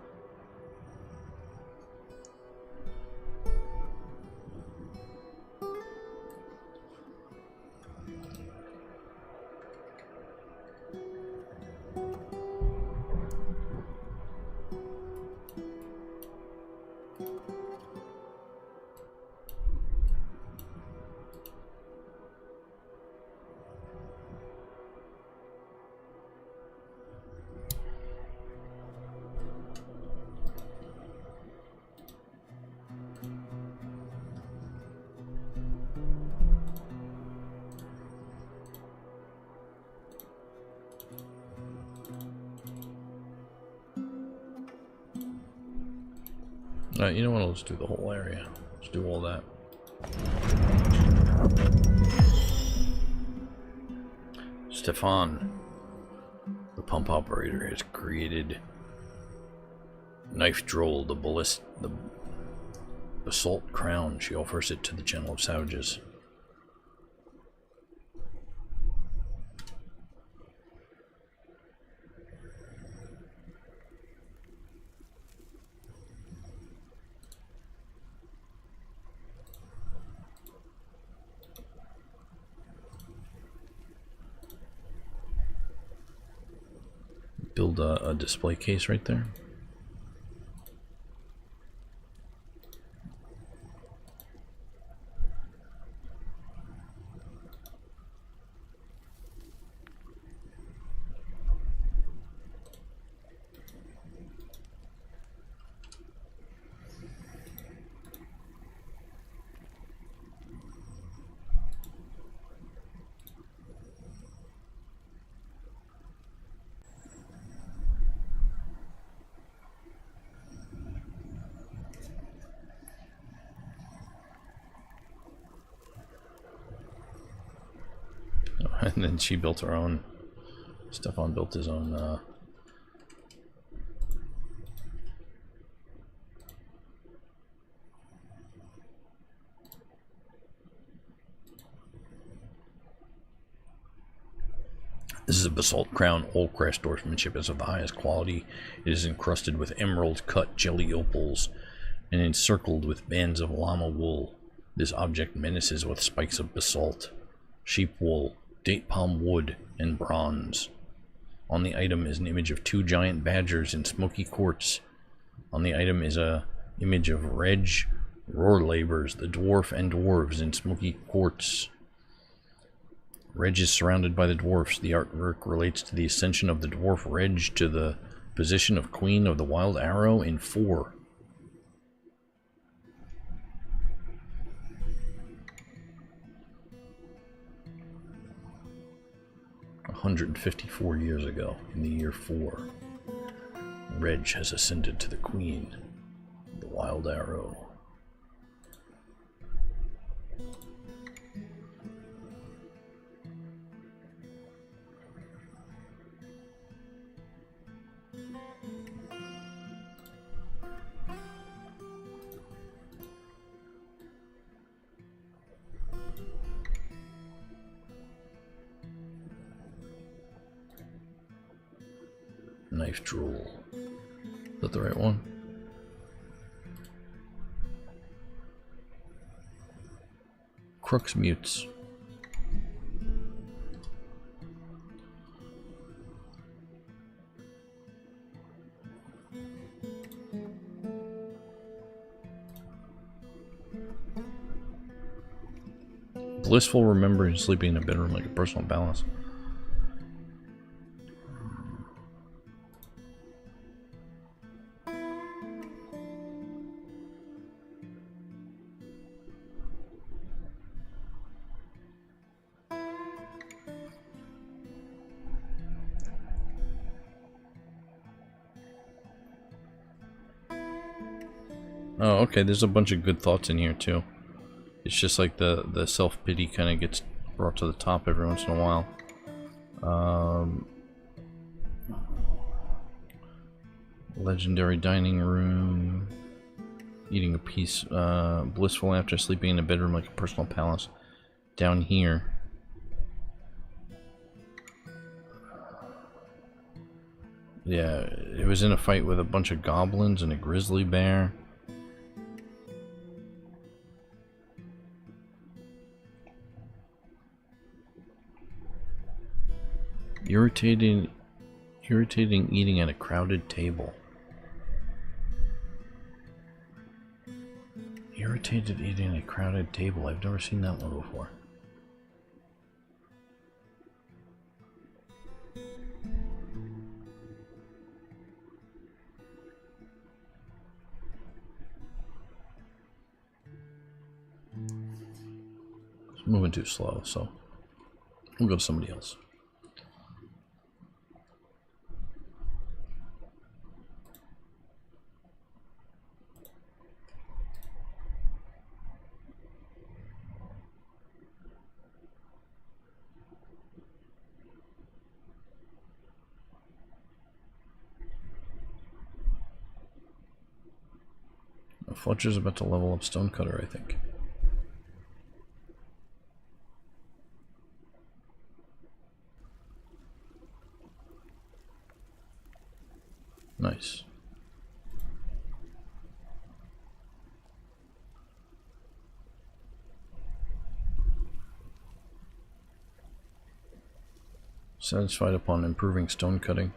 You know what? Let's do the whole area. Let's do all that. Stefan, the pump operator, has created Knife Droll, the basalt crown. She offers it to the Channel of Savages. Build a display case right there. And then she built her own. Stefan built his own. This is a basalt crown. All crest workmanship is of the highest quality. It is encrusted with emerald cut jelly opals and encircled with bands of llama wool. This object menaces with spikes of basalt, sheep wool, date palm wood, and bronze. On the item is an image of two giant badgers in smoky quartz. On the item is a image of Reg Rohrlabers, the dwarf and dwarves in smoky quartz. Reg is surrounded by the dwarfs. The artwork relates to the ascension of the dwarf Reg to the position of Queen of the Wild Arrow in 4. "154 years ago, in the year 4, Reg has ascended to the Queen of the Wild Arrow." Knife Droll. Is that the right one? Crux Mutes. Blissful remembering sleeping in a bedroom like a personal palace. Oh, okay, there's a bunch of good thoughts in here too. It's just like the self-pity kind of gets brought to the top every once in a while. Legendary dining room. Eating a piece. Blissful after sleeping in a bedroom like a personal palace. Down here. Yeah, it was in a fight with a bunch of goblins and a grizzly bear. Irritating eating at a crowded table. Irritated eating at a crowded table. I've never seen that one before. It's moving too slow, so we'll go to somebody else. Fletcher's about to level up Stonecutter, I think. Nice. Satisfied upon improving stone cutting.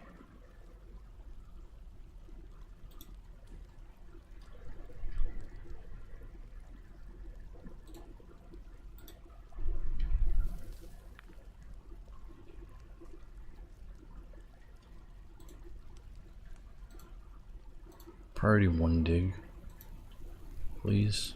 Priority 1 dig, please.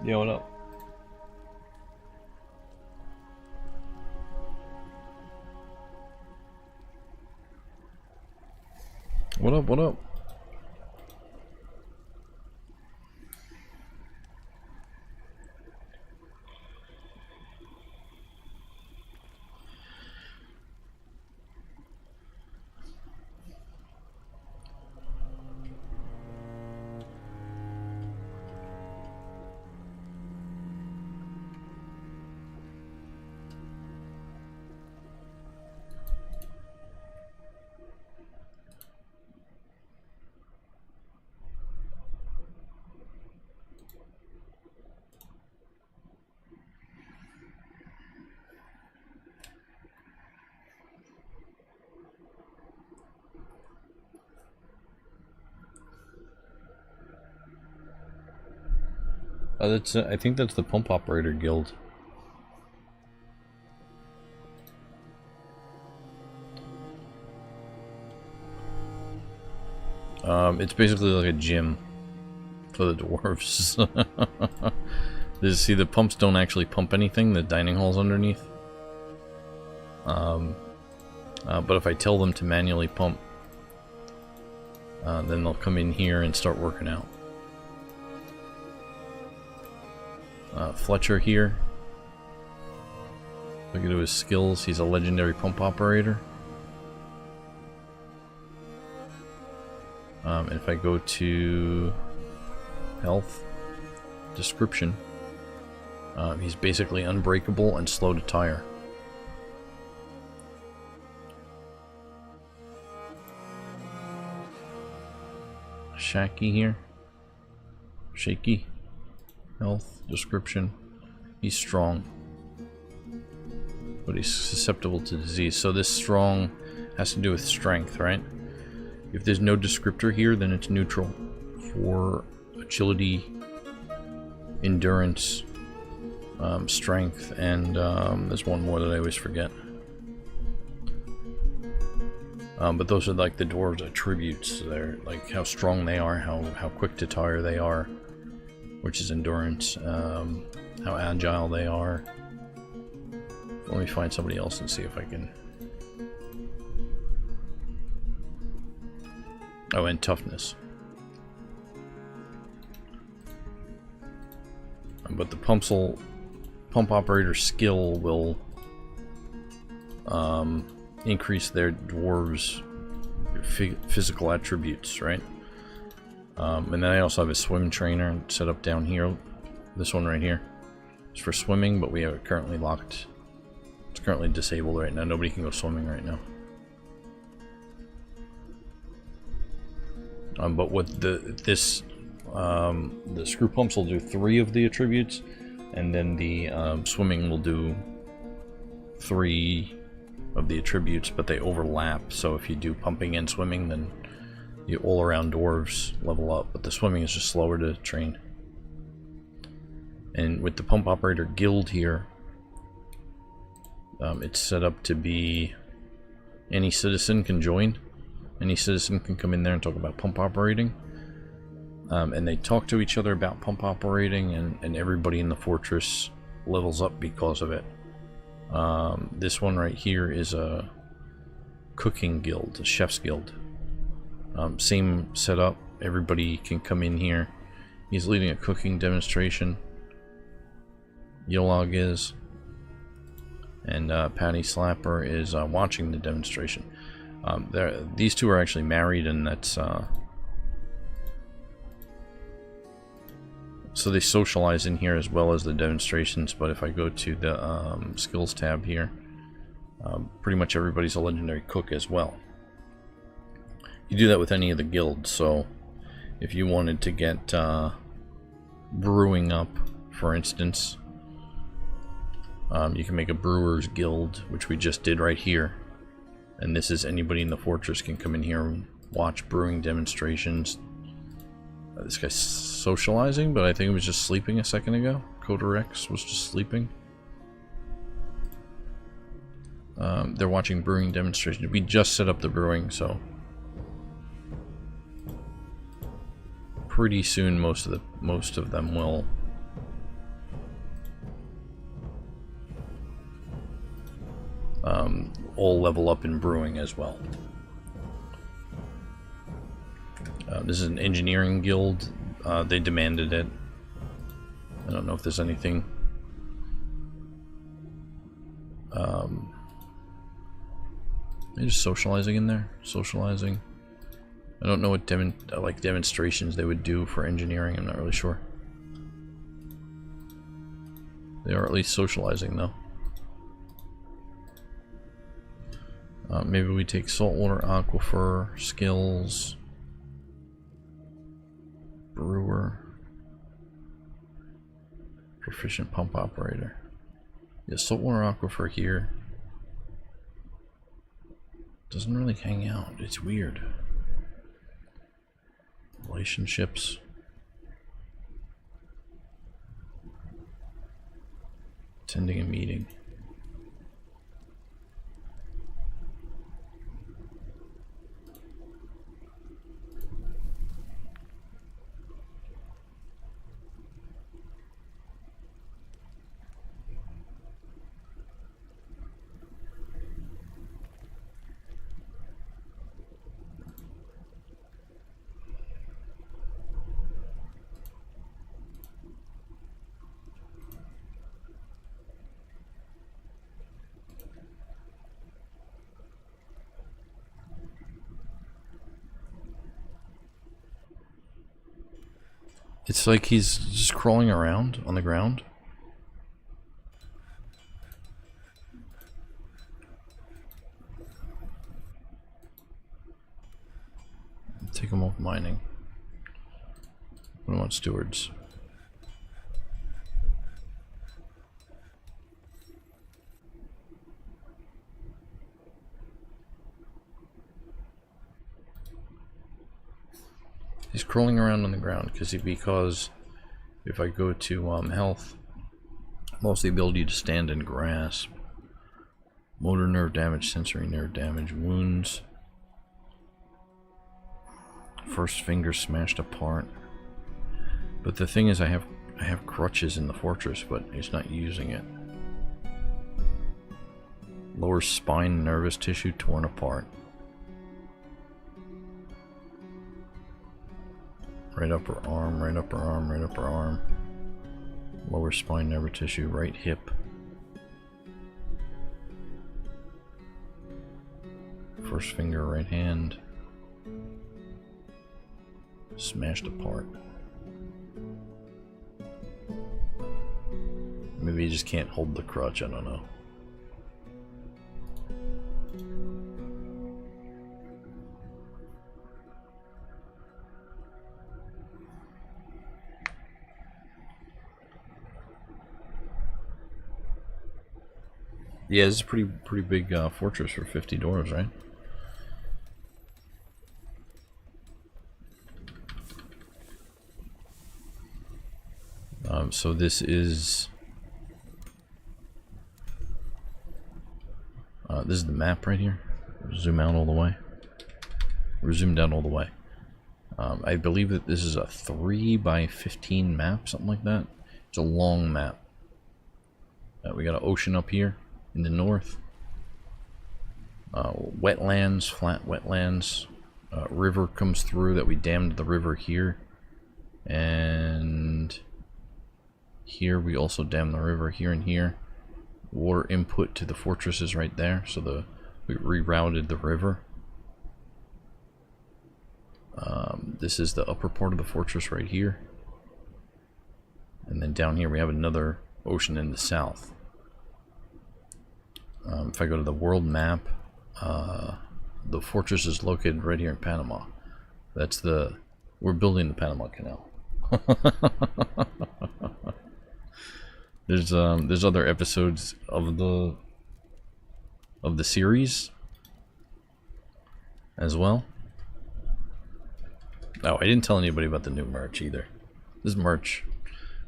Yeah, what up? What up, what up? That's I think that's the pump operator guild. It's basically like a gym for the dwarves. See, the pumps don't actually pump anything. The dining hall's underneath. But if I tell them to manually pump, then they'll come in here and start working out. Fletcher here. Look at his skills. He's a legendary pump operator. If I go to health, description, he's basically unbreakable and slow to tire. Shaky here. Shaky. Health, description. He's strong. But he's susceptible to disease. So this strong has to do with strength, right? If there's no descriptor here, then it's neutral for agility, endurance, strength, and there's one more that I always forget. But those are like the dwarves' attributes. They're like how strong they are, how quick to tire they are, which is endurance, how agile they are. Let me find somebody else and see if I can. Oh, and toughness. But the pump operator skill will increase their dwarves' physical attributes, right? And then I also have a swim trainer set up down here. This one right here is for swimming, but we have it currently locked. It's currently disabled right now. Nobody can go swimming right now. But with the screw pumps will do 3 of the attributes, and then the swimming will do 3 of the attributes, but they overlap. So if you do pumping and swimming, then you all-around dwarves level up. But the swimming is just slower to train. And with the pump operator guild here, it's set up to be any citizen can join. Any citizen can come in there and talk about pump operating. And they talk to each other about pump operating, and everybody in the fortress levels up because of it. This one right here is a cooking guild, a chef's guild. Same setup, everybody can come in here. He's leading a cooking demonstration. Yolog is. And Patty Slapper is watching the demonstration. These two are actually married, and that's... So they socialize in here as well as the demonstrations, but if I go to the skills tab here, pretty much everybody's a legendary cook as well. You do that with any of the guilds, so if you wanted to get brewing up, for instance, you can make a brewer's guild, which we just did right here. And this is anybody in the fortress can come in here and watch brewing demonstrations. This guy's socializing, but I think he was just sleeping a second ago. Coder X was just sleeping. They're watching brewing demonstrations. We just set up the brewing, so pretty soon most of them will all level up in brewing as well. This is an engineering guild. They demanded it. I don't know if there's anything. They're just socializing in there. Socializing. I don't know what demonstrations they would do for engineering. I'm not really sure. They are at least socializing though. Maybe we take saltwater aquifer skills. Brewer. Proficient pump operator. Yeah, saltwater aquifer here doesn't really hang out. It's weird. Relationships. Attending a meeting. It's like he's just crawling around on the ground. Take him off mining. We want stewards. He's crawling around on the ground because if I go to health, lost the ability to stand and grasp. Motor nerve damage, sensory nerve damage, wounds. First finger smashed apart. But the thing is, I have crutches in the fortress, but he's not using it. Lower spine, nervous tissue torn apart. Right upper arm, right upper arm, right upper arm. Lower spine, nervous tissue, right hip. First finger, right hand. Smashed apart. Maybe he just can't hold the crutch, I don't know. Yeah, this is a pretty big fortress for 50 dwarves, right? So this is the map right here. Zoom out all the way. Or zoom down all the way. I believe that this is a 3x15 map, something like that. It's a long map. We got an ocean up here in the north. Wetlands, flat wetlands. River comes through that we dammed the river here. And here we also dammed the river here and here. Water input to the fortress is right there, so we rerouted the river. This is the upper part of the fortress right here. And then down here we have another ocean in the south. If I go to the world map, the fortress is located right here in Panama. We're building the Panama Canal. There's other episodes of the series as well. Oh, I didn't tell anybody about the new merch either. This is merch.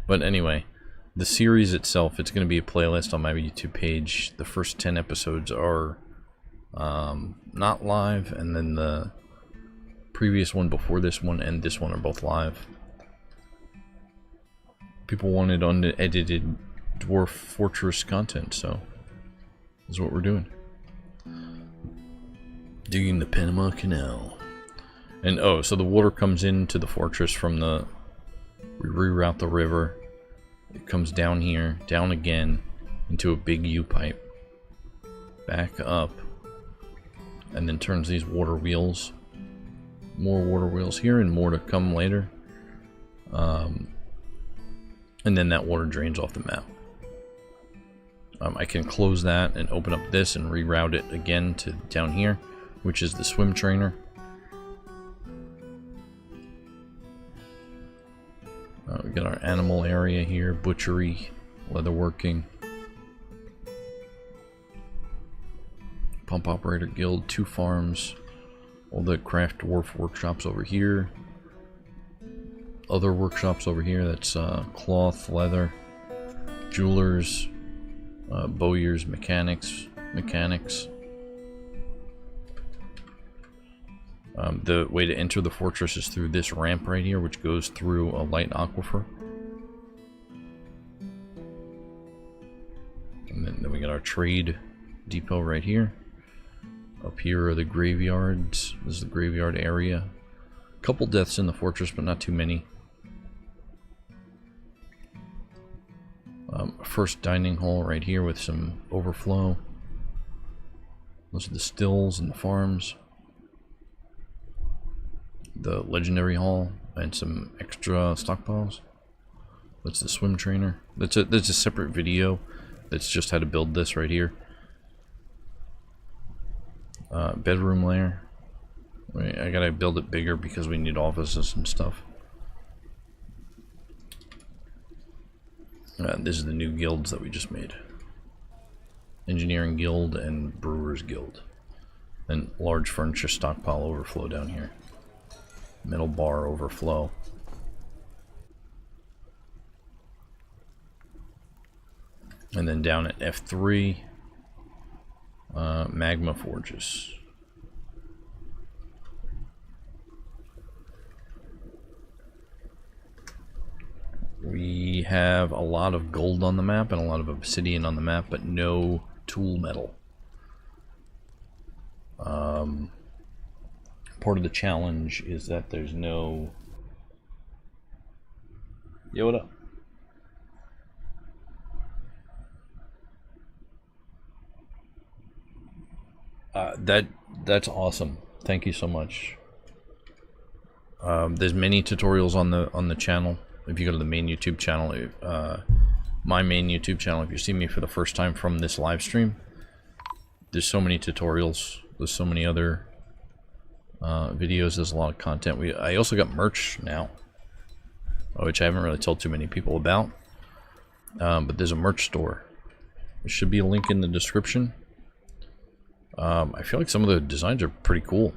But anyway, the series itself, it's going to be a playlist on my YouTube page. The first 10 episodes are not live, and then the previous one before this one and this one are both live. People wanted unedited Dwarf Fortress content, so this is what we're doing. Digging the Panama Canal. And oh, so the water comes into the fortress from we reroute the river. It comes down here, down again, into a big U-pipe. Back up. And then turns these water wheels. More water wheels here and more to come later. And then that water drains off the map. I can close that and open up this and reroute it again to down here, which is the swim trainer. We got our animal area here, butchery, leatherworking, pump operator guild, 2 farms, all the craft dwarf workshops over here, other workshops over here, that's cloth, leather, jewelers, bowyers, mechanics. The way to enter the fortress is through this ramp right here, which goes through a light aquifer. And then we got our trade depot right here. Up here are the graveyards. This is the graveyard area. A couple deaths in the fortress, but not too many. First dining hall right here with some overflow. Those are the stills and the farms. The legendary hall and some extra stockpiles. That's the swim trainer. That's a separate video. That's just how to build this right here. Bedroom layer. I gotta build it bigger because we need offices and stuff. This is the new guilds that we just made. Engineering guild and brewers guild. And large furniture stockpile overflow down here. Middle bar overflow. And then down at F3, magma forges. We have a lot of gold on the map and a lot of obsidian on the map, but no tool metal. Part of the challenge is that there's no... Yo, what up? That's awesome. Thank you so much. There's many tutorials on the channel. If you go to the main YouTube channel, my main YouTube channel, if you see me for the first time from this live stream, there's so many tutorials. There's so many other videos. There's a lot of content. I also got merch now, which I haven't really told too many people about. But there's a merch store. There should be a link in the description. I feel like some of the designs are pretty cool.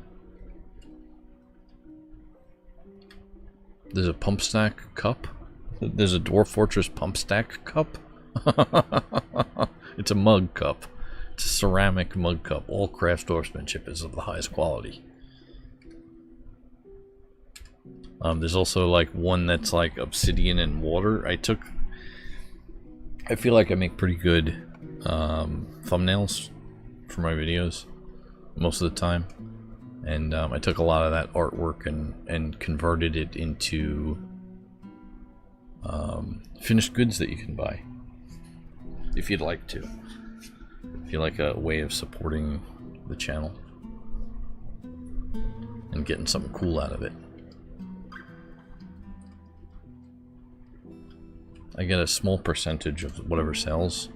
There's a pump stack cup. There's a Dwarf Fortress pump stack cup. It's a mug cup. It's a ceramic mug cup. All craft sportsmanship is of the highest quality. There's also like one that's like obsidian and water. I feel like I make pretty good thumbnails for my videos most of the time. And I took a lot of that artwork and converted it into finished goods that you can buy if you'd like to. If you like a way of supporting the channel and getting something cool out of it. I get a small percentage of whatever sells.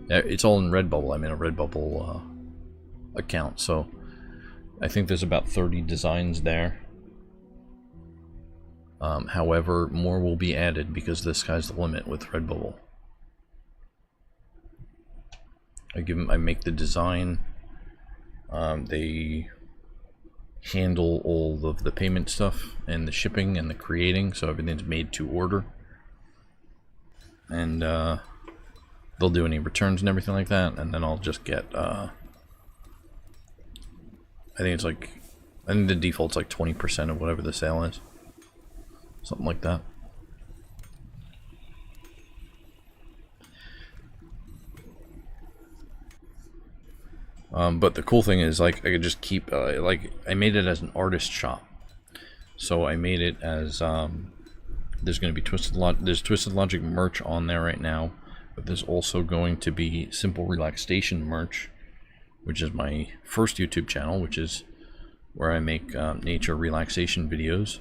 It's all in Redbubble. I'm in a Redbubble account, so I think there's about 30 designs there. However, more will be added because the sky's the limit with Redbubble. I make the design. They handle all of the payment stuff and the shipping and the creating, so everything's made to order. And they'll do any returns and everything like that, and then I'll just get I think the default's like 20% of whatever the sale is. Something like that. But the cool thing is, like, I could just keep, like, I made it as an artist shop. So I made it as, there's going to be there's Twisted Logic merch on there right now. But there's also going to be Simple Relaxation merch, which is my first YouTube channel, which is where I make nature relaxation videos.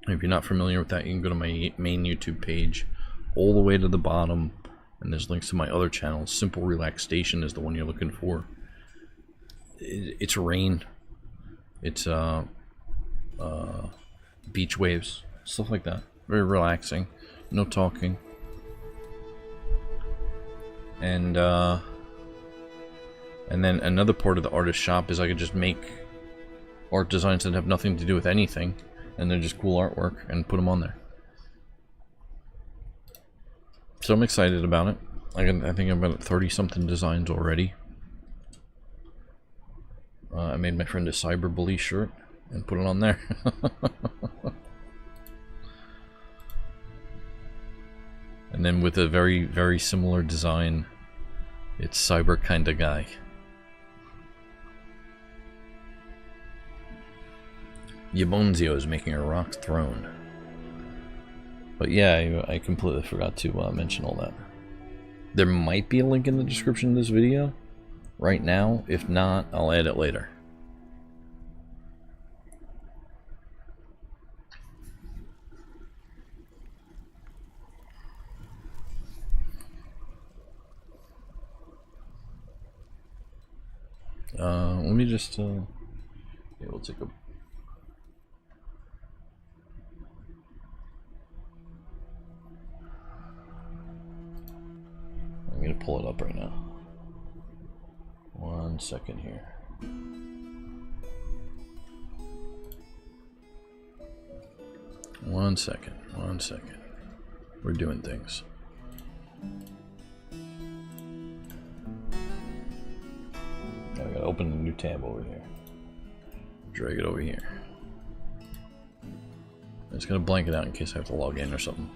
If you're not familiar with that, you can go to my main YouTube page all the way to the bottom, and there's links to my other channels. Simple Relaxation is the one you're looking for. It's rain. It's beach waves, stuff like that. Very relaxing. No talking. And then another part of the artist shop is I could just make art designs that have nothing to do with anything, and they're just cool artwork, and put them on there. So I'm excited about it. I think I've got 30-something designs already. I made my friend a cyberbully shirt and put it on there. And then with a very, very similar design, it's cyber kinda guy. Yabonzio is making a rock throne. But yeah, I completely forgot to mention all that. There might be a link in the description of this video right now. If not, I'll add it later. Let me just, yeah, we'll take a... I'm gonna pull it up right now. 1 second here. One second. We're doing things. I gotta open a new tab over here. Drag it over here. I'm just gonna blank it out in case I have to log in or something.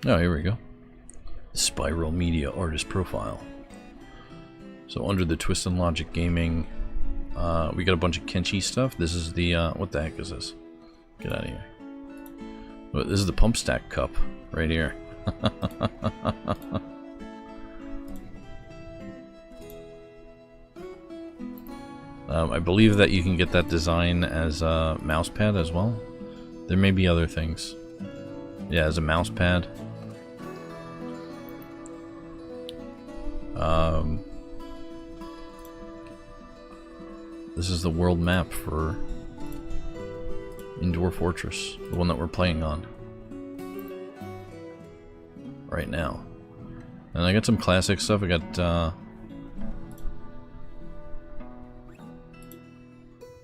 Oh, here we go. Spiral Media Artist Profile. So under the Twist and Logic Gaming, we got a bunch of Kenshi stuff. This is the, what the heck is this? Get out of here. This is the Pump Stack Cup, right here. I believe that you can get that design as a mouse pad as well. There may be other things. Yeah, as a mouse pad. This is the world map for Dwarf Fortress, the one that we're playing on right now. And I got some classic stuff. I got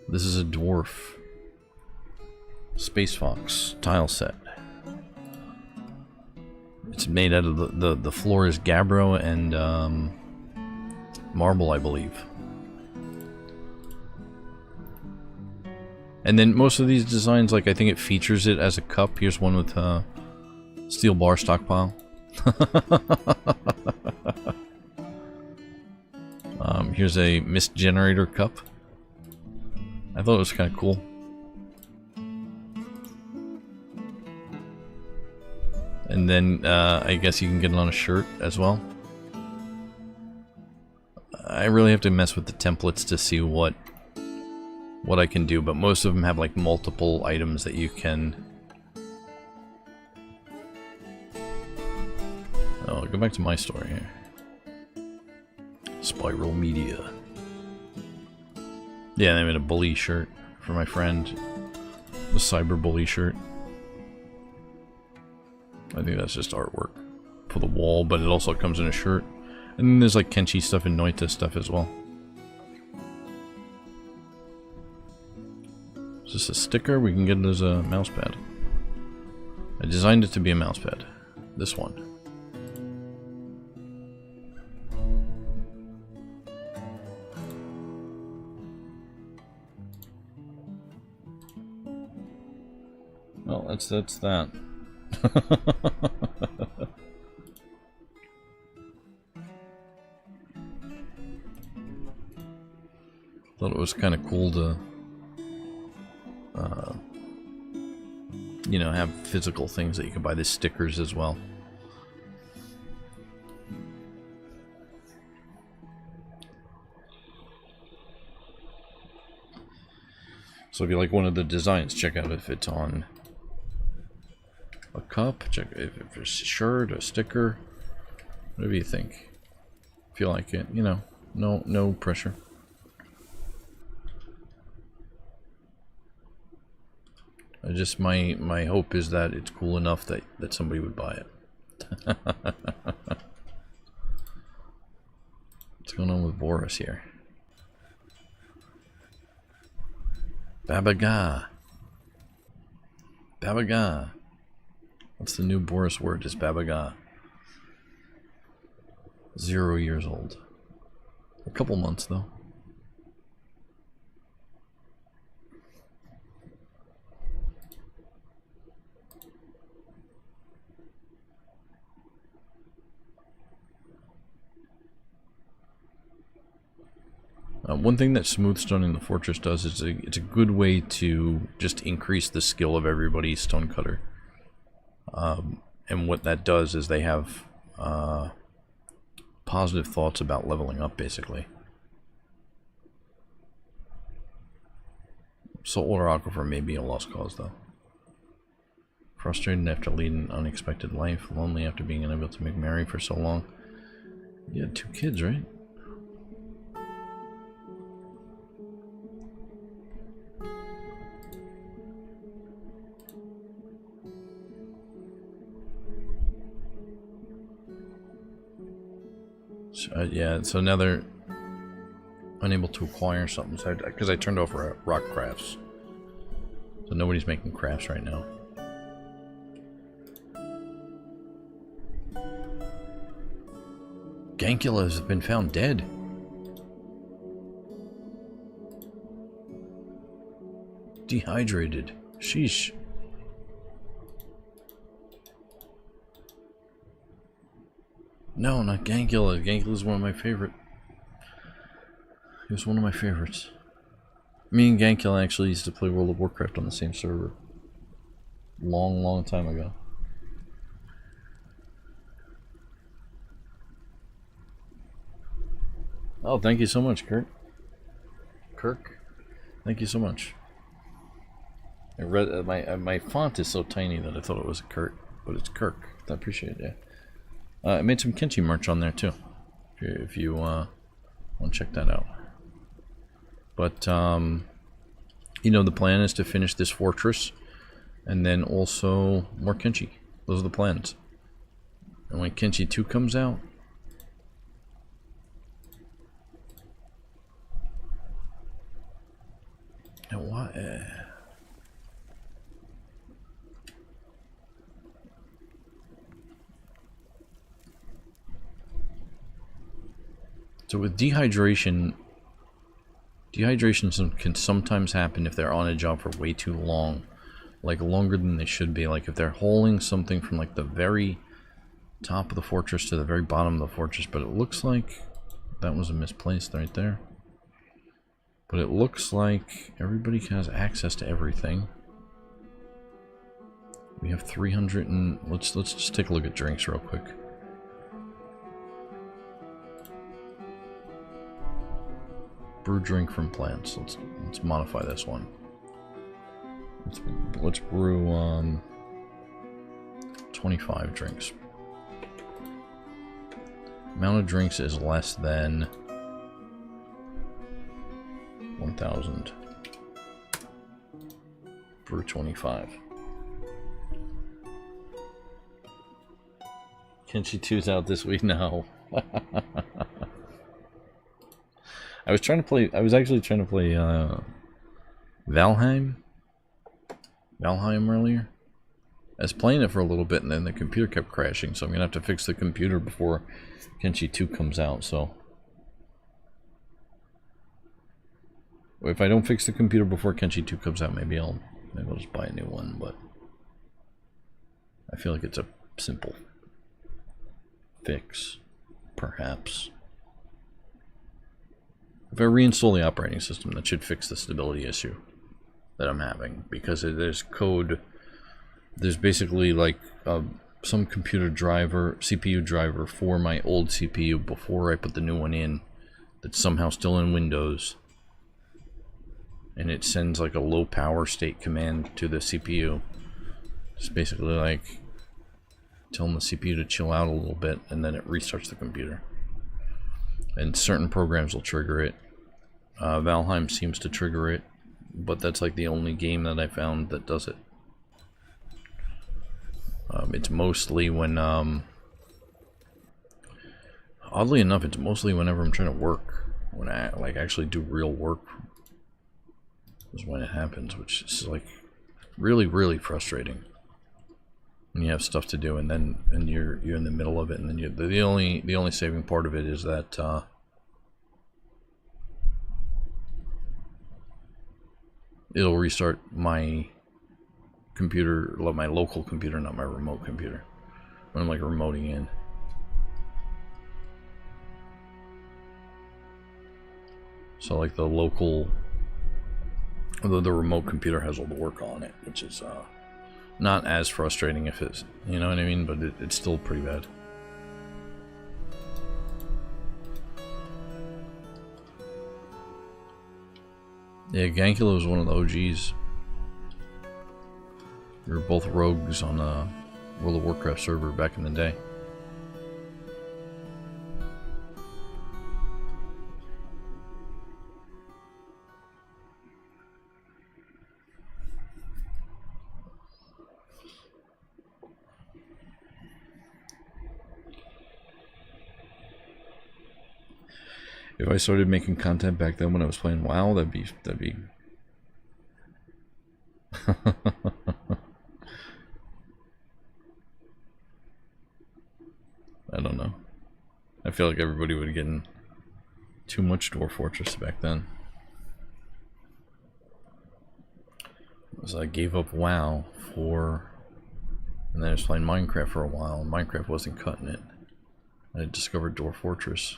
this is a dwarf Space Fox tile set. It's made out of the floor is gabbro and marble, I believe. And then most of these designs, like I think it features it as a cup. Here's one with steel bar stockpile. Here's a mist generator cup. I thought it was kind of cool. And then I guess you can get it on a shirt as well. I really have to mess with the templates to see what I can do, but most of them have like multiple items that you can. Oh, I'll go back to my story here. Spiral Media. Yeah, they made a bully shirt for my friend. The cyber bully shirt. I think that's just artwork for the wall, but it also comes in a shirt. And then there's like Kenshi stuff and Noita stuff as well. Is this a sticker? We can get it as a mousepad. I designed it to be a mousepad. This one. Well, that's that. Thought it was kind of cool to you know, have physical things that you can buy. The stickers as well. So if you like one of the designs, check out if it's on a cup, check if it's a shirt, a sticker, whatever you think. If you like it, you know, no pressure. I just my hope is that it's cool enough that somebody would buy it. What's going on with Boris here? Babaga. Babaga. What's the new Boris word? Is Babaga. 0 years old. A couple months though. One thing that smooth stoning the fortress does is it's a good way to just increase the skill of everybody's stonecutter. And what that does is they have positive thoughts about leveling up, basically. Saltwater aquifer may be a lost cause, though. Frustrated after leading an unexpected life, lonely after being unable to make merry for so long. You had 2 kids, right? Yeah, so now they're unable to acquire something, so because I turned over rock crafts. So nobody's making crafts right now. Gankulas have been found dead. Dehydrated. Sheesh. No, not Gankula. Gankula is one of my favorite. He was one of my favorites. Me and Gankula actually used to play World of Warcraft on the same server. Long time ago. Oh, thank you so much, Kirk. Thank you so much. I read my font is so tiny that I thought it was a Kurt, but it's Kirk. I appreciate it. Yeah. I made some Kenshi merch on there too. If you want to check that out. But you know, the plan is to finish this fortress, and then also more Kenshi. Those are the plans. And when Kenshi 2 comes out. And what? So with dehydration can sometimes happen if they're on a job for way too long, like longer than they should be. Like if they're hauling something from like the very top of the fortress to the very bottom of the fortress, but it looks like that was a misplaced right there. But it looks like everybody has access to everything. We have 300 and let's just take a look at drinks real quick. Brew drink from plants. Let's modify this one. Let's brew 25 drinks. Amount of drinks is less than 1,000. Brew 25. Kenshi 2's out this week now. I was actually trying to play Valheim earlier. I was playing it for a little bit and then the computer kept crashing, so I'm gonna have to fix the computer before Kenshi 2 comes out. So if I don't fix the computer before Kenshi 2 comes out, maybe I'll just buy a new one, but I feel like it's a simple fix, perhaps. If I reinstall the operating system, that should fix the stability issue that I'm having, because there's code. There's basically like some computer driver, CPU driver for my old CPU before I put the new one in, that's somehow still in Windows, and it sends like a low power state command to the CPU. It's basically like telling the CPU to chill out a little bit, and then it restarts the computer. And certain programs will trigger it. Valheim seems to trigger it, but that's like the only game that I found that does it. It's mostly when, oddly enough, it's mostly whenever I'm trying to work. When I like actually do real work is when it happens, which is like really frustrating. When you have stuff to do and you're in the middle of it, and then the only saving part of it is that it'll restart my computer, my local computer, not my remote computer, when I'm like remoting in. So like the local, the remote computer has all the work on it, which is not as frustrating if it's, you know what I mean, but it's still pretty bad. Yeah, Gankula was one of the OGs. We were both rogues on a World of Warcraft server back in the day. If I started making content back then when I was playing WoW, that'd be I don't know. I feel like everybody would have gotten too much Dwarf Fortress back then. So I gave up WoW and then I was playing Minecraft for a while, and Minecraft wasn't cutting it. I discovered Dwarf Fortress.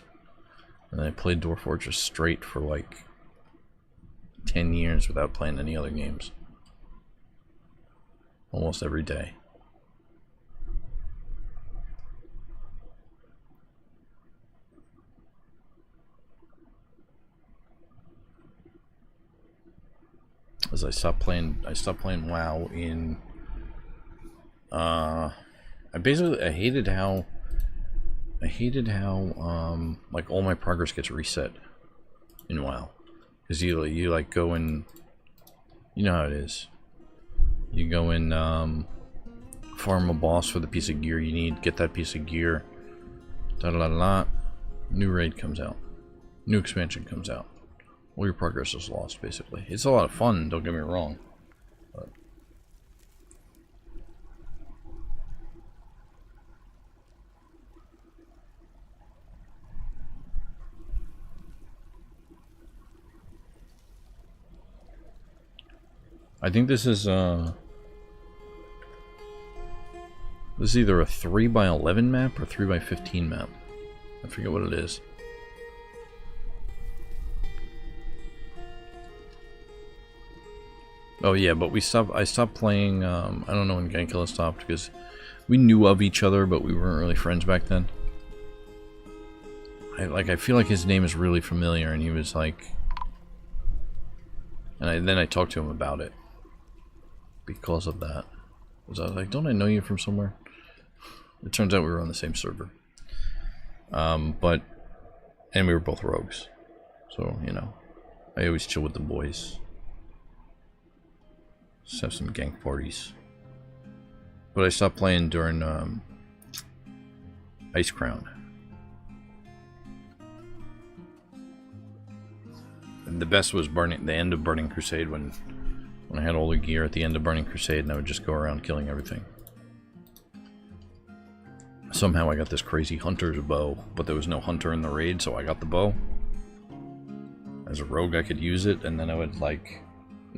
And I played Dwarf Fortress straight for like 10 years without playing any other games. Almost every day. As I stopped playing WoW in I hated how like all my progress gets reset in WoW. Because you like go in, you know how it is. You go in, farm a boss for the piece of gear you need, get that piece of gear, new raid comes out, new expansion comes out. All your progress is lost, basically. It's a lot of fun, don't get me wrong. But I think this is either a 3x11 map or 3x15 map. I forget what it is. Oh yeah, but I stopped playing, I don't know when Gankilla stopped, because we knew of each other, but we weren't really friends back then. I feel like his name is really familiar, and he was like... And then I talked to him about it. Because of that. I was like, don't I know you from somewhere? It turns out we were on the same server. And we were both rogues. So, you know, I always chill with the boys. Just have some gank parties. But I stopped playing during Ice Crown. And the best was the end of Burning Crusade when I had all the gear at the end of Burning Crusade and I would just go around killing everything. Somehow I got this crazy hunter's bow, but there was no hunter in the raid, so I got the bow. As a rogue I could use it, and then I would, like,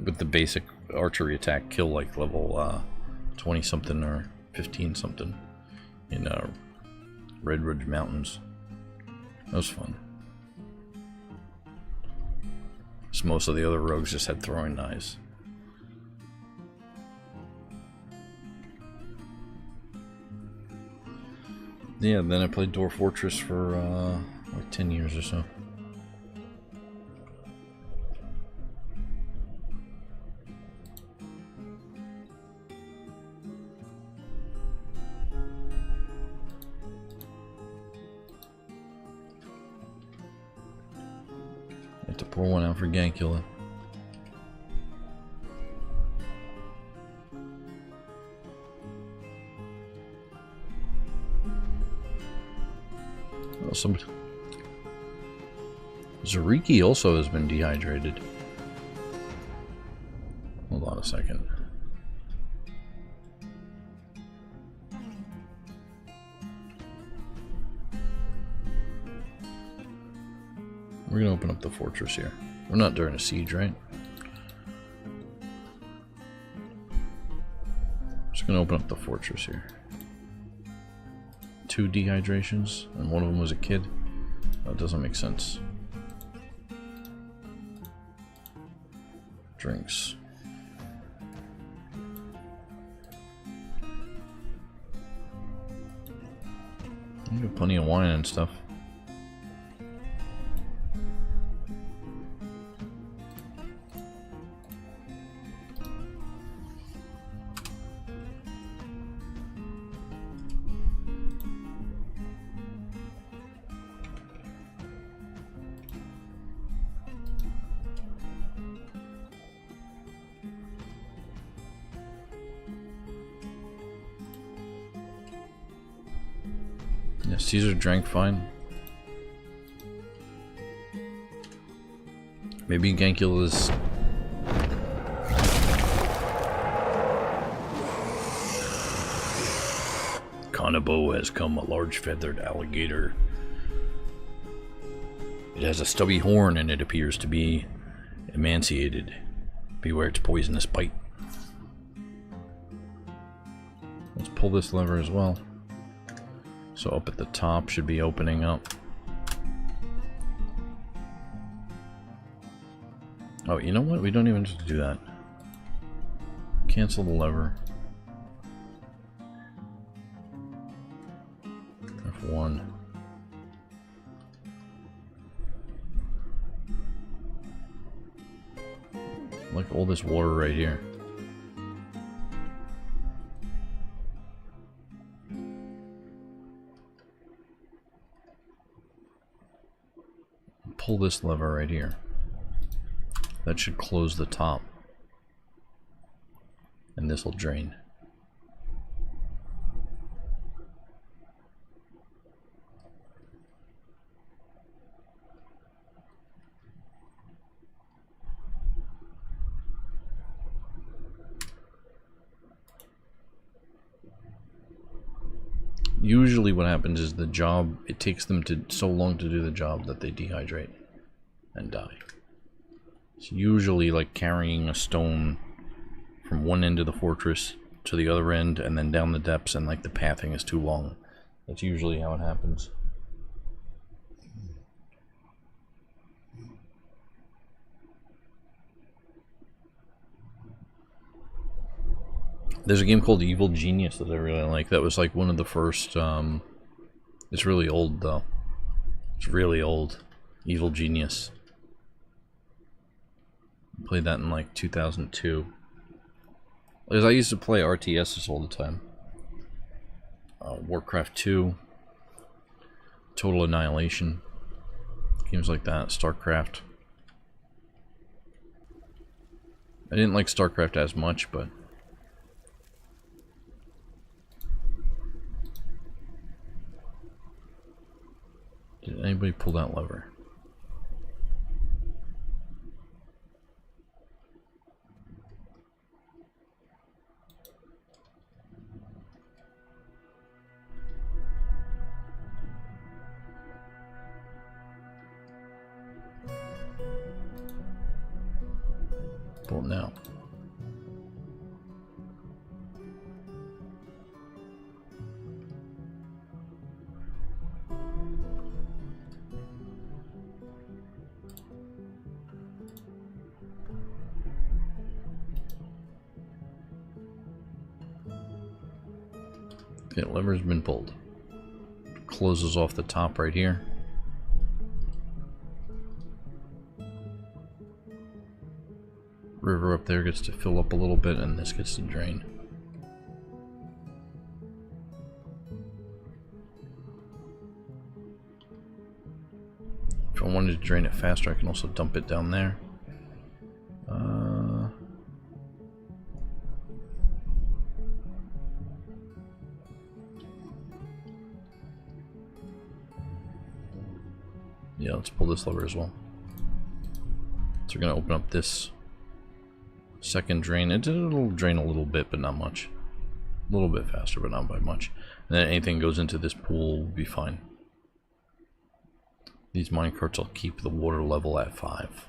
with the basic archery attack, kill like level 20 something or 15 something in Red Ridge Mountains. That was fun. So most of the other rogues just had throwing knives. Yeah, then I played Dwarf Fortress for like 10 years or so. I have to pour one out for Gankilla. Oh, somebody... Zariki also has been dehydrated. Hold on a second. We're gonna open up the fortress here. We're not during a siege, right? Just gonna open up the fortress here. 2 dehydrations, and one of them was a kid. That doesn't make sense. Drinks. You got plenty of wine and stuff. Yeah, Caesar drank fine. Maybe Gankilla's... Kanabo has come, a large feathered alligator. It has a stubby horn and it appears to be emaciated. Beware its poisonous bite. Let's pull this lever as well. So up at the top should be opening up. Oh, you know what? We don't even have to do that. Cancel the lever. F1. Like all this water right here. Pull this lever right here. That should close the top. And this will drain. Usually what happens is the job, it takes them so long to do the job that they dehydrate and die. It's usually like carrying a stone from one end of the fortress to the other end and then down the depths, and like the pathing is too long. That's usually how it happens. There's a game called Evil Genius that I really like. That was like one of the first, it's really old though. It's really old. Evil Genius. Played that in like 2002. Because I used to play RTSs all the time. Warcraft 2. Total Annihilation. Games like that. StarCraft. I didn't like StarCraft as much, but... Did anybody pull that lever? Pull it now. Okay, lever's been pulled. Closes off the top right here. River up there gets to fill up a little bit, and this gets to drain. If I wanted to drain it faster, I can also dump it down there. Yeah, let's pull this lever as well. So we're going to open up this second drain. It'll drain a little bit, but not much. A little bit faster, but not by much. And then anything goes into this pool will be fine. These minecarts will keep the water level at 5.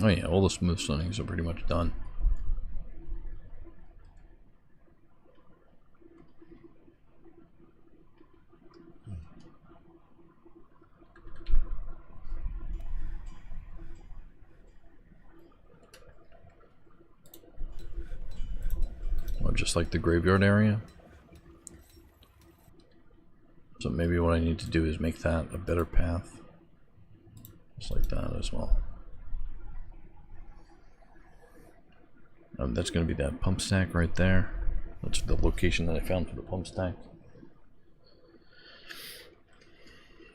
Oh yeah, all the smooth slings are pretty much done. Or just like the graveyard area. So maybe what I need to do is make that a better path. Just like that as well. That's going to be that pump stack right there. That's the location that I found for the pump stack.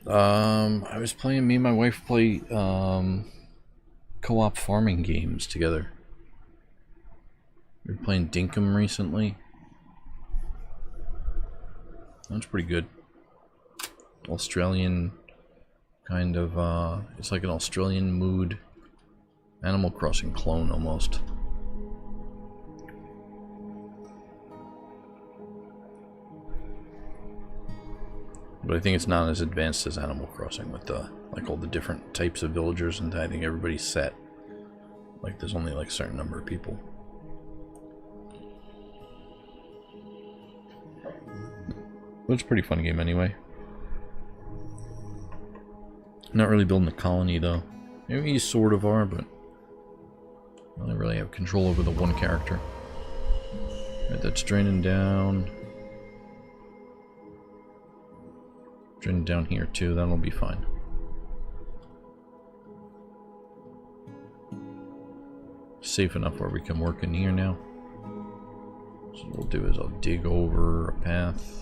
I was playing, me and my wife play co-op farming games together. We were playing Dinkum recently. That's pretty good. Australian kind of, it's like an Australian mood. Animal Crossing clone almost. But I think it's not as advanced as Animal Crossing with the like all the different types of villagers, and I think everybody's set. Like there's only like a certain number of people. But it's a pretty fun game anyway. Not really building a colony though. Maybe you sort of are, but I don't really have control over the one character. Right, that's draining down. Draining down here too, that'll be fine. Safe enough where we can work in here now. So what we'll do is I'll dig over a path.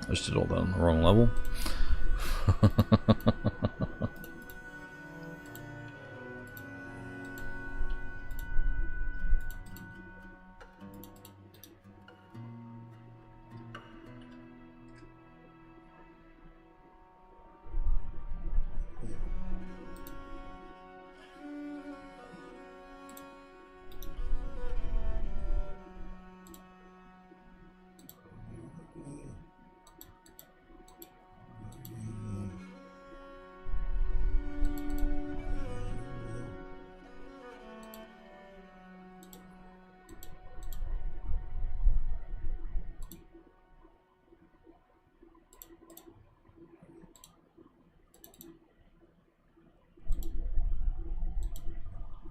I just did all that on the wrong level.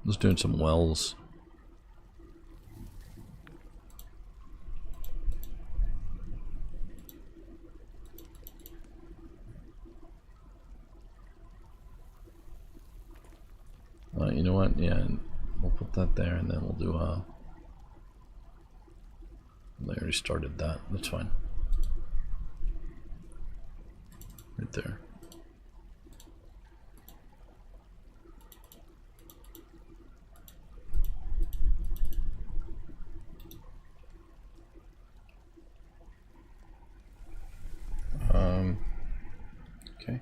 Just doing some wells. You know what? Yeah, we'll put that there, and then we'll do a. They already started that. That's fine. Right there. Okay.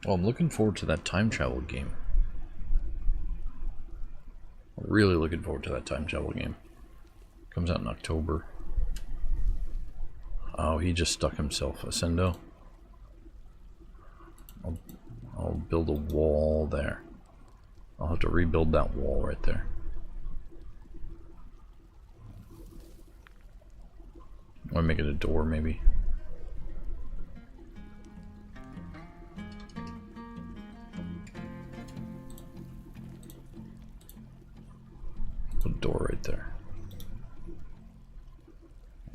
Well, I'm looking forward to that time travel game. Really looking forward to that time travel game. Comes out in October. Oh, he just stuck himself. Ascendo. I'll build a wall there. I'll have to rebuild that wall right there. I want to make it a door, maybe. Put a door right there.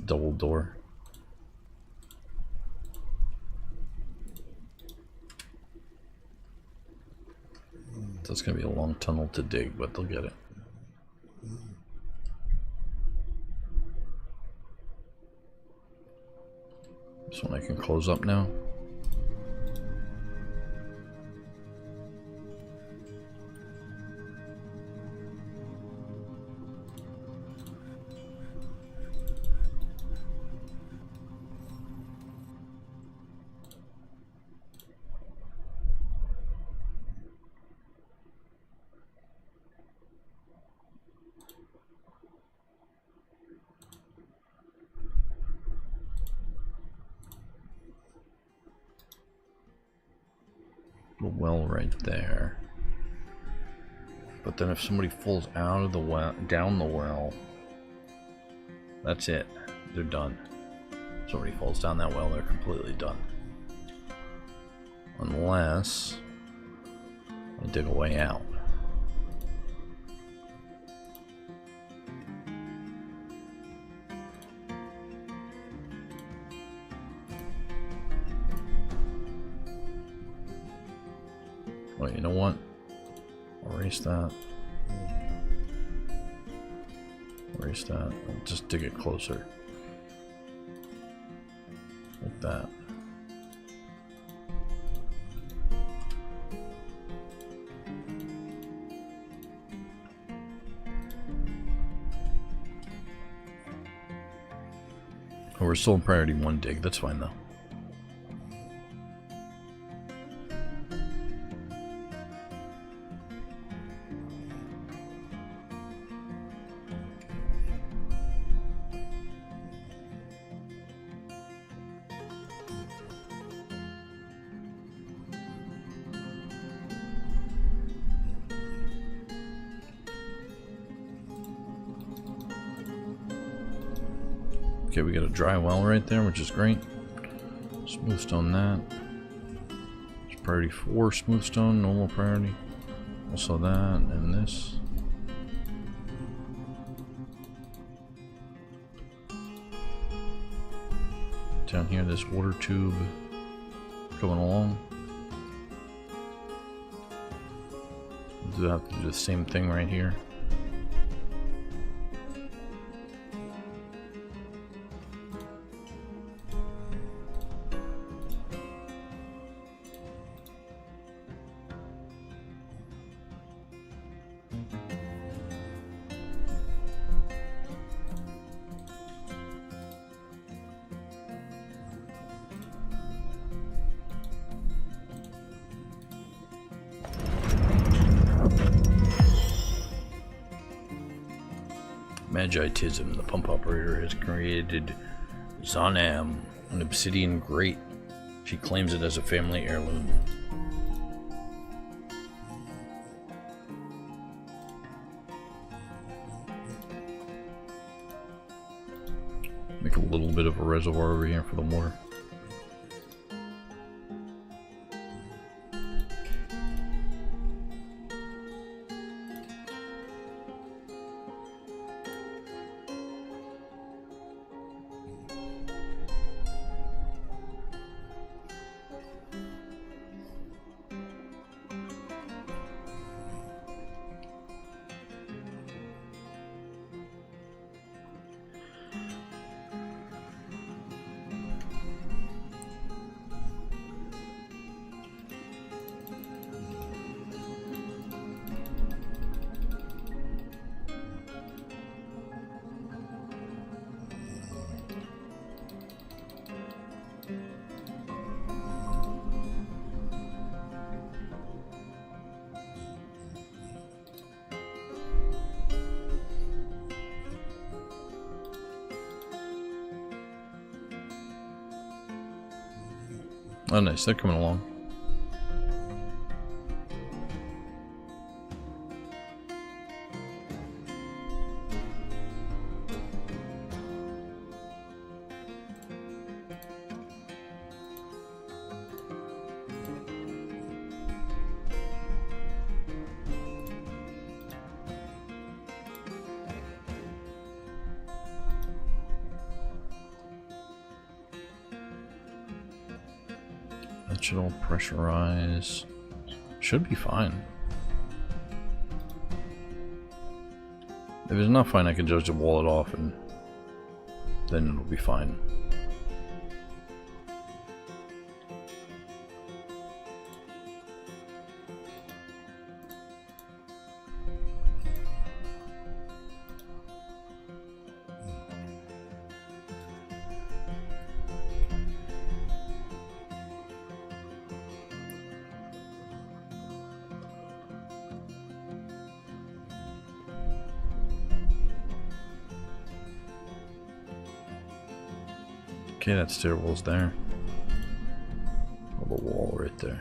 Double door. That's gonna be a long tunnel to dig, but they'll get it. This one I can close up now. Little well right there. But then if somebody falls out of the well, down the well, that's it. They're done. If somebody falls down that well, they're completely done. Unless I dig a way out. Oh, you know what? Erase that. Erase that. I'll just dig it closer. Like that. Oh, we're still in priority 1 dig. That's fine though. Okay, we got a dry well right there, which is great. Smooth stone that. It's priority 4 smooth stone, normal priority. Also that and this. Down here, this water tube coming along. Do have to do the same thing right here. Magitism, the pump operator has created Zonam, an obsidian grate. She claims it as a family heirloom. Make a little bit of a reservoir over here for the water. Oh nice, they're coming along. That should all pressurize. Should be fine. If it's not fine, I can just wall it off and then it'll be fine. Okay, that stairwell's there. Oh, the wall right there.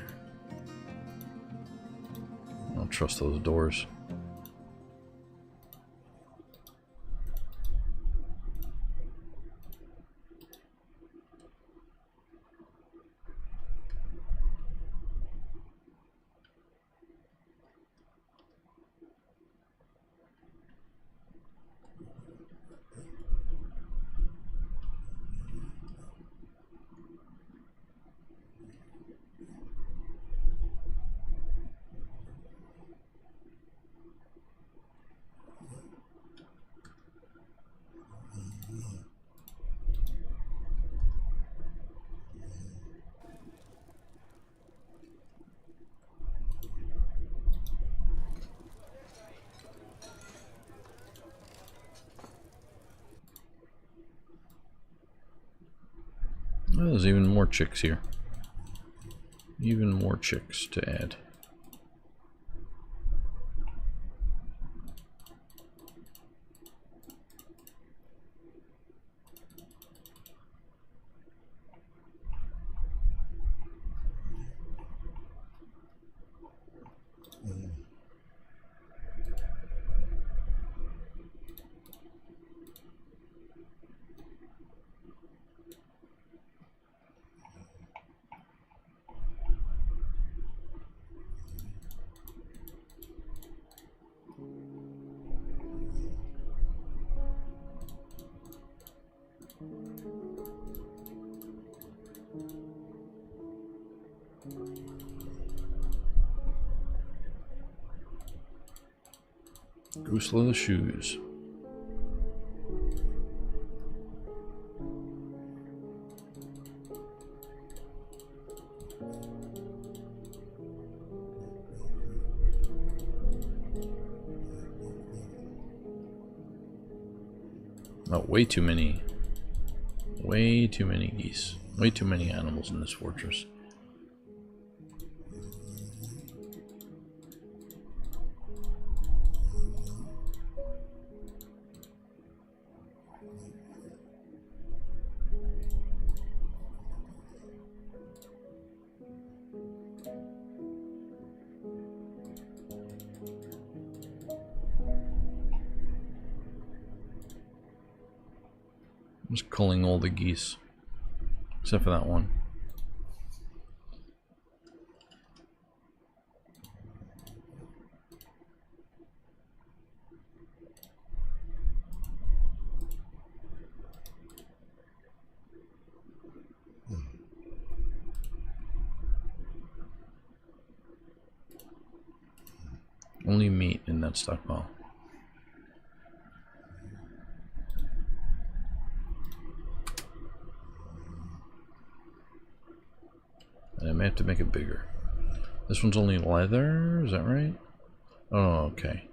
don't trust those doors. Oh, there's even more chicks here. Even more chicks to add. Goose leather shoes. Oh, way too many. Way too many geese. Way too many animals in this fortress. I'm just culling all the geese, except for that one. Only meat in that stockpile. I may have to make it bigger. This one's only leather, is that right? Oh, okay.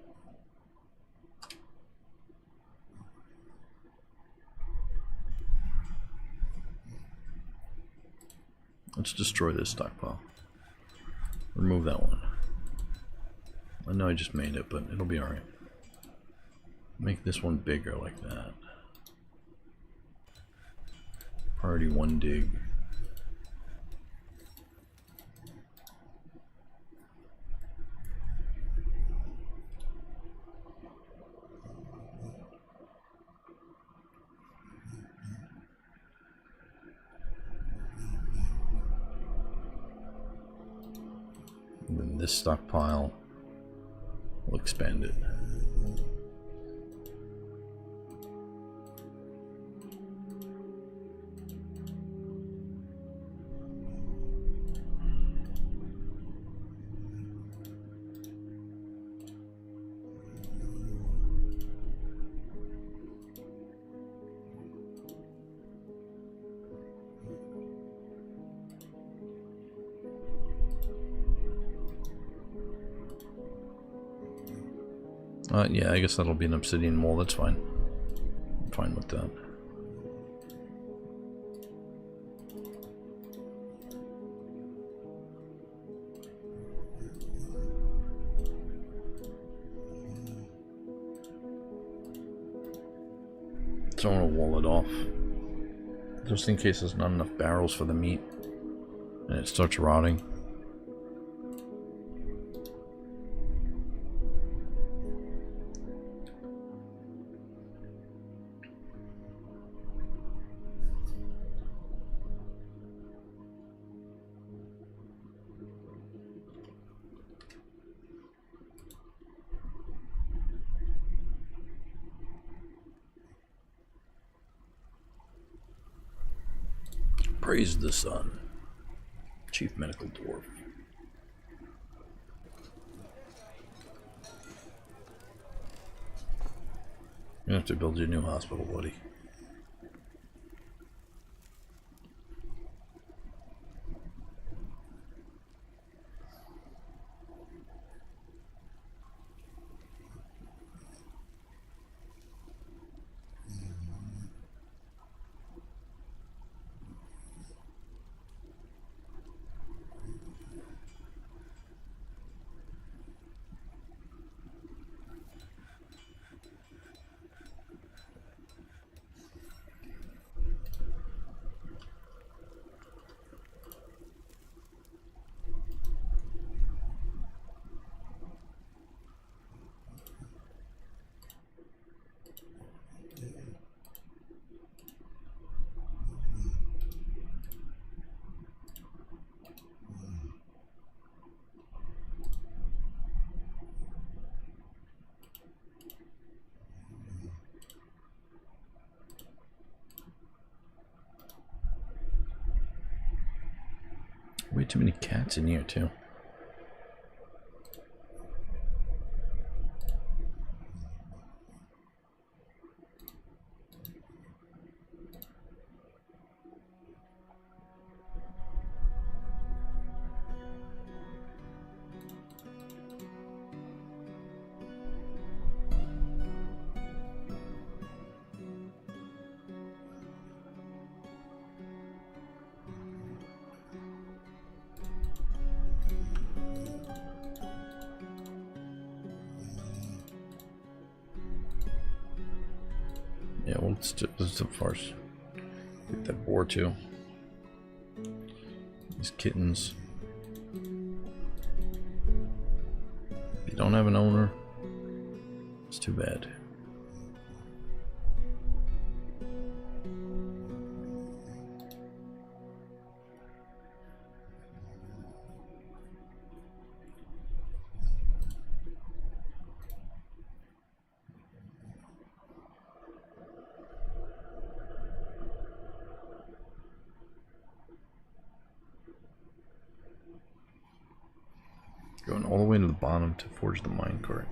Let's destroy this stockpile. Remove that one. I know I just made it, but it'll be alright. Make this one bigger like that. Priority 1 dig. And then this stockpile, we'll expand it. Yeah, I guess that'll be an obsidian wall, that's fine. I'm fine with that. So I'm gonna wall it off. Just in case there's not enough barrels for the meat and it starts rotting. Praise the sun. Chief Medical Dwarf. You have to build your new hospital, buddy. Way too many cats in here, too. Yeah, well, let's do first. Get that boar too. These kittens. If you don't have an owner, it's too bad. Going all the way to the bottom to forge the minecart.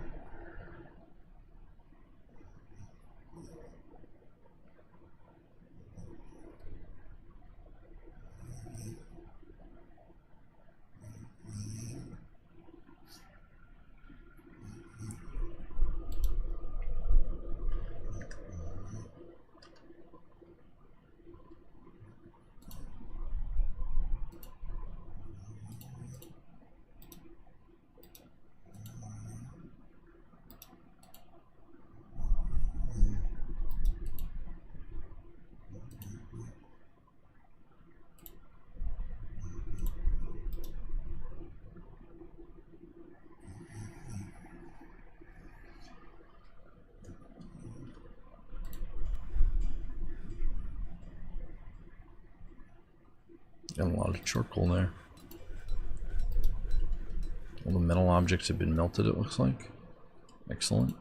Got a lot of charcoal there. All the metal objects have been melted, it looks like. Excellent.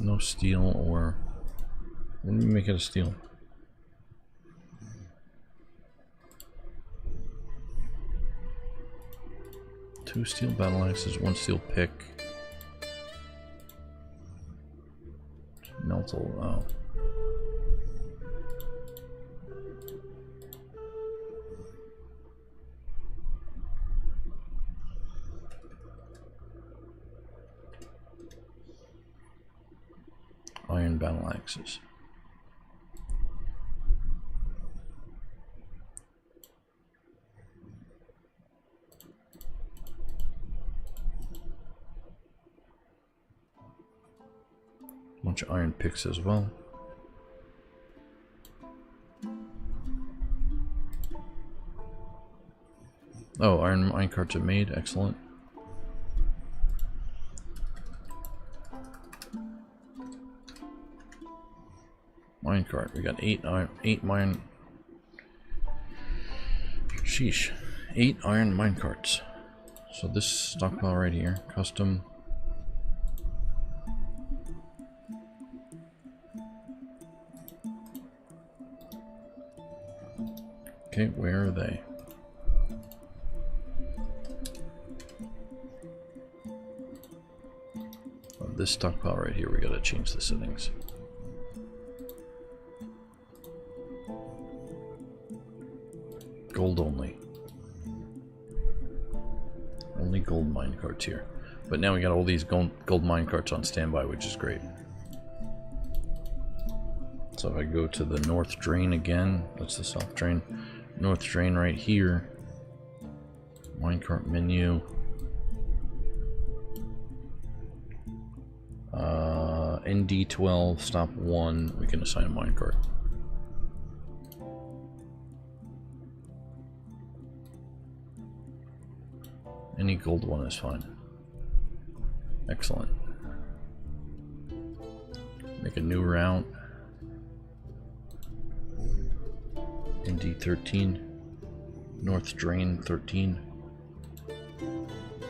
No steel or... Let me make it a steel. Two steel battle axes, one steel pick. Melt all out. Iron battle axes. Bunch of iron picks as well. Oh, iron minecarts are made. Excellent. minecart. We got 8 mine. Sheesh. 8 iron minecarts. So this stockpile right here, custom. Okay, where are they? Oh, this stockpile right here, we gotta change the settings. Gold only. Only gold minecarts here. But now we got all these gold minecarts on standby, which is great. So if I go to the north drain again, that's the south drain. North drain right here. Minecart menu. ND12, stop 1, we can assign a minecart. Any gold one is fine. Excellent. Make a new route. ND13. North drain 13.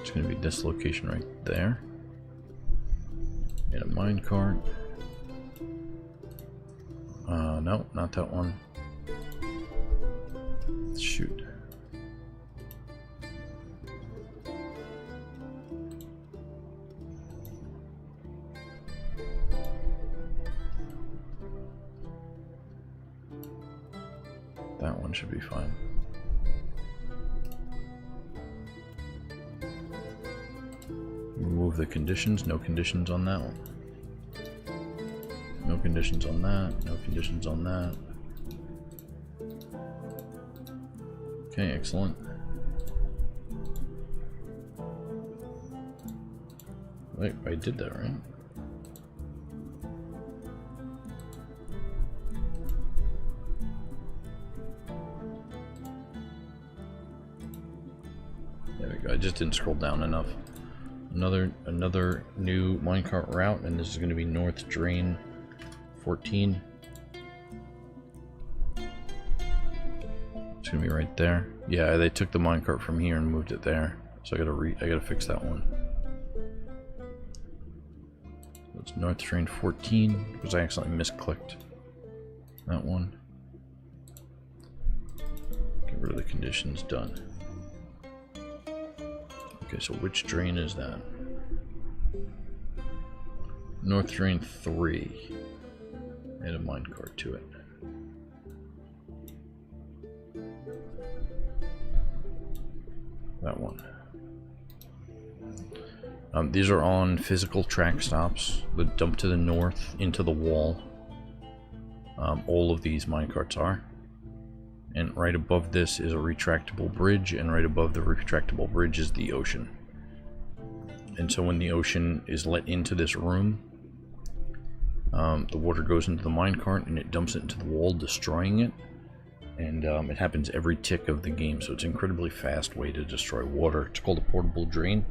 It's going to be this location right there. And a minecart. No, not that one. Shoot. That one should be fine. Remove the conditions, no conditions on that one. No conditions on that, no conditions on that. Okay, excellent. Wait, I did that right? There we go, I just didn't scroll down enough. Another new minecart route, and this is going to be North Drain 14. It's going to be right there. Yeah, they took the minecart from here and moved it there, so I gotta fix that one. It's North Drain 14 because I accidentally misclicked that one. Get rid of the conditions. Done. Okay, so which drain is that? North Drain 3. Add a minecart to it. That one. These are on physical track stops that dump to the north into the wall. All of these minecarts are. And right above this is a retractable bridge, and right above the retractable bridge is the ocean. And so when the ocean is let into this room, the water goes into the minecart and it dumps it into the wall, destroying it. And it happens every tick of the game, so it's an incredibly fast way to destroy water. It's called a portable drain.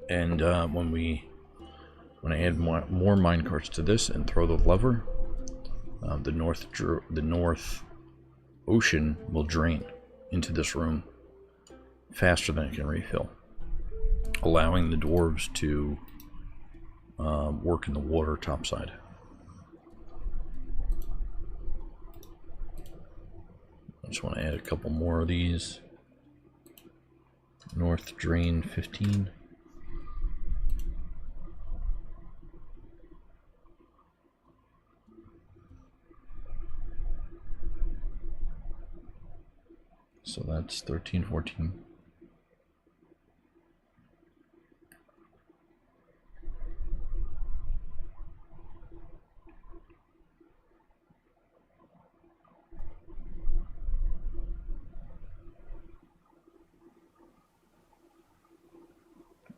And when I add more minecarts to this and throw the lever, the north ocean will drain into this room faster than it can refill, allowing the dwarves to work in the water topside. I just want to add a couple more of these. North Drain 15. So that's 13, 14.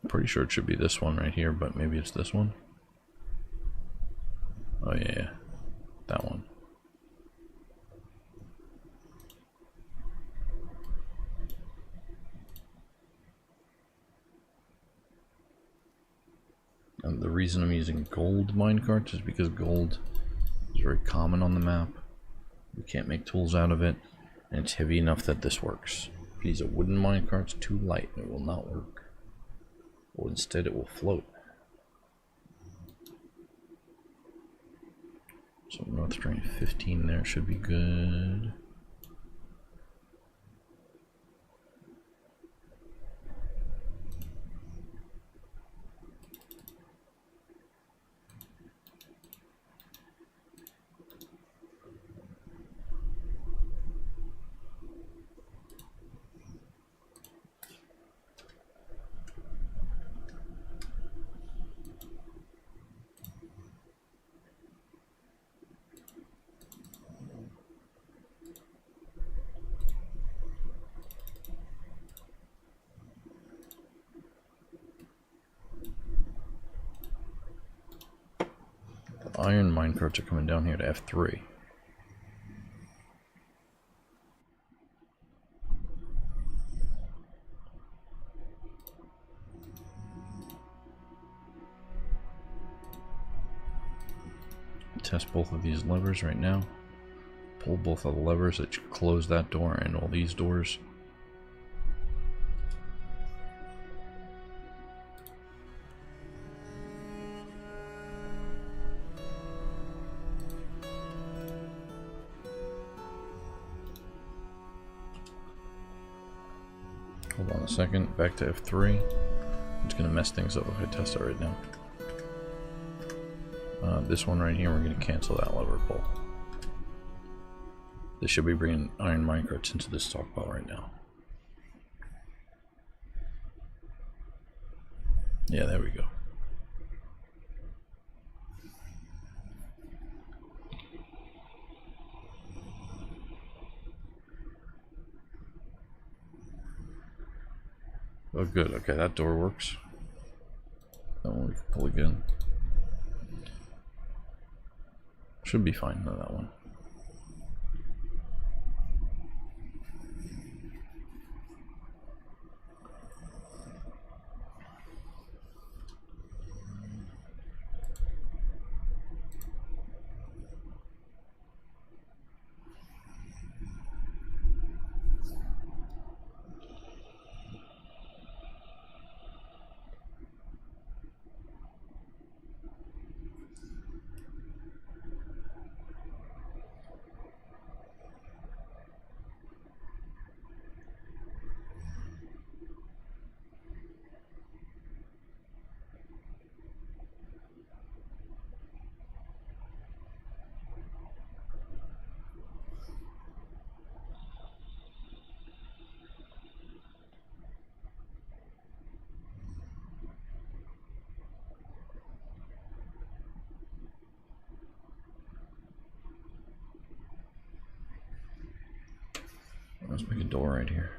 I'm pretty sure it should be this one right here, but maybe it's this one. Oh yeah, that one. And the reason I'm using gold minecarts is because gold is very common on the map. We can't make tools out of it, and it's heavy enough that this works. If you use a wooden minecart, it's too light, it will not work. Or instead it will float. So north drain 15 there should be good. Iron minecarts are coming down here to F3. Test both of these levers right now. Pull both of the levers that should close that door and all these doors. Hold on a second, back to F3. It's gonna mess things up if I test it right now. This one right here, we're gonna cancel that lever pull. This should be bringing iron minecarts into this stockpile right now. Yeah, there we go. Oh good, okay, that door works. That one we can pull again. Should be fine, no, that one. Let's make a door right here.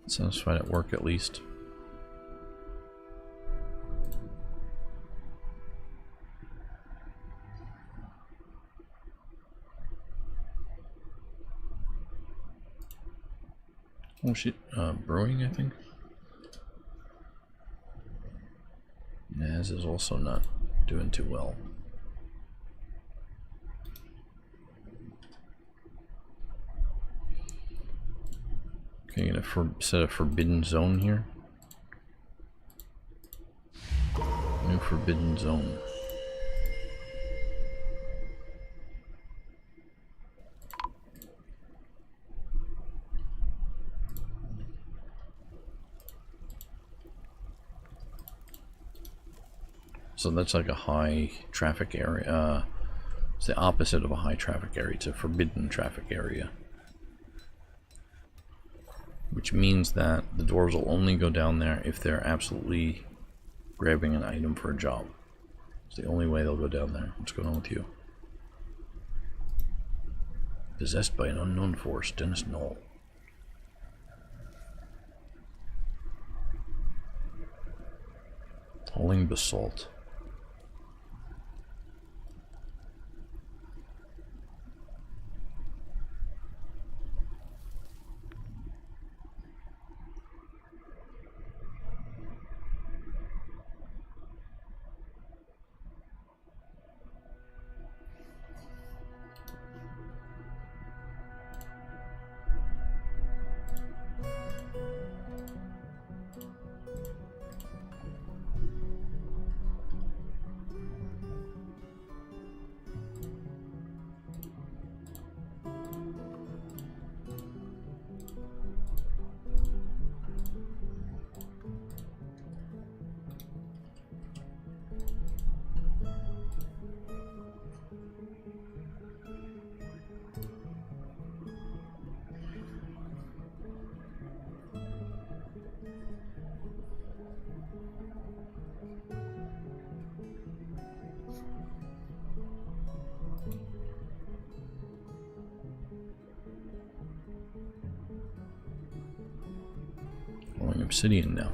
Satisfied at work at least. Oh shit, brewing I think? Naz is also not doing too well. Okay, gonna set a forbidden zone here. New forbidden zone. So that's like a high traffic area. It's the opposite of a high traffic area. It's a forbidden traffic area. Which means that the dwarves will only go down there if they're absolutely grabbing an item for a job. It's the only way they'll go down there. What's going on with you? Possessed by an unknown force, Dennis Knoll. Hauling basalt. Obsidian now.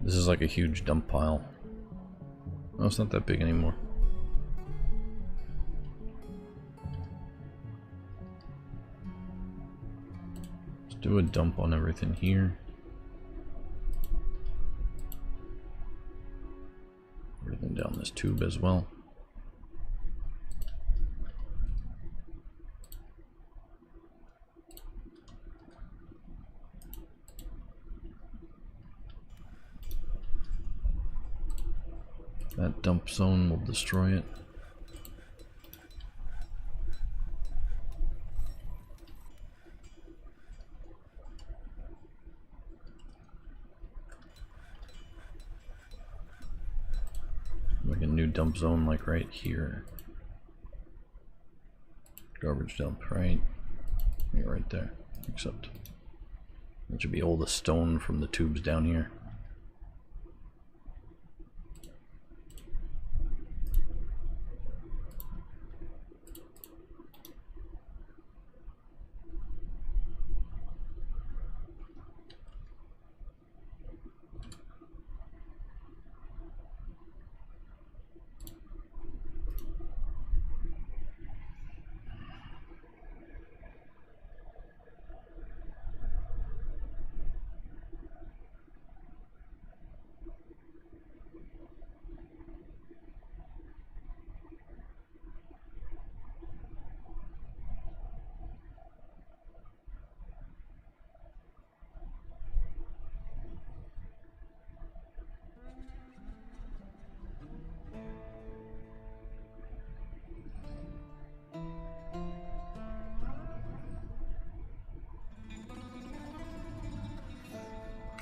This is like a huge dump pile. Oh, it's not that big anymore. Let's do a dump on everything here. Everything down this tube as well. That dump zone will destroy it. Like a new dump zone like right here. Garbage dump right there. Except that should be all the stone from the tubes down here.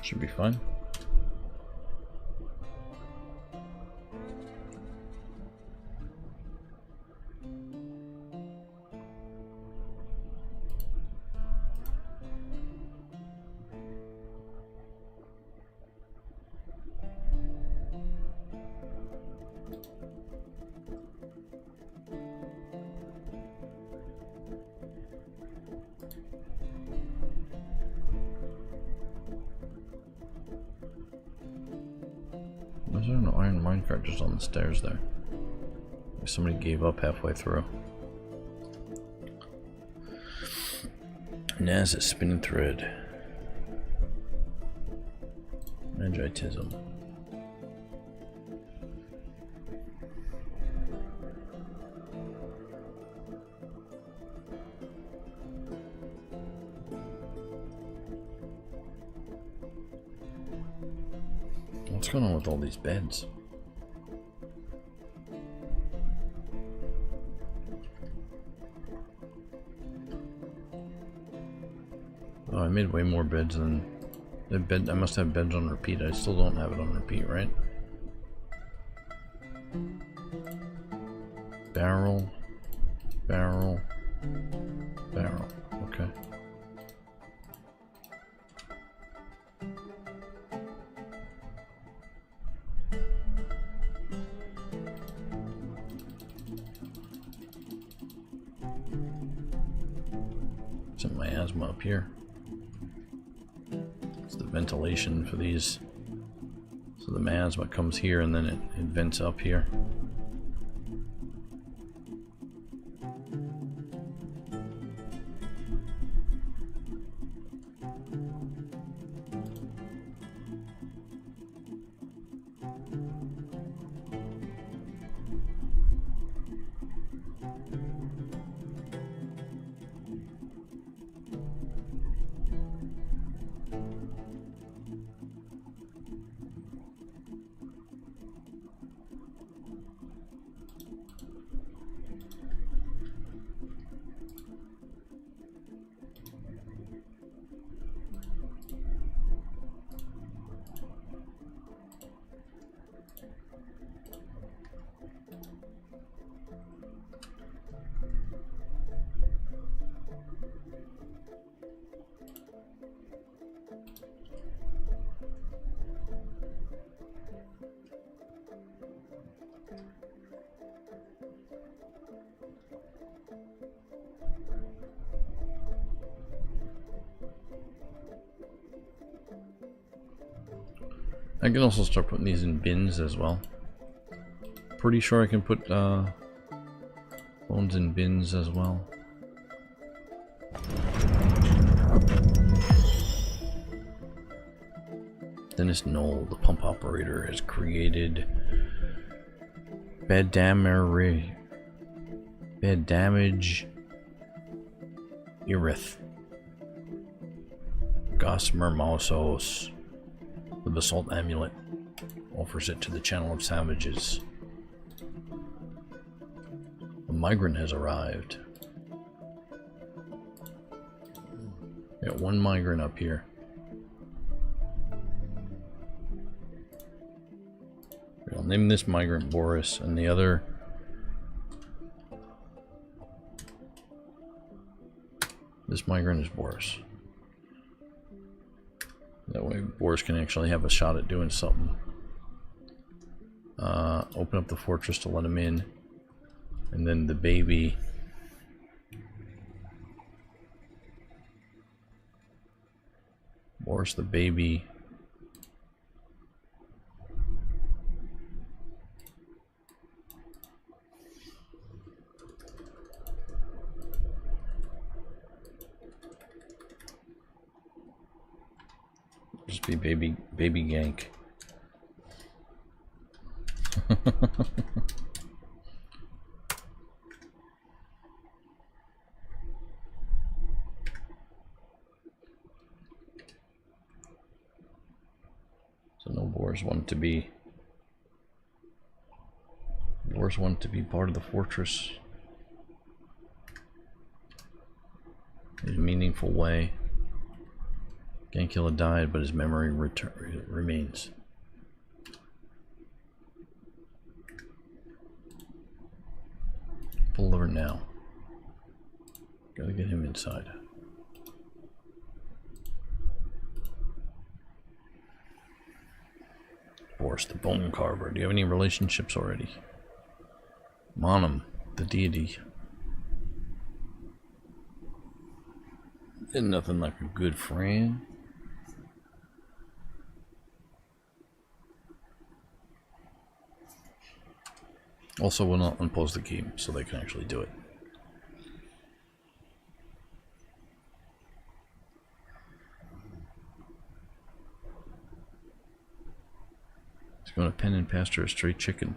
Should be fine. Is there an iron minecart just on the stairs there? Somebody gave up halfway through. Naz a spinning thread. Magitism. What's going on with all these beds? Oh, I made way more beds than the bed. I must have beds on repeat. I still don't have it on repeat, right? Barrel, barrel, barrel. Okay. Some miasma up here. It's the ventilation for these. So the miasma comes here and then it vents up here. I can also start putting these in bins as well. Pretty sure I can put bones in bins as well. Dennis Knoll, the pump operator, has created bed damage Irith. Gossamer Mausos. The basalt amulet offers it to the channel of savages. A migrant has arrived. We got one migrant up here. I'll name this migrant Boris, and the other this migrant is Boris. That way Boris can actually have a shot at doing something. Open up the fortress to let him in. And then the baby. Boris the baby. Just be baby gank. So no Boars want to be part of the fortress in a meaningful way. Gankilla died, but his memory remains. Pull over now. Gotta get him inside. Boris the Bone Carver. Do you have any relationships already? Monum, the deity. Ain't nothing like a good friend. Also, will not unpause the game so they can actually do it. He's going to pen and pasture a stray chicken.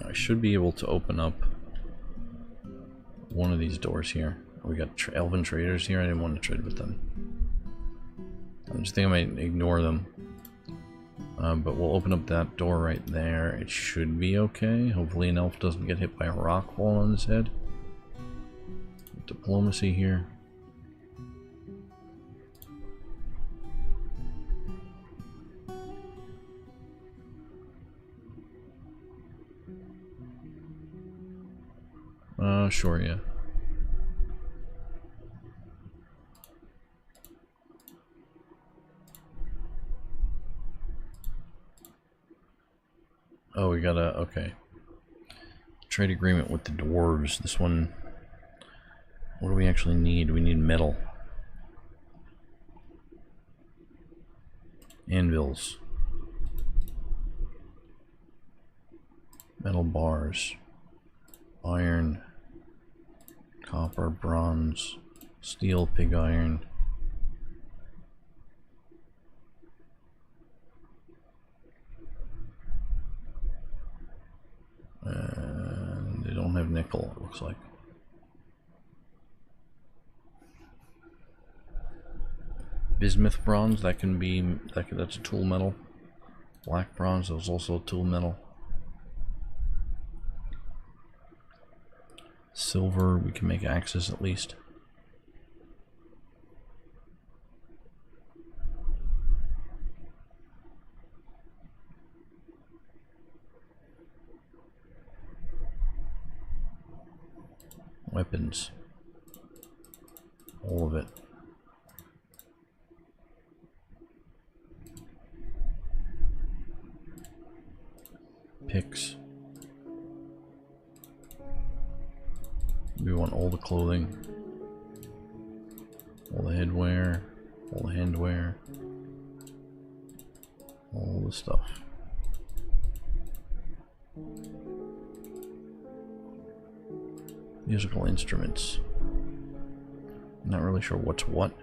I should be able to open up one of these doors here. We got elven traders here. I didn't want to trade with them. I just think I might ignore them. But we'll open up that door right there. It should be okay. Hopefully an elf doesn't get hit by a rock falling on his head. Diplomacy here. Sure, yeah. Oh, we gotta, okay. Trade agreement with the dwarves. This one, what do we actually need? We need metal. Anvils. Metal bars. Iron. Copper, bronze, steel, pig iron. And they don't have nickel, it looks like. Bismuth bronze, that can be, that's a tool metal. Black bronze, that was also a tool metal. Silver, we can make axes at least. Weapons. All of it. Picks. We want all the clothing, all the headwear, all the handwear, all the stuff. Musical instruments. Not really sure what's what.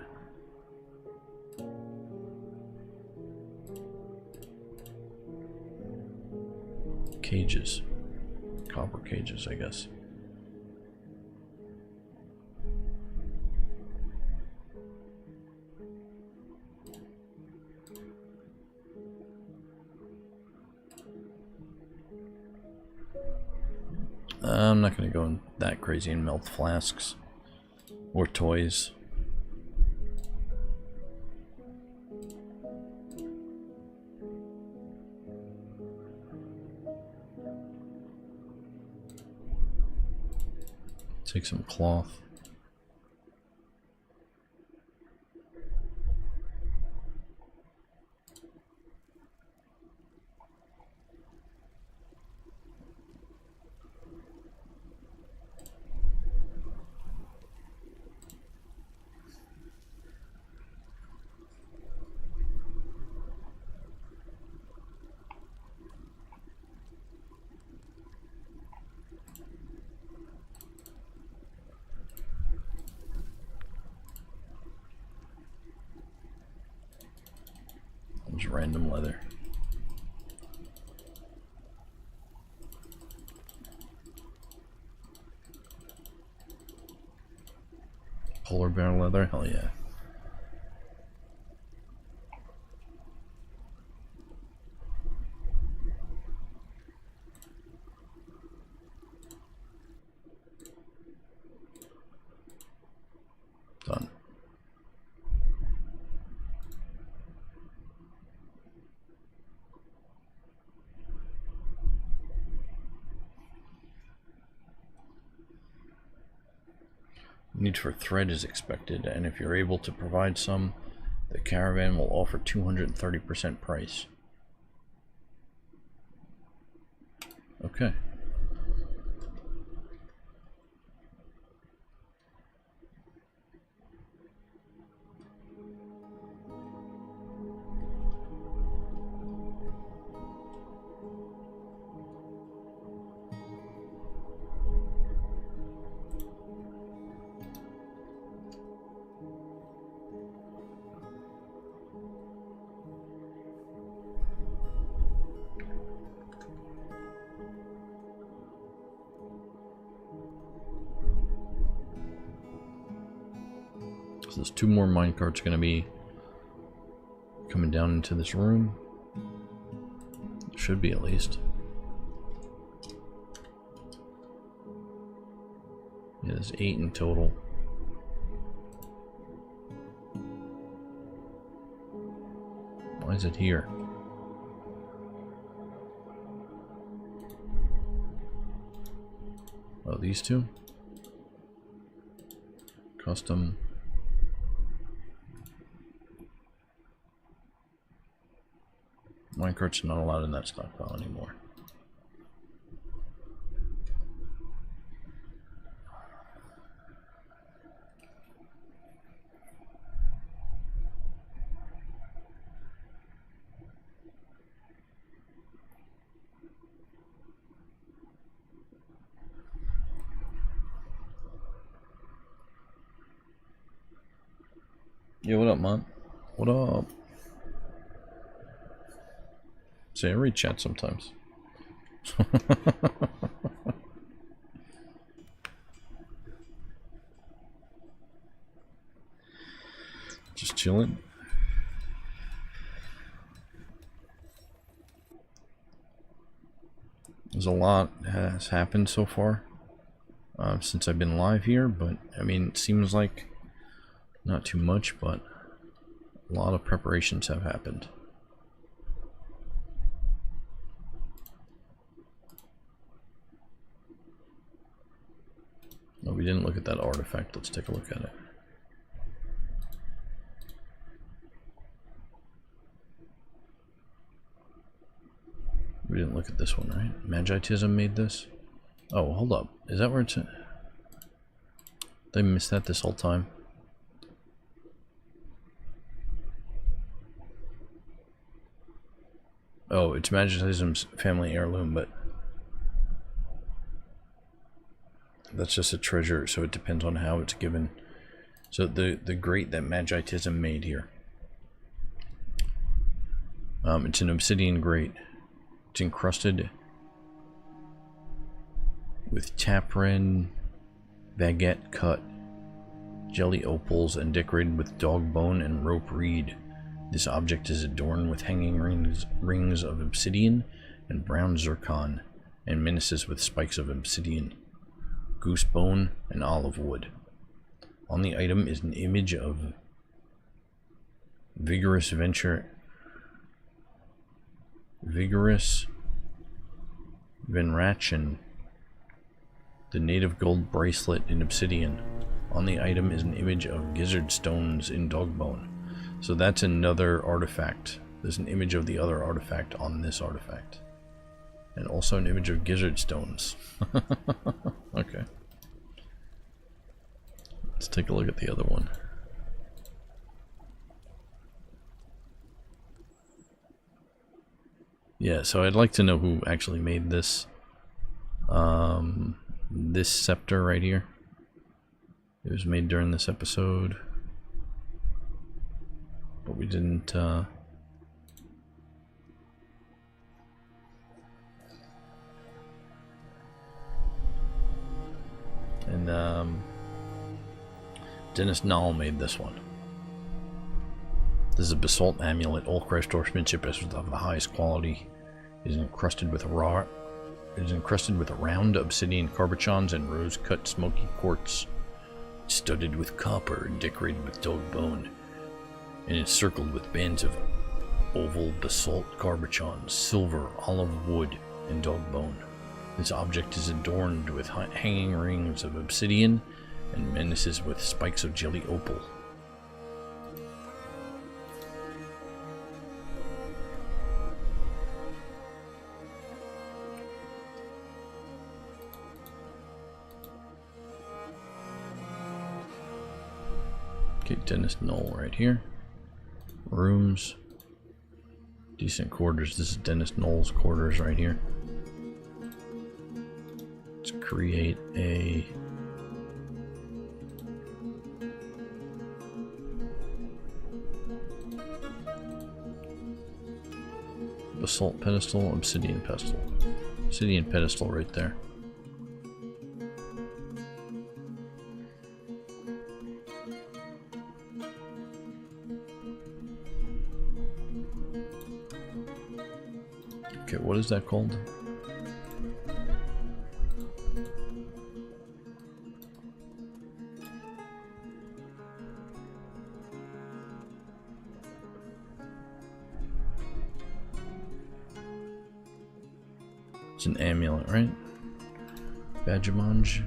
Cages. Copper cages, I guess. I'm not going to go that crazy and melt flasks or toys. Take some cloth. Just random leather. Polar bear leather, hell yeah. Done. Need for thread is expected, and if you're able to provide some, the caravan will offer 230% price. Okay. So there's 2 more minecarts going to be coming down into this room. Should be at least. Yeah, there's 8 in total. Why is it here? Oh, these two? Custom. Minecarts are not allowed in that stockpile anymore. Yeah, what up, man? What up? See, I read chat sometimes. Just chilling. There's a lot has happened so far since I've been live here, but I mean, it seems like not too much, but a lot of preparations have happened. Oh, we didn't look at that artifact. Let's take a look at it. We didn't look at this one, right? Magitism made this? Oh, hold up. Is that where it's at? They missed that this whole time. Oh, it's Magitism's family heirloom, but that's just a treasure, so it depends on how it's given. So the grate that Magitism made here. It's an obsidian grate. It's encrusted with taprin, baguette cut, jelly opals, and decorated with dog bone and rope reed. This object is adorned with hanging rings of obsidian and brown zircon, and menaces with spikes of obsidian, goose bone, and olive wood. On the item is an image of vigorous Venrachin, the native gold bracelet in obsidian. On the item is an image of gizzard stones in dog bone. So that's another artifact. There's an image of the other artifact on this artifact. And also an image of gizzard stones. Okay. Let's take a look at the other one. Yeah, so I'd like to know who actually made this. This scepter right here. It was made during this episode. But we didn't, Dennis Knoll made this one. This is a basalt amulet. All crushed horsemanship is of the highest quality. It is encrusted with round obsidian cabochons and rose-cut smoky quartz, studded with copper and decorated with dog bone, and encircled with bands of oval basalt cabochons, silver, olive wood, and dog bone. This object is adorned with hanging rings of obsidian and menaces with spikes of jelly opal. Okay, Dennis Knoll right here. Rooms. Decent quarters. This is Dennis Knoll's quarters right here. Let's create a basalt pedestal, obsidian pedestal. Obsidian pedestal right there. what is that called? It's an amulet, right? Bajamonge.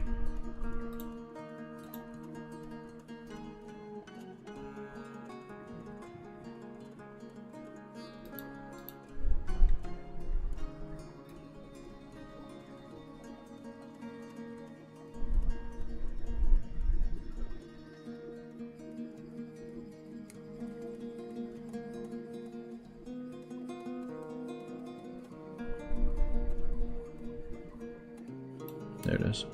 There it is.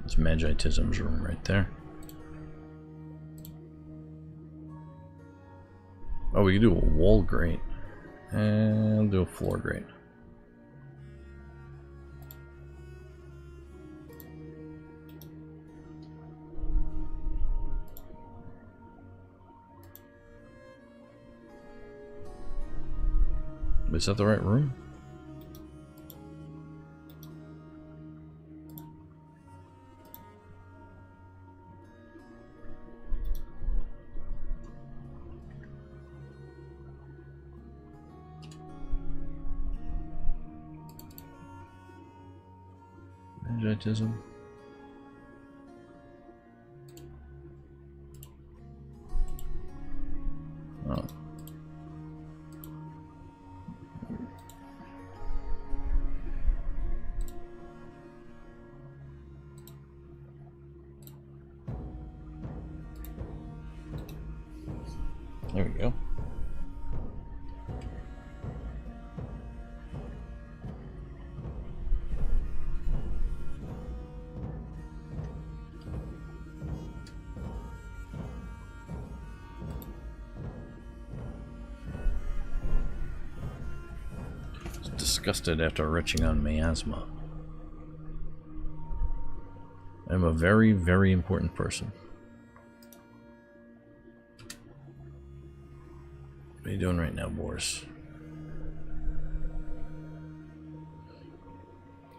It's Magitism's room right there. Oh, we can do a wall grate. And do a floor grate. Is that the right room? Magitism. Oh. There we go. Disgusted after retching on miasma. I'm a very, very important person. What are you doing right now, Boris?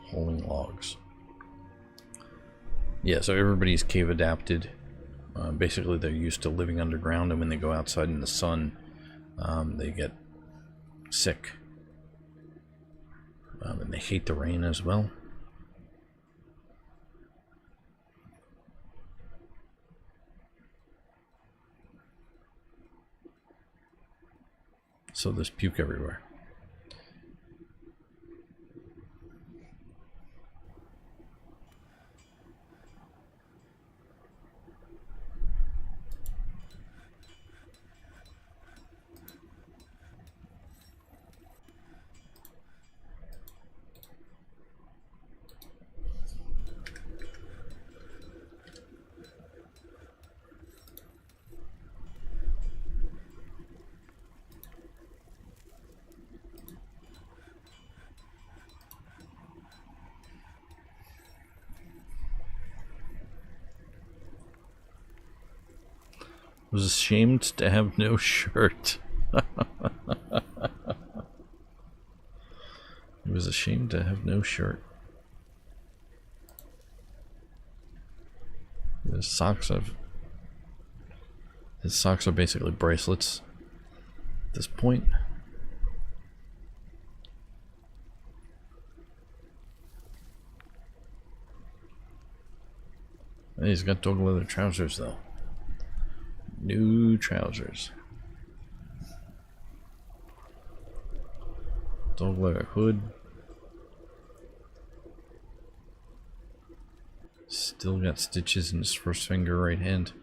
Hauling logs. Yeah, so everybody's cave adapted. Basically, they're used to living underground, and when they go outside in the sun, they get sick. And they hate the rain as well. So there's puke everywhere. Was ashamed to have no shirt. He was ashamed to have no shirt. His socks are basically bracelets at this point. And he's got dog leather trousers though. New trousers. Dog leather hood. Still got stitches in his first finger right hand.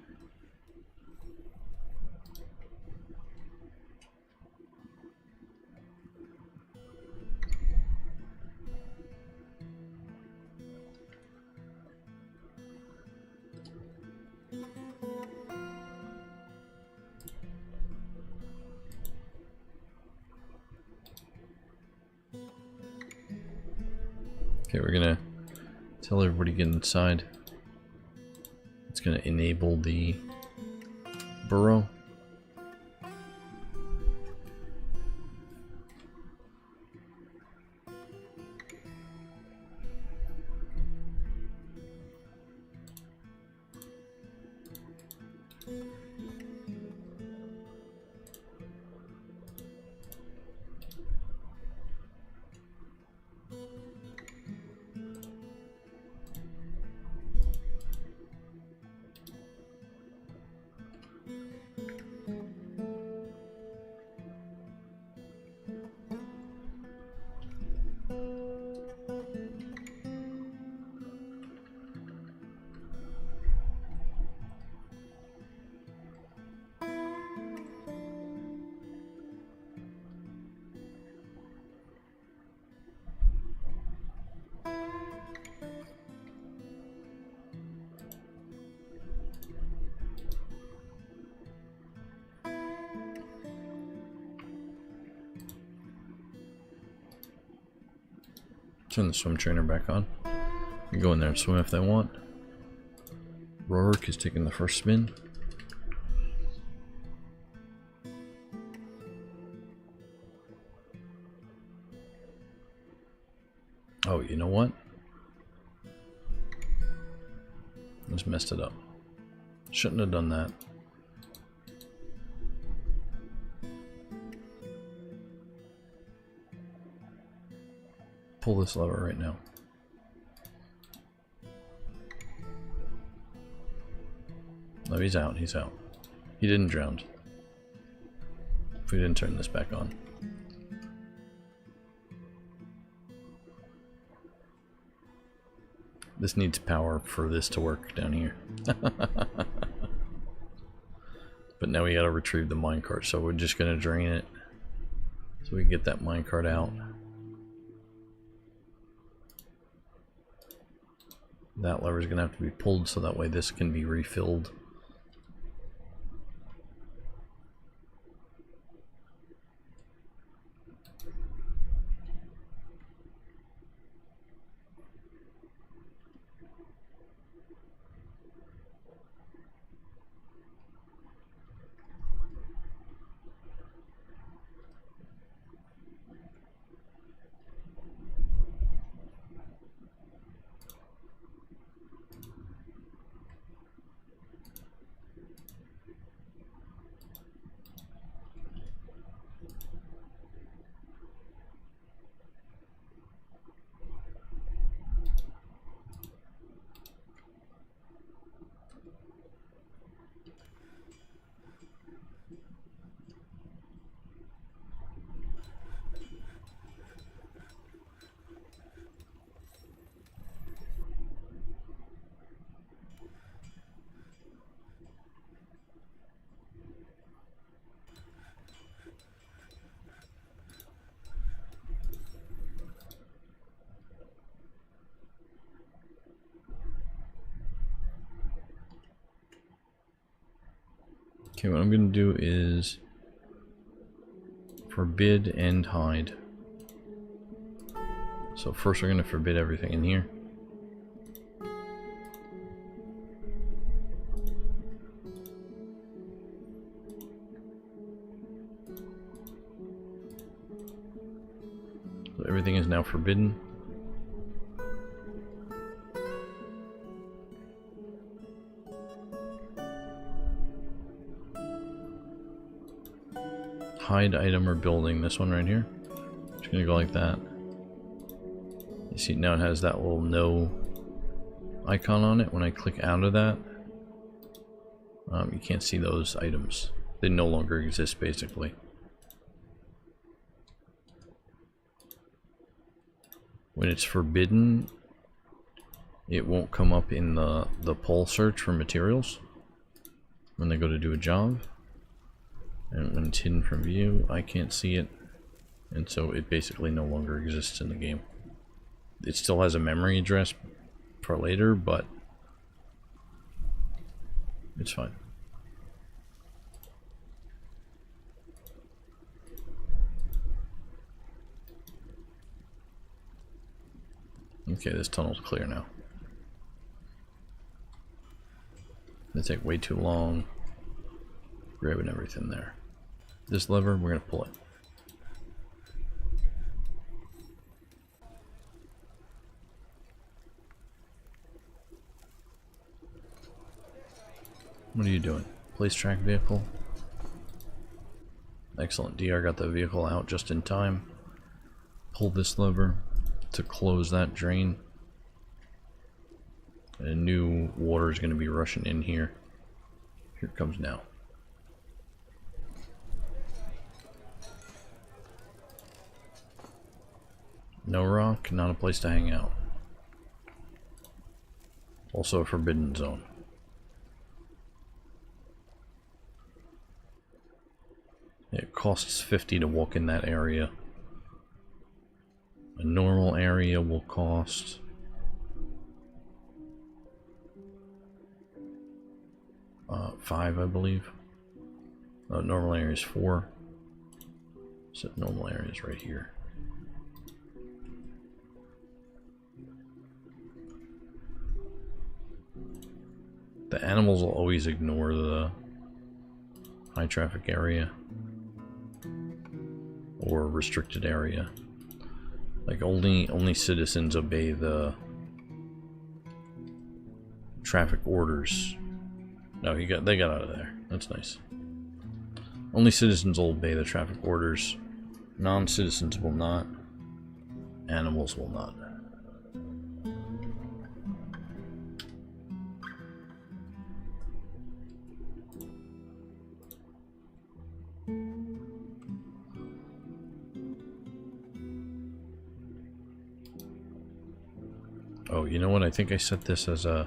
Okay, we're gonna tell everybody to get inside. It's gonna enable the burrow. Turn the swim trainer back on. You can go in there and swim if they want. Rourke is taking the first spin. Oh, you know what? Just messed it up. Shouldn't have done that. Pull this lever right now. No, he's out, he's out. He didn't drown. If we didn't turn this back on. This needs power for this to work down here. But now we gotta retrieve the minecart, so we're just gonna drain it so we can get that minecart out. That lever is gonna have to be pulled so that way this can be refilled. Okay, what I'm going to do is forbid and hide. So first we're going to forbid everything in here. So everything is now forbidden. Hide item or building, this one right here. Just gonna go like that. You see now it has that little no icon on it. When I click out of that, you can't see those items. They no longer exist basically. When it's forbidden, it won't come up in the poll search for materials when they go to do a job. And when it's hidden from view, I can't see it, and so it basically no longer exists in the game. It still has a memory address for later, but it's fine. Okay, this tunnel's clear now. It's take way too long grabbing everything there. This lever, we're gonna pull it. What are you doing? Place track vehicle. Excellent. DR got the vehicle out just in time. Pull this lever to close that drain. And new water is going to be rushing in here. Here it comes now. No rock, not a place to hang out. Also a forbidden zone. It costs 50 to walk in that area. A normal area will cost $5, I believe. Normal area is 4. So normal area is right here. The animals will always ignore the high traffic area or restricted area. Like only citizens obey the traffic orders. No, they got out of there. That's nice. Only citizens will obey the traffic orders. Non-citizens will not. Animals will not. Oh, you know what? I think I set this as a...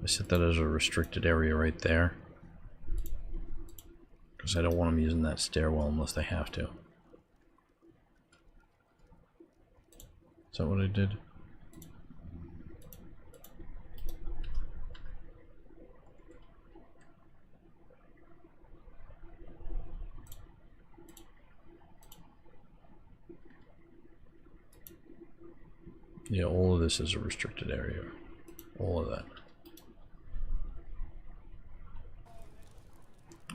I set that as a restricted area right there. Because I don't want them using that stairwell unless they have to. Is that what I did? Yeah, all of this is a restricted area. All of that.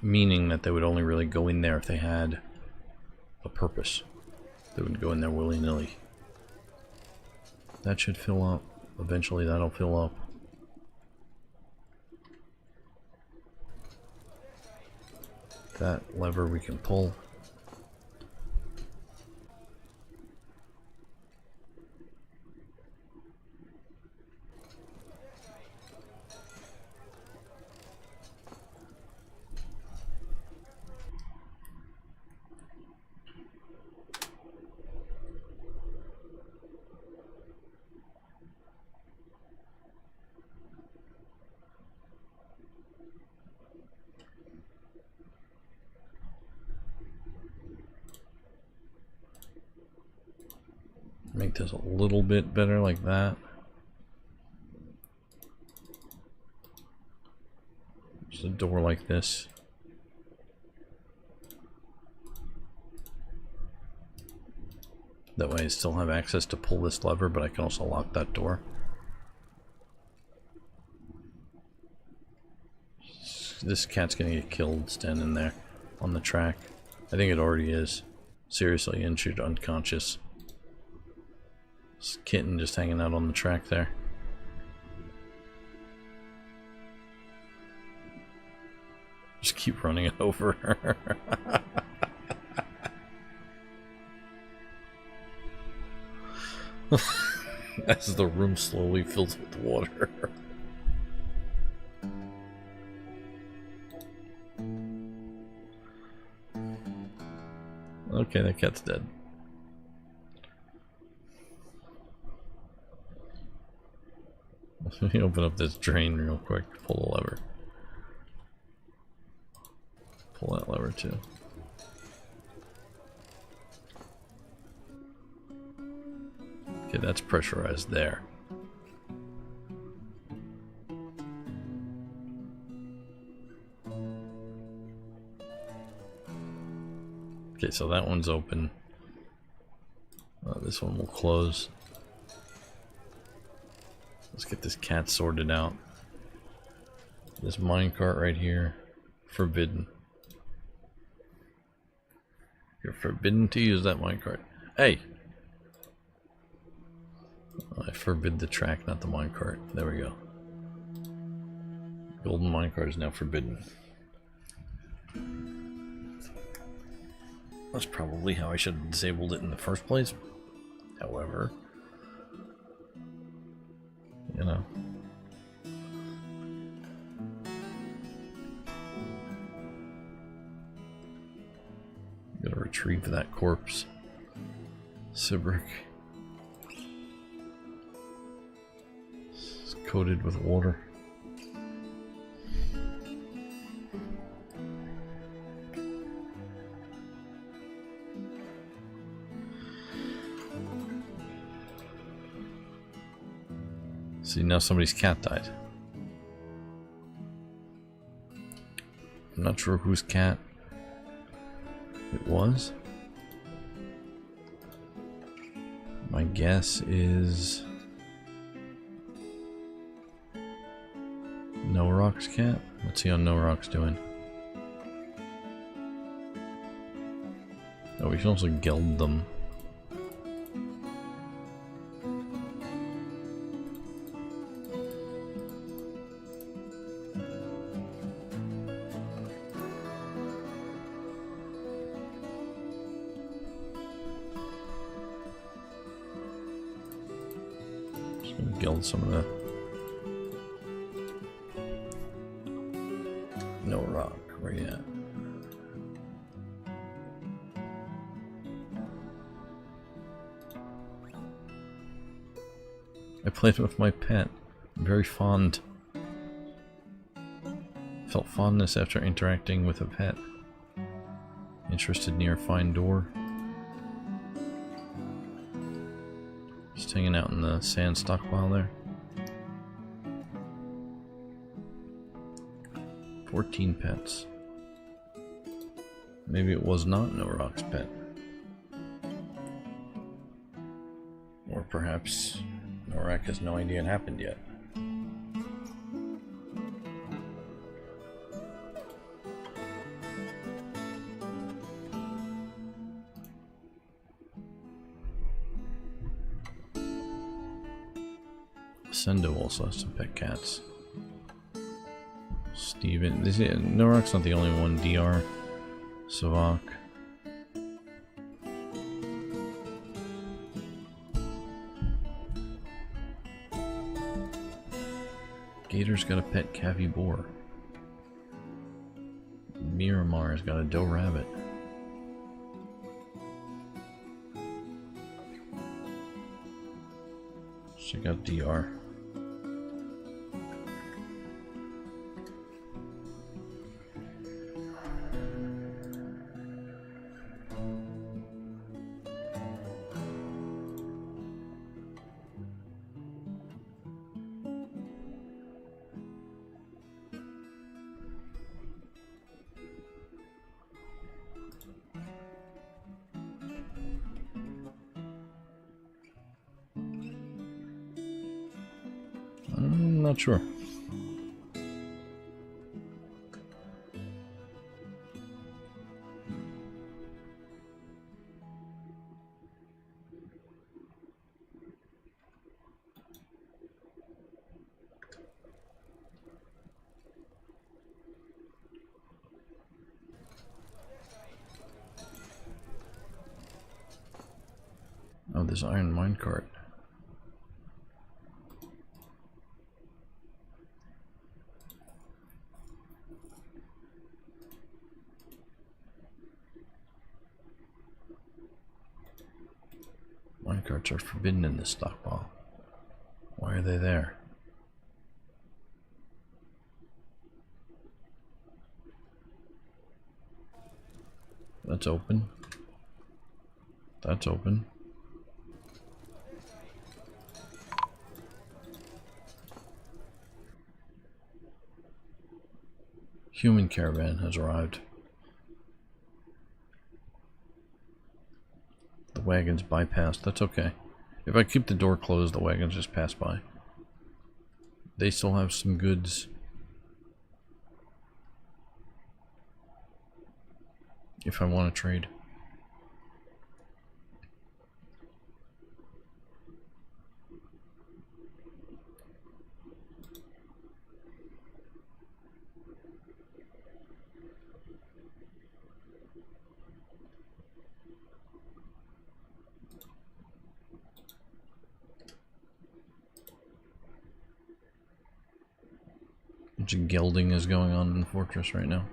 Meaning that they would only really go in there if they had a purpose. They wouldn't go in there willy-nilly. That should fill up. Eventually that'll fill up. That lever we can pull. Make this a little bit better like that. Just a door like this. That way I still have access to pull this lever, but I can also lock that door. This cat's gonna get killed standing there on the track. I think it already is. Seriously injured, unconscious. This kitten just hanging out on the track there. Just keep running it over. As the room slowly fills with water. Okay, that cat's dead. Let me open up this drain real quick. Pull the lever. Pull that lever too. Okay, that's pressurized there. Okay, so that one's open. This one will close. Let's get this cat sorted out. This minecart right here, forbidden. You're forbidden to use that minecart. Hey! I forbid the track, not the minecart. There we go. Golden minecart is now forbidden. That's probably how I should have disabled it in the first place. However, you know. Gotta retrieve that corpse. Sibrick. It's coated with water. See, now somebody's cat died. I'm not sure whose cat it was. My guess is No Rock's cat. Let's see how No Rock's doing. Oh, we can also gild them. Gild some of that. No Rock, where you at? I played with my pet. I'm very fond. Felt fondness after interacting with a pet. Interested near a fine door. Just hanging out in the sand stockpile there. 14 pets. Maybe it was not No Rock's pet. Or perhaps No Rock has no idea it happened yet. Sendo also has some pet cats. Steven. No Rock's not the only one. DR. Savak. Gator's got a pet Cavi boar. Miramar's got a doe rabbit. Check out DR. I'm not sure. Oh, this iron minecart. Minecarts are forbidden in this stockpile. Why are they there? That's open. That's open. Human caravan has arrived. The wagons bypassed. That's okay. If I keep the door closed, the wagons just pass by. They still have some goods. If I want to trade. A bunch of gelding is going on in the fortress right now.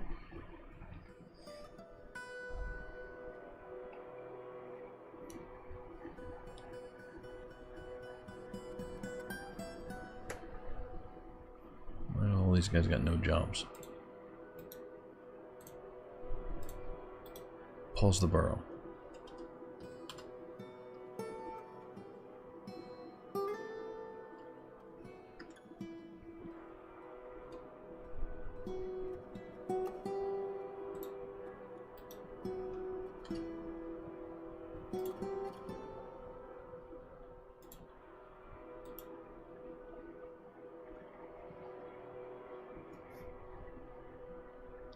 Well, all these guys got no jobs. Pause the burrow.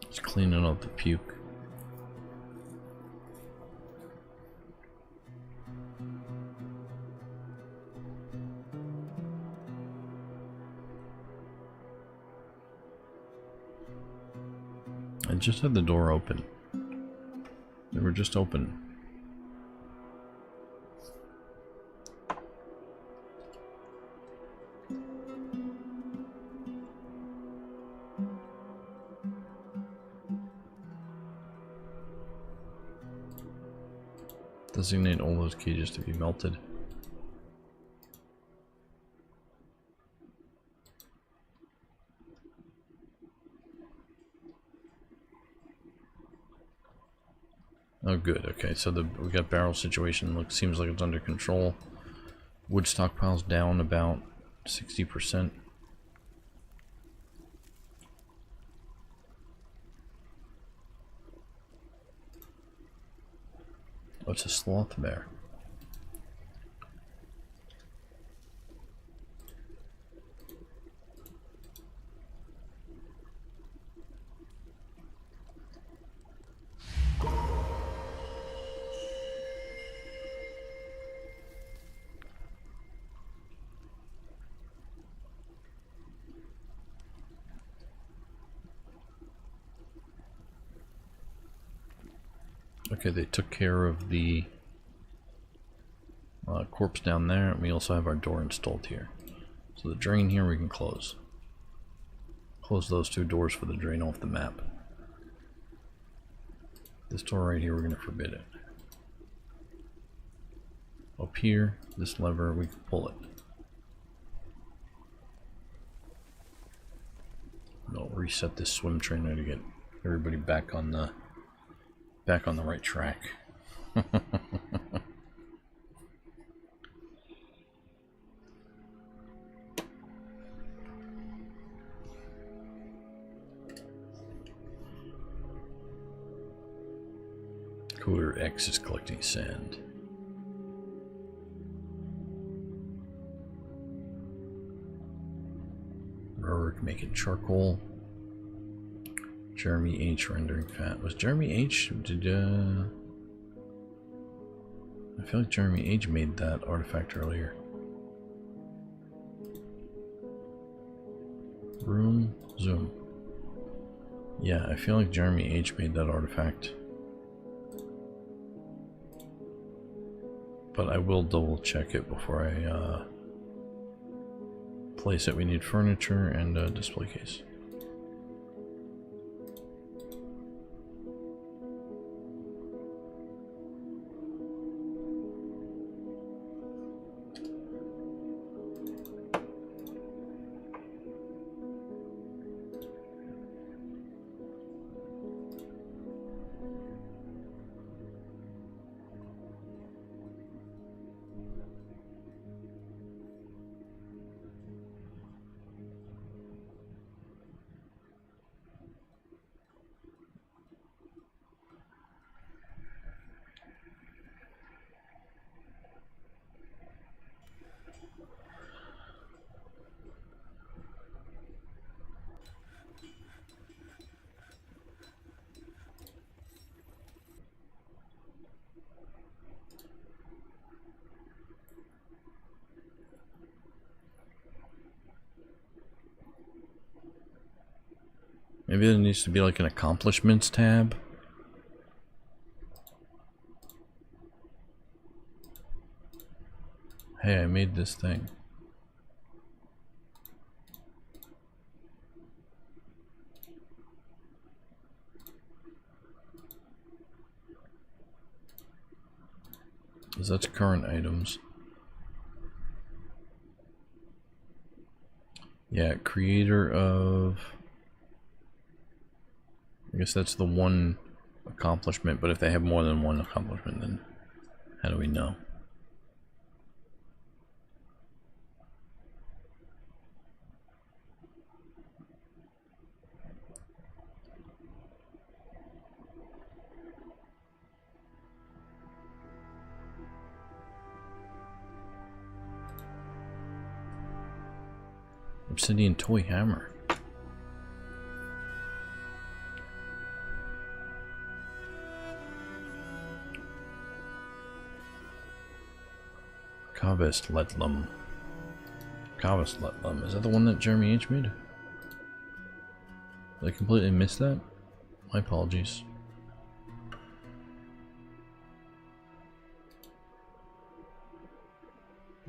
Just cleaning up the puke. I just had the door open. They were just open. Designate all those cages to be melted. Oh good, okay, so we got barrel situation, seems like it's under control. Wood stockpiles down about 60%. Oh, it's a sloth bear. Okay, they took care of the corpse down there, and we also have our door installed here. So the drain here we can close. Close those two doors for the drain off the map. This door right here, we're going to forbid it. Up here, this lever, we can pull it. I'll reset this swim trainer to get everybody back on the right track. Cooler X is collecting sand. Rorick making charcoal. Jeremy H rendering fat. Was Jeremy H? I feel like Jeremy H made that artifact earlier. Room zoom. Yeah, I feel like Jeremy H made that artifact. But I will double check it before I place it. We need furniture and a display case. Maybe there needs to be like an accomplishments tab. Hey, I made this thing. Because that's current items. Yeah, creator of... I guess that's the one accomplishment, but if they have more than one accomplishment, then how do we know? Obsidian toy hammer. Kavest Letlum. Kavest Letlum. Is that the one that Jeremy H made? Did I completely miss that? My apologies.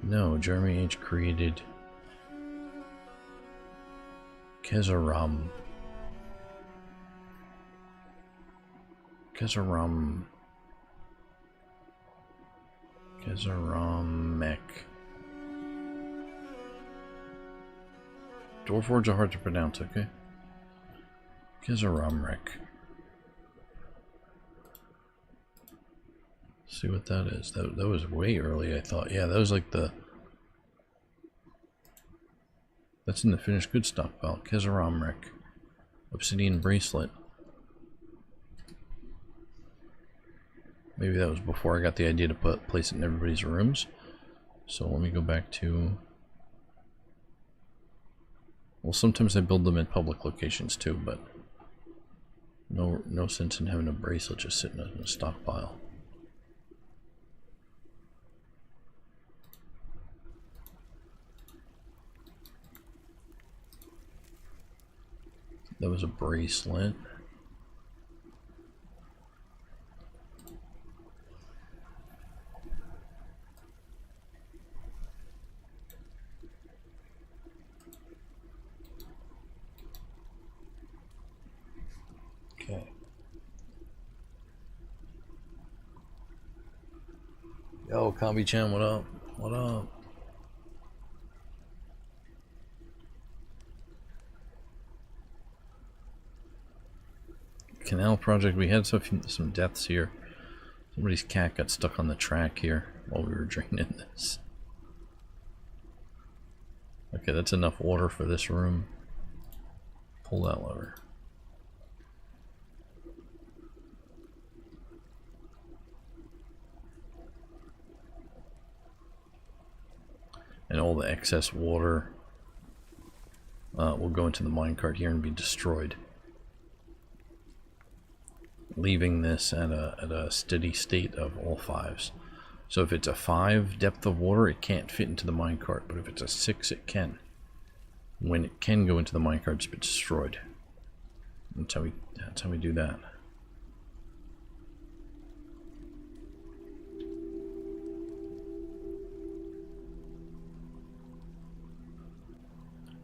No, Jeremy H created Kezaram. Kezaram. Kezaramek. Dwarf words are hard to pronounce, okay? Kezaramrek. See what that is. That was way early, I thought. Yeah, that was like the... That's in the finished goods stockpile. Kezaramrek. Obsidian bracelet. Maybe that was before I got the idea to place it in everybody's rooms. So let me go back to... Well, sometimes I build them in public locations too, but no sense in having a bracelet just sitting in a stockpile. That was a bracelet. Okay. Yo, Combi-chan, what up? What up? Canal project. We had some deaths here. Somebody's cat got stuck on the track here while we were draining this. Okay, that's enough water for this room. Pull that lever. And all the excess water will go into the minecart here and be destroyed, leaving this at a steady state of all 5s. So if it's a 5 depth of water, it can't fit into the minecart, but if it's a 6, it can. When it can go into the minecart, it's been destroyed. That's how we do that.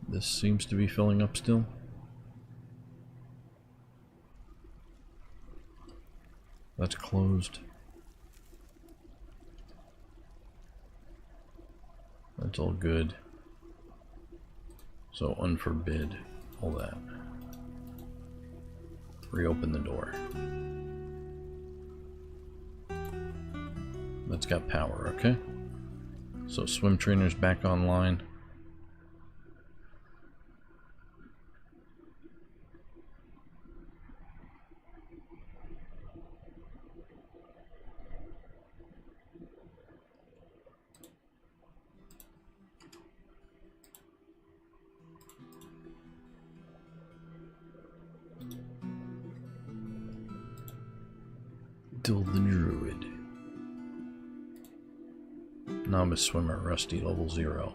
This seems to be filling up still. That's closed. That's all good. So unforbid all that. Reopen the door. That's got power, okay? So swim trainer's back online. Dill the Druid. Novice swimmer, rusty, level 0.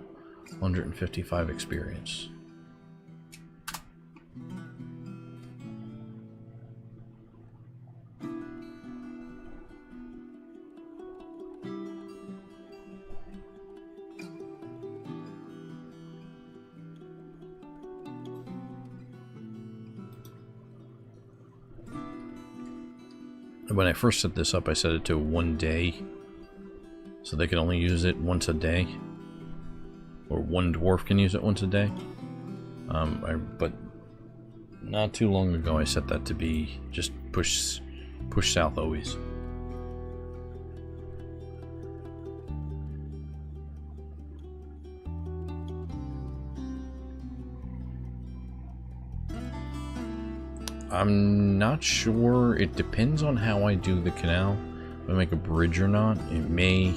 155 experience. When I first set this up, I set it to 1 day. So they can only use it once a day. Or one dwarf can use it once a day. But not too long ago I set that to be just push south always. I'm not sure. It depends on how I do the canal. If I make a bridge or not, it may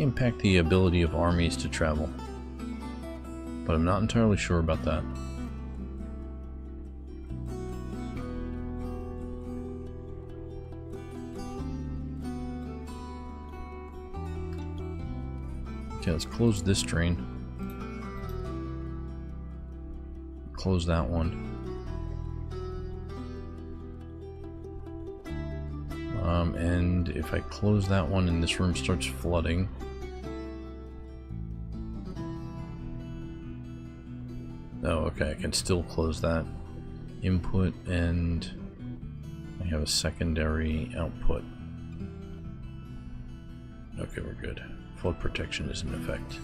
impact the ability of armies to travel. But I'm not entirely sure about that. Okay, let's close this drain. Close that one. And if I close that one and this room starts flooding, oh, okay, I can still close that input, and I have a secondary output. Okay, we're good. Flood protection is in effect.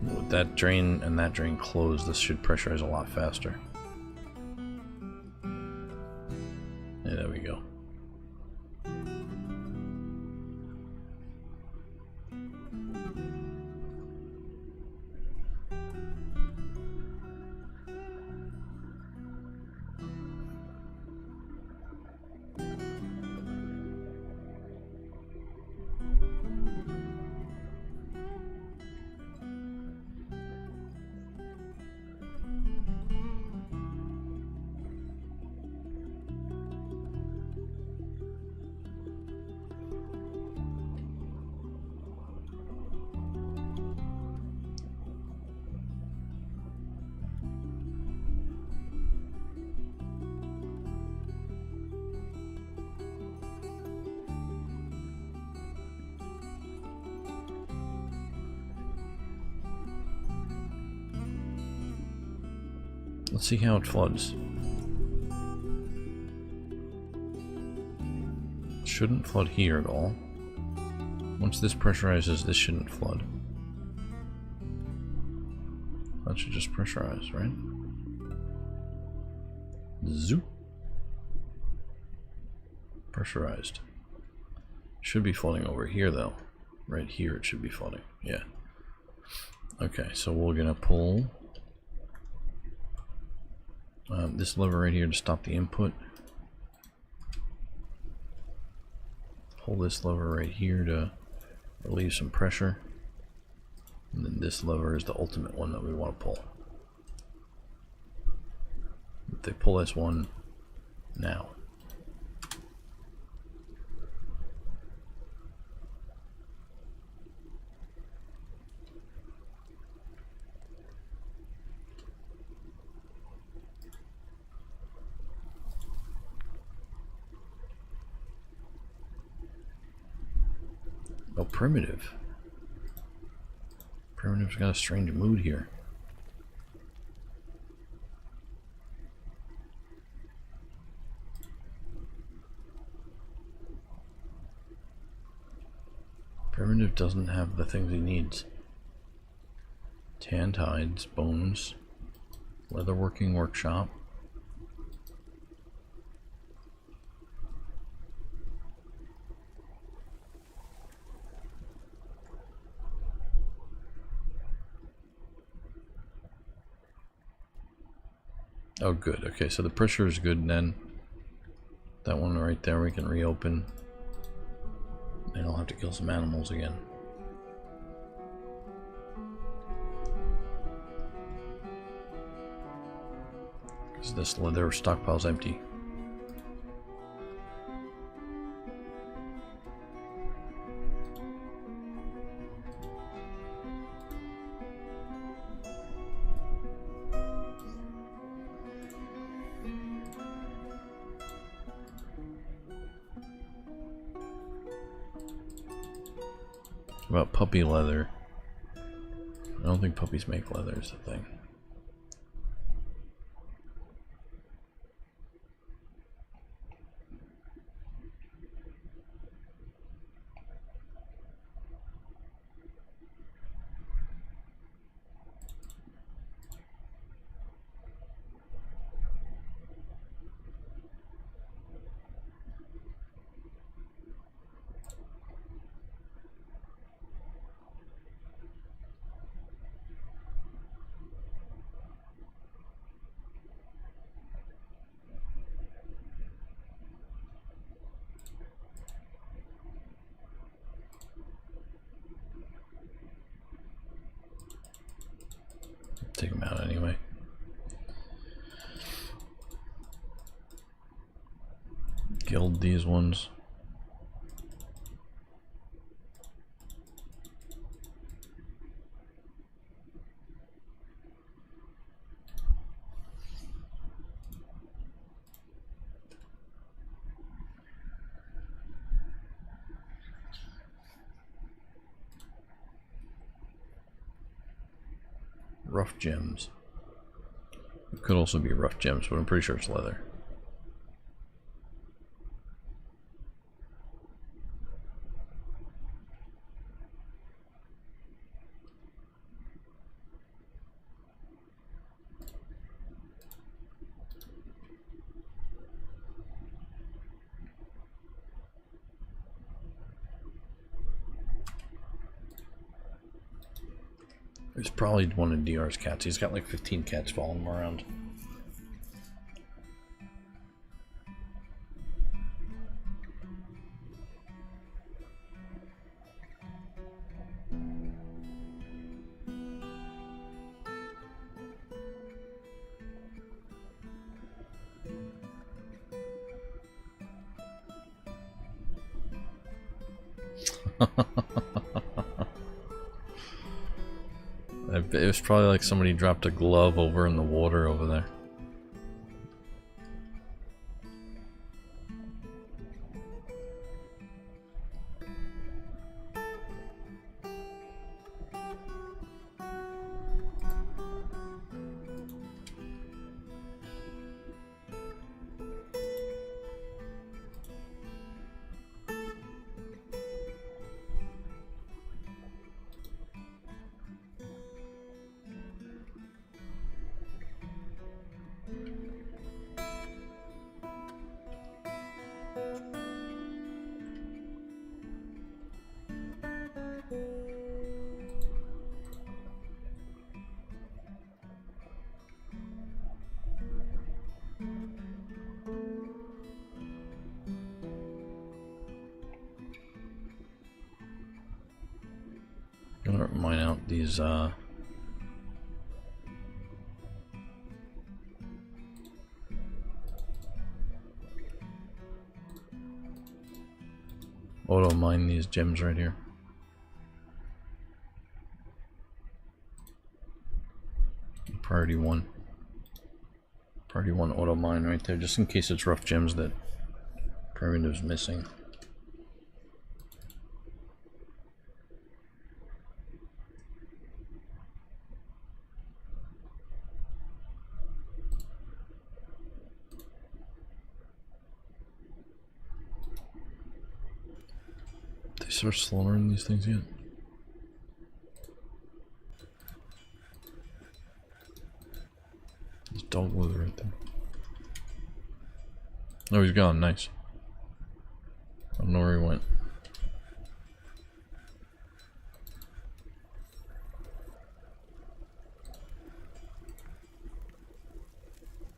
With that drain and that drain closed, this should pressurize a lot faster. Yeah, there we go. Let's see how it floods. Shouldn't flood here at all. Once this pressurizes, this shouldn't flood. That should just pressurize, right? Zoop. Pressurized. Should be flooding over here though. Right here it should be flooding. Yeah. Okay, so we're gonna pull this lever right here to stop the input. Pull this lever right here to relieve some pressure. And then this lever is the ultimate one that we want to pull. If they pull this one now. Oh, primitive. Primitive's got a strange mood here. Primitive doesn't have the things he needs. Tanned hides, bones, leatherworking workshop. Oh, good. Okay, so the pressure is good then. That one right there we can reopen. And I'll have to kill some animals again. Because this leather stockpile's empty. About puppy leather. I don't think puppies make leather is the thing. take them out anyway. Gild these ones. Rough gems. It could also be rough gems, but I'm pretty sure it's leather. It's probably one of DR's cats. He's got like 15 cats following him around. It was probably like somebody dropped a glove over in the water over there. Gonna mine out these auto mine these gems right here. Priority one auto mine right there, just in case it's rough gems that primitive's missing. They start slaughtering these things yet? There's dog leather right there. Oh, he's gone. Nice. I don't know where he went.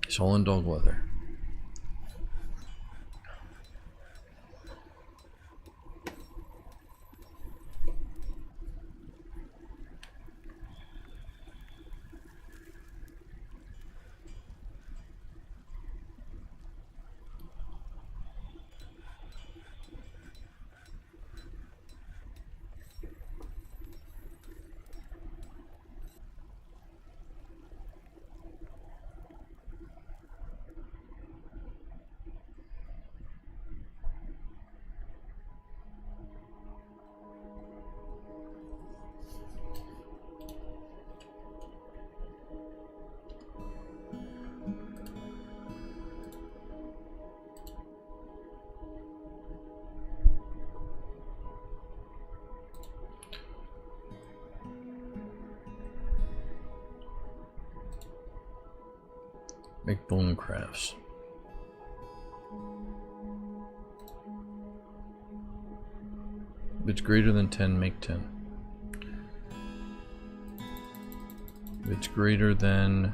He's all in dog leather. Make bone crafts. If it's greater than 10, make 10. If it's greater than...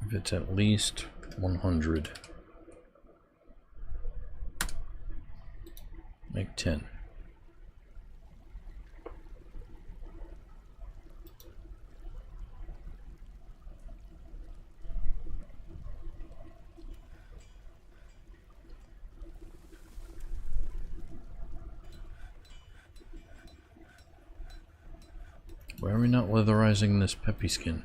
if it's at least 100. Make 10. Why are we not weatherizing this peppy skin?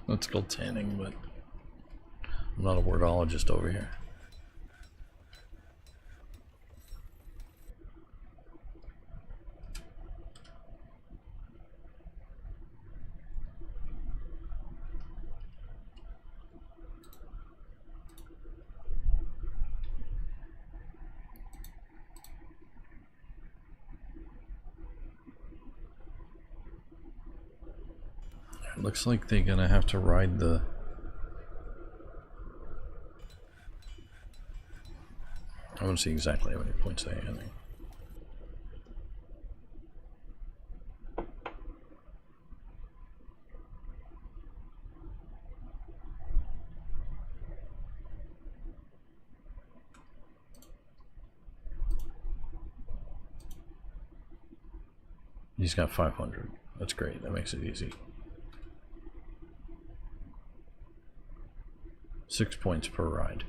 That's called tanning, but I'm not a wordologist over here. It looks like they're gonna have to ride the... I want to see exactly how many points they have. He's got 500. That's great. That makes it easy. 6 points per ride.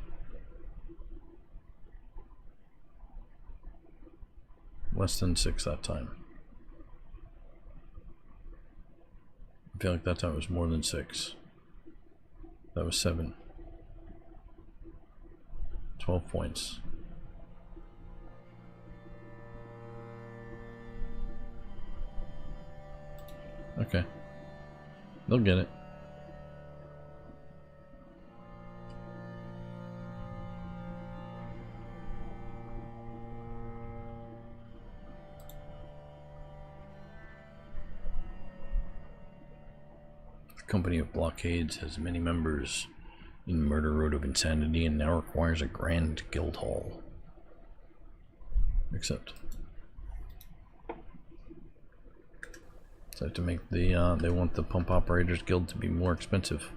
Less than 6 that time. I feel like that time was more than 6. That was 7. 12 points. Okay. They'll get it. The Company of Blockades has many members in Murder Road of Insanity and now requires a grand guild hall. Except... so to make the, they want the Pump Operators Guild to be more expensive.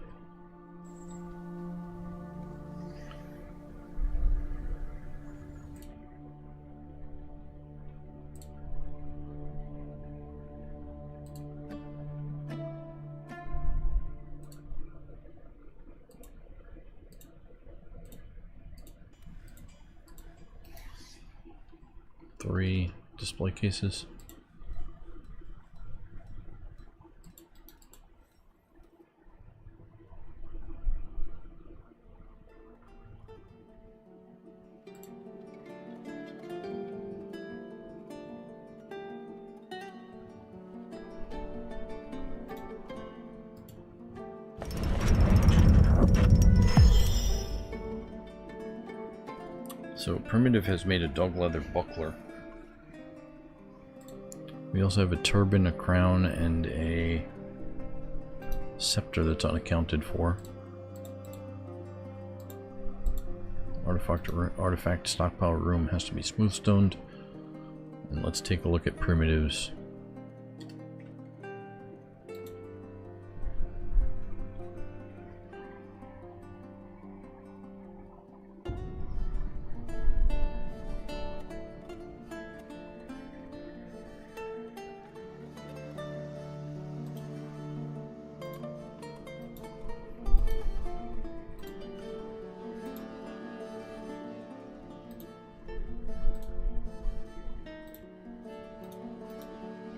Three display cases. So Primitive has made a dog leather buckler. We also have a turban, a crown, and a scepter that's unaccounted for. Artifact stockpile room has to be smooth stoned. And let's take a look at Primitive's.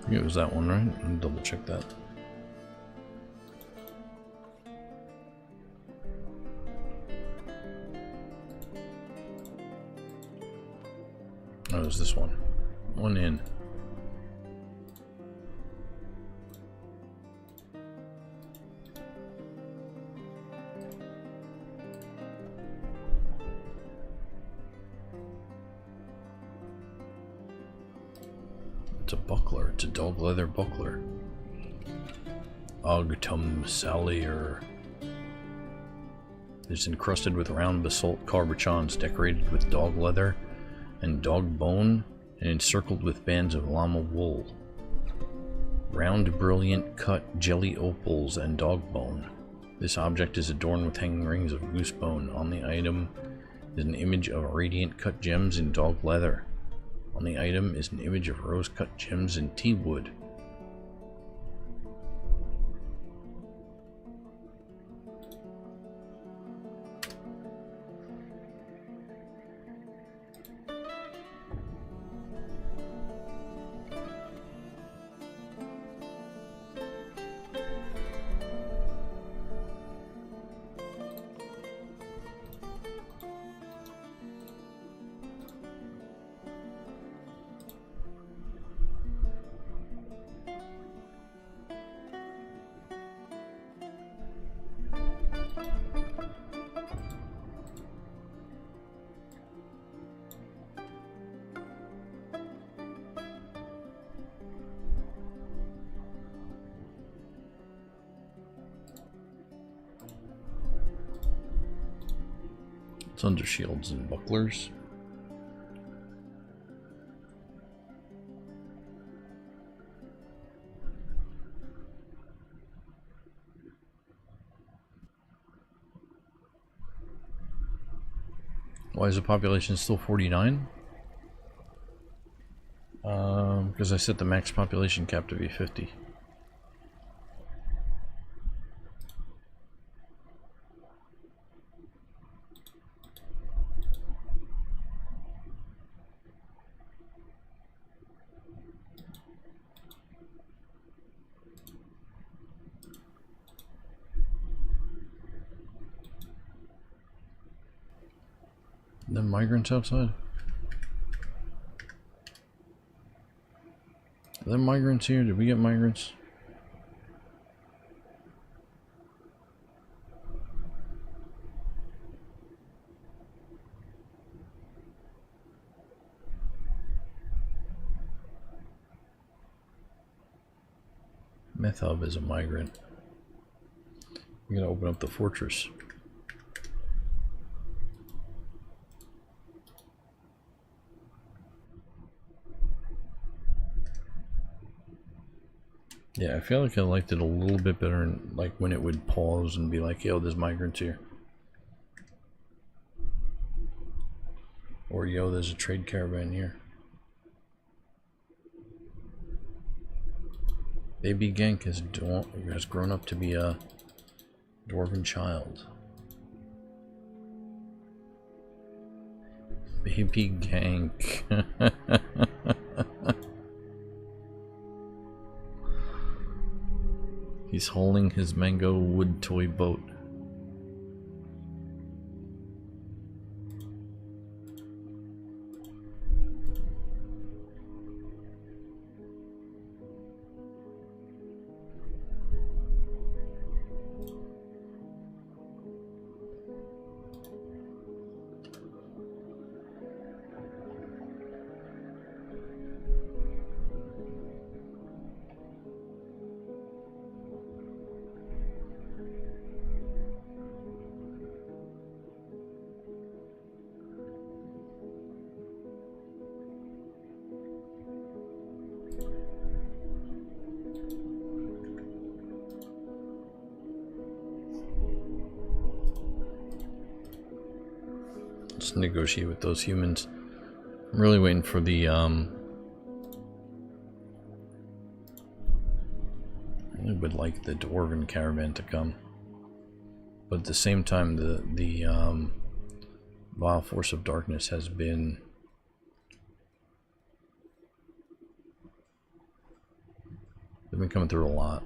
It was that one, right? I'll double check that. Oh, it was this one. One in. It's a buckler. It's a dog leather buckler. Ogtum Salier. It's encrusted with round basalt cabochons decorated with dog leather and dog bone and encircled with bands of llama wool. Round brilliant cut jelly opals and dog bone. This object is adorned with hanging rings of goose bone. On the item is an image of radiant cut gems in dog leather. On the item is an image of rose cut gems in tea wood. It's under shields and bucklers. Why is the population still 49? Because I set the max population cap to be 50. The migrants outside? Are there migrants here? Did we get migrants? Meth Hub is a migrant. We're gonna open up the fortress. Yeah, I feel like I liked it a little bit better, like when it would pause and be like, yo, there's migrants here. Or yo, there's a trade caravan here. Baby Genk has grown up to be a dwarven child. Baby Genk. He's hauling his mango wood toy boat. Let's negotiate with those humans. I'm really waiting for the I really would like the dwarven caravan to come, but at the same time, the vile force of darkness has been they've been coming through a lot.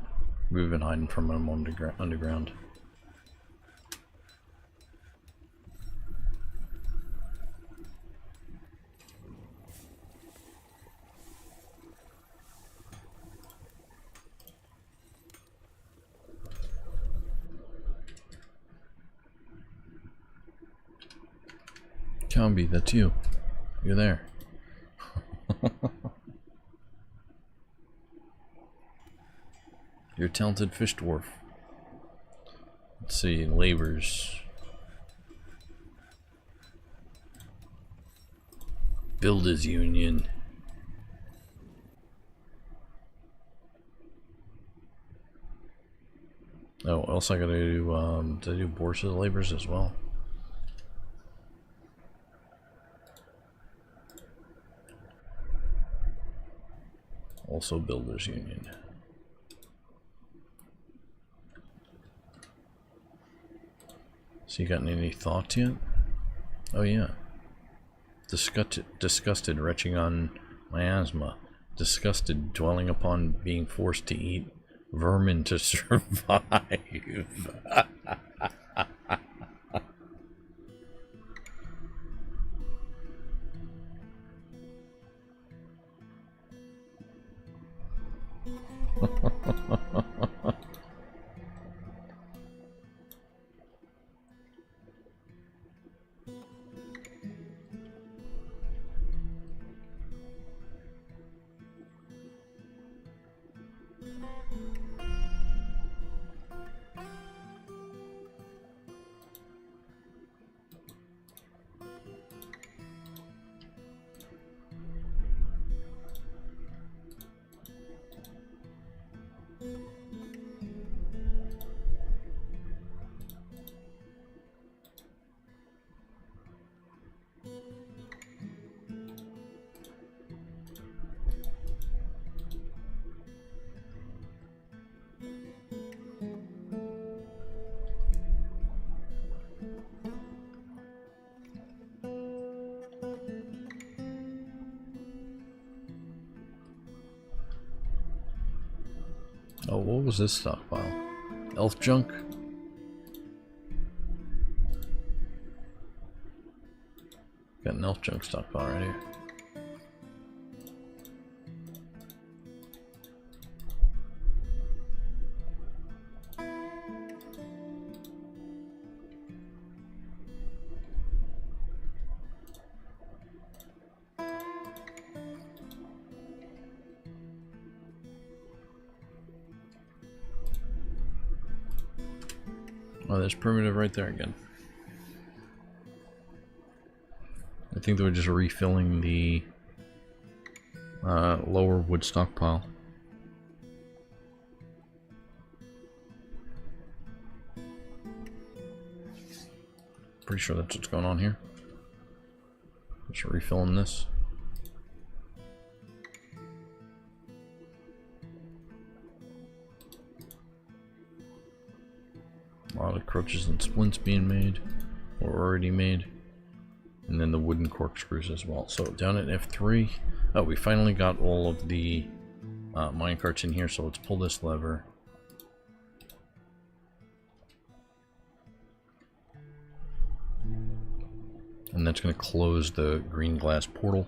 We've been hiding from them underground. Combi, that's you. You're there. You're a talented fish dwarf. Let's see, labors. Builders Union. Oh, else I gotta do, did I do boards of the labors as well? Also builders union. So you got any thoughts yet? Oh yeah. Disgusted retching on miasma. Disgusted dwelling upon being forced to eat vermin to survive. Oh, what was this stockpile? Elf junk? Got an elf junk stockpile right here. Oh, there's primitive right there again. I think they were just refilling the lower wood stockpile. Pretty sure that's what's going on here. Just refilling this. A lot of crutches and splints being made, or already made. And then the wooden corkscrews as well. So down at F3, oh, we finally got all of the minecarts in here, so let's pull this lever. And that's going to close the green glass portal.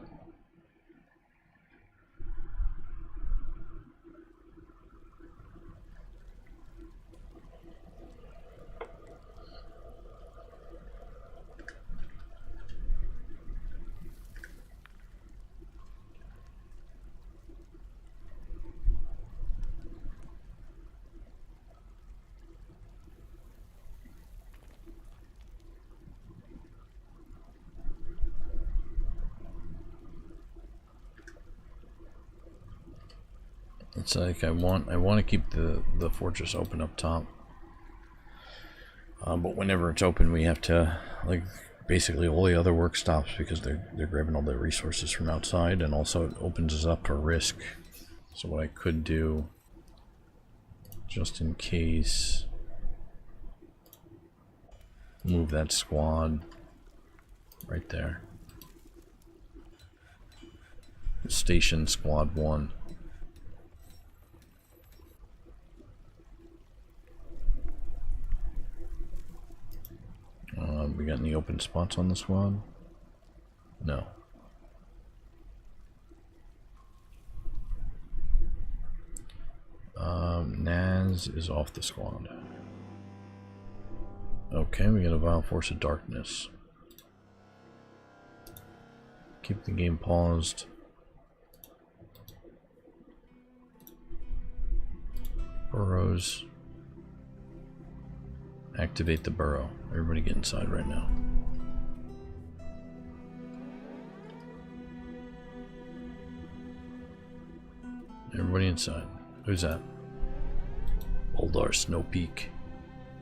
It's like I want to keep the fortress open up top, but whenever it's open, we have to, like, basically all the other work stops because they're grabbing all the resources from outside, and also it opens us up to risk. So what I could do, just in case, move that squad right there. Station squad 1. We got any open spots on the squad? No. Naz is off the squad. Okay, we got a Vile Force of Darkness. Keep the game paused. Burrows. Activate the burrow. Everybody get inside right now. Everybody inside. Who's that? Oldar Snow Peak.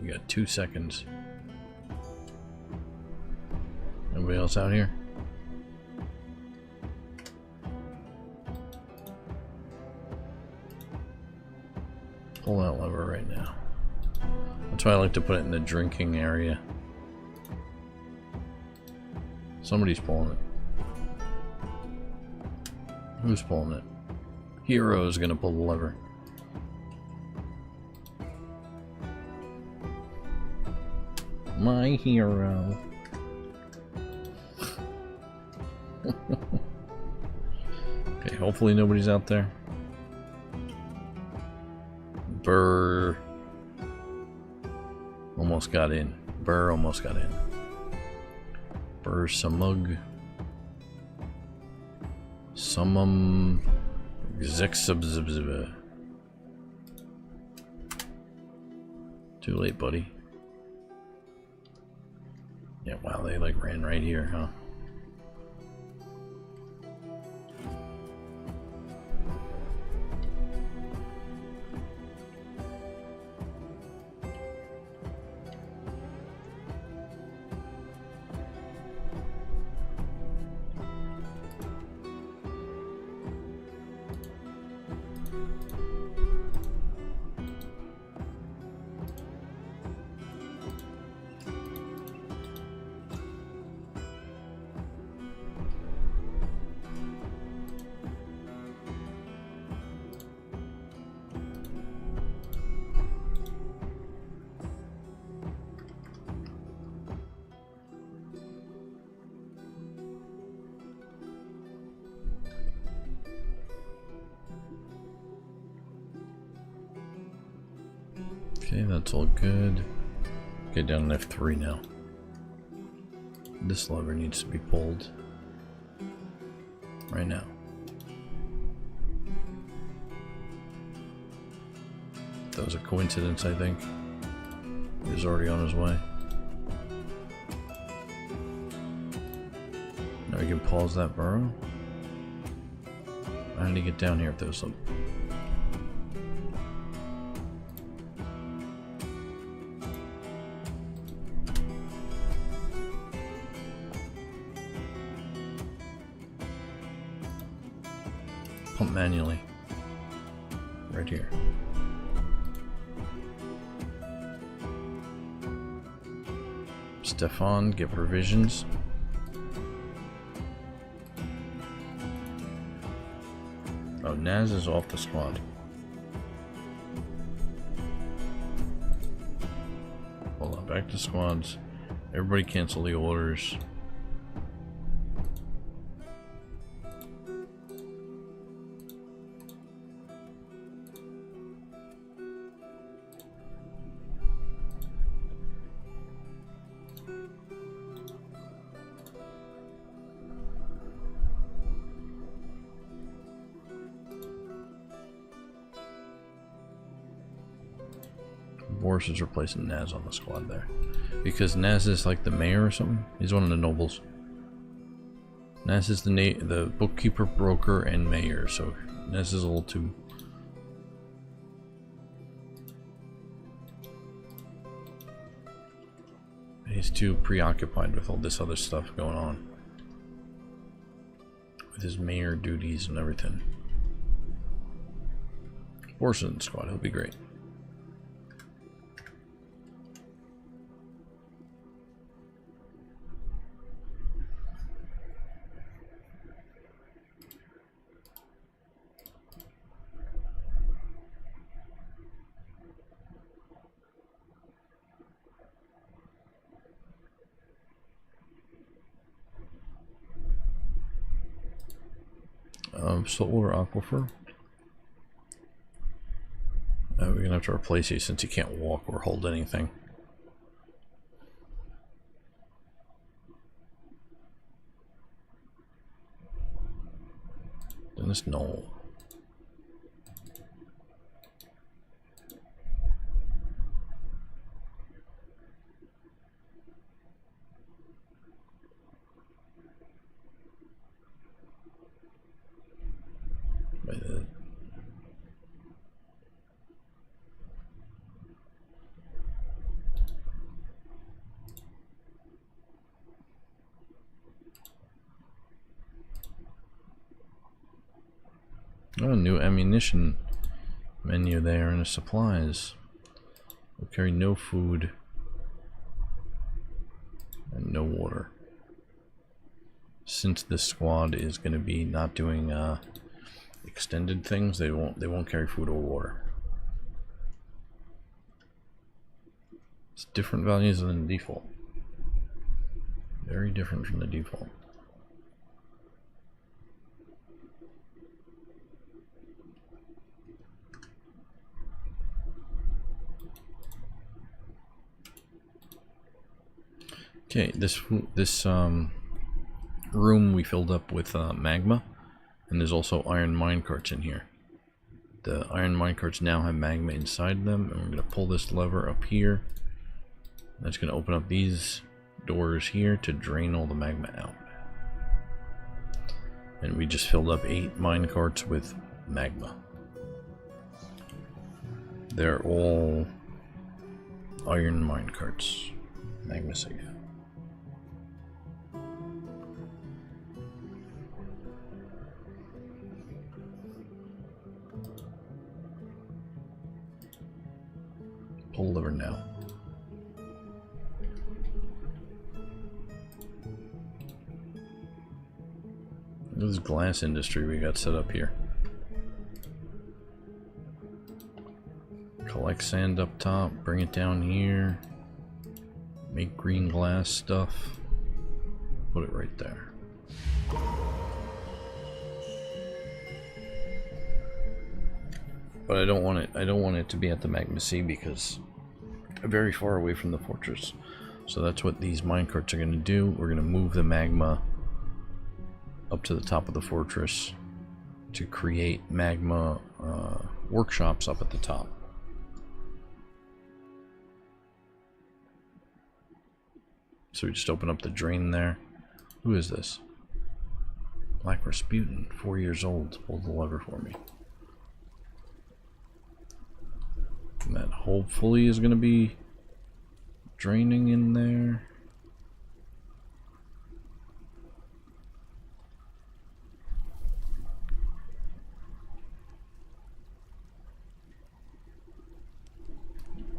You got 2 seconds. Anybody else out here? Pull that lever right now. That's why I like to put it in the drinking area. Somebody's pulling it. Who's pulling it? Hero is gonna pull the lever. My hero. Okay, hopefully nobody's out there. Burr. Almost got in. Burr almost got in. Burr Samug. Summum. Zexubzibziba. Too late, buddy. Yeah, wow, they like ran right here, huh? Okay, that's all good. Okay, down to F3 now. This lever needs to be pulled right now. That was a coincidence, I think. He was already on his way. Now we can pause that burrow. I need to get down here if there's some. Pump manually. Right here. Stefan, get provisions. Oh, Naz is off the squad. Hold on, back to squads. Everybody cancel the orders. Boris is replacing Naz on the squad there. Because Naz is like the mayor or something. He's one of the nobles. Naz is the bookkeeper, broker, and mayor. So Naz is a little too... He's too preoccupied with all this other stuff going on. With his mayor duties and everything. Boris is in the squad. He'll be great. Saltwater aquifer. We're gonna have to replace you since you can't walk or hold anything. Dennis Knoll. Oh, new ammunition menu there in the supplies. We'll carry no food and no water. Since this squad is going to be not doing extended things, they won't carry food or water. It's different values than the default. Very different from the default. Okay, this room we filled up with magma, and there's also iron minecarts in here. The iron minecarts now have magma inside them, and we're going to pull this lever up here. That's going to open up these doors here to drain all the magma out. And we just filled up 8 minecarts with magma. They're all iron minecarts, magma safe. Pull lever now. This glass industry we got set up here. Collect sand up top, bring it down here. Make green glass stuff. Put it right there. But I don't want it to be at the magma sea because I'm very far away from the fortress. So that's what these minecarts are going to do. We're going to move the magma up to the top of the fortress to create magma workshops up at the top. So we just open up the drain there. Who is this? Black Rasputin, 4 years old. Pull the lever for me. And that hopefully is going to be draining in there.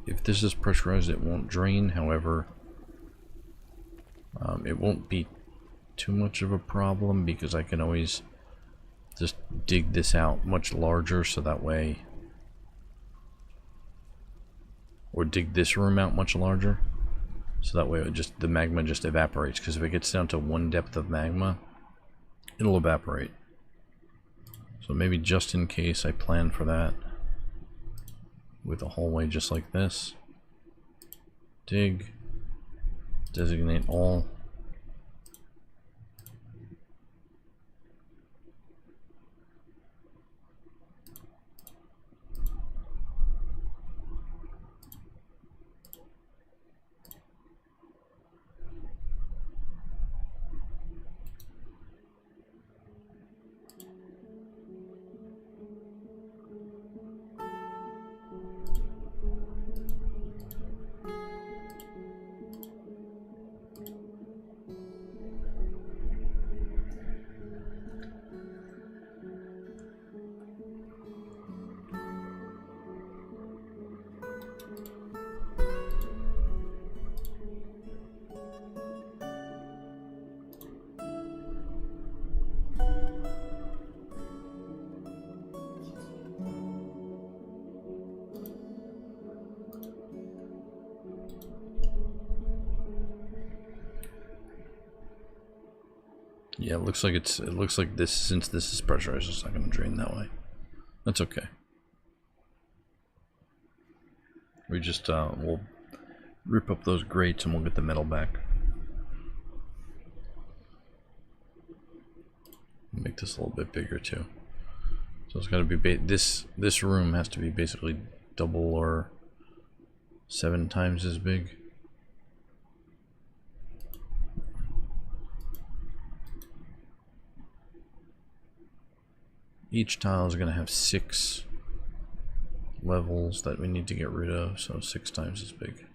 If this is pressurized, it won't drain. However, it won't be too much of a problem because I can always just dig this out much larger, so that way, or dig this room out much larger, so that way it just, the magma just evaporates. Because if it gets down to 1 depth of magma, it'll evaporate. So maybe just in case, I plan for that with a hallway just like this. Dig, designate all. Yeah, it looks like this, since this is pressurized, it's not going to drain that way. That's okay. We just we'll rip up those grates and we'll get the metal back. Make this a little bit bigger too. So it's got to be this room has to be basically double or 7 times as big. Each tile is going to have 6 levels that we need to get rid of, so 6 times as big.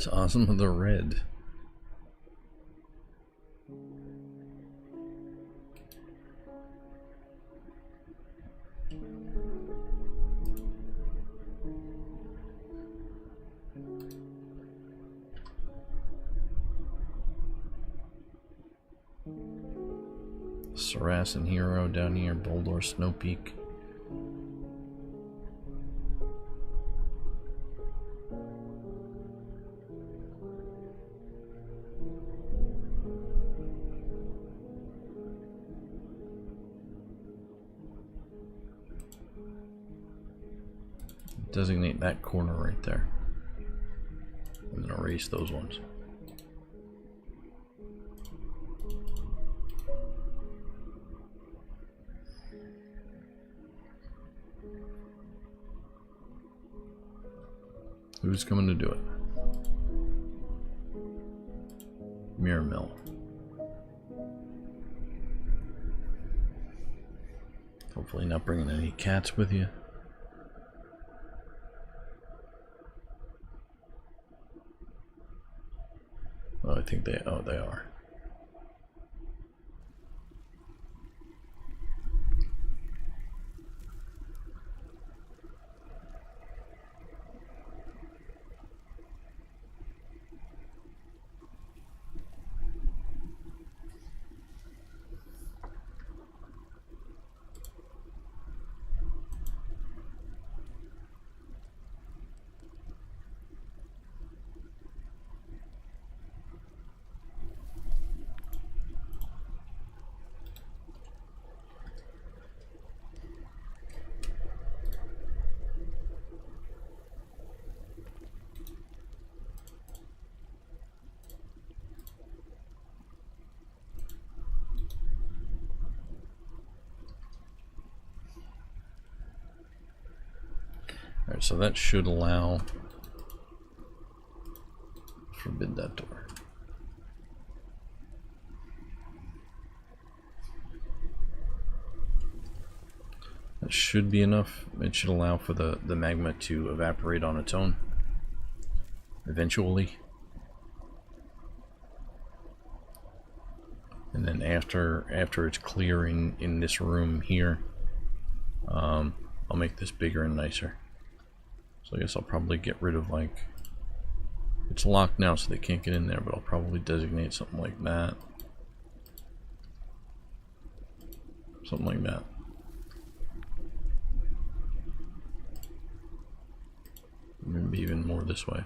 It's awesome with the red. Saracen Hero down here, Boldor Snow Peak. Designate that corner right there. And then erase those ones. Who's coming to do it? Mirror Mill. Hopefully not bringing any cats with you. Oh, I think they are. Alright, so that should allow... Forbid that door. That should be enough. It should allow for the magma to evaporate on its own. Eventually. And then after it's clearing in this room here, I'll make this bigger and nicer. So I guess I'll probably get rid of, like, it's locked now so they can't get in there, but I'll probably designate something like that. Something like that. Maybe even more this way.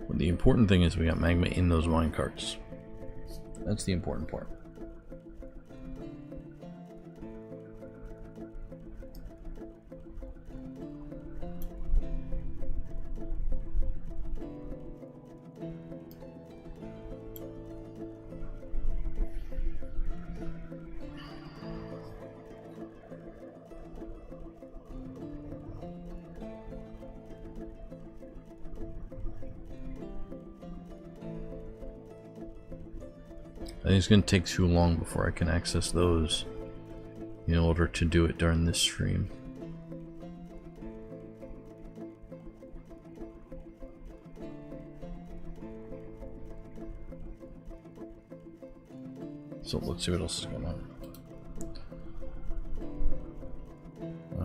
Well, the important thing is we got magma in those wine carts. That's the important part. I think it's going to take too long before I can access those in order to do it during this stream. So let's see what else is going on.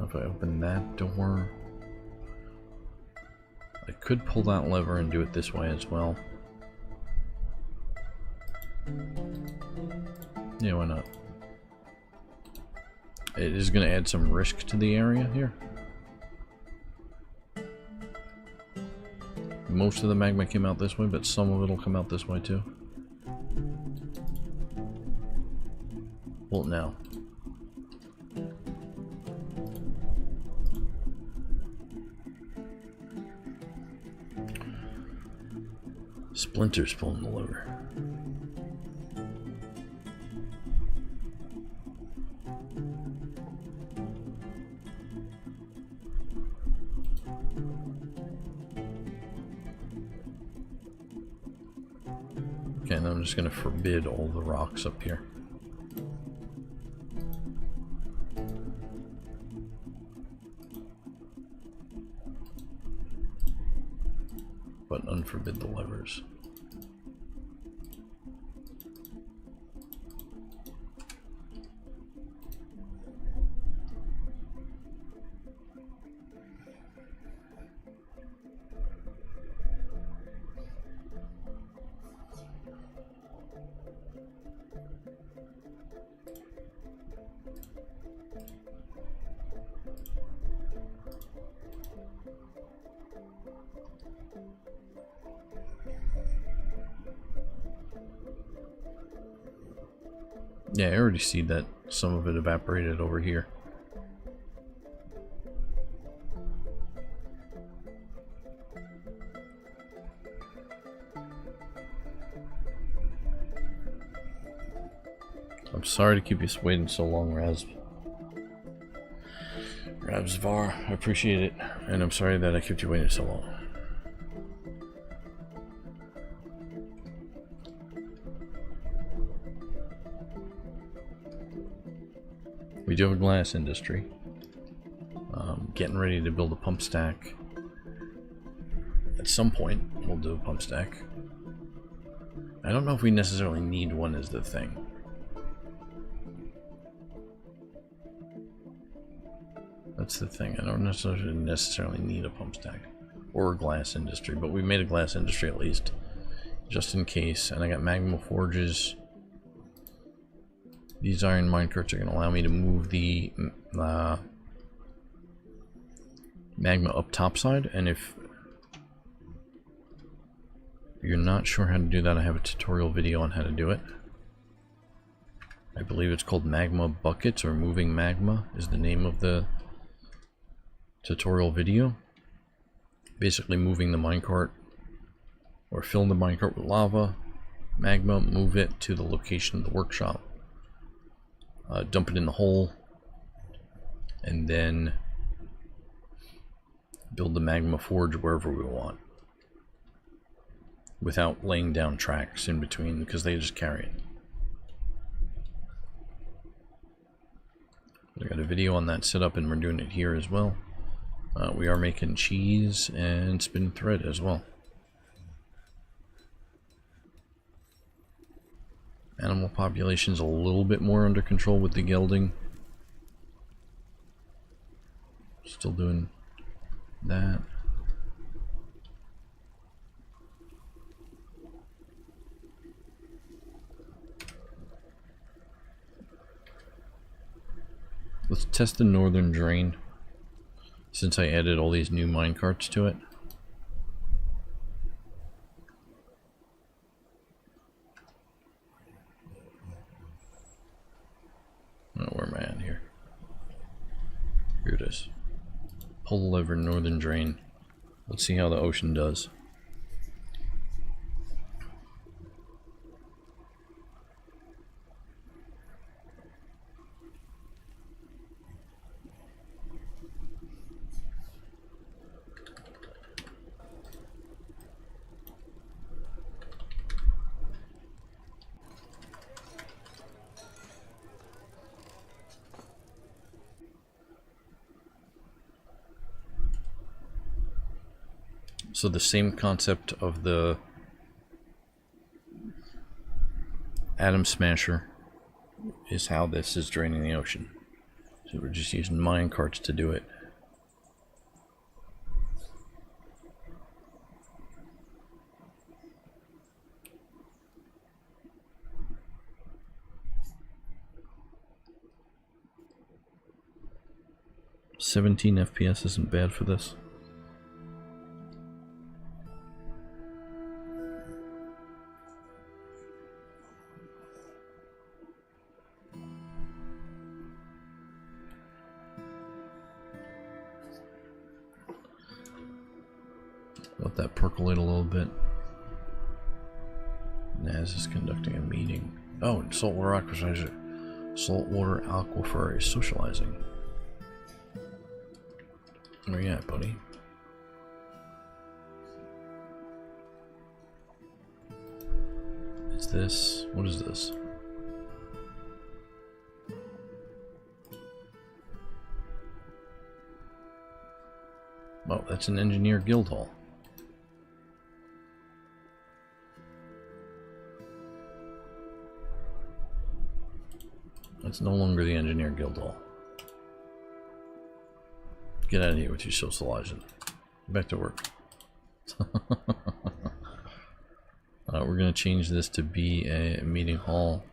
If I open that door, I could pull that lever and do it this way as well. Yeah, why not? It is going to add some risk to the area here. most of the magma came out this way, but some of it will come out this way too. Well, now. Splinters pulling the lever. Okay, and I'm just going to forbid all the rocks up here. But unforbid the levers. Yeah, I already see that some of it evaporated over here. I'm sorry to keep you waiting so long, Rabsvar, I appreciate it, and I'm sorry that I kept you waiting so long. We do have a glass industry. Getting ready to build a pump stack. At some point, we'll do a pump stack. I don't know if we necessarily need one is the thing. That's the thing. I don't necessarily need a pump stack. Or a glass industry, but we made a glass industry at least. Just in case. And I got magma forges. These iron minecarts are going to allow me to move the magma up topside, and if you're not sure how to do that, I have a tutorial video on how to do it. I believe it's called Magma Buckets, or Moving Magma is the name of the tutorial video. Basically moving the minecart, or filling the minecart with lava, magma, move it to the location of the workshop. Dump it in the hole, and then build the magma forge wherever we want without laying down tracks in between, because they just carry it. I got a video on that set up, and we're doing it here as well. We are making cheese and spin thread as well. Animal population's a little bit more under control with the gelding. Still doing that. Let's test the northern drain, since I added all these new minecarts to it. Oh, where am I at here? Here it is. Pull the lever, northern drain. Let's see how the ocean does. So the same concept of the atom smasher is how this is draining the ocean. So we're just using mine carts to do it. .17 FPS isn't bad for this. Let that percolate a little bit. Naz is conducting a meeting. Oh, saltwater aquifer. Saltwater aquifer is socializing. Where you at, buddy? Is this? What is this? Oh, that's an engineer guild hall. It's no longer the engineer guild hall. Get out of here with your socializing. Back to work. We're going to change this to be a meeting hall.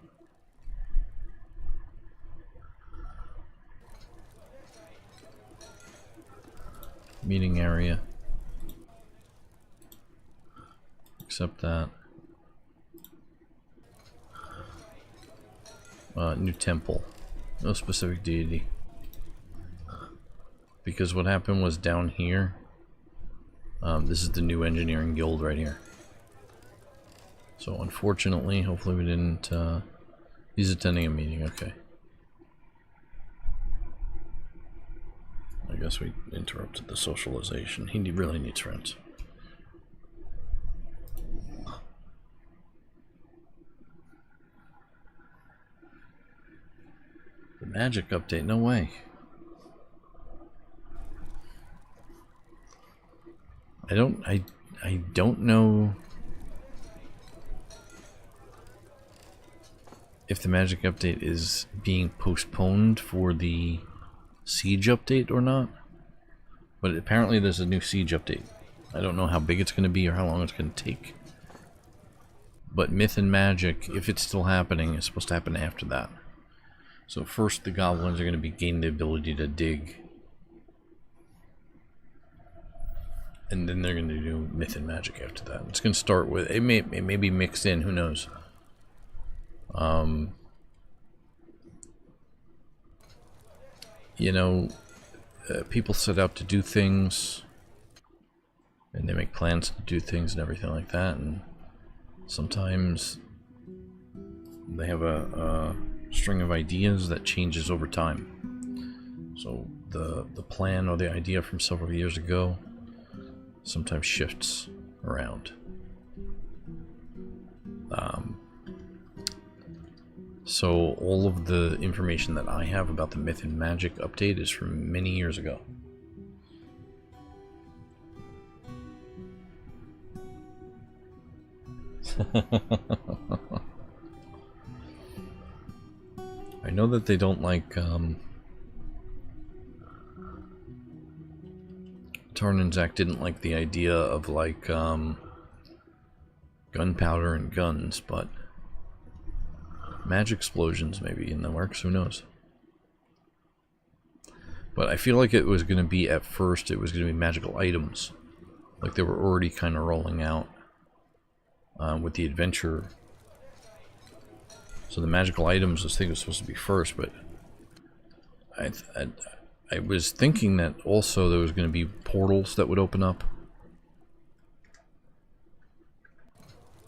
Meeting area. Accept that. New temple. No specific deity. Because what happened was down here. This is the new engineering guild right here. So unfortunately, hopefully we didn't... he's attending a meeting, okay. I guess we interrupted the socialization. He really needs friends. The magic update, no way. I don't know if the magic update is being postponed for the siege update or not. But apparently there's a new siege update. I don't know how big it's going to be or how long it's going to take. But myth and magic, if it's still happening, is supposed to happen after that. So first the goblins are going to be gain the ability to dig. And then they're going to do myth and magic after that. It's going to start with, it may be mixed in, who knows. You know, people set out to do things, and they make plans to do things and everything like that, and sometimes they have a string of ideas that changes over time. So the plan or the idea from several years ago sometimes shifts around. So all of the information that I have about the myth and magic update is from many years ago. I know that they don't like Tarn and Zach didn't like the idea of like gunpowder and guns, but magic explosions maybe in the works, who knows. But I feel like it was going to be, at first, it was going to be magical items. Like they were already kind of rolling out with the adventure. So the magical items, I think, was supposed to be first, but I was thinking that also there was going to be portals that would open up.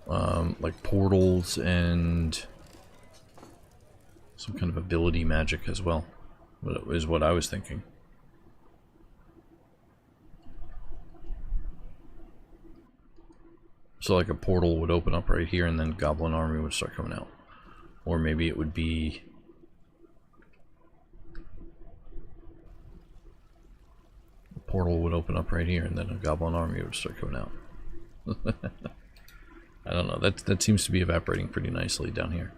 Like portals and some kind of ability magic as well, is what I was thinking. So like a portal would open up right here and then Goblin Army would start coming out. Or maybe it would be... a portal would open up right here and then a Goblin Army would start coming out. I don't know, that seems to be evaporating pretty nicely down here.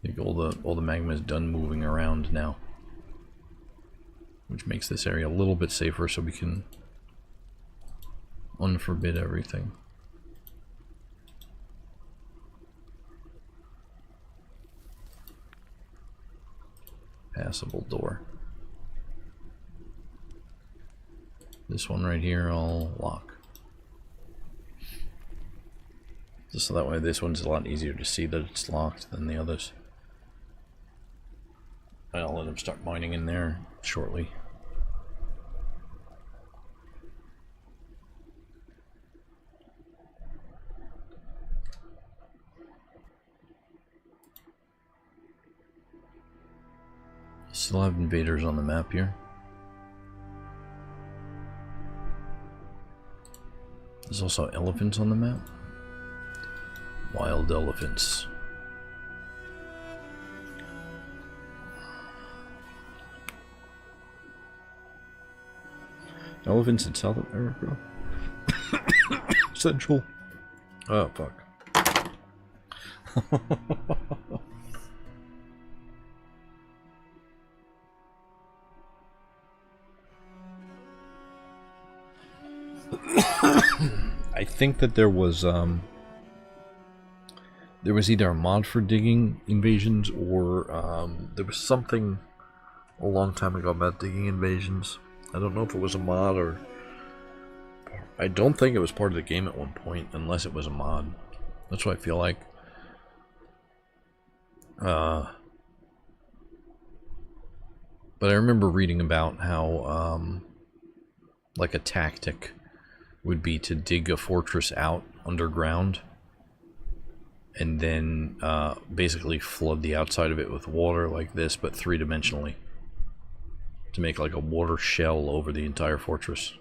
I think all the magma is done moving around now, which makes this area a little bit safer, so we can unforbid everything. Passable door. This one right here I'll lock. Just so that way this one's a lot easier to see that it's locked than the others. I'll let him start mining in there shortly. still have invaders on the map here. There's also elephants on the map. Wild elephants. Elephants in South America? Central. Oh, fuck. I think that there was either a mod for digging invasions or there was something a long time ago about digging invasions. I don't know if it was a mod or... I don't think it was part of the game at one point, unless it was a mod. That's what I feel like. But I remember reading about how, like a tactic would be to dig a fortress out underground and then basically flood the outside of it with water like this, but three-dimensionally. To make like a water shell over the entire fortress.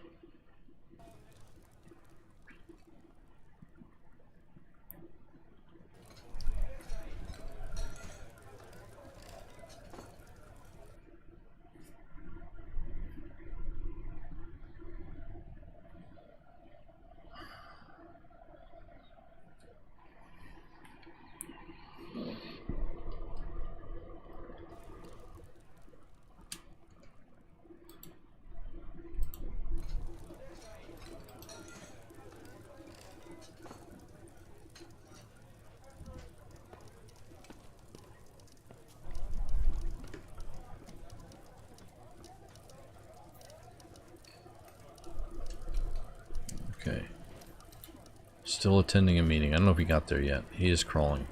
Okay. Still attending a meeting. I don't know if he got there yet. He is crawling.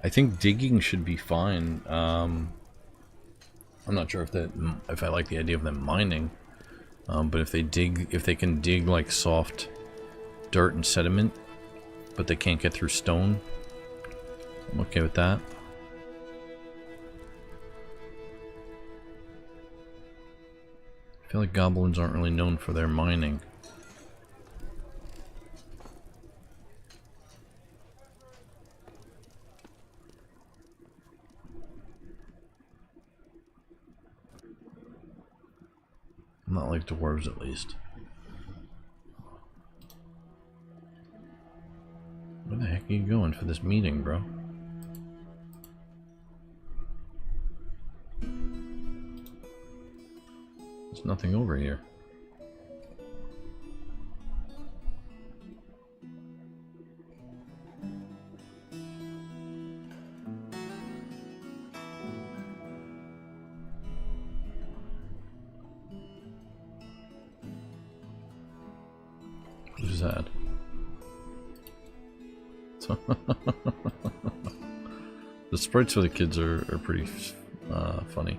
I think digging should be fine. I'm not sure if I like the idea of them mining, but if they can dig like soft dirt and sediment, but they can't get through stone, I'm okay with that. I feel like goblins aren't really known for their mining. Not like dwarves, at least. Where the heck are you going for this meeting, bro? There's nothing over here. Who's that? The sprites for the kids are pretty funny.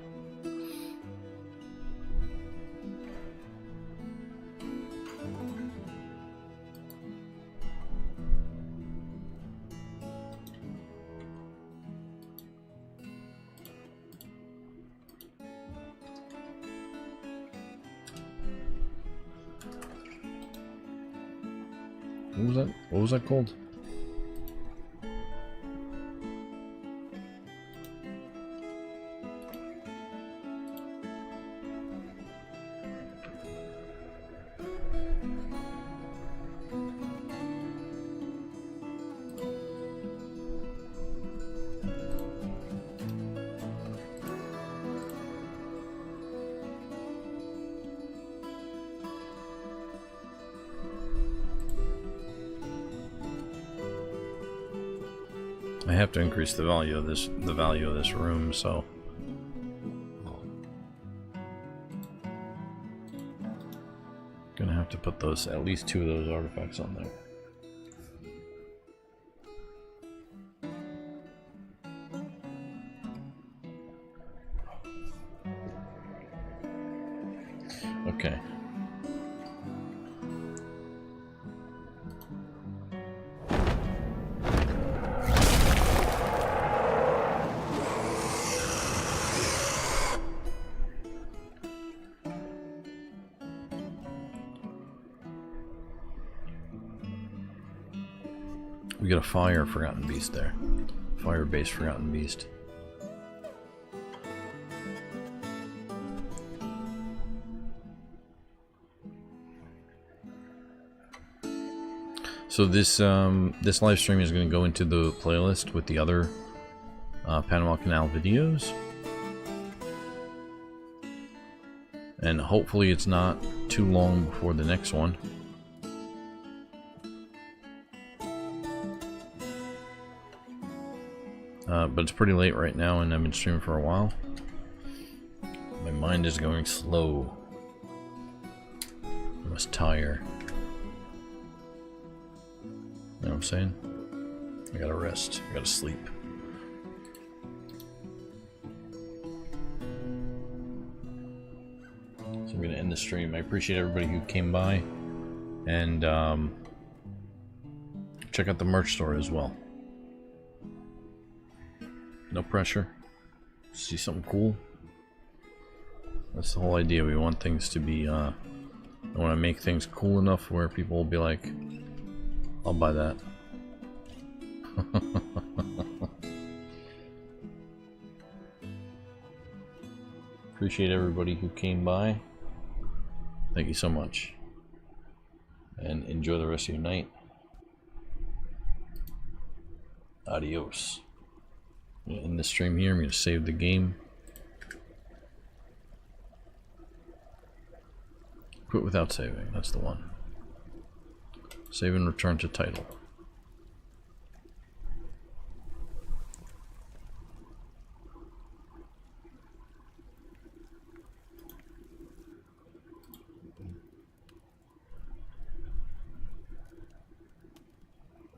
What was that? What was that called? I have to increase the value of this room, so gonna have to put those, at least 2 of those artifacts on there. We got a fire Forgotten Beast there. Fire-based Forgotten Beast. So this this live stream is going to go into the playlist with the other Panama Canal videos, and hopefully it's not too long before the next one. But it's pretty late right now, and I've been streaming for a while. My mind is going slow. I must tire. You know what I'm saying? I gotta rest. I gotta sleep. So I'm gonna end the stream. I appreciate everybody who came by, and check out the merch store as well. No pressure. See something cool. That's the whole idea. We want things to be, I want to make things cool enough where people will be like, I'll buy that. Appreciate everybody who came by. Thank you so much. And enjoy the rest of your night. Adios. In the stream here, I'm going to save the game. Quit without saving, that's the one. Save and return to title.